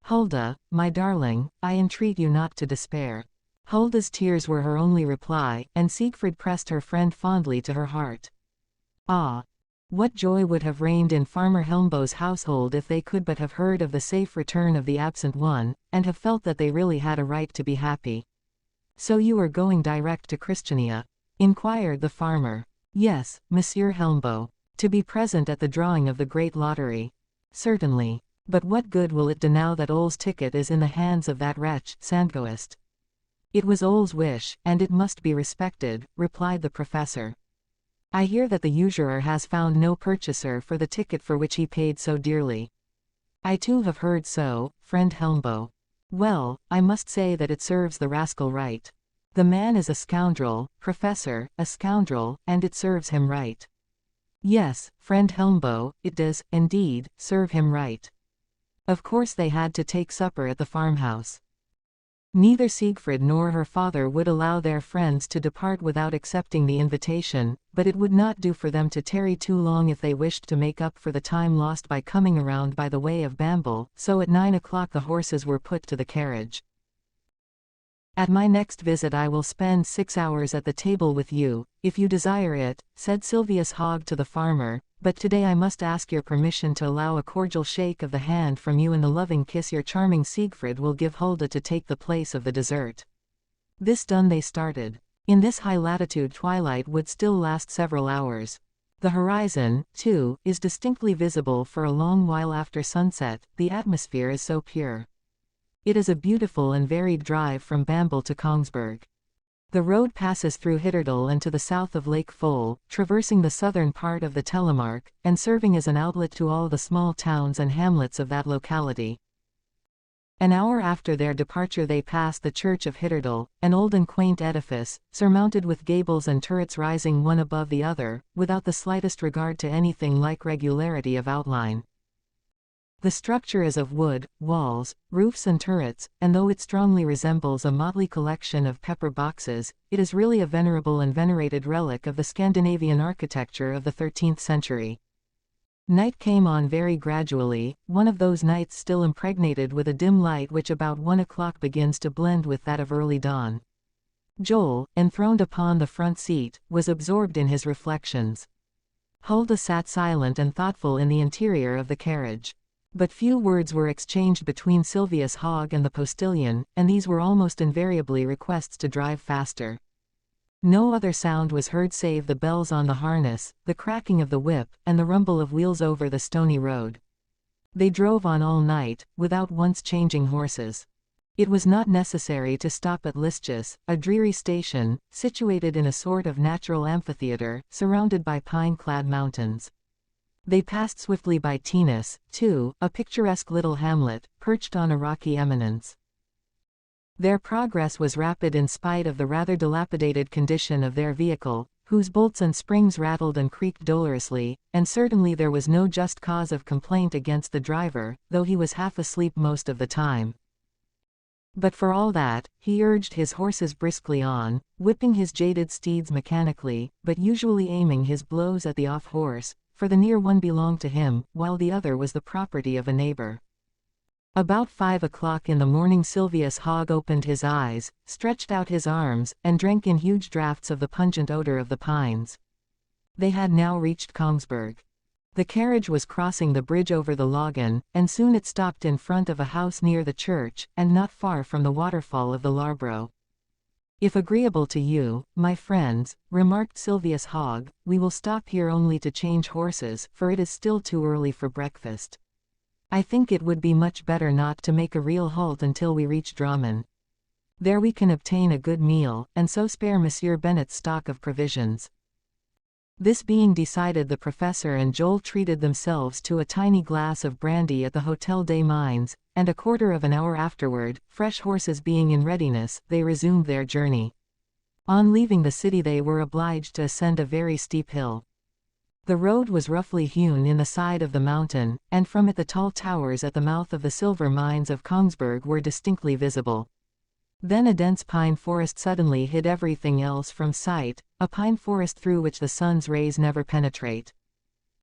[SPEAKER 1] Hulda, my darling, I entreat you not to despair." Hulda's tears were her only reply, and Siegfried pressed her friend fondly to her heart. Ah! What joy would have reigned in Farmer Helmbo's household if they could but have heard of the safe return of the absent one, and have felt that they really had a right to be happy. "So you are going direct to Christiania?" inquired the farmer. "Yes, Monsieur Helmbo. To be present at the drawing of the great lottery." "Certainly. But what good will it do now that Ole's ticket is in the hands of that wretch, Sandgoist?" "It was Ole's wish, and it must be respected," replied the professor. "I hear that the usurer has found no purchaser for the ticket for which he paid so dearly." "I too have heard so, friend Helmbo." "Well, I must say that it serves the rascal right. The man is a scoundrel, professor, a scoundrel, and it serves him right." "Yes, friend Helmbo, it does, indeed, serve him right." Of course they had to take supper at the farmhouse. Neither Siegfried nor her father would allow their friends to depart without accepting the invitation, but it would not do for them to tarry too long if they wished to make up for the time lost by coming around by the way of Bamble, so at 9 o'clock the horses were put to the carriage. "At my next visit I will spend 6 hours at the table with you, if you desire it," said Sylvius Hogg to the farmer, "but today I must ask your permission to allow a cordial shake of the hand from you and the loving kiss your charming Siegfried will give Hulda to take the place of the dessert." This done they started. In this high-latitude twilight would still last several hours. The horizon, too, is distinctly visible for a long while after sunset, the atmosphere is so pure. It is a beautiful and varied drive from Bamble to Kongsberg. The road passes through Hitterdal and to the south of Lake Foll, traversing the southern part of the Telemark, and serving as an outlet to all the small towns and hamlets of that locality. An hour after their departure they passed the church of Hitterdal, an old and quaint edifice, surmounted with gables and turrets rising one above the other, without the slightest regard to anything like regularity of outline. The structure is of wood, walls, roofs and turrets, and though it strongly resembles a motley collection of pepper boxes, it is really a venerable and venerated relic of the Scandinavian architecture of the 13th century. Night came on very gradually, one of those nights still impregnated with a dim light which about 1 o'clock begins to blend with that of early dawn. Joel, enthroned upon the front seat, was absorbed in his reflections. Hulda sat silent and thoughtful in the interior of the carriage. But few words were exchanged between Sylvius Hogg and the postilion, and these were almost invariably requests to drive faster. No other sound was heard save the bells on the harness, the cracking of the whip, and the rumble of wheels over the stony road. They drove on all night, without once changing horses. It was not necessary to stop at Listjus, a dreary station, situated in a sort of natural amphitheatre, surrounded by pine-clad mountains. They passed swiftly by Tinnis, too, a picturesque little hamlet, perched on a rocky eminence. Their progress was rapid in spite of the rather dilapidated condition of their vehicle, whose bolts and springs rattled and creaked dolorously, and certainly there was no just cause of complaint against the driver, though he was half asleep most of the time. But for all that, he urged his horses briskly on, whipping his jaded steeds mechanically, but usually aiming his blows at the off-horse, for the near one belonged to him, while the other was the property of a neighbor. About 5 o'clock in the morning Sylvius Hogg opened his eyes, stretched out his arms, and drank in huge draughts of the pungent odor of the pines. They had now reached Kongsberg. The carriage was crossing the bridge over the Lågen, and soon it stopped in front of a house near the church, and not far from the waterfall of the Larbro. "If agreeable to you, my friends," remarked Silvius Hogg, "we will stop here only to change horses, for it is still too early for breakfast. I think it would be much better not to make a real halt until we reach Drammen. There we can obtain a good meal, and so spare Monsieur Bennet's stock of provisions." This being decided, the professor and Joel treated themselves to a tiny glass of brandy at the Hotel des Mines, and a quarter of an hour afterward, fresh horses being in readiness, they resumed their journey. On leaving the city they were obliged to ascend a very steep hill. The road was roughly hewn in the side of the mountain, and from it the tall towers at the mouth of the silver mines of Kongsberg were distinctly visible. Then a dense pine forest suddenly hid everything else from sight, a pine forest through which the sun's rays never penetrate.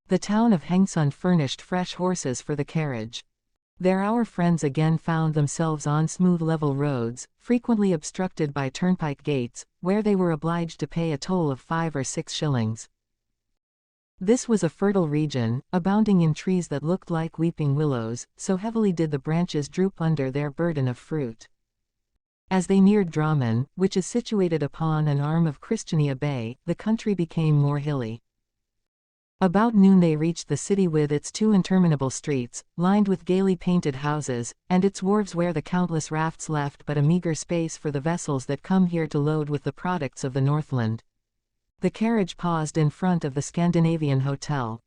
[SPEAKER 1] The town of Hengsund furnished fresh horses for the carriage. There our friends again found themselves on smooth level roads, frequently obstructed by turnpike gates, where they were obliged to pay a toll of 5 or 6 shillings. This was a fertile region, abounding in trees that looked like weeping willows, so heavily did the branches droop under their burden of fruit. As they neared Drammen, which is situated upon an arm of Christiania Bay, the country became more hilly. About noon they reached the city with its 2 interminable streets, lined with gaily painted houses, and its wharves where the countless rafts left but a meager space for the vessels that come here to load with the products of the Northland. The carriage paused in front of the Scandinavian Hotel.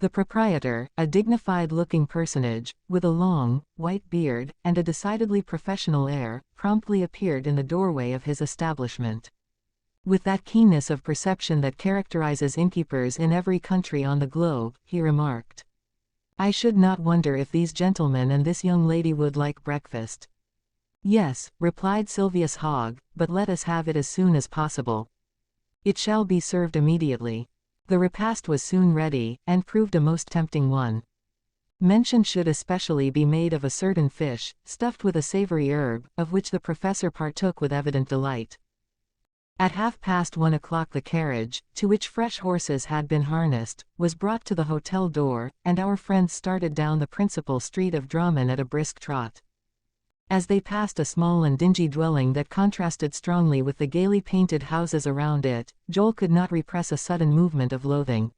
[SPEAKER 1] The proprietor, a dignified-looking personage, with a long, white beard, and a decidedly professional air, promptly appeared in the doorway of his establishment. With that keenness of perception that characterizes innkeepers in every country on the globe, he remarked, "I should not wonder if these gentlemen and this young lady would like breakfast." "Yes," replied Silvius Hogg, "but let us have it as soon as possible." "It shall be served immediately." The repast was soon ready, and proved a most tempting one. Mention should especially be made of a certain fish, stuffed with a savory herb, of which the professor partook with evident delight. At 1:30 the carriage, to which fresh horses had been harnessed, was brought to the hotel door, and our friends started down the principal street of Drammen at a brisk trot. As they passed a small and dingy dwelling that contrasted strongly with the gaily painted houses around it, Joel could not repress a sudden movement of loathing.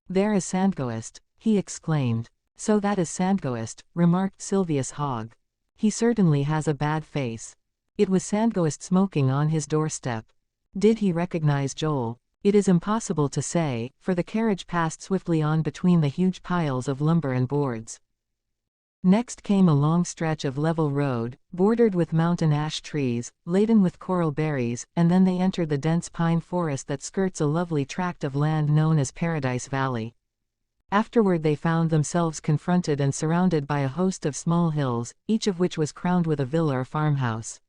[SPEAKER 1] "There is Sandgøst," he exclaimed. "So that is Sandgøst," remarked Silvius Hogg. "He certainly has a bad face." It was Sandgøst smoking on his doorstep. Did he recognize Joel? It is impossible to say, for the carriage passed swiftly on between the huge piles of lumber and boards. Next came a long stretch of level road, bordered with mountain ash trees, laden with coral berries, and then they entered the dense pine forest that skirts a lovely tract of land known as Paradise Valley. Afterward they found themselves confronted and surrounded by a host of small hills, each of which was crowned with a villa or farmhouse.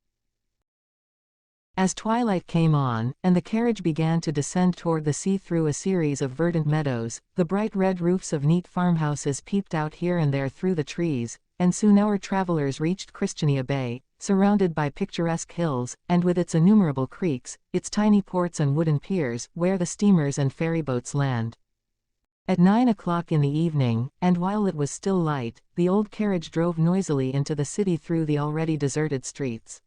[SPEAKER 1] As twilight came on, and the carriage began to descend toward the sea through a series of verdant meadows, the bright red roofs of neat farmhouses peeped out here and there through the trees, and soon our travelers reached Christiania Bay, surrounded by picturesque hills, and with its innumerable creeks, its tiny ports and wooden piers, where the steamers and ferryboats land. At 9 o'clock in the evening, and while it was still light, the old carriage drove noisily into the city through the already deserted streets.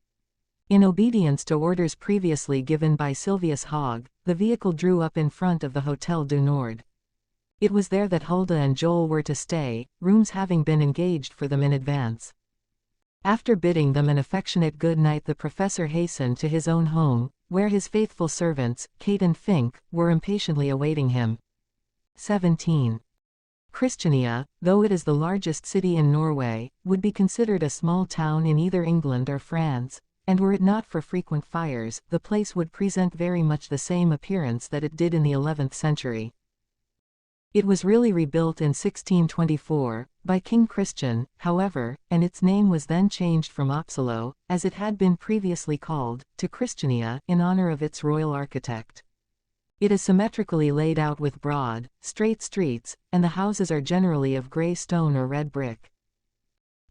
[SPEAKER 1] In obedience to orders previously given by Silvius Hogg, the vehicle drew up in front of the Hotel du Nord. It was there that Hulda and Joel were to stay, rooms having been engaged for them in advance. After bidding them an affectionate good night, the professor hastened to his own home, where his faithful servants, Kate and Fink, were impatiently awaiting him. 17. Christiania, though it is the largest city in Norway, would be considered a small town in either England or France, and were it not for frequent fires, the place would present very much the same appearance that it did in the 11th century. It was really rebuilt in 1624, by King Christian, however, and its name was then changed from Uppsala, as it had been previously called, to Christiania, in honor of its royal architect. It is symmetrically laid out with broad, straight streets, and the houses are generally of grey stone or red brick.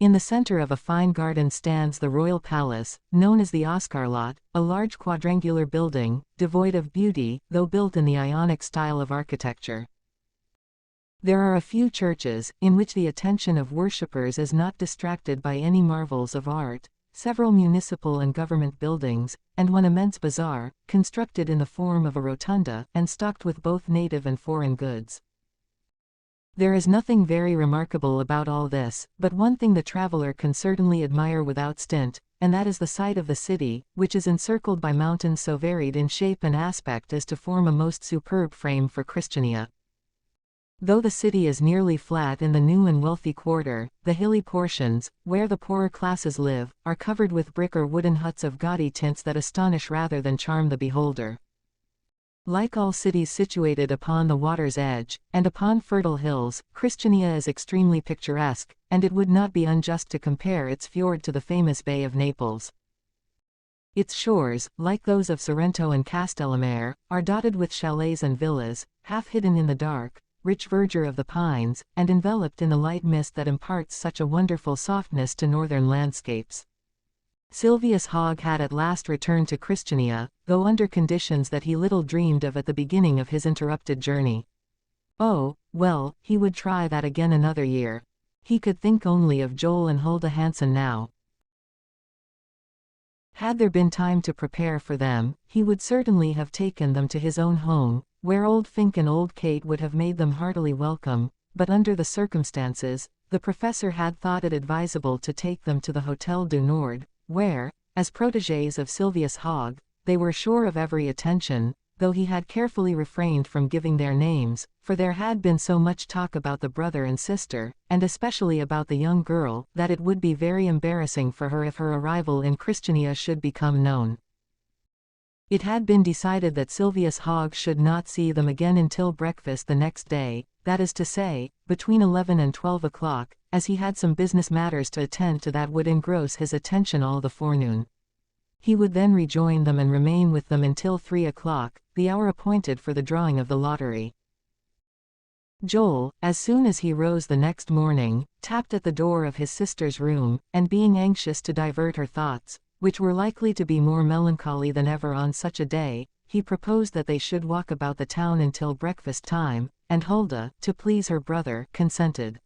[SPEAKER 1] In the center of a fine garden stands the royal palace, known as the Oscarlot, a large quadrangular building, devoid of beauty, though built in the Ionic style of architecture. There are a few churches, in which the attention of worshippers is not distracted by any marvels of art, several municipal and government buildings, and one immense bazaar, constructed in the form of a rotunda, and stocked with both native and foreign goods. There is nothing very remarkable about all this, but one thing the traveler can certainly admire without stint, and that is the site of the city, which is encircled by mountains so varied in shape and aspect as to form a most superb frame for Christiania. Though the city is nearly flat in the new and wealthy quarter, the hilly portions, where the poorer classes live, are covered with brick or wooden huts of gaudy tints that astonish rather than charm the beholder. Like all cities situated upon the water's edge, and upon fertile hills, Christiania is extremely picturesque, and it would not be unjust to compare its fjord to the famous Bay of Naples. Its shores, like those of Sorrento and Castellamare, are dotted with chalets and villas, half hidden in the dark, rich verdure of the pines, and enveloped in the light mist that imparts such a wonderful softness to northern landscapes. Silvius Hogg had at last returned to Christiania, though under conditions that he little dreamed of at the beginning of his interrupted journey. Oh, well, he would try that again another year. He could think only of Joel and Hulda Hansen now. Had there been time to prepare for them, he would certainly have taken them to his own home, where old Fink and old Kate would have made them heartily welcome, but under the circumstances, the professor had thought it advisable to take them to the Hotel du Nord, where, as protégés of Silvius Hogg, they were sure of every attention, though he had carefully refrained from giving their names, for there had been so much talk about the brother and sister, and especially about the young girl, that it would be very embarrassing for her if her arrival in Christiania should become known. It had been decided that Silvius Hogg should not see them again until breakfast the next day, that is to say, between 11 and 12 o'clock, as he had some business matters to attend to that would engross his attention all the forenoon. He would then rejoin them and remain with them until 3 o'clock, the hour appointed for the drawing of the lottery. Joel, as soon as he rose the next morning, tapped at the door of his sister's room, and being anxious to divert her thoughts, which were likely to be more melancholy than ever on such a day, he proposed that they should walk about the town until breakfast time, and Hulda, to please her brother, consented.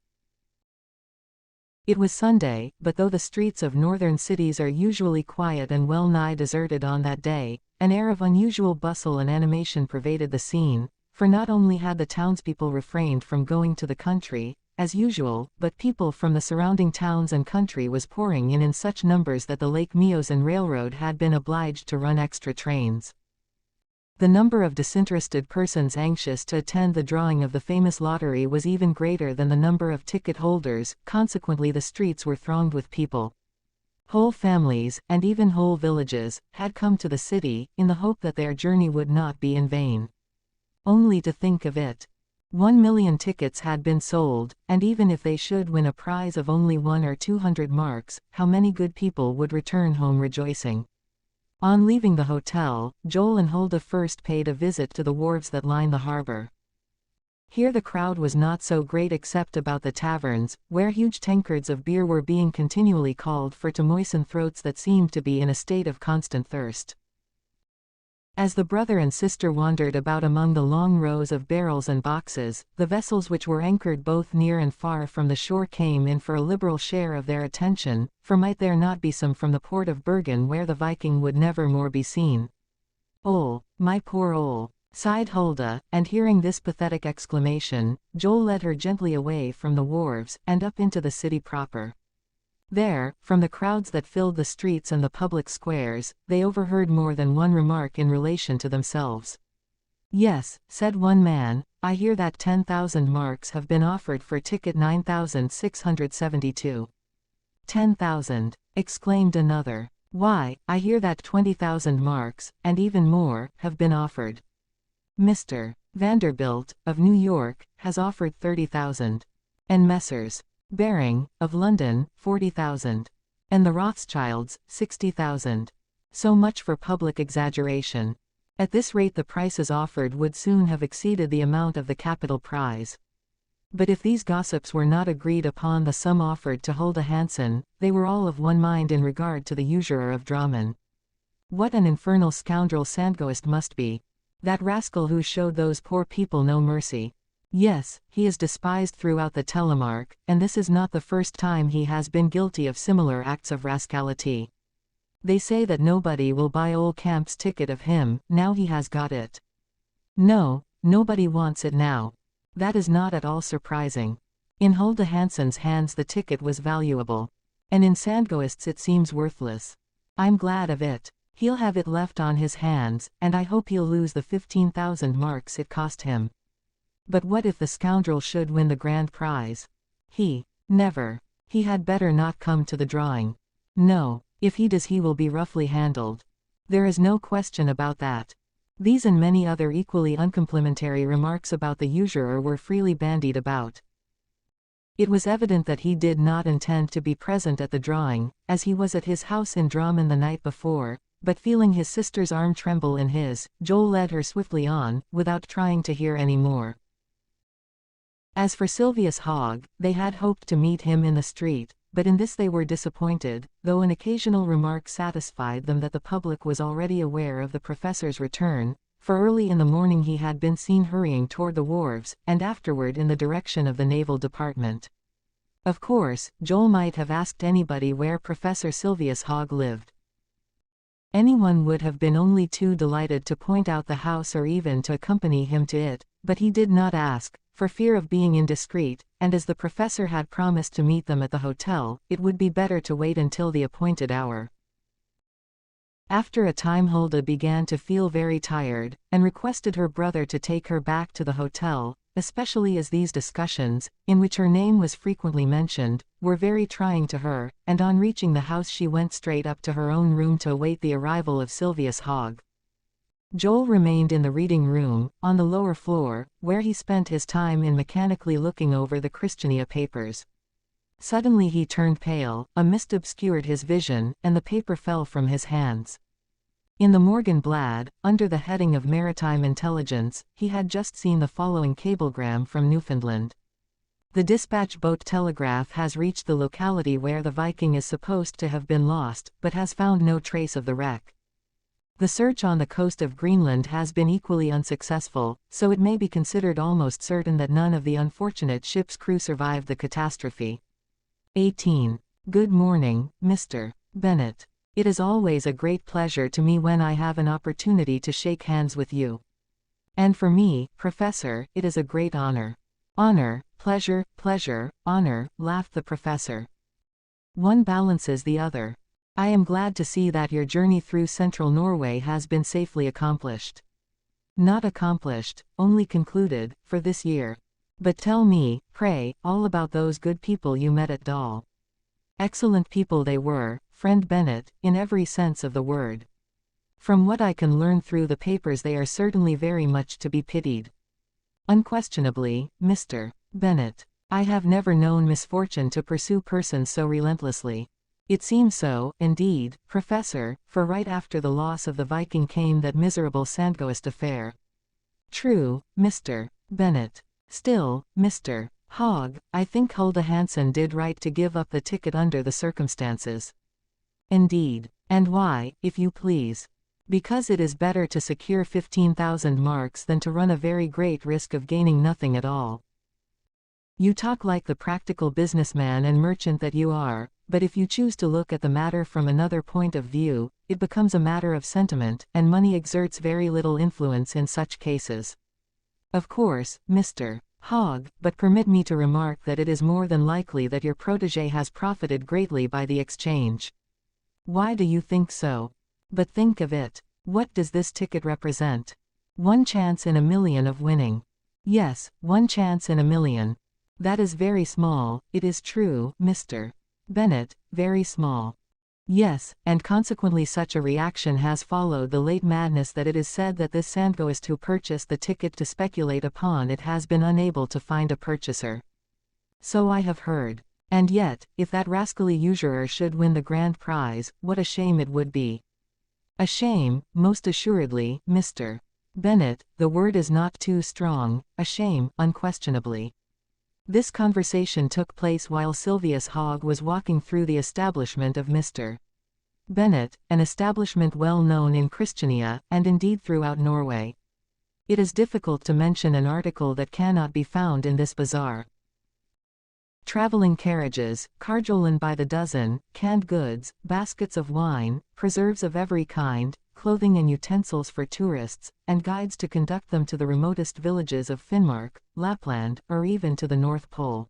[SPEAKER 1] It was Sunday, but though the streets of northern cities are usually quiet and well-nigh deserted on that day, an air of unusual bustle and animation pervaded the scene, for not only had the townspeople refrained from going to the country, as usual, but people from the surrounding towns and country was pouring in such numbers that the Lake Meosen Railroad had been obliged to run extra trains. The number of disinterested persons anxious to attend the drawing of the famous lottery was even greater than the number of ticket holders, consequently the streets were thronged with people. Whole families, and even whole villages, had come to the city, in the hope that their journey would not be in vain. Only to think of it. 1,000,000 tickets had been sold, and even if they should win a prize of only 100 or 200 marks, how many good people would return home rejoicing. On leaving the hotel, Joel and Hulda first paid a visit to the wharves that line the harbor. Here the crowd was not so great except about the taverns, where huge tankards of beer were being continually called for to moisten throats that seemed to be in a state of constant thirst. As the brother and sister wandered about among the long rows of barrels and boxes, the vessels which were anchored both near and far from the shore came in for a liberal share of their attention, for might there not be some from the port of Bergen where the Viking would never more be seen? "Ole, my poor Ole," sighed Hulda, and hearing this pathetic exclamation, Joel led her gently away from the wharves, and up into the city proper. There, from the crowds that filled the streets and the public squares, they overheard more than one remark in relation to themselves. "Yes," said one man, "I hear that 10,000 marks have been offered for ticket 9,672. 10,000, exclaimed another. "Why, I hear that 20,000 marks, and even more, have been offered. Mr. Vanderbilt, of New York, has offered 30,000. And Messrs. Baring, of London, 40,000. And the Rothschilds, 60,000. So much for public exaggeration. At this rate the prices offered would soon have exceeded the amount of the capital prize. But if these gossips were not agreed upon the sum offered to Hulda Hansen, they were all of one mind in regard to the usurer of Drammen. What an infernal scoundrel Sandghoist must be. That rascal who showed those poor people no mercy. Yes, he is despised throughout the Telemark, and this is not the first time he has been guilty of similar acts of rascality. They say that nobody will buy old Camp's ticket of him, now he has got it. No, nobody wants it now. That is not at all surprising. In Hulda Hansen's hands the ticket was valuable. And in Sandghoist's it seems worthless. I'm glad of it. He'll have it left on his hands, and I hope he'll lose the 15,000 marks it cost him. But what if the scoundrel should win the grand prize? Never. He had better not come to the drawing. No, if he does he will be roughly handled. There is no question about that. These and many other equally uncomplimentary remarks about the usurer were freely bandied about. It was evident that he did not intend to be present at the drawing, as he was at his house in Drammen the night before, but feeling his sister's arm tremble in his, Joel led her swiftly on, without trying to hear any more. As for Sylvius Hogg, they had hoped to meet him in the street, but in this they were disappointed, though an occasional remark satisfied them that the public was already aware of the professor's return, for early in the morning he had been seen hurrying toward the wharves, and afterward in the direction of the Naval Department. Of course, Joel might have asked anybody where Professor Sylvius Hogg lived. Anyone would have been only too delighted to point out the house or even to accompany him to it, but he did not ask, for fear of being indiscreet, and as the professor had promised to meet them at the hotel, it would be better to wait until the appointed hour. After a time Hulda began to feel very tired, and requested her brother to take her back to the hotel, especially as these discussions, in which her name was frequently mentioned, were very trying to her, and on reaching the house she went straight up to her own room to await the arrival of Sylvius Hogg. Joel remained in the reading room, on the lower floor, where he spent his time in mechanically looking over the Christiania papers. Suddenly he turned pale, a mist obscured his vision, and the paper fell from his hands. In the Morgenblad, under the heading of Maritime Intelligence, he had just seen the following cablegram from Newfoundland. The dispatch boat Telegraph has reached the locality where the Viking is supposed to have been lost, but has found no trace of the wreck. The search on the coast of Greenland has been equally unsuccessful, so it may be considered almost certain that none of the unfortunate ship's crew survived the catastrophe. 18. Good morning, Mr. Bennet. It is always a great pleasure to me when I have an opportunity to shake hands with you. And for me, Professor, it is a great honor. Honor, pleasure, honor, laughed the professor. One balances the other. I am glad to see that your journey through central Norway has been safely accomplished. Not accomplished, only concluded, for this year. But tell me, pray, all about those good people you met at Dal. Excellent people they were, friend Bennet, in every sense of the word. From what I can learn through the papers they are certainly very much to be pitied. Unquestionably, Mr. Bennet. I have never known misfortune to pursue persons so relentlessly. It seems so, indeed, Professor, for right after the loss of the Viking came that miserable Sandghoist affair. True, Mr. Bennet. Still, Mr. Hogg, I think Hulda Hansen did right to give up the ticket under the circumstances. Indeed. And why, if you please? Because it is better to secure 15,000 marks than to run a very great risk of gaining nothing at all. You talk like the practical businessman and merchant that you are, but if you choose to look at the matter from another point of view, it becomes a matter of sentiment, and money exerts very little influence in such cases. Of course, Mr. Hogg, but permit me to remark that it is more than likely that your protégé has profited greatly by the exchange. Why do you think so? But think of it. What does this ticket represent? 1 chance in a million of winning. Yes, 1 chance in a million. That is very small, it is true, Mr. Bennet, very small. Yes, and consequently such a reaction has followed the late madness that it is said that this Sandghoist who purchased the ticket to speculate upon it has been unable to find a purchaser. So I have heard. And yet, if that rascally usurer should win the grand prize, what a shame it would be. A shame, most assuredly, Mr. Bennet, the word is not too strong, a shame, unquestionably. This conversation took place while Sylvius Hogg was walking through the establishment of Mr. Bennet, an establishment well known in Christiania, and indeed throughout Norway. It is difficult to mention an article that cannot be found in this bazaar. Traveling carriages, carjolen by the dozen, canned goods, baskets of wine, preserves of every kind, clothing and utensils for tourists, and guides to conduct them to the remotest villages of Finnmark, Lapland, or even to the North Pole.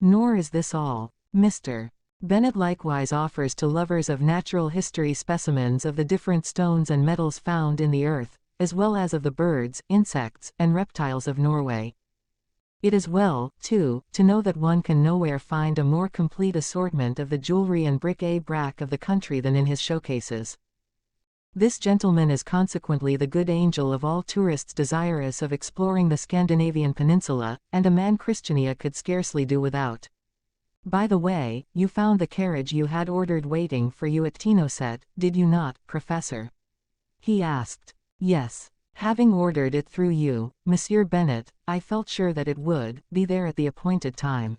[SPEAKER 1] Nor is this all. Mr. Bennet likewise offers to lovers of natural history specimens of the different stones and metals found in the earth, as well as of the birds, insects, and reptiles of Norway. It is well, too, to know that one can nowhere find a more complete assortment of the jewelry and bric-a-brac of the country than in his showcases. This gentleman is consequently the good angel of all tourists desirous of exploring the Scandinavian peninsula, and a man Christiania could scarcely do without. By the way, you found the carriage you had ordered waiting for you at Tinoset, did you not, Professor? He asked. Yes. Having ordered it through you, Monsieur Bennet, I felt sure that it would be there at the appointed time.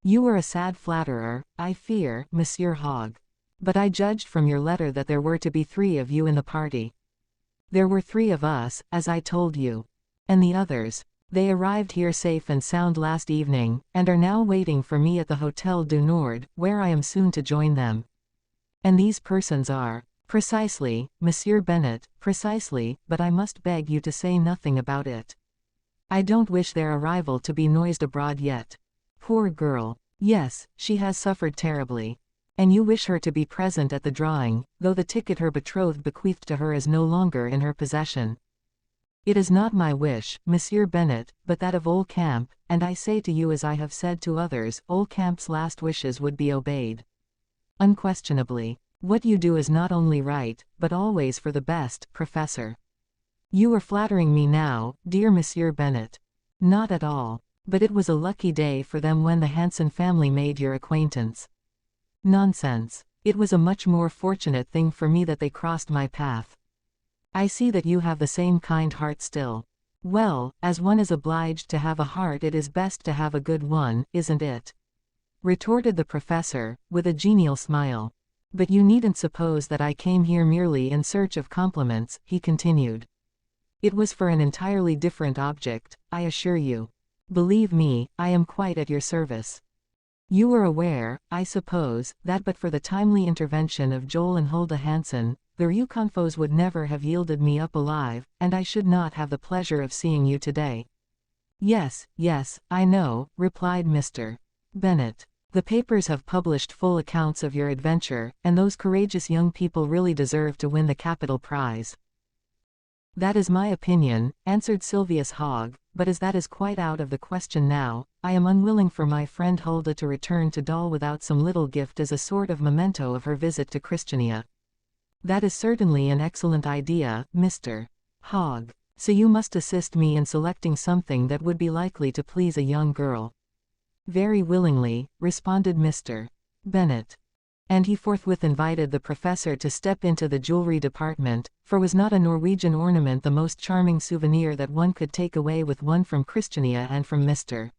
[SPEAKER 1] You were a sad flatterer, I fear, Monsieur Hogg. But I judged from your letter that there were to be 3 of you in the party. There were 3 of us, as I told you. And the others? They arrived here safe and sound last evening, and are now waiting for me at the Hotel du Nord, where I am soon to join them. And these persons are... Precisely, Monsieur Bennet, precisely, but I must beg you to say nothing about it. I don't wish their arrival to be noised abroad yet. Poor girl. Yes, she has suffered terribly. And you wish her to be present at the drawing, though the ticket her betrothed bequeathed to her is no longer in her possession. It is not my wish, Monsieur Bennet, but that of Ole Camp, and I say to you as I have said to others, Ole Camp's last wishes would be obeyed. Unquestionably. What you do is not only right, but always for the best, Professor. You are flattering me now, dear Monsieur Bennet. Not at all. But it was a lucky day for them when the Hansen family made your acquaintance. Nonsense. It was a much more fortunate thing for me that they crossed my path. I see that you have the same kind heart still. Well, as one is obliged to have a heart, it is best to have a good one, isn't it? Retorted the professor, with a genial smile. But you needn't suppose that I came here merely in search of compliments, he continued. It was for an entirely different object, I assure you. Believe me, I am quite at your service. You were aware, I suppose, that but for the timely intervention of Joel and Hulda Hansen, the Rjukonfos would never have yielded me up alive, and I should not have the pleasure of seeing you today. Yes, I know, replied Mr. Bennet. The papers have published full accounts of your adventure, and those courageous young people really deserve to win the capital prize. That is my opinion, answered Sylvius Hogg, but as that is quite out of the question now, I am unwilling for my friend Hulda to return to Dal without some little gift as a sort of memento of her visit to Christiania. That is certainly an excellent idea, Mr. Hogg. So you must assist me in selecting something that would be likely to please a young girl. Very willingly, responded Mr. Bennet. And he forthwith invited the professor to step into the jewelry department, for was not a Norwegian ornament the most charming souvenir that one could take away with one from Christiania and from Mr.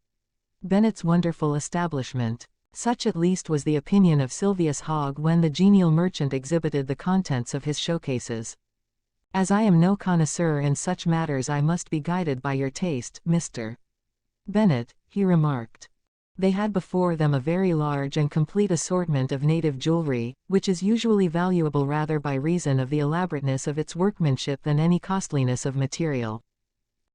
[SPEAKER 1] Bennet's wonderful establishment? Such at least was the opinion of Sylvius Hogg when the genial merchant exhibited the contents of his showcases. As I am no connoisseur in such matters, I must be guided by your taste, Mr. Bennet, he remarked. They had before them a very large and complete assortment of native jewelry, which is usually valuable rather by reason of the elaborateness of its workmanship than any costliness of material.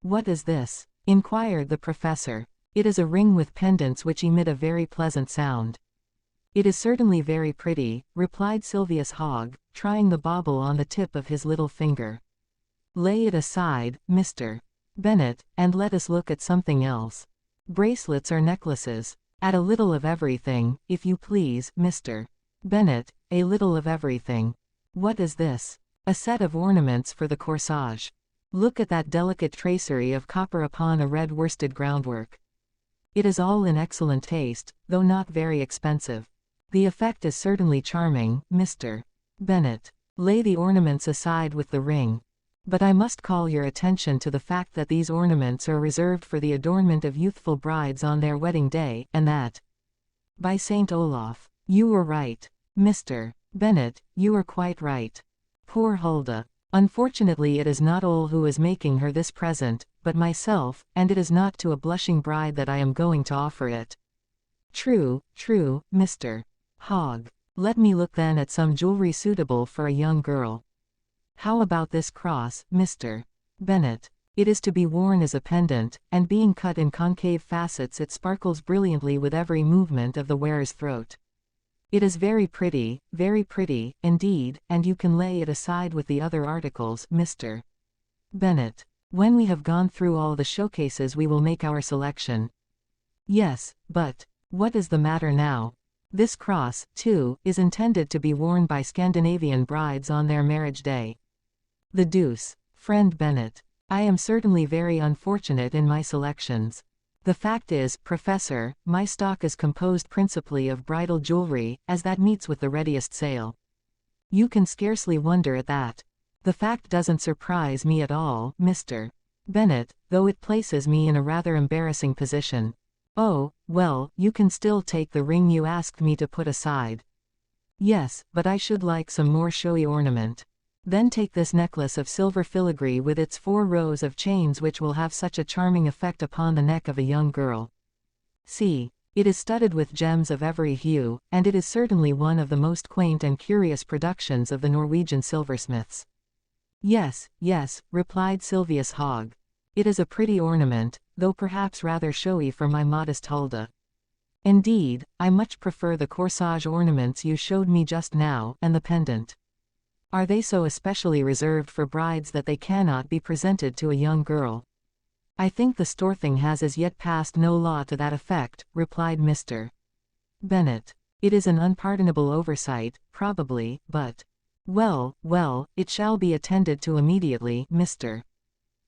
[SPEAKER 1] What is this? Inquired the professor. It is a ring with pendants which emit a very pleasant sound. It is certainly very pretty, replied Sylvius Hogg, trying the bauble on the tip of his little finger. Lay it aside, Mr. Bennet, and let us look at something else. Bracelets or necklaces? At a little of everything, if you please, Mr. Bennet, a little of everything. What is this? A set of ornaments for the corsage. Look at that delicate tracery of copper upon a red worsted groundwork. It is all in excellent taste, though not very expensive. The effect is certainly charming, Mr. Bennet. Lay the ornaments aside with the ring. But I must call your attention to the fact that these ornaments are reserved for the adornment of youthful brides on their wedding day, and that, by St. Olaf, you were right. Mr. Bennet, you are quite right. Poor Hulda. Unfortunately it is not Ole who is making her this present, but myself, and it is not to a blushing bride that I am going to offer it. True, Mr. Hogg. Let me look then at some jewelry suitable for a young girl. How about this cross, Mr. Bennet? It is to be worn as a pendant, and being cut in concave facets it sparkles brilliantly with every movement of the wearer's throat. It is very pretty, indeed, and you can lay it aside with the other articles, Mr. Bennet. When we have gone through all the showcases we will make our selection. Yes, but what is the matter now? This cross, too, is intended to be worn by Scandinavian brides on their marriage day. The deuce, friend Bennet. I am certainly very unfortunate in my selections. The fact is, Professor, my stock is composed principally of bridal jewelry, as that meets with the readiest sale. You can scarcely wonder at that. The fact doesn't surprise me at all, Mr. Bennet, though it places me in a rather embarrassing position. Oh, well, you can still take the ring you asked me to put aside. Yes, but I should like some more showy ornament. Then take this necklace of silver filigree with its 4 rows of chains which will have such a charming effect upon the neck of a young girl. See, it is studded with gems of every hue, and it is certainly one of the most quaint and curious productions of the Norwegian silversmiths. Yes, replied Silvius Hogg. It is a pretty ornament, though perhaps rather showy for my modest Hulda. Indeed, I much prefer the corsage ornaments you showed me just now, and the pendant. Are they so especially reserved for brides that they cannot be presented to a young girl? I think the Storthing has as yet passed no law to that effect, replied Mr. Bennet. It is an unpardonable oversight, probably, but... Well, it shall be attended to immediately, Mr.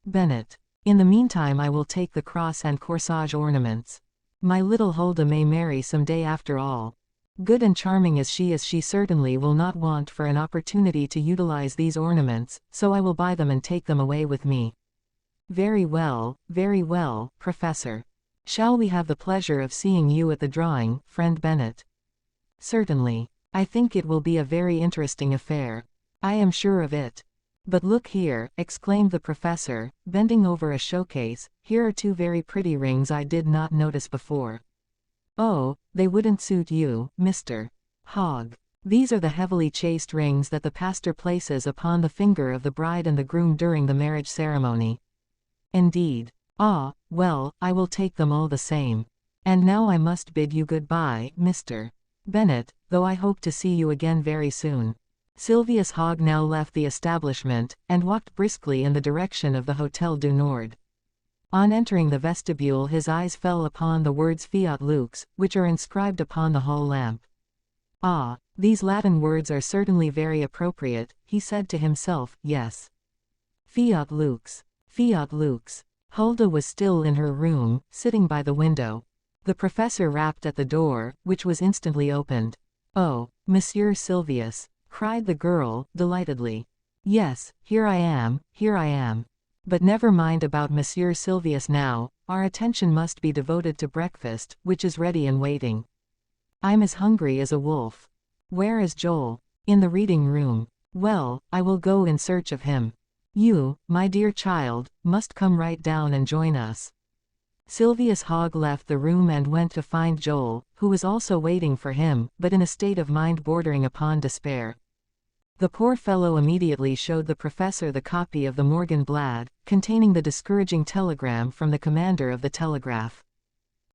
[SPEAKER 1] Bennet. In the meantime I will take the cross and corsage ornaments. My little Hulda may marry some day after all. Good and charming as she is, she certainly will not want for an opportunity to utilize these ornaments, so I will buy them and take them away with me. Very well, Professor. Shall we have the pleasure of seeing you at the drawing, friend Bennet? Certainly. I think it will be a very interesting affair. I am sure of it. But look here, exclaimed the professor, bending over a showcase, here are 2 very pretty rings I did not notice before. Oh, they wouldn't suit you, Mr. Hogg. These are the heavily chased rings that the pastor places upon the finger of the bride and the groom during the marriage ceremony. Indeed. Ah, well, I will take them all the same. And now I must bid you goodbye, Mr. Bennet, though I hope to see you again very soon. Silvius Hogg now left the establishment, and walked briskly in the direction of the Hotel du Nord. On entering the vestibule his eyes fell upon the words Fiat Lux, which are inscribed upon the hall lamp. Ah, these Latin words are certainly very appropriate, he said to himself, yes. Fiat Lux. Hulda was still in her room, sitting by the window. The professor rapped at the door, which was instantly opened. Oh, Monsieur Silvius, cried the girl, delightedly. Yes, here I am. But never mind about Monsieur Silvius now, our attention must be devoted to breakfast, which is ready and waiting. I'm as hungry as a wolf. Where is Joel? In the reading room. Well, I will go in search of him. You, my dear child, must come right down and join us. Silvius Hogg left the room and went to find Joel, who was also waiting for him, but in a state of mind bordering upon despair. The poor fellow immediately showed the professor the copy of the Morgenblad, containing the discouraging telegram from the commander of the telegraph.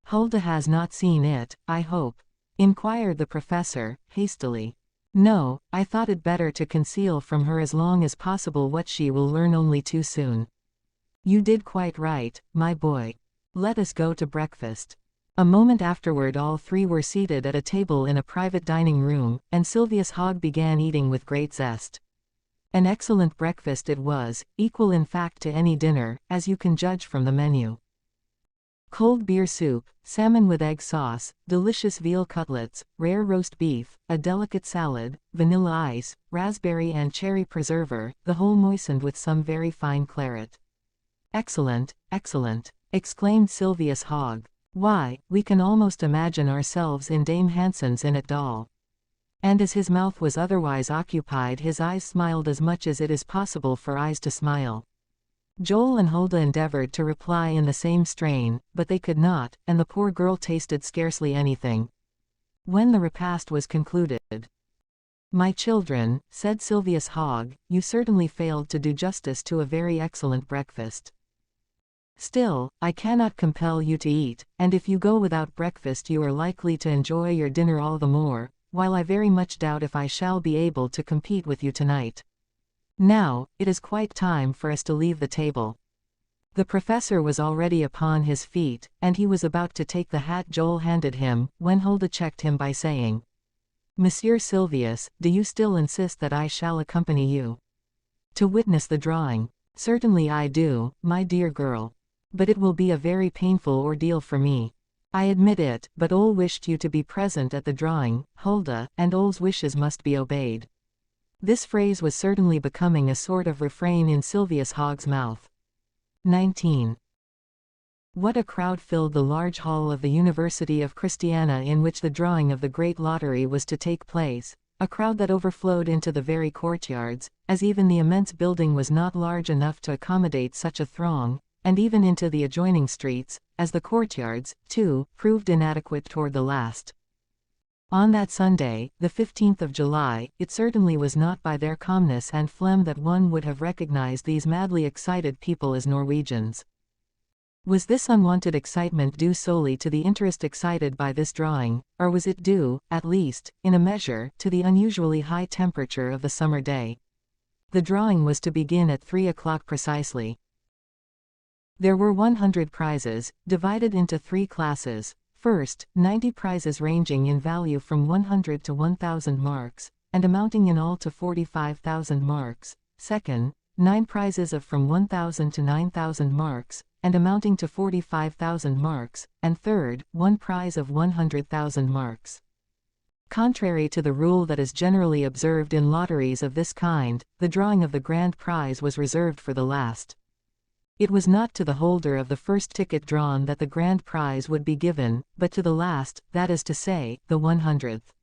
[SPEAKER 1] Hulda has not seen it, I hope? Inquired the professor, hastily. No, I thought it better to conceal from her as long as possible what she will learn only too soon. You did quite right, my boy. Let us go to breakfast. A moment afterward all 3 were seated at a table in a private dining room, and Silvius Hogg began eating with great zest. An excellent breakfast it was, equal in fact to any dinner, as you can judge from the menu. Cold beer soup, salmon with egg sauce, delicious veal cutlets, rare roast beef, a delicate salad, vanilla ice, raspberry and cherry preserver, the whole moistened with some very fine claret. Excellent, excellent, exclaimed Sylvius Hogg. Why, we can almost imagine ourselves in Dame Hansen's inn at Dal. And as his mouth was otherwise occupied, his eyes smiled as much as it is possible for eyes to smile. Joel and Hulda endeavored to reply in the same strain, but they could not, and the poor girl tasted scarcely anything. When the repast was concluded, "My children," said Sylvius Hogg, "you certainly failed to do justice to a very excellent breakfast. Still, I cannot compel you to eat, and if you go without breakfast you are likely to enjoy your dinner all the more, while I very much doubt if I shall be able to compete with you tonight. Now, it is quite time for us to leave the table." The professor was already upon his feet, and he was about to take the hat Joel handed him, when Hulda checked him by saying, "Monsieur Sylvius, do you still insist that I shall accompany you to witness the drawing?" "Certainly I do, my dear girl. But it will be a very painful ordeal for me. I admit it, but Ole wished you to be present at the drawing, Hulda, and Ole's wishes must be obeyed." This phrase was certainly becoming a sort of refrain in Sylvius Hogg's mouth. 19. What a crowd filled the large hall of the University of Christiana in which the drawing of the great lottery was to take place, a crowd that overflowed into the very courtyards, as even the immense building was not large enough to accommodate such a throng, and even into the adjoining streets, as the courtyards, too, proved inadequate toward the last. On that Sunday, the 15th of July, it certainly was not by their calmness and phlegm that one would have recognized these madly excited people as Norwegians. Was this unwonted excitement due solely to the interest excited by this drawing, or was it due, at least, in a measure, to the unusually high temperature of the summer day? The drawing was to begin at 3 o'clock precisely. There were 100 prizes, divided into 3 classes. First, 90 prizes ranging in value from 100 to 1,000 marks, and amounting in all to 45,000 marks. Second, 9 prizes of from 1,000 to 9,000 marks, and amounting to 45,000 marks, and third, 1 prize of 100,000 marks. Contrary to the rule that is generally observed in lotteries of this kind, the drawing of the grand prize was reserved for the last. It was not to the holder of the first ticket drawn that the grand prize would be given, but to the last, that is to say, the 100th.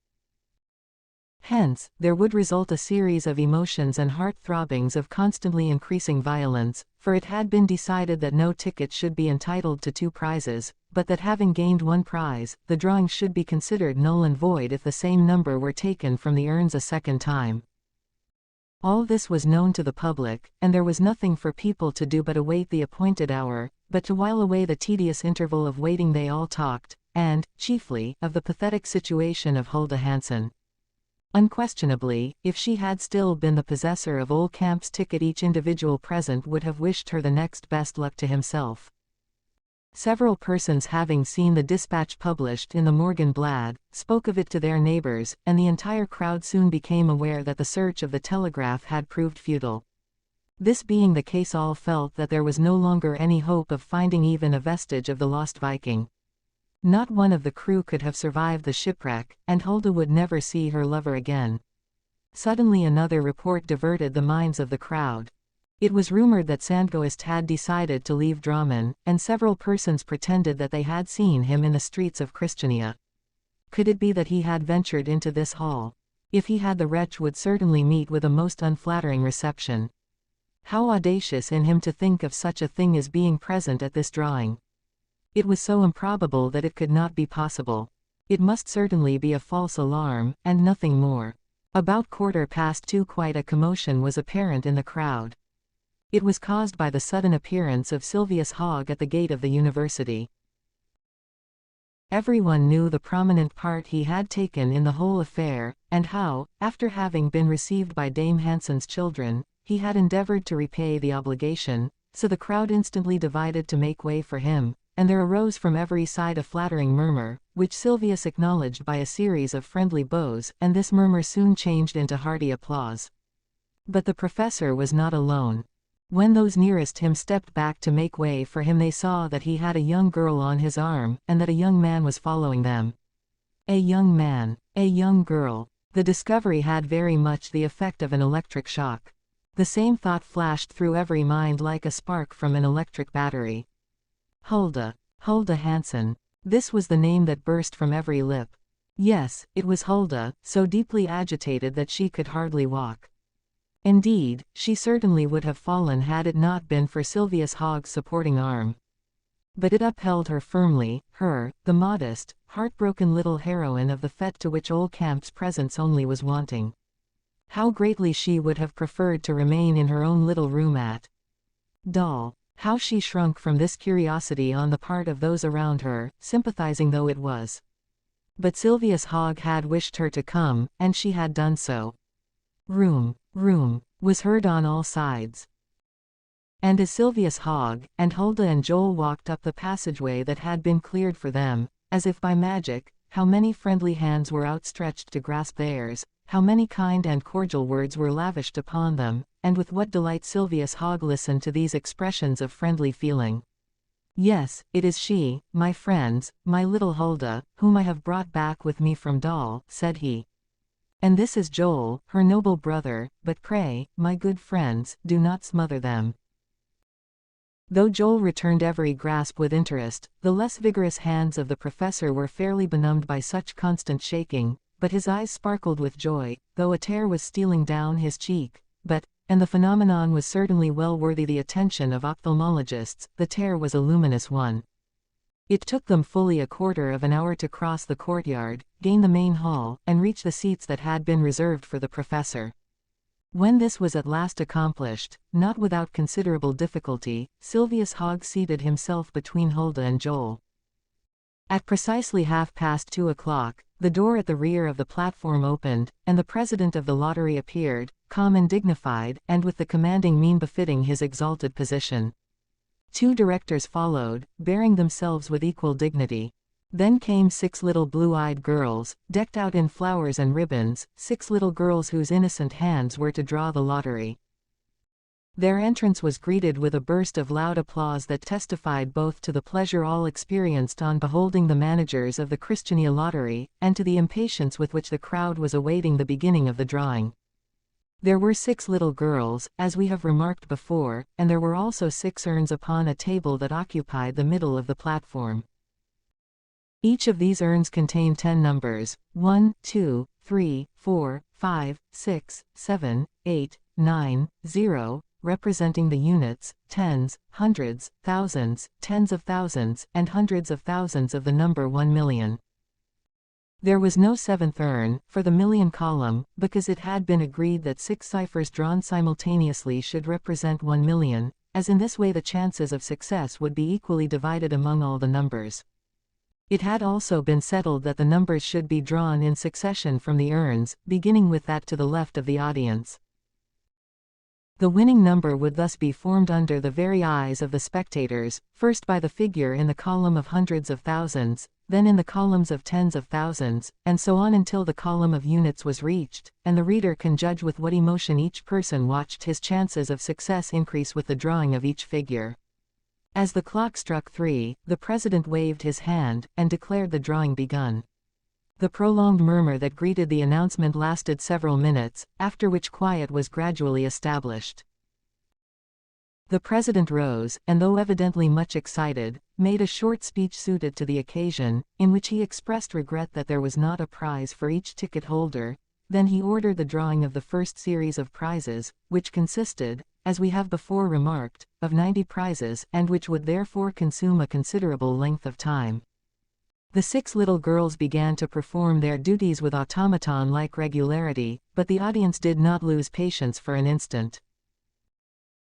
[SPEAKER 1] Hence, there would result a series of emotions and heart-throbbings of constantly increasing violence, for it had been decided that no ticket should be entitled to 2 prizes, but that having gained 1 prize, the drawing should be considered null and void if the same number were taken from the urns a second time. All this was known to the public, and there was nothing for people to do but await the appointed hour, but to while away the tedious interval of waiting they all talked, and, chiefly, of the pathetic situation of Hulda Hansen. Unquestionably, if she had still been the possessor of Ole Camp's ticket, each individual present would have wished her the next best luck to himself. Several persons, having seen the dispatch published in the Morgen Blad, spoke of it to their neighbors, and the entire crowd soon became aware that the search of the telegraph had proved futile. This being the case, all felt that there was no longer any hope of finding even a vestige of the lost Viking. Not one of the crew could have survived the shipwreck, and Hulda would never see her lover again. Suddenly another report diverted the minds of the crowd. It was rumored that Sandgøst had decided to leave Drammen, and several persons pretended that they had seen him in the streets of Christiania. Could it be that he had ventured into this hall? If he had, the wretch would certainly meet with a most unflattering reception. How audacious in him to think of such a thing as being present at this drawing! It was so improbable that it could not be possible. It must certainly be a false alarm, and nothing more. About 2:15 quite a commotion was apparent in the crowd. It was caused by the sudden appearance of Sylvius Hogg at the gate of the university. Everyone knew the prominent part he had taken in the whole affair, and how, after having been received by Dame Hansen's children, he had endeavored to repay the obligation, so the crowd instantly divided to make way for him, and there arose from every side a flattering murmur, which Sylvius acknowledged by a series of friendly bows, and this murmur soon changed into hearty applause. But the professor was not alone. When those nearest him stepped back to make way for him, they saw that he had a young girl on his arm, and that a young man was following them. A young man, a young girl. The discovery had very much the effect of an electric shock. The same thought flashed through every mind like a spark from an electric battery. Hulda. Hulda Hansen. This was the name that burst from every lip. Yes, it was Hulda, so deeply agitated that she could hardly walk. Indeed, she certainly would have fallen had it not been for Sylvius Hogg's supporting arm. But it upheld her firmly, her, the modest, heartbroken little heroine of the fete to which old Camp's presence only was wanting. How greatly she would have preferred to remain in her own little room at Doll. How she shrunk from this curiosity on the part of those around her, sympathizing though it was. But Sylvius Hogg had wished her to come, and she had done so. Room, room, was heard on all sides. And as Sylvius Hogg, and Hulda and Joel walked up the passageway that had been cleared for them, as if by magic, how many friendly hands were outstretched to grasp theirs, how many kind and cordial words were lavished upon them, and with what delight Sylvius Hogg listened to these expressions of friendly feeling. "Yes, it is she, my friends, my little Hulda, whom I have brought back with me from Doll," said he. "And this is Joel, her noble brother, but pray, my good friends, do not smother them." Though Joel returned every grasp with interest, the less vigorous hands of the professor were fairly benumbed by such constant shaking, but his eyes sparkled with joy, though a tear was stealing down his cheek. And the phenomenon was certainly well worthy the attention of ophthalmologists, the tear was a luminous one. It took them fully a quarter of an hour to cross the courtyard, gain the main hall, and reach the seats that had been reserved for the professor. When this was at last accomplished, not without considerable difficulty, Sylvius Hogg seated himself between Hulda and Joel. At precisely 2:30, the door at the rear of the platform opened, and the president of the lottery appeared, calm and dignified, and with the commanding mien befitting his exalted position. 2 directors followed, bearing themselves with equal dignity. Then came 6 little blue-eyed girls, decked out in flowers and ribbons, 6 little girls whose innocent hands were to draw the lottery. Their entrance was greeted with a burst of loud applause that testified both to the pleasure all experienced on beholding the managers of the Christiania lottery, and to the impatience with which the crowd was awaiting the beginning of the drawing. There were 6 little girls, as we have remarked before, and there were also 6 urns upon a table that occupied the middle of the platform. Each of these urns contained 10 numbers, 1, 2, 3, 4, 5, 6, 7, 8, 9, 0, representing the units, tens, hundreds, thousands, tens of thousands, and hundreds of thousands of the number 1,000,000. There was no 7th urn, for the million column, because it had been agreed that 6 ciphers drawn simultaneously should represent 1,000,000, as in this way the chances of success would be equally divided among all the numbers. It had also been settled that the numbers should be drawn in succession from the urns, beginning with that to the left of the audience. The winning number would thus be formed under the very eyes of the spectators, first by the figure in the column of hundreds of thousands, then in the columns of tens of thousands, and so on until the column of units was reached, and the reader can judge with what emotion each person watched his chances of success increase with the drawing of each figure. As the clock struck 3, the president waved his hand, and declared the drawing begun. The prolonged murmur that greeted the announcement lasted several minutes, after which quiet was gradually established. The president rose, and though evidently much excited, made a short speech suited to the occasion, in which he expressed regret that there was not a prize for each ticket holder. Then he ordered the drawing of the first series of prizes, which consisted, as we have before remarked, of 90 prizes, and which would therefore consume a considerable length of time. The 6 little girls began to perform their duties with automaton-like regularity, but the audience did not lose patience for an instant.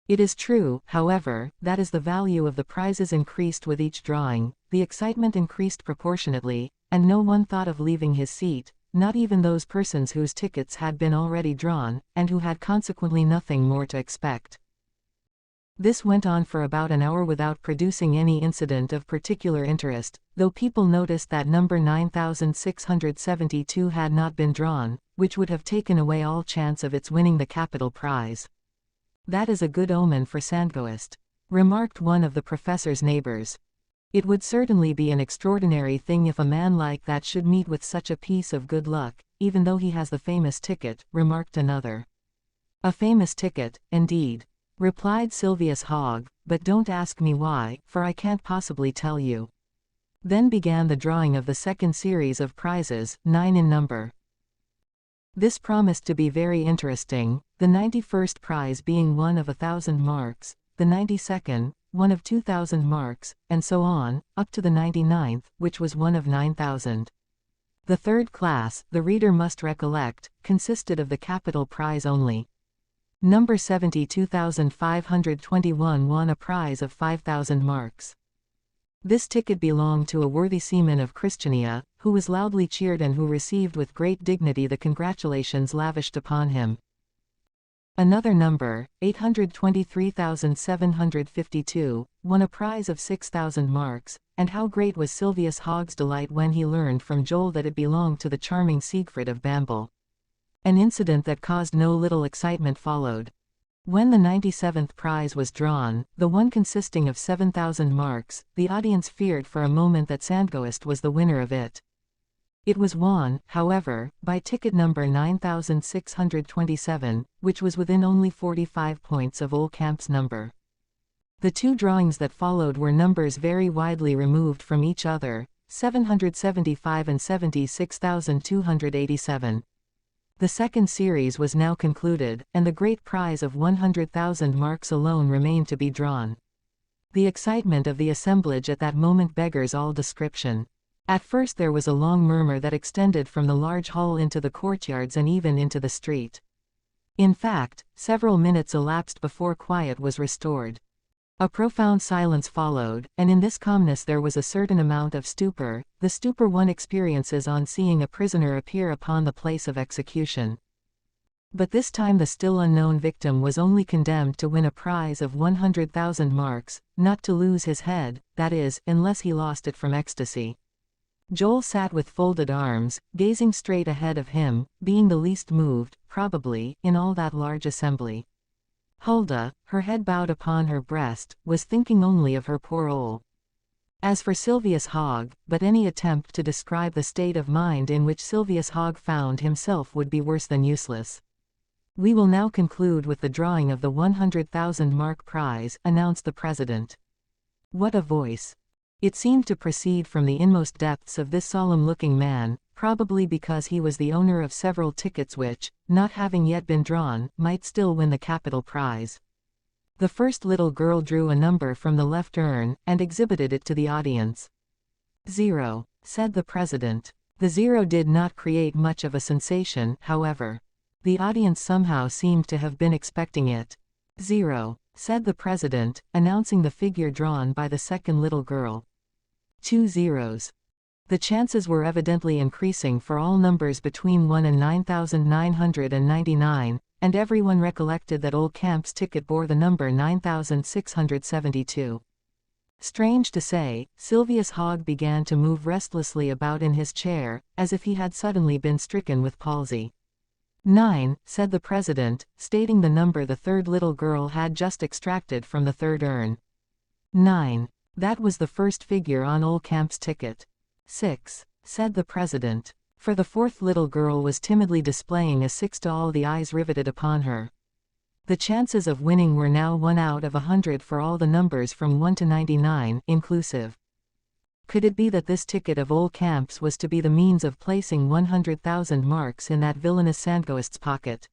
[SPEAKER 1] It is true, however, that as the value of the prizes increased with each drawing, the excitement increased proportionately, and no one thought of leaving his seat, not even those persons whose tickets had been already drawn, and who had consequently nothing more to expect. This went on for about an hour without producing any incident of particular interest, though people noticed that number 9672 had not been drawn, which would have taken away all chance of its winning the capital prize. "That is a good omen for Sandghoist," remarked one of the professor's neighbors. "It would certainly be an extraordinary thing if a man like that should meet with such a piece of good luck, even though he has the famous ticket," remarked another. "A famous ticket, indeed," replied Sylvius Hogg, "but don't ask me why, for I can't possibly tell you." Then began the drawing of the second series of prizes, 9 in number. This promised to be very interesting, the 91st prize being one of 1,000 marks, the 92nd, one of 2,000 marks, and so on, up to the 99th, which was one of 9,000. The third class, the reader must recollect, consisted of the capital prize only. Number 72,521 won a prize of 5,000 marks. This ticket belonged to a worthy seaman of Christiania, who was loudly cheered and who received with great dignity the congratulations lavished upon him. Another number, 823,752, won a prize of 6,000 marks, and how great was Sylvius Hogg's delight when he learned from Joel that it belonged to the charming Siegfried of Bamble. An incident that caused no little excitement followed. When the 97th prize was drawn, the one consisting of 7,000 marks, the audience feared for a moment that Sandghoist was the winner of it. It was won, however, by ticket number 9627, which was within only 45 points of Ole Camp's number. The two drawings that followed were numbers very widely removed from each other, 775 and 76,287. The second series was now concluded, and the great prize of 100,000 marks alone remained to be drawn. The excitement of the assemblage at that moment beggars all description. At first there was a long murmur that extended from the large hall into the courtyards and even into the street. In fact, several minutes elapsed before quiet was restored. A profound silence followed, and in this calmness there was a certain amount of stupor, the stupor one experiences on seeing a prisoner appear upon the place of execution. But this time the still unknown victim was only condemned to win a prize of 100,000 marks, not to lose his head, that is, unless he lost it from ecstasy. Joel sat with folded arms, gazing straight ahead of him, being the least moved, probably, in all that large assembly. Hulda, her head bowed upon her breast, was thinking only of her poor Ole. As for Sylvius Hogg, but any attempt to describe the state of mind in which Sylvius Hogg found himself would be worse than useless. "We will now conclude with the drawing of the 100,000 mark prize," announced the president. What a voice! It seemed to proceed from the inmost depths of this solemn-looking man, probably because he was the owner of several tickets which, not having yet been drawn, might still win the capital prize. The first little girl drew a number from the left urn, and exhibited it to the audience. "0," said the president. The 0 did not create much of a sensation, however. The audience somehow seemed to have been expecting it. "0," said the president, announcing the figure drawn by the second little girl. 2 zeros. The chances were evidently increasing for all numbers between 1 and 9,999, and everyone recollected that Ole Camp's ticket bore the number 9,672. Strange to say, Sylvius Hogg began to move restlessly about in his chair, as if he had suddenly been stricken with palsy. 9, said the president, stating the number the third little girl had just extracted from the third urn. 9. That was the first figure on Ole Camp's ticket. 6, said the president. For the fourth little girl was timidly displaying a 6 to all the eyes riveted upon her. The chances of winning were now 1 out of 100 for all the numbers from 1 to 99, inclusive. Could it be that this ticket of Ole Camp's was to be the means of placing 100,000 marks in that villainous Sandghost's pocket?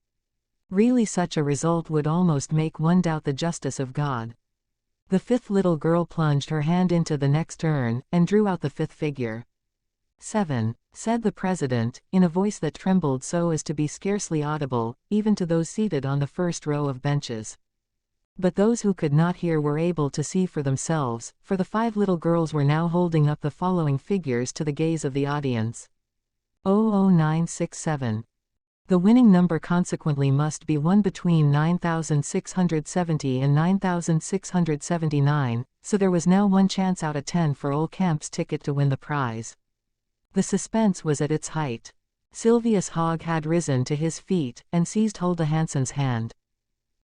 [SPEAKER 1] Really, such a result would almost make one doubt the justice of God. The fifth little girl plunged her hand into the next urn, and drew out the fifth figure. 7, said the president, in a voice that trembled so as to be scarcely audible, even to those seated on the first row of benches. But those who could not hear were able to see for themselves, for the 5 little girls were now holding up the following figures to the gaze of the audience. 00967. The winning number consequently must be one between 9,670 and 9,679, so there was now 1 chance out of 10 for Ole Camp's ticket to win the prize. The suspense was at its height. Sylvius Hogg had risen to his feet, and seized Hulda Hansen's hand.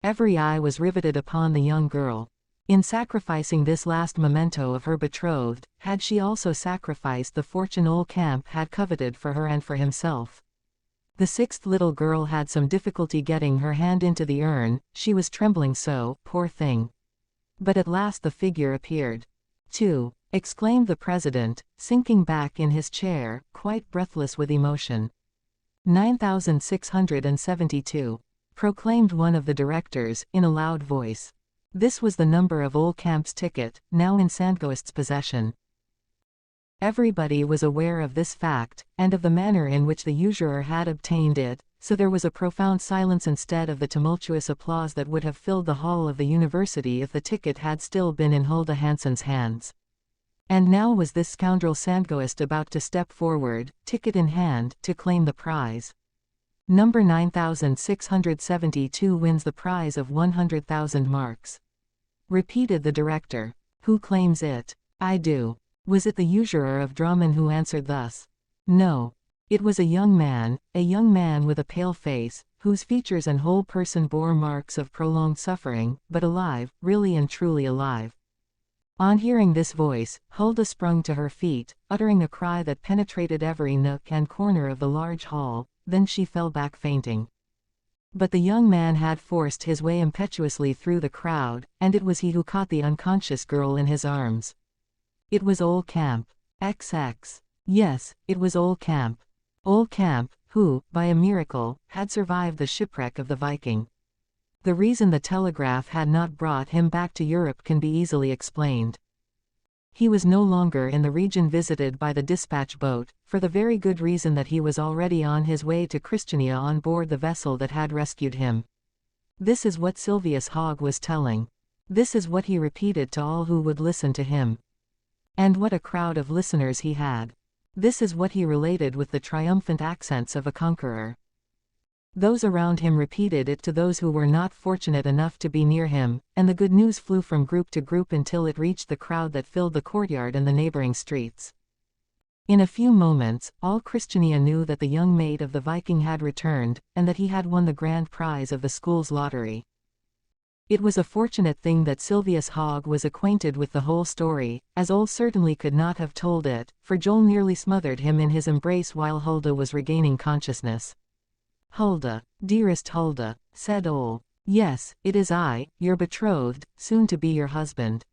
[SPEAKER 1] Every eye was riveted upon the young girl. In sacrificing this last memento of her betrothed, had she also sacrificed the fortune Ole Camp had coveted for her and for himself? The sixth little girl had some difficulty getting her hand into the urn, she was trembling so, poor thing. But at last the figure appeared. "2," exclaimed the president, sinking back in his chair, quite breathless with emotion. 9672. Proclaimed one of the directors, in a loud voice. This was the number of Ole Camp's ticket, now in Sandghoist's possession. Everybody was aware of this fact, and of the manner in which the usurer had obtained it, so there was a profound silence instead of the tumultuous applause that would have filled the hall of the university if the ticket had still been in Hulda Hansen's hands. And now was this scoundrel Sandghoist about to step forward, ticket in hand, to claim the prize. Number 9672 wins the prize of 100,000 marks. Repeated the director. Who claims it? I do. Was it the usurer of Drammen who answered thus? No. It was a young man with a pale face, whose features and whole person bore marks of prolonged suffering, but alive, really and truly alive. On hearing this voice, Hulda sprung to her feet, uttering a cry that penetrated every nook and corner of the large hall, then she fell back fainting. But the young man had forced his way impetuously through the crowd, and it was he who caught the unconscious girl in his arms. It was Ole Camp. XX. Yes, it was Ole Camp. Ole Camp, who, by a miracle, had survived the shipwreck of the Viking. The reason the telegraph had not brought him back to Europe can be easily explained. He was no longer in the region visited by the dispatch boat, for the very good reason that he was already on his way to Christiania on board the vessel that had rescued him. This is what Silvius Hogg was telling. This is what he repeated to all who would listen to him. And what a crowd of listeners he had. This is what he related with the triumphant accents of a conqueror. Those around him repeated it to those who were not fortunate enough to be near him, and the good news flew from group to group until it reached the crowd that filled the courtyard and the neighboring streets. In a few moments, all Christiania knew that the young mate of the Viking had returned, and that he had won the grand prize of the school's lottery. It was a fortunate thing that Silvius Hogg was acquainted with the whole story, as Ole certainly could not have told it, for Joel nearly smothered him in his embrace while Hulda was regaining consciousness. "Hulda, dearest Hulda," said Ole. "Yes, it is I, your betrothed, soon to be your husband."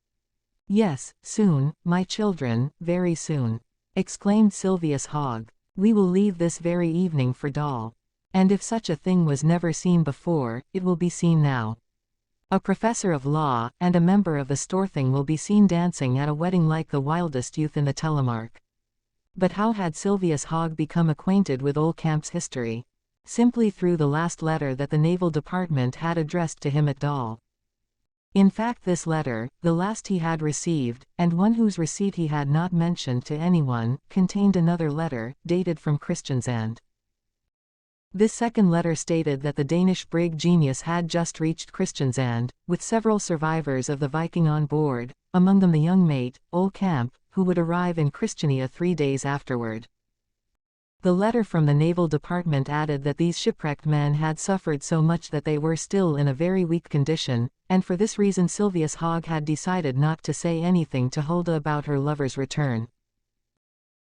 [SPEAKER 1] "Yes, soon, my children, very soon," exclaimed Silvius Hogg. "We will leave this very evening for Dal. And if such a thing was never seen before, it will be seen now. A professor of law, and a member of the Storthing will be seen dancing at a wedding like the wildest youth in the Telemark." But how had Silvius Hogg become acquainted with Ole Camp's history? Simply through the last letter that the Naval Department had addressed to him at Dal. In fact, this letter, the last he had received, and one whose receipt he had not mentioned to anyone, contained another letter, dated from Kristiansand. This second letter stated that the Danish brig Genius had just reached Kristiansand, with several survivors of the Viking on board, among them the young mate, Ole Camp, who would arrive in Christiania 3 days afterward. The letter from the Naval Department added that these shipwrecked men had suffered so much that they were still in a very weak condition, and for this reason Silvius Hogg had decided not to say anything to Hulda about her lover's return.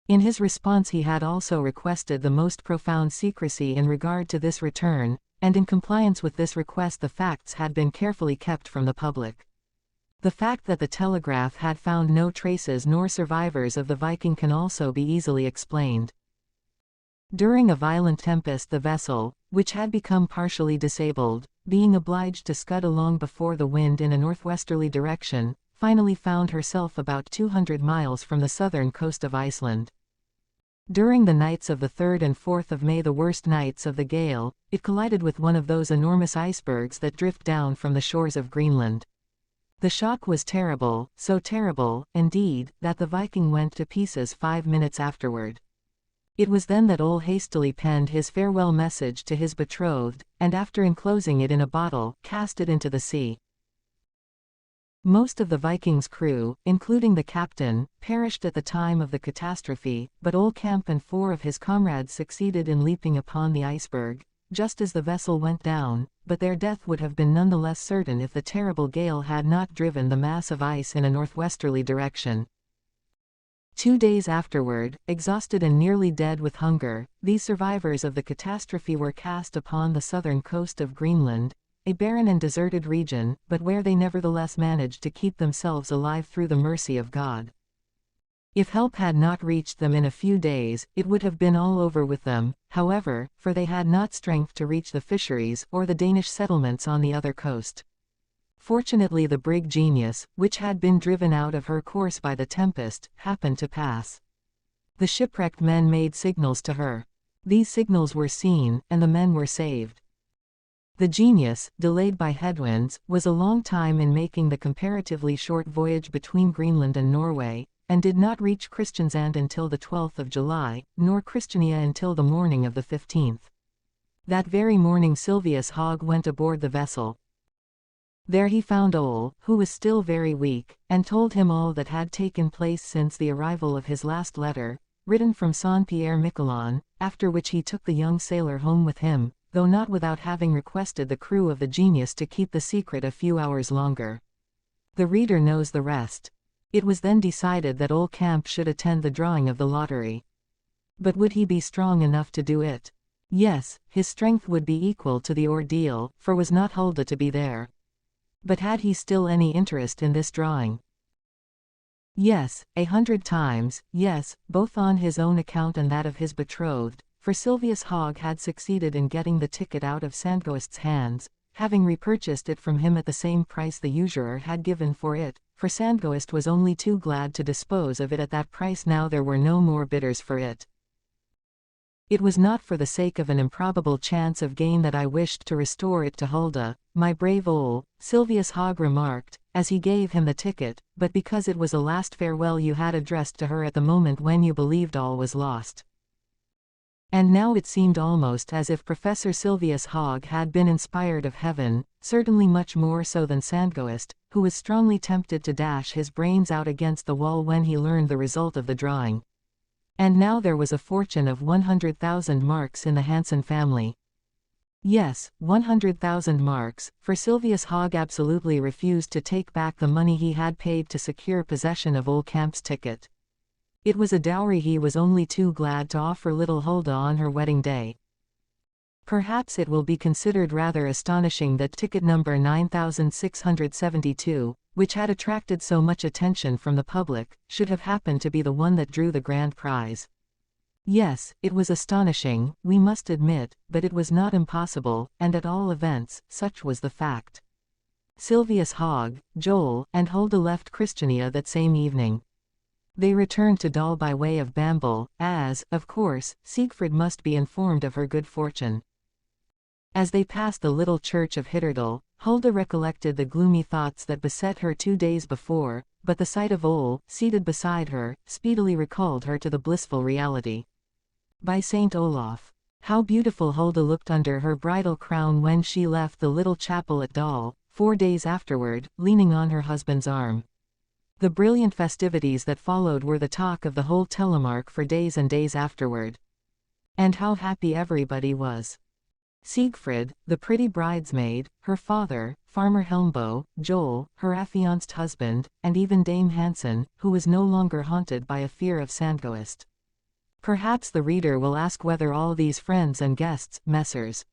[SPEAKER 1] In his response he had also requested the most profound secrecy in regard to this return, and in compliance with this request the facts had been carefully kept from the public. The fact that the telegraph had found no traces nor survivors of the Viking can also be easily explained. During a violent tempest the vessel, which had become partially disabled, being obliged to scud along before the wind in a northwesterly direction, finally found herself about 200 miles from the southern coast of Iceland. During the nights of the 3rd and 4th of May, the worst nights of the gale, it collided with one of those enormous icebergs that drift down from the shores of Greenland. The shock was terrible, so terrible, indeed, that the Viking went to pieces 5 minutes afterward. It was then that Ole hastily penned his farewell message to his betrothed, and after enclosing it in a bottle, cast it into the sea. Most of the Viking's crew, including the captain, perished at the time of the catastrophe, but Ole Camp and 4 of his comrades succeeded in leaping upon the iceberg, just as the vessel went down, but their death would have been none the less certain if the terrible gale had not driven the mass of ice in a northwesterly direction. 2 days afterward, exhausted and nearly dead with hunger, these survivors of the catastrophe were cast upon the southern coast of Greenland, a barren and deserted region, but where they nevertheless managed to keep themselves alive through the mercy of God. If help had not reached them in a few days, it would have been all over with them, however, for they had not strength to reach the fisheries or the Danish settlements on the other coast. Fortunately, the brig Genius, which had been driven out of her course by the tempest, happened to pass. The shipwrecked men made signals to her. These signals were seen, and the men were saved. The Genius, delayed by headwinds, was a long time in making the comparatively short voyage between Greenland and Norway, and did not reach Christiansand until the 12th of July, nor Christiania until the morning of the 15th. That very morning Silvius Hogg went aboard the vessel. There he found Ole, who was still very weak, and told him all that had taken place since the arrival of his last letter, written from Saint-Pierre-Miquelon, after which he took the young sailor home with him, though not without having requested the crew of the Genius to keep the secret a few hours longer. The reader knows the rest. It was then decided that Ole Camp should attend the drawing of the lottery. But would he be strong enough to do it? Yes, his strength would be equal to the ordeal, for was not Hulda to be there? But had he still any interest in this drawing? Yes, 100 times, yes, both on his own account and that of his betrothed, for Silvius Hogg had succeeded in getting the ticket out of Sandghoist's hands, having repurchased it from him at the same price the usurer had given for it, for Sandghoist was only too glad to dispose of it at that price now there were no more bidders for it. It was not for the sake of an improbable chance of gain that I wished to restore it to Hulda, my brave Ole, Silvius Hogg remarked, as he gave him the ticket, but because it was a last farewell you had addressed to her at the moment when you believed all was lost. And now it seemed almost as if Professor Silvius Hogg had been inspired of heaven, certainly much more so than Sandghoist, who was strongly tempted to dash his brains out against the wall when he learned the result of the drawing. And now there was a fortune of 100,000 marks in the Hansen family. Yes, 100,000 marks, for Silvius Hogg absolutely refused to take back the money he had paid to secure possession of Ole Camp's ticket. It was a dowry he was only too glad to offer little Hulda on her wedding day. Perhaps it will be considered rather astonishing that ticket number 9672, which had attracted so much attention from the public, should have happened to be the one that drew the grand prize. Yes, it was astonishing, we must admit, but it was not impossible, and at all events, such was the fact. Silvius Hogg, Joel, and Hulda left Christiania that same evening. They returned to Dal by way of Bamble, as, of course, Siegfried must be informed of her good fortune. As they passed the little church of Hitterdal, Hulda recollected the gloomy thoughts that beset her 2 days before, but the sight of Ole, seated beside her, speedily recalled her to the blissful reality. By St. Olaf! How beautiful Hulda looked under her bridal crown when she left the little chapel at Dal, 4 days afterward, leaning on her husband's arm. The brilliant festivities that followed were the talk of the whole Telemark for days and days afterward. And how happy everybody was. Siegfried, the pretty bridesmaid, her father, Farmer Helmbo, Joel, her affianced husband, and even Dame Hansen, who was no longer haunted by a fear of Sandghoist. Perhaps the reader will ask whether all these friends and guests, Messrs.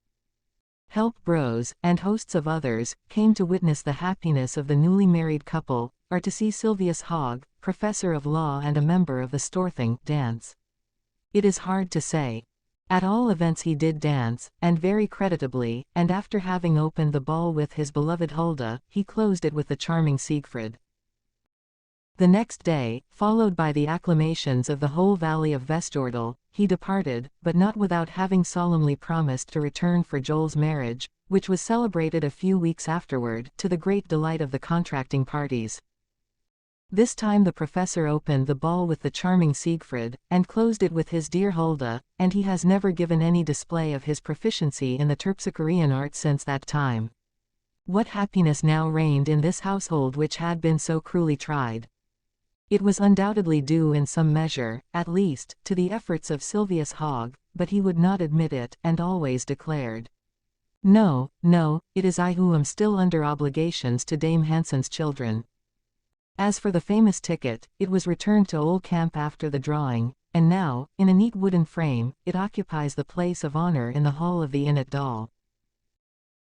[SPEAKER 1] Help Bros, and hosts of others, came to witness the happiness of the newly married couple, or to see Silvius Hogg, professor of law and a member of the Storthing, dance. It is hard to say. At all events he did dance, and very creditably, and after having opened the ball with his beloved Hulda, he closed it with the charming Siegfried. The next day, followed by the acclamations of the whole valley of Vestjordal, he departed, but not without having solemnly promised to return for Joel's marriage, which was celebrated a few weeks afterward, to the great delight of the contracting parties. This time the professor opened the ball with the charming Siegfried, and closed it with his dear Hulda, and he has never given any display of his proficiency in the terpsichorean art since that time. What happiness now reigned in this household which had been so cruelly tried! It was undoubtedly due in some measure, at least, to the efforts of Silvius Hogg, but he would not admit it, and always declared, No, no, it is I who am still under obligations to Dame Hansen's children. As for the famous ticket, it was returned to Old Camp after the drawing, and now, in a neat wooden frame, it occupies the place of honor in the hall of the inn at Dal.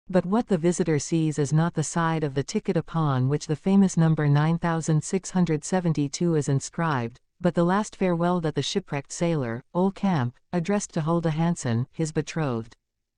[SPEAKER 1] But what the visitor sees is not the side of the ticket upon which the famous number 9672 is inscribed, but the last farewell that the shipwrecked sailor, Old Camp, addressed to Hulda Hansen, his betrothed.